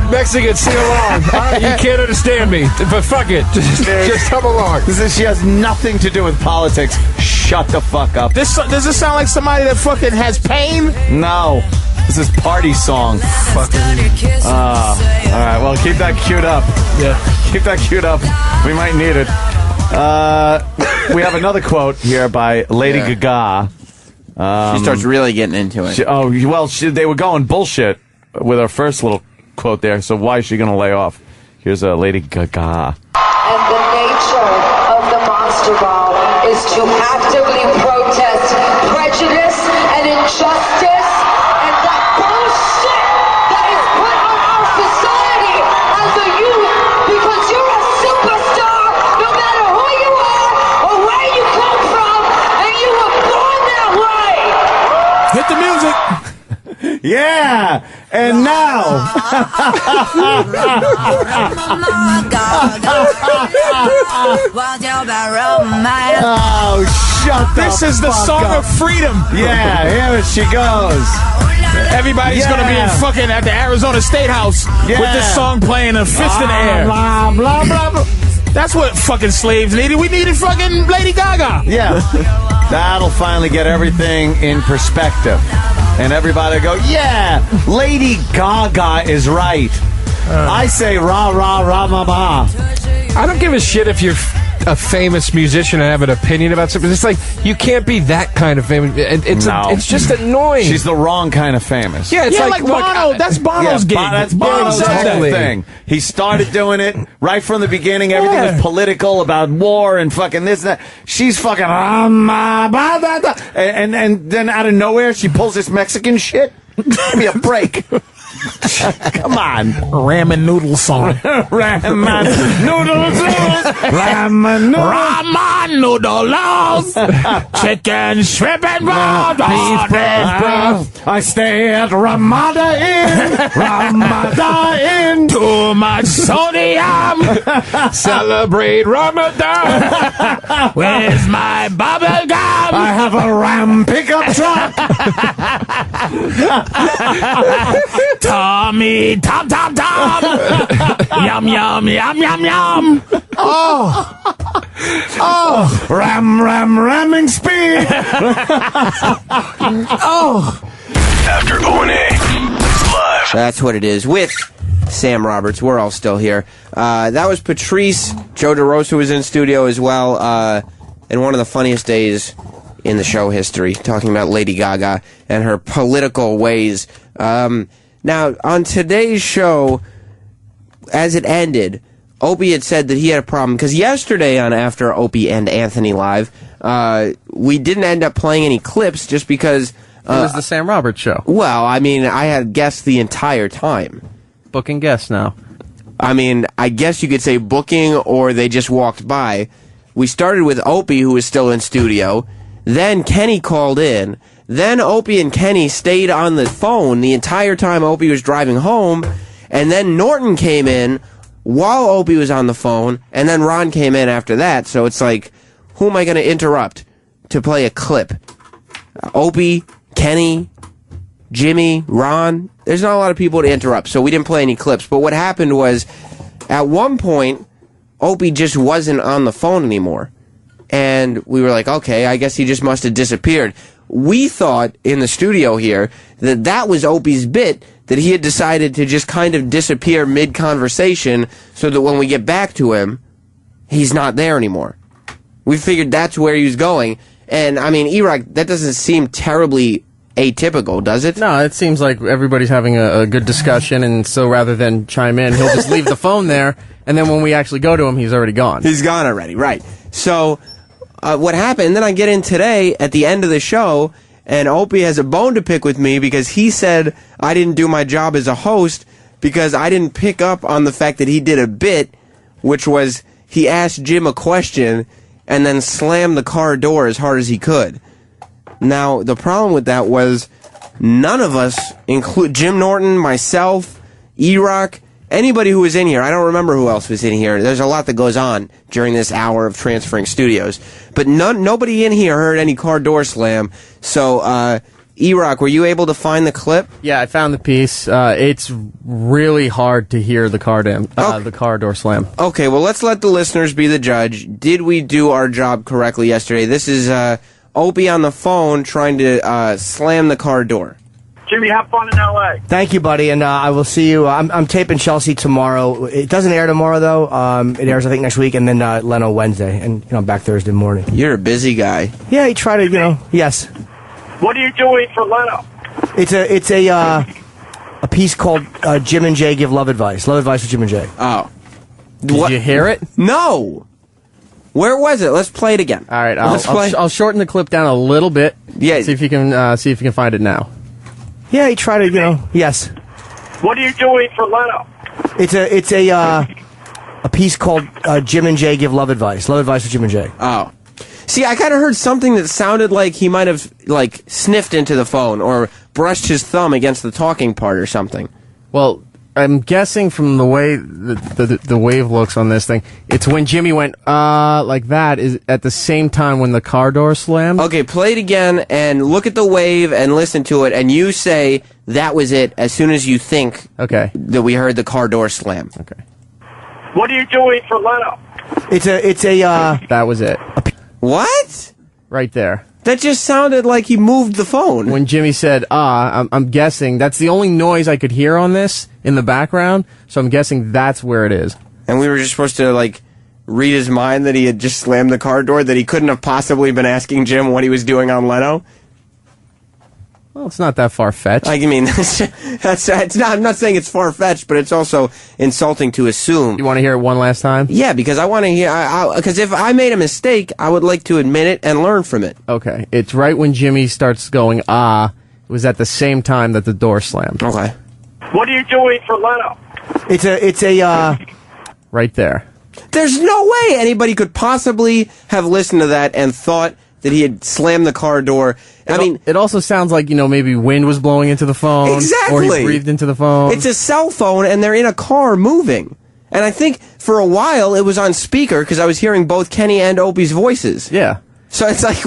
Mexicans, sing along. You can't understand me, but fuck it. Just come along. She has nothing to do with politics. Shut the fuck up. Does this sound like somebody that fucking has pain? No. This is party song. Fucking. All right. Well, keep that queued up. Yeah. Keep that queued up. We might need it. We have another quote here by Lady Gaga. She starts really getting into it. They were going bullshit with our first little quote there, so why is she going to lay off? Here's Lady Gaga. And the nature of the Monster Ball is to actively protest prejudice and injustice and that bullshit that is put on our society as a youth, because you're a superstar no matter who you are or where you come from, and you were born that way. Hit the music. Yeah, and now. Oh, shut This is the song of freedom. Yeah, here she goes. Everybody's going to be in fucking at the Arizona State House with this song playing, a fist in the air. Blah, blah, blah, blah. That's what fucking slaves needed. We needed fucking Lady Gaga. Yeah. That'll finally get everything in perspective. And everybody go, yeah, Lady Gaga is right. I say rah, rah, rah, ma, ma. I don't give a shit if you're a famous musician and have an opinion about something. It's like, you can't be that kind of famous. It's just annoying. She's the wrong kind of famous. Yeah, it's like Bono. That's Bono's gig. That's Bono's whole thing. He started doing it right from the beginning. Everything was political about war and fucking this and that. She's fucking and then out of nowhere she pulls this Mexican shit. Give me a break. Come on. Ramen noodle song. Ramen noodles. Ramen noodles. Chicken, shrimp, and broth. I stay at Ramada Inn. Ramada Inn. Too much sodium. Celebrate Ramadan. Where's my bubble gum? I have a Ram pickup truck. Tommy, Tom. Yum, yum, yum, yum, yum. Oh. Ramming speed. After O&A, live. That's what it is with Sam Roberts. We're all still here. That was Patrice. Joe DeRosa was in studio as well. And one of the funniest days in the show history, talking about Lady Gaga and her political ways. Now, on today's show, as it ended, Opie had said that he had a problem, because yesterday on After Opie and Anthony Live, we didn't end up playing any clips just because... it was the Sam Roberts show. Well, I mean, I had guests the entire time. Booking guests now. I mean, I guess you could say booking, or they just walked by. We started with Opie, who was still in studio. Then Kenny called in. Then Opie and Kenny stayed on the phone the entire time Opie was driving home. And then Norton came in while Opie was on the phone. And then Ron came in after that. So it's like, who am I going to interrupt to play a clip? Opie, Kenny, Jimmy, Ron. There's not a lot of people to interrupt, so we didn't play any clips. But what happened was, at one point, Opie just wasn't on the phone anymore. And we were like, okay, I guess he just must have disappeared. We thought in the studio here that that was Opie's bit, that he had decided to just kind of disappear mid-conversation so that when we get back to him, he's not there anymore. We figured that's where he was going. And, I mean, E-Rock, that doesn't seem terribly atypical, does it? No, it seems like everybody's having a good discussion, and so rather than chime in, he'll just leave the phone there, and then when we actually go to him, he's already gone. He's gone already, right. So, what happened, and then I get in today at the end of the show, and Opie has a bone to pick with me because he said I didn't do my job as a host because I didn't pick up on the fact that he did a bit, which was he asked Jim a question and then slammed the car door as hard as he could. Now, the problem with that was none of us, include Jim Norton, myself, E-Rock, anybody who was in here, I don't remember who else was in here. There's a lot that goes on during this hour of transferring studios. But nobody in here heard any car door slam. So, E-Rock, were you able to find the clip? Yeah, I found the piece. It's really hard to hear the car door slam. Okay, well, let's let the listeners be the judge. Did we do our job correctly yesterday? This is Opie on the phone trying to slam the car door. Jimmy, have fun in L.A. Thank you, buddy, and I will see you. I'm taping Chelsea tomorrow. It doesn't air tomorrow, though. It airs, I think, next week, and then Leno Wednesday, and I'm back Thursday morning. You're a busy guy. Yeah, I try to, yes. What are you doing for Leno? It's a piece called Jim and Jay Give Love Advice. Love Advice with Jim and Jay. Oh. Did you hear it? No. Where was it? Let's play it again. All right, I'll shorten the clip down a little bit. Yeah. See if you can find it now. Yeah, I try to, yes. What are you doing for Leno? It's a piece called Jim and Jay Give Love Advice. Love Advice with Jim and Jay. Oh. See, I kind of heard something that sounded like he might have, sniffed into the phone or brushed his thumb against the talking part or something. Well, I'm guessing from the way the wave looks on this thing, it's when Jimmy went, like that, is at the same time when the car door slammed. Okay, play it again and look at the wave and listen to it, and you say that was it as soon as you think that we heard the car door slam. Okay. What are you doing for Leno? That was it. What? Right there. That just sounded like he moved the phone. When Jimmy said, I'm guessing, that's the only noise I could hear on this in the background, so I'm guessing that's where it is. And we were just supposed to, read his mind that he had just slammed the car door, that he couldn't have possibly been asking Jim what he was doing on Leno? Well, it's not that far-fetched. I mean, I'm not saying it's far-fetched, but it's also insulting to assume. You want to hear it one last time? Yeah, because I want to hear, because if I made a mistake, I would like to admit it and learn from it. Okay. It's right when Jimmy starts going, it was at the same time that the door slammed. Okay. What are you doing for Leno? It's a right there. There's no way anybody could possibly have listened to that and thought that he had slammed the car door. I mean, it also sounds like, maybe wind was blowing into the phone. Exactly. Or he breathed into the phone. It's a cell phone, and they're in a car moving. And I think for a while it was on speaker because I was hearing both Kenny and Opie's voices. Yeah. So it's like,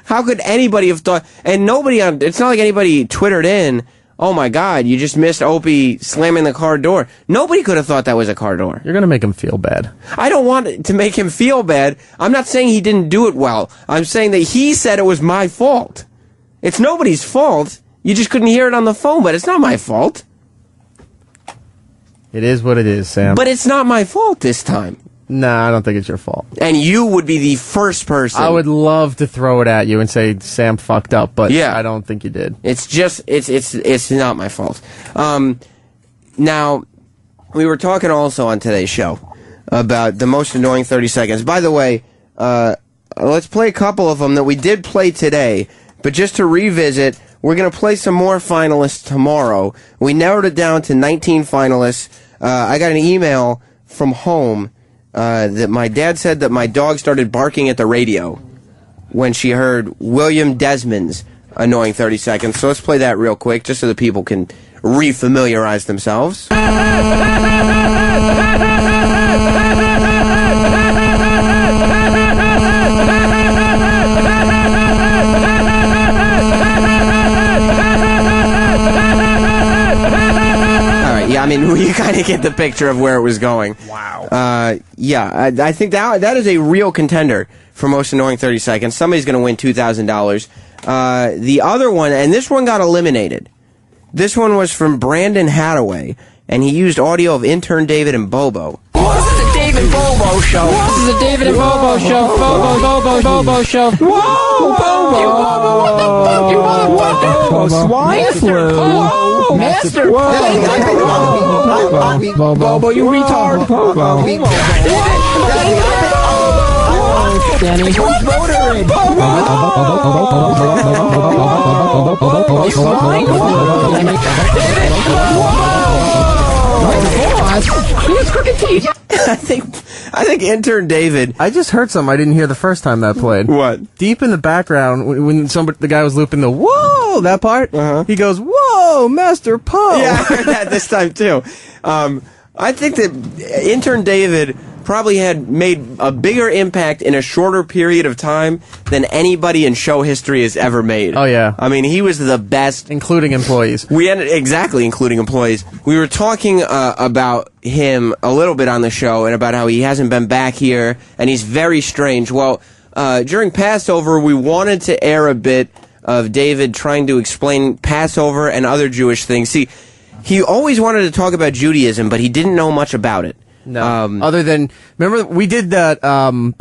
how could anybody have thought? And it's not like anybody Twittered in, oh my God, you just missed Opie slamming the car door. Nobody could have thought that was a car door. You're going to make him feel bad. I don't want to make him feel bad. I'm not saying he didn't do it well. I'm saying that he said it was my fault. It's nobody's fault. You just couldn't hear it on the phone, but it's not my fault. It is what it is, Sam. But it's not my fault this time. Nah, I don't think it's your fault. And you would be the first person. I would love to throw it at you and say Sam fucked up, but I don't think you did. It's just, it's not my fault. Now, we were talking also on today's show about the most annoying 30 seconds. By the way, let's play a couple of them that we did play today, but just to revisit, we're going to play some more finalists tomorrow. We narrowed it down to 19 finalists. I got an email from home that my dad said that my dog started barking at the radio when she heard William Desmond's annoying 30 seconds. So let's play that real quick just so the people can re-familiarize themselves. get the picture of where it was going. Wow. Yeah, I think that is a real contender for most annoying 30 seconds. Somebody's going to win $2,000. The other one, and this one got eliminated. This one was from Brandon Hathaway, and he used audio of intern David and Bobo. This is the David Bobo Show. This is the David and Bobo Show. Bobo Show. Whoa, Bobo. You want swine flu. Whoa, Master. Whoa. Bobo, you retard. Bobo. Danny. Swine I think intern David. I just heard something I didn't hear the first time that played. What? Deep in the background, when the guy was looping the whoa, that part, he goes, whoa, Master Poe. Yeah, I heard that this time too. I think that intern David probably had made a bigger impact in a shorter period of time than anybody in show history has ever made. Oh, yeah. I mean, he was the best. Including employees. Exactly, including employees. We were talking about him a little bit on the show and about how he hasn't been back here, and he's very strange. Well, during Passover, we wanted to air a bit of David trying to explain Passover and other Jewish things. See, he always wanted to talk about Judaism, but he didn't know much about it. No. Other than, remember we did that the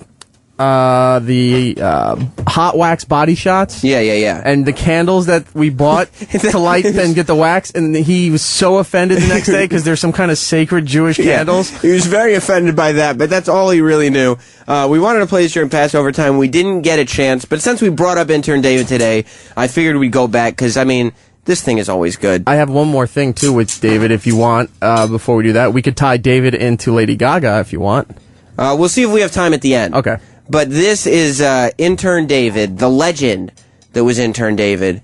hot wax body shots? Yeah. And the candles that we bought to light and get the wax, and he was so offended the next day because there's some kind of sacred Jewish candles. He was very offended by that, but that's all he really knew. We wanted to play this during Passover time. We didn't get a chance, but since we brought up intern David today, I figured we'd go back because, I mean, this thing is always good. I have one more thing, too, with David, if you want, before we do that. We could tie David into Lady Gaga, if you want. We'll see if we have time at the end. Okay. But this is intern David, the legend that was intern David.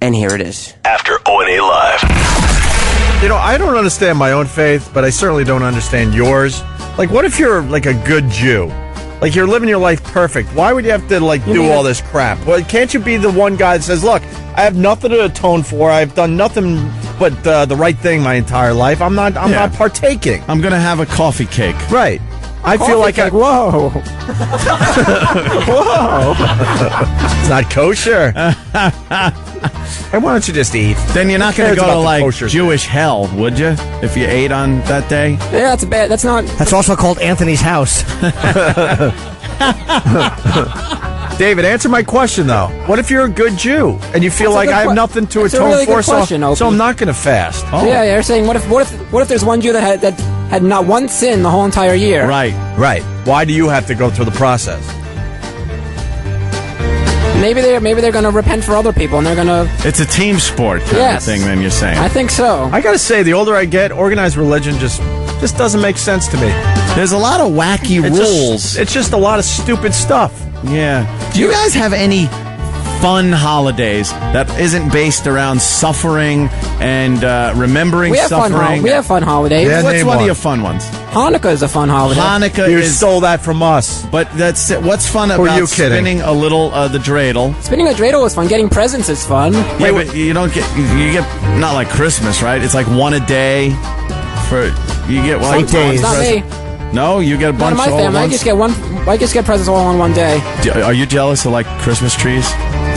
And here it is. After O&A Live. You know, I don't understand my own faith, but I certainly don't understand yours. Like, what if you're, like, a good Jew? Like, you're living your life perfect. Why would you have to, like, do all this crap? Well, can't you be the one guy that says, look, I have nothing to atone for. I've done nothing but the right thing my entire life. I'm not partaking. I'm going to have a coffee cake. Right. I feel like whoa. Whoa. It's not kosher. Hey, why don't you just eat? Then you're not going to go to, like, Jewish hell, would you? If you ate on that day? Yeah, that's bad. That's not. That's also called Anthony's house. David, answer my question, though. What if you're a good Jew and you feel like I have nothing to atone for, so I'm not going to fast? Oh. Yeah, you're saying, what if there's one Jew that had not one sin the whole entire year? Right. Why do you have to go through the process? Maybe they're going to repent for other people, and they're going to. It's a team sport kind of thing. Then you're saying. I think so. I got to say, the older I get, organized religion just doesn't make sense to me. There's a lot of wacky rules. It's just a lot of stupid stuff. Yeah. Do you guys have any fun holidays that isn't based around suffering and remembering suffering? We have fun holidays. Yeah, what's one of your fun ones? Hanukkah is a fun holiday. You stole that from us. But that's what's fun about spinning a little the dreidel. Spinning a dreidel is fun. Getting presents is fun. Yeah, but you get not like Christmas, right? It's like one a day. You get 8 days. Not me. No, you get a bunch. Not in my family. I just get presents all on one day. Are you jealous of like Christmas trees?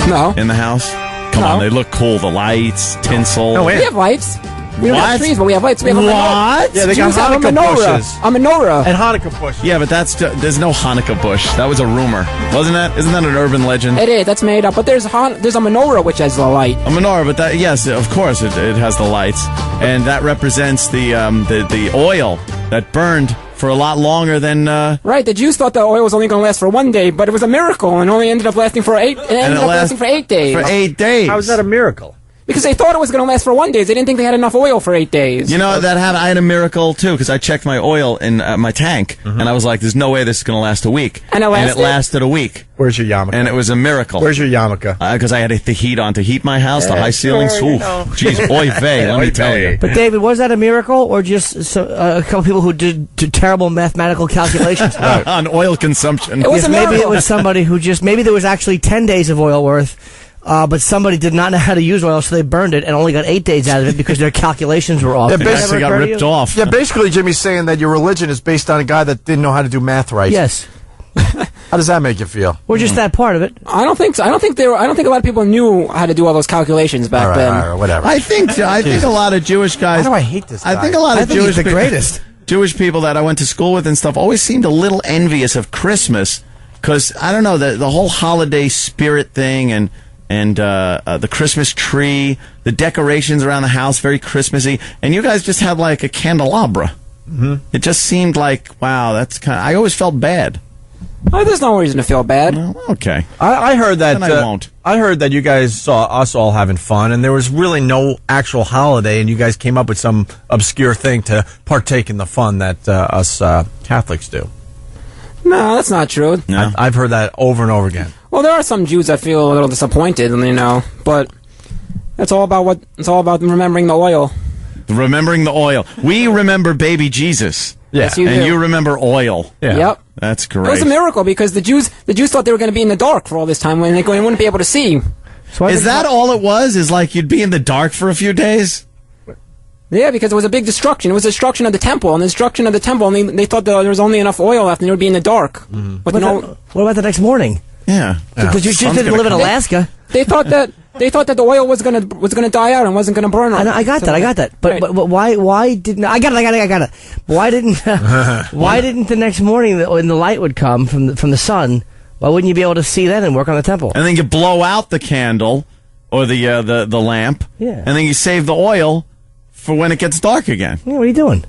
No. In the house? Come on, they look cool. The lights, tinsel. No, we have lights. We don't have trees, but we have lights. We have what? Yeah, they got Hanukkah bushes. A menorah. And Hanukkah bushes. Yeah, but there's no Hanukkah bush. That was a rumor, wasn't that? Isn't that an urban legend? It is. That's made up. But there's a menorah which has the light. A menorah, but yes, of course it has the lights, and that represents the oil that burned for a lot longer than. Right. The Jews thought the oil was only going to last for one day, but it was a miracle, and only ended up lasting for 8. It ended up lasting for 8 days. For 8 days. How is that a miracle? Because they thought it was going to last for 1 day. They didn't think they had enough oil for 8 days. You know, that happened. I had a miracle, too, because I checked my oil in my tank, and I was like, there's no way this is going to last a week. And it lasted a week. Where's your yarmulke? And it was a miracle. Where's your yarmulke? Because I had the heat on to heat my house, the high ceilings. Jeez, oy vey, let me tell you. But, David, was that a miracle, or just a couple people who did terrible mathematical calculations? On oil consumption. It was a miracle. Maybe it was somebody who maybe there was actually 10 days of oil worth. But somebody did not know how to use oil, so they burned it and only got 8 days out of it because their calculations were off. Yeah, Yeah, basically, Jimmy's saying that your religion is based on a guy that didn't know how to do math right. Yes. How does that make you feel? Or just that part of it? I don't think so. I don't think a lot of people knew how to do all those calculations back then. All right, whatever. I think a lot of Jewish guys. Why do I hate this guy? I think a lot of Jewish he's the greatest. Jewish people that I went to school with and stuff always seemed a little envious of Christmas because I don't know the whole holiday spirit thing and the Christmas tree, the decorations around the house, very Christmassy, and you guys just had like a candelabra. Mm-hmm. It just seemed like, wow, that's kind of. I always felt bad. Oh, there's no reason to feel bad. Okay. I heard that. Then I won't. I heard that you guys saw us all having fun, and there was really no actual holiday, and you guys came up with some obscure thing to partake in the fun that us Catholics do. No, that's not true. No. I've heard that over and over again. Well, there are some Jews that feel a little disappointed, but it's all about remembering the oil. Remembering the oil. We remember baby Jesus. Yeah. Yes, you and do. you remember oil. Yeah. Yep. That's great. It was a miracle because the Jews thought they were going to be in the dark for all this time when they wouldn't be able to see. So is that all it was? Is like you'd be in the dark for a few days? Yeah, because it was a big destruction. It was destruction of the temple, and the destruction of the temple, and they thought that there was only enough oil left, and they would be in the dark. Mm-hmm. But what about the next morning? Yeah. Because you just didn't live in Alaska. They thought that the oil was gonna die out and wasn't gonna burn. I got that. But why didn't I got it? Why didn't the next morning when the light would come from the sun? Why wouldn't you be able to see that and work on the temple? And then you blow out the candle or the lamp. Yeah. And then you save the oil for when it gets dark again. Yeah, what are you doing?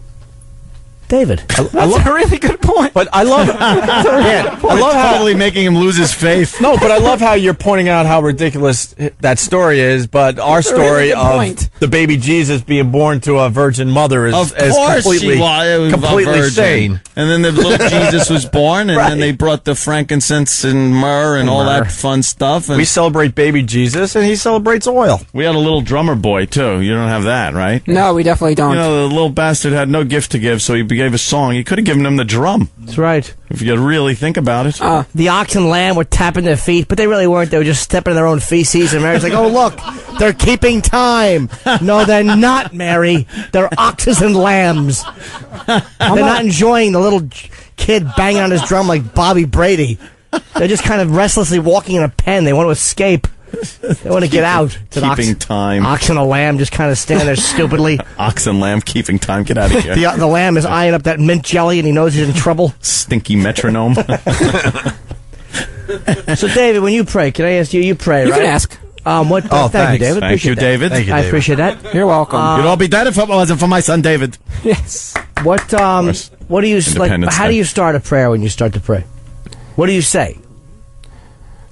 David. That's a really good point. But I love I love how totally making him lose his faith. No, but I love how you're pointing out how ridiculous that story is, but our story of the baby Jesus being born to a virgin mother is completely sane. And then the little Jesus was born, and then they brought the frankincense and myrrh and all that fun stuff. And we celebrate baby Jesus, and he celebrates oil. We had a little drummer boy, too. You don't have that, right? No, we definitely don't. You know, the little bastard had no gift to give, so he gave a song. You could have given him the drum. That's right. If you really think about it. The ox and lamb were tapping their feet, but they really weren't. They were just stepping in their own feces. And Mary's like, oh, look, they're keeping time. No, they're not, Mary. They're oxes and lambs. They're not enjoying the little kid banging on his drum like Bobby Brady. They're just kind of restlessly walking in a pen. They want to escape. They want to get out. Keeping time. Ox and a lamb just kind of standing there stupidly. Ox and lamb keeping time. Get out of here. The lamb is eyeing up that mint jelly, and he knows he's in trouble. Stinky metronome. So, David, when you pray, can I ask you? You pray, right? You can ask. Thank you, David. Thank you, David. I appreciate that. You're welcome. You'd all be dead if it wasn't for my son, David. Yes. What do you like? How do you start a prayer when you start to pray? What do you say?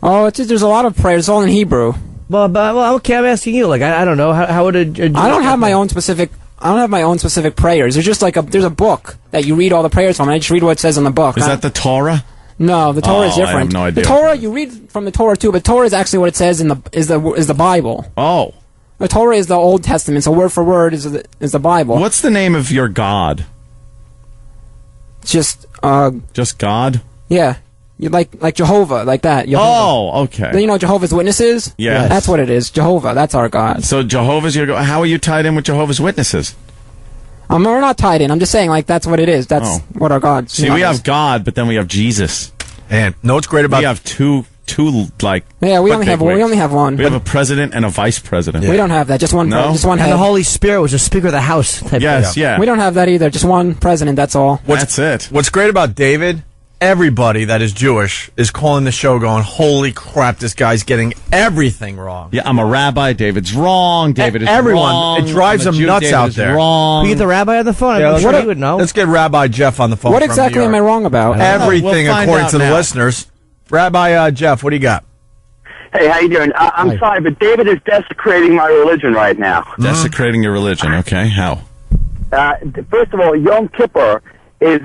Oh, there's a lot of prayers. It's all in Hebrew. Well, okay. I'm asking you. Like, I don't know. How would a I don't have my own specific. I don't have my own specific prayers. There's just there's a book that you read all the prayers from. And I just read what it says in the book. Is that the Torah? No, the Torah is different. I have no idea. The Torah, you read from the Torah too, but Torah is actually what it says is the Bible. Oh. The Torah is the Old Testament, so word for word is the Bible. What's the name of your God? Just God? Yeah. You like Jehovah, like that. Jehovah. Oh, okay. Then you know what Jehovah's Witnesses? Yes. That's what it is. Jehovah, that's our God. So Jehovah's your God. How are you tied in with Jehovah's Witnesses? We're not tied in. I'm just saying, that's what it is. That's what our God. See, we have God, but then we have Jesus. And know what's great about we have two like. Yeah, we only have one. We have a president and a vice president. We don't have that. Just one. No? Just one. And head. the Holy Spirit was the Speaker of the House. Yes, yeah. We don't have that either. Just one president. That's all. That's it. What's great about David? Everybody that is Jewish is calling the show going, holy crap, this guy's getting everything wrong. Yeah, I'm a rabbi. David's wrong. David is everyone, wrong. It drives them nuts David out there. Wrong. We get the rabbi on the phone. Yeah, I'm sure he would know. Let's get Rabbi Jeff on the phone. What exactly am I wrong about? Everything, according to the listeners. Rabbi Jeff, what do you got? Hey, how you doing? I'm sorry, but David is desecrating my religion right now. Desecrating your religion, okay? How? First of all, Yom Kippur is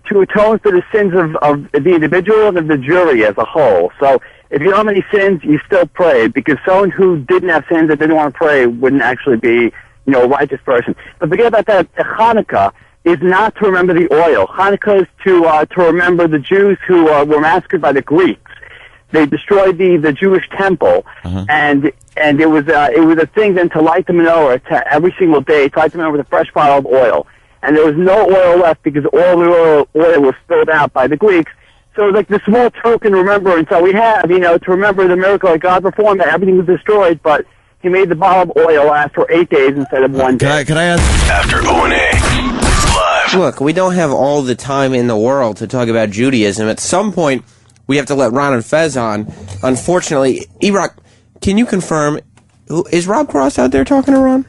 to atone for the sins of the individual and of the jury as a whole. So if you don't have any sins, you still pray, because someone who didn't have sins that didn't want to pray wouldn't actually be, a righteous person. But forget about that. Hanukkah is not to remember the oil. Hanukkah is to remember the Jews who were massacred by the Greeks. they destroyed the Jewish temple, and it was a thing then to light the menorah every single day, to light the menorah with a fresh bottle of oil. And there was no oil left because all the oil was spilled out by the Greeks. So like the small token remembrance that we have, to remember the miracle that God performed, that everything was destroyed, but he made the bottle of oil last for 8 days instead of 1 day. Can I ask? After O&A, live. Look, we don't have all the time in the world to talk about Judaism. At some point, we have to let Ron and Fez on. Unfortunately, E-Rock, can you confirm, is Rob Cross out there talking to Ron?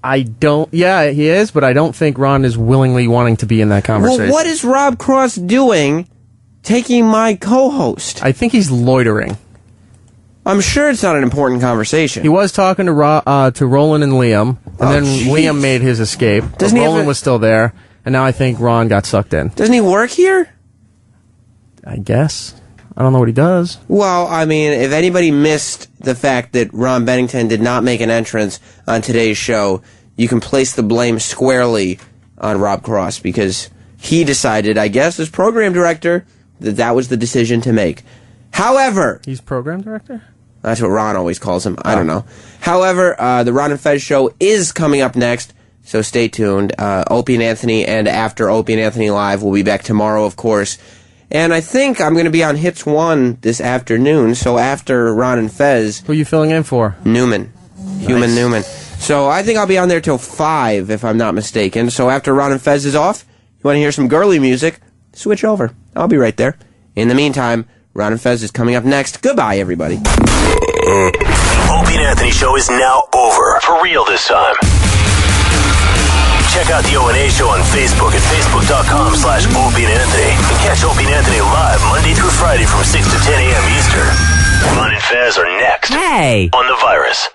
I don't. Yeah, he is, but I don't think Ron is willingly wanting to be in that conversation. Well, what is Rob Cross doing taking my co-host? I think he's loitering. I'm sure it's not an important conversation. He was talking to Roland and Liam, and then Liam made his escape. Roland was still there, and now I think Ron got sucked in. Doesn't he work here? I guess. I don't know what he does. Well, I mean, if anybody missed the fact that Ron Bennington did not make an entrance on today's show, you can place the blame squarely on Rob Cross, because he decided, I guess, as program director, that was the decision to make. However... He's program director? That's what Ron always calls him. I don't know. However, the Ron and Fez show is coming up next, so stay tuned. Opie and Anthony, and after Opie and Anthony Live, we'll be back tomorrow, of course. And I think I'm going to be on Hits 1 this afternoon, so after Ron and Fez... Who are you filling in for? Newman. Human Newman. So I think I'll be on there till 5, if I'm not mistaken. So after Ron and Fez is off, you want to hear some girly music, switch over. I'll be right there. In the meantime, Ron and Fez is coming up next. Goodbye, everybody. Opie and Anthony show is now over. For real this time. Check out the O&A show on Facebook at facebook.com/Opie and Anthony. And catch Opie and Anthony live Monday through Friday from 6 to 10 a.m. Eastern. Ron and Fez are next. Hey! On The Virus.